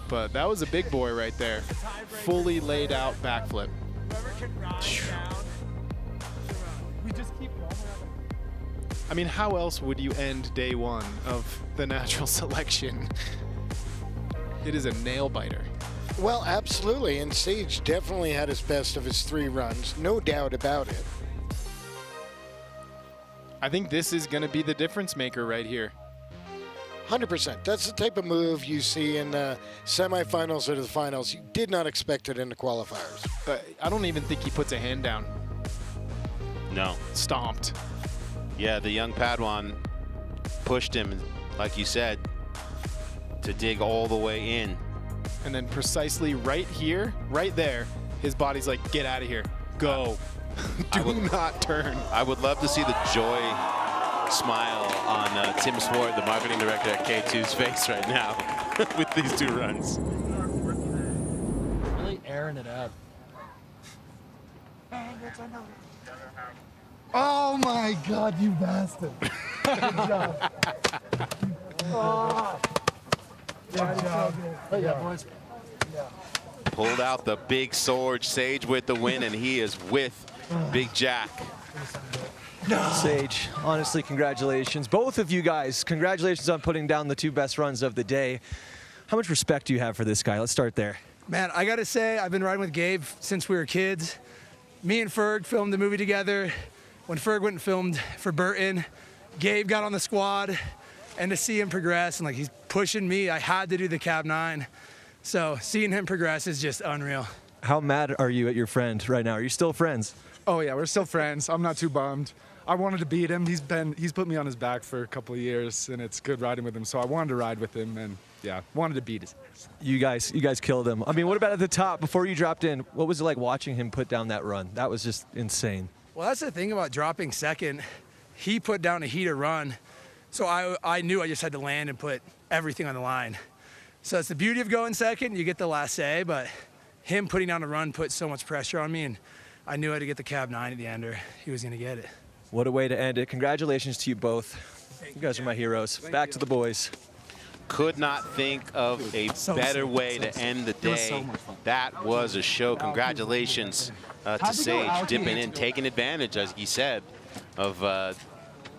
But that was a big boy right there. Fully laid out backflip. I mean, how else would you end day 1 of the natural selection? It is a nail biter. Well, absolutely, and Sage definitely had his best of his 3 runs, no doubt about it. I think this is going to be the difference maker right here. 100%. That's the type of move you see in the semifinals or the finals. You did not expect it in the qualifiers. But I don't even think he puts a hand down. No. Stomped. Yeah, the young Padawan pushed him, like you said, to dig all the way in. And then precisely right here, right there, his body's like, get out of here, go. Do not turn. I would love to see the joy smile on Tim Swart, the marketing director at K2's face right now with these 2 runs. Really airing it out. Oh my God, you bastard. Good job. Oh. Good job. Yeah, boys. Pulled out the big sword. Sage with the win, and he is with Big Jack. Sage, honestly, congratulations. Both of you guys, congratulations on putting down the 2 best runs of the day. How much respect do you have for this guy? Let's start there. Man, I gotta say, I've been riding with Gabe since we were kids. Me and Ferg filmed the movie together. When Ferg went and filmed for Burton, Gabe got on the squad, and to see him progress, and like he's pushing me, I had to do the Cab 9. So seeing him progress is just unreal. How mad are you at your friend right now? Are you still friends? Oh yeah, we're still friends. I'm not too bummed. I wanted to beat him. He's put me on his back for a couple of years, and it's good riding with him. So I wanted to ride with him, and yeah, wanted to beat his ass. You guys killed him. I mean, what about at the top before you dropped in? What was it like watching him put down that run? That was just insane. Well, that's the thing about dropping second. He put down a heater run, so I knew I just had to land and put everything on the line. So it's the beauty of going second. You get the last say, but him putting down a run put so much pressure on me, and I knew I had to get the Cab 9 at the end, or he was going to get it. What a way to end it. Congratulations to you both. You guys are my heroes. Back to the boys. Could not think of a better way to end the day. That was a show. Congratulations to Sage, dipping in, taking advantage, as he said, of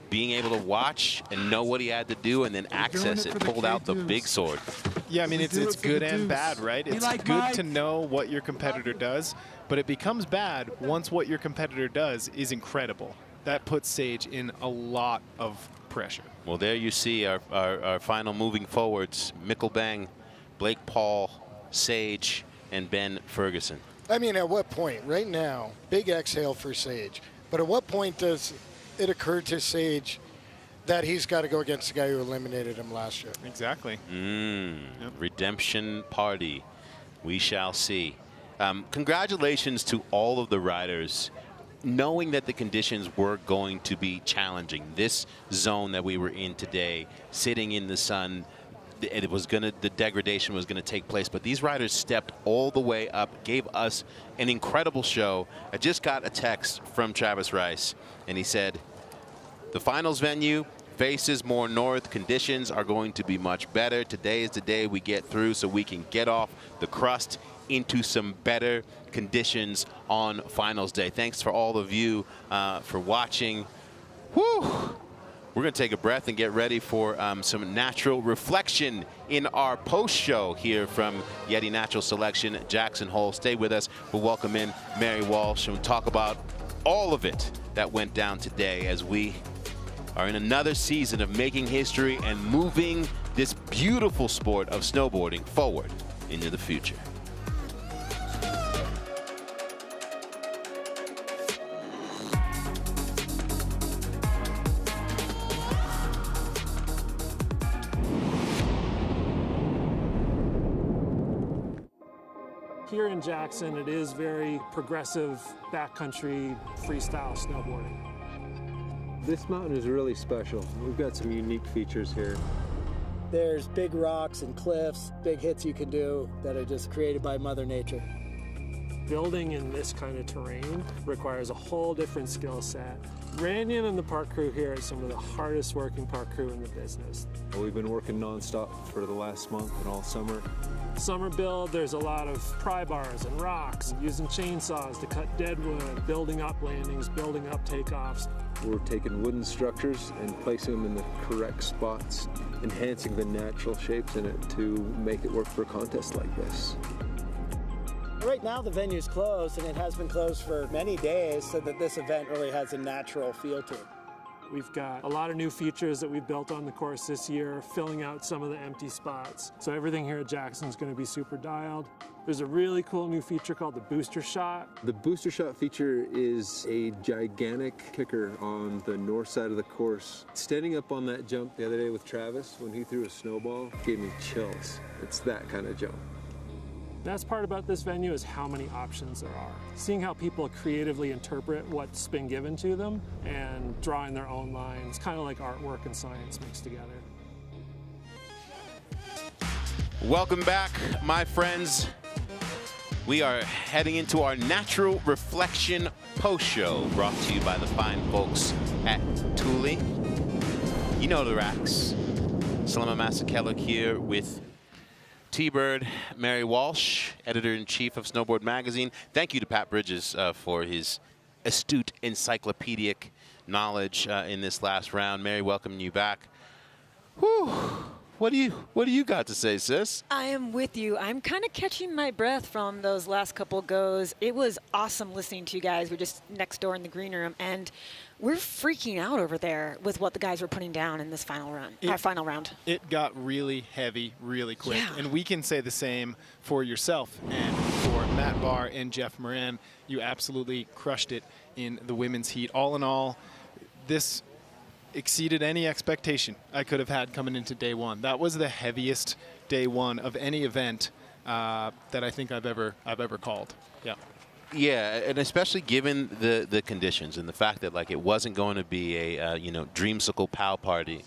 being able to watch and know what he had to do and then access it, pulled out the big sword. Yeah, I mean, it's good and bad, right? It's good to know what your competitor does, but it becomes bad once what your competitor does is incredible. That puts Sage in a lot of pressure. Well, there you see our final moving forwards, Mikkel Bang, Blake Paul, Sage, and Ben Ferguson. I mean, at what point? Right now, big exhale for Sage. But at what point does it occur to Sage that he's got to go against the guy who eliminated him last year? Exactly. Redemption party. We shall see. Congratulations to all of the riders. Knowing that the conditions were going to be challenging, this zone that we were in today, sitting in the sun, the degradation was going to take place, but these riders stepped all the way up, gave us an incredible show. I just got a text from Travis Rice, and he said, the finals venue faces more north. Conditions are going to be much better. Today is the day we get through so we can get off the crust into some better conditions on finals day. Thanks for all of you for watching. Whew. We're going to take a breath and get ready for some natural reflection in our post show here from Yeti Natural Selection Jackson Hole. Stay with us. We'll welcome in Mary Walsh and we'll talk about all of it that went down today as we are in another season of making history and moving this beautiful sport of snowboarding forward into the future. Here in Jackson, it is very progressive backcountry freestyle snowboarding. This mountain is really special. We've got some unique features here. There's big rocks and cliffs, big hits you can do that are just created by Mother Nature. Building in this kind of terrain requires a whole different skill set. Ranyan and the park crew here are some of the hardest working park crew in the business. We've been working nonstop for the last month and all summer. Summer build, there's a lot of pry bars and rocks, using chainsaws to cut dead wood, building up landings, building up takeoffs. We're taking wooden structures and placing them in the correct spots, enhancing the natural shapes in it to make it work for a contest like this. Right now the venue's closed, and it has been closed for many days, so that this event really has a natural feel to it. We've got a lot of new features that we've built on the course this year, filling out some of the empty spots. So everything here at Jackson is going to be super dialed. There's a really cool new feature called the Booster Shot. The Booster Shot feature is a gigantic kicker on the north side of the course. Standing up on that jump the other day with Travis, when he threw a snowball, gave me chills. It's that kind of jump. The best part about this venue is how many options there are. Seeing how people creatively interpret what's been given to them and drawing their own lines, kind of like artwork and science mixed together. Welcome back, my friends. We are heading into our Natural Reflection post-show, brought to you by the fine folks at Thule. You know the racks. Salema Masakela here with T-Bird, Mary Walsh, editor-in-chief of Snowboard Magazine. Thank you to Pat Bridges for his astute encyclopedic knowledge in this last round. Mary, welcoming you back. Whew. What do you got to say, sis? I am with you. I'm kind of catching my breath from those last couple goes. It was awesome listening to you guys. We're just next door in the green room, and we're freaking out over there with what the guys were putting down in this final run, our final round. It got really heavy really quick, and we can say the same for yourself and for Matt Barr and Jeff Moran. You absolutely crushed it in the women's heat. All in all, this exceeded any expectation I could have had coming into day one. That was the heaviest day one of any event that I think I've ever called. Yeah. Yeah, and especially given the conditions and the fact that like it wasn't going to be a dreamsicle pow party.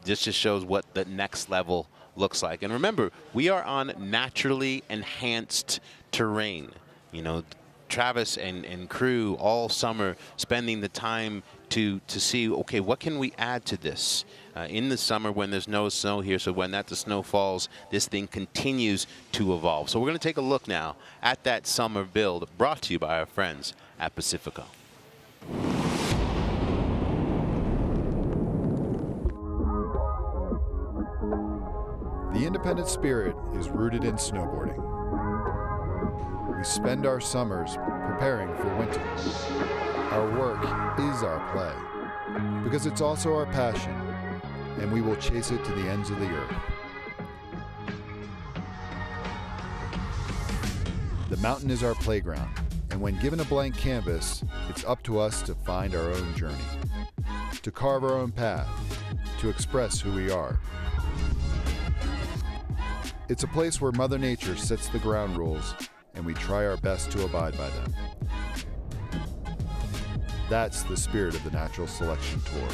This just shows what the next level looks like. And remember, we are on naturally enhanced terrain. You know, Travis and crew all summer spending the time to see, okay, what can we add to this in the summer when there's no snow here, so when the snow falls, this thing continues to evolve. So we're going to take a look now at that summer build brought to you by our friends at Pacifico. The independent spirit is rooted in snowboarding. We spend our summers preparing for winter. Our work is our play, because it's also our passion, and we will chase it to the ends of the earth. The mountain is our playground, and when given a blank canvas, it's up to us to find our own journey, to carve our own path, to express who we are. It's a place where Mother Nature sets the ground rules, and we try our best to abide by them. That's the spirit of the Natural Selection Tour.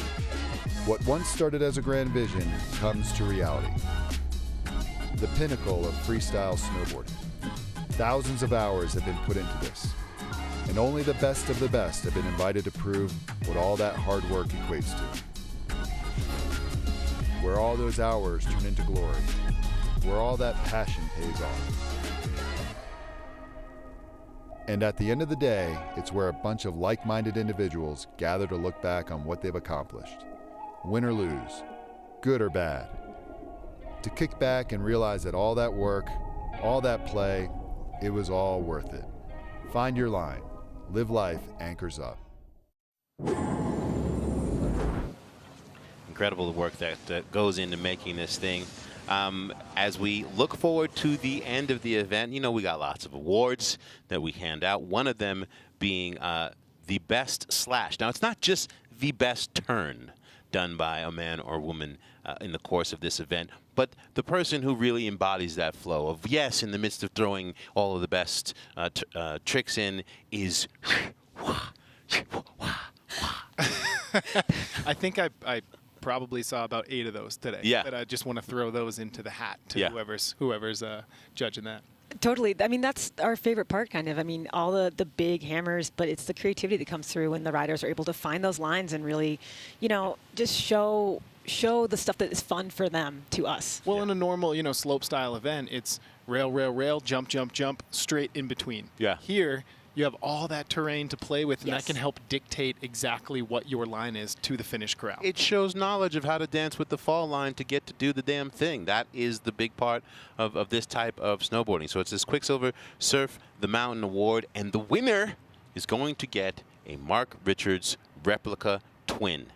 What once started as a grand vision comes to reality. The pinnacle of freestyle snowboarding. Thousands of hours have been put into this, and only the best of the best have been invited to prove what all that hard work equates to. Where all those hours turn into glory, where all that passion pays off. And at the end of the day, it's where a bunch of like-minded individuals gather to look back on what they've accomplished, win or lose, good or bad. To kick back and realize that all that work, all that play, it was all worth it. Find your line. Live life anchors up. Incredible the work that goes into making this thing. As we look forward to the end of the event, you know, we got lots of awards that we hand out. One of them being the best slash. Now, it's not just the best turn done by a man or woman in the course of this event, but the person who really embodies that flow of, yes, in the midst of throwing all of the best tricks in, is I think I probably saw about 8 of those today. Yeah. But I just want to throw those into the hat to whoever's judging that. Totally. I mean, that's our favorite part, kind of. I mean, all the big hammers, but it's the creativity that comes through when the riders are able to find those lines and really, you know, just show the stuff that is fun for them to us. Well, in a normal, slope style event, it's rail, rail, rail, jump, jump, jump, straight in between. Yeah. Here, you have all that terrain to play with, and that can help dictate exactly what your line is to the finished crowd. It shows knowledge of how to dance with the fall line to get to do the damn thing. That is the big part of this type of snowboarding. So it's this Quicksilver Surf the Mountain Award, and the winner is going to get a Mark Richards replica twin.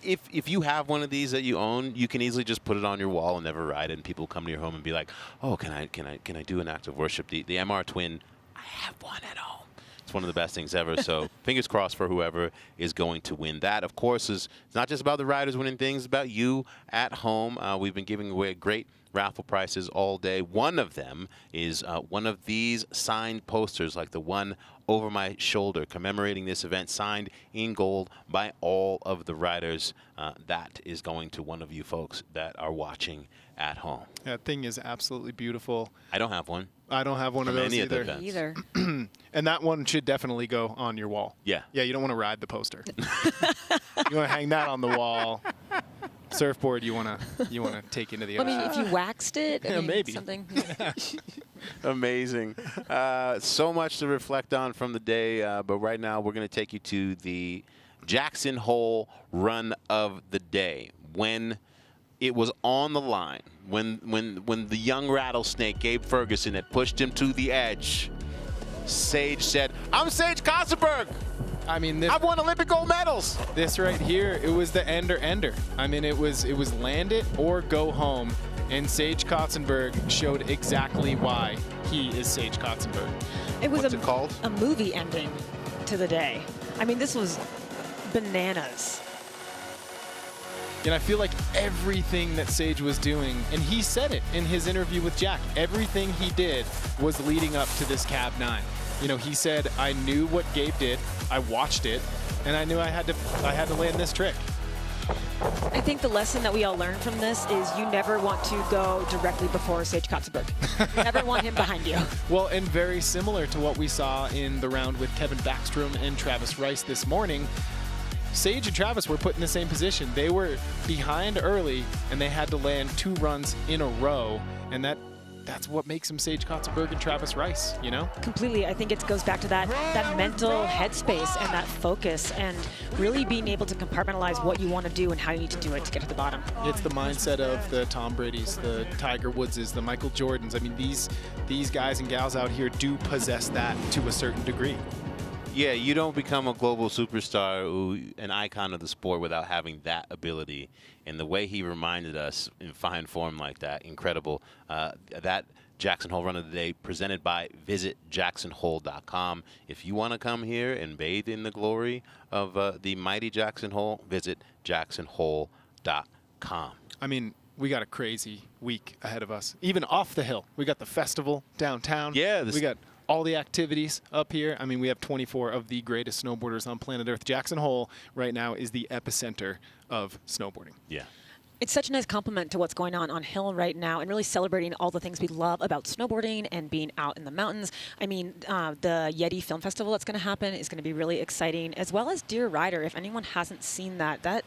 If you have one of these that you own, you can easily just put it on your wall and never ride it, and people come to your home and be like, "Oh, can I do an act of worship?" The MR twin, I have one at home. It's one of the best things ever. So fingers crossed for whoever is going to win that. Of course, it's not just about the riders winning things, it's about you at home. We've been giving away a great raffle prizes all day. One of them is one of these signed posters, like the one over my shoulder, commemorating this event, signed in gold by all of the riders. That is going to one of you folks that are watching at home. That thing is absolutely beautifwant I don't have one. I don't have one of those either. Either. And that one should definitely go on your wall. Yeah. Yeah, you don't want to ride the poster. You want to hang that on the wall. Surfboard, you want to take into the I mean, ocean. if you waxed it, I mean, maybe. something. Amazing. So much to reflect on from the day, but right now we're going to take you to the Jackson Hole run of the day. When it was on the line, when the young rattlesnake, Gabe Ferguson, had pushed him to the edge, Sage said, "I'm Sage Kotsenburg. I mean, I've won Olympic gold medals." This right here, it was the ender. I mean, it was land it or go home. And Sage Kotsenburg showed exactly why he is Sage Kotsenburg. It was What's it called? A movie ending to the day. I mean, this was bananas. And I feel like everything that Sage was doing, and he said it in his interview with Jack, everything he did was leading up to this Cab 9. You know, he said, I knew what Gabe did, I watched it, and I knew I had to land this trick. I think the lesson that we all learned from this is you never want to go directly before Sage Kotsenburg. You never want him behind you. Well, and very similar to what we saw in the round with Kevin Backstrom and Travis Rice this morning, Sage and Travis were put in the same position. They were behind early, and they had to land 2 runs in a row, and that's what makes him Sage Kotsenburg and Travis Rice, you know? Completely. I think it goes back to that mental headspace and that focus and really being able to compartmentalize what you want to do and how you need to do it to get to the bottom. It's the mindset of the Tom Brady's, the Tiger Woodses, the Michael Jordans. I mean, these guys and gals out here do possess that to a certain degree. Yeah, you don't become a global superstar, an icon of the sport, without having that ability. And the way he reminded us in fine form like that, incredible. That Jackson Hole run of the day presented by visitjacksonhole.com. If you want to come here and bathe in the glory of the mighty Jackson Hole, visit jacksonhole.com. I mean, we got a crazy week ahead of us. Even off the hill, we got the festival downtown. Yeah, we got all the activities up here. I mean, we have 24 of the greatest snowboarders on planet Earth. Jackson Hole right now is the epicenter of snowboarding. Yeah. It's such a nice compliment to what's going on hill right now and really celebrating all the things we love about snowboarding and being out in the mountains. I mean, the Yeti Film Festival that's going to happen is going to be really exciting, as well as Dear Rider. If anyone hasn't seen that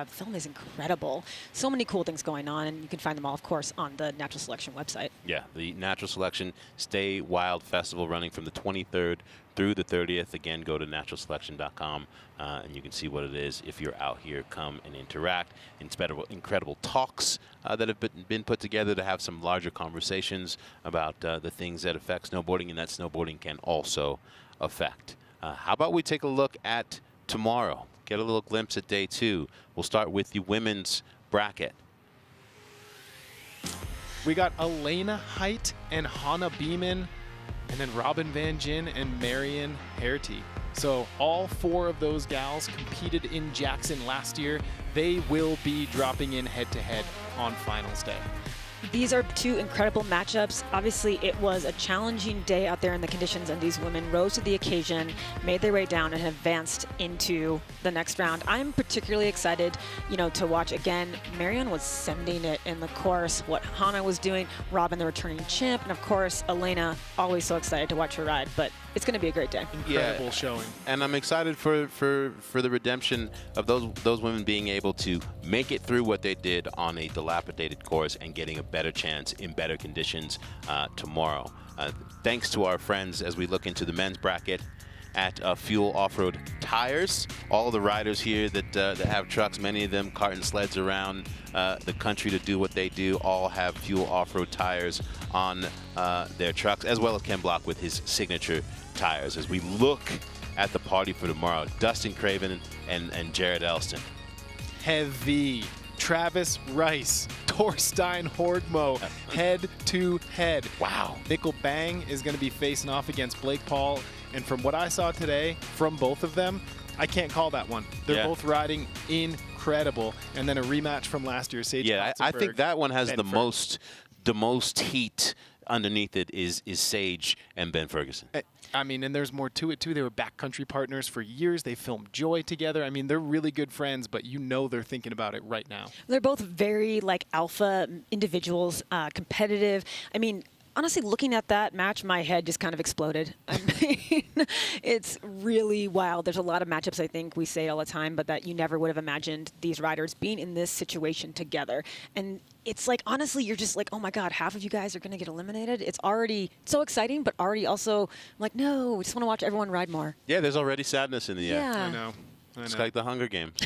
film is incredible. So many cool things going on, and you can find them all, of course, on the Natural Selection website. Yeah, the Natural Selection Stay Wild Festival running from the 23rd through the 30th. Again, go to naturalselection.com, and you can see what it is. If you're out here, come and interact. Incredible talks that have been put together to have some larger conversations about the things that affect snowboarding and that snowboarding can also affect. How about we take a look at tomorrow? Get a little glimpse at day 2. We'll start with the women's bracket. We got Elena Height and Hannah Beeman, and then Robin Van Gyn and Marion Herty. So all 4 of those gals competed in Jackson last year. They will be dropping in head-to-head on finals day. These are 2 incredible matchups. Obviously, it was a challenging day out there in the conditions, and these women rose to the occasion, made their way down, and advanced into the next round. I'm particularly excited, to watch again. Marion was sending it in the course, what Hannah was doing, Robin, the returning champ, and of course, Elena, always so excited to watch her ride. But it's going to be a great day. Incredible showing. And I'm excited for the redemption of those women being able to make it through what they did on a dilapidated course and getting a better chance in better conditions tomorrow. Thanks to our friends as we look into the men's bracket at Fuel Off-Road Tires. All the riders here that have trucks, many of them carting sleds around the country to do what they do, all have Fuel Off-Road Tires on their trucks, as well as Ken Block with his signature tires. As we look at the party for tomorrow, Dustin Craven and Jared Elston. Heavy. Travis Rice, Torstein Hordmo, head-to-head. Wow. Nickel Bang is going to be facing off against Blake Paul. And from what I saw today from both of them, I can't call that one. They're both riding incredible. And then a rematch from last year, Sage Kotsenburg, I think that one has Ben the Ferg. most the most heat underneath it is Sage and Ben Ferguson. I mean, and there's more to it, too. They were backcountry partners for years. They filmed Joy together. I mean, they're really good friends, but you know they're thinking about it right now. They're both very, like, alpha individuals, competitive. I mean, honestly, looking at that match, my head just kind of exploded. I mean, it's really wild. There's a lot of matchups, I think, we say all the time, but that you never would have imagined these riders being in this situation together. And it's like, honestly, you're just like, oh my God, half of you guys are going to get eliminated. It's already so exciting, but already also like, no, we just want to watch everyone ride more. Yeah, there's already sadness in the air. Yeah. I know. It's like the Hunger Games.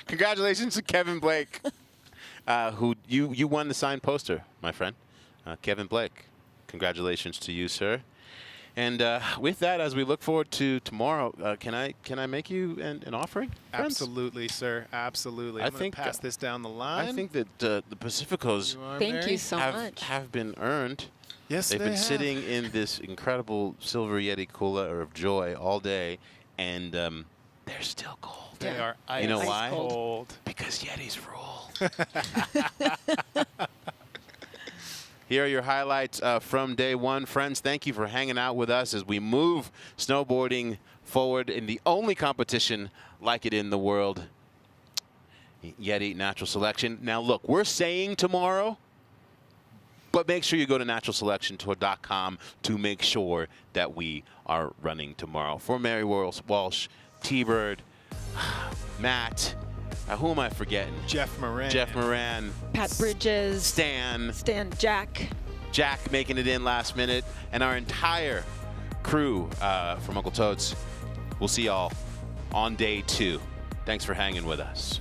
Congratulations to Kevin Blake. Who you won the signed poster, my friend. Kevin Blake, congratulations to you, sir. And with that, as we look forward to tomorrow, can I make you an offering, friends? Absolutely, sir. Absolutely. I'm going to pass this down the line. I think that the Pacificos Thank you so much. have been earned. Yes, They've they been have. sitting in this incredible silver Yeti cooler of joy all day, and they're still cold. They are ice You know why? cold. Because Yetis rule. Here are your highlights from day one. Friends, thank you for hanging out with us as we move snowboarding forward in the only competition like it in the world, Yeti Natural Selection. Now, look, we're saying tomorrow, but make sure you go to naturalselectiontour.com to make sure that we are running tomorrow. For Mary Walsh, T-Bird, Matt, who am I forgetting? Jeff Moran. Jeff Moran. Pat Bridges. Stan. Jack. Jack making it in last minute. And our entire crew from Uncle Toad's. We'll see y'all on day 2. Thanks for hanging with us.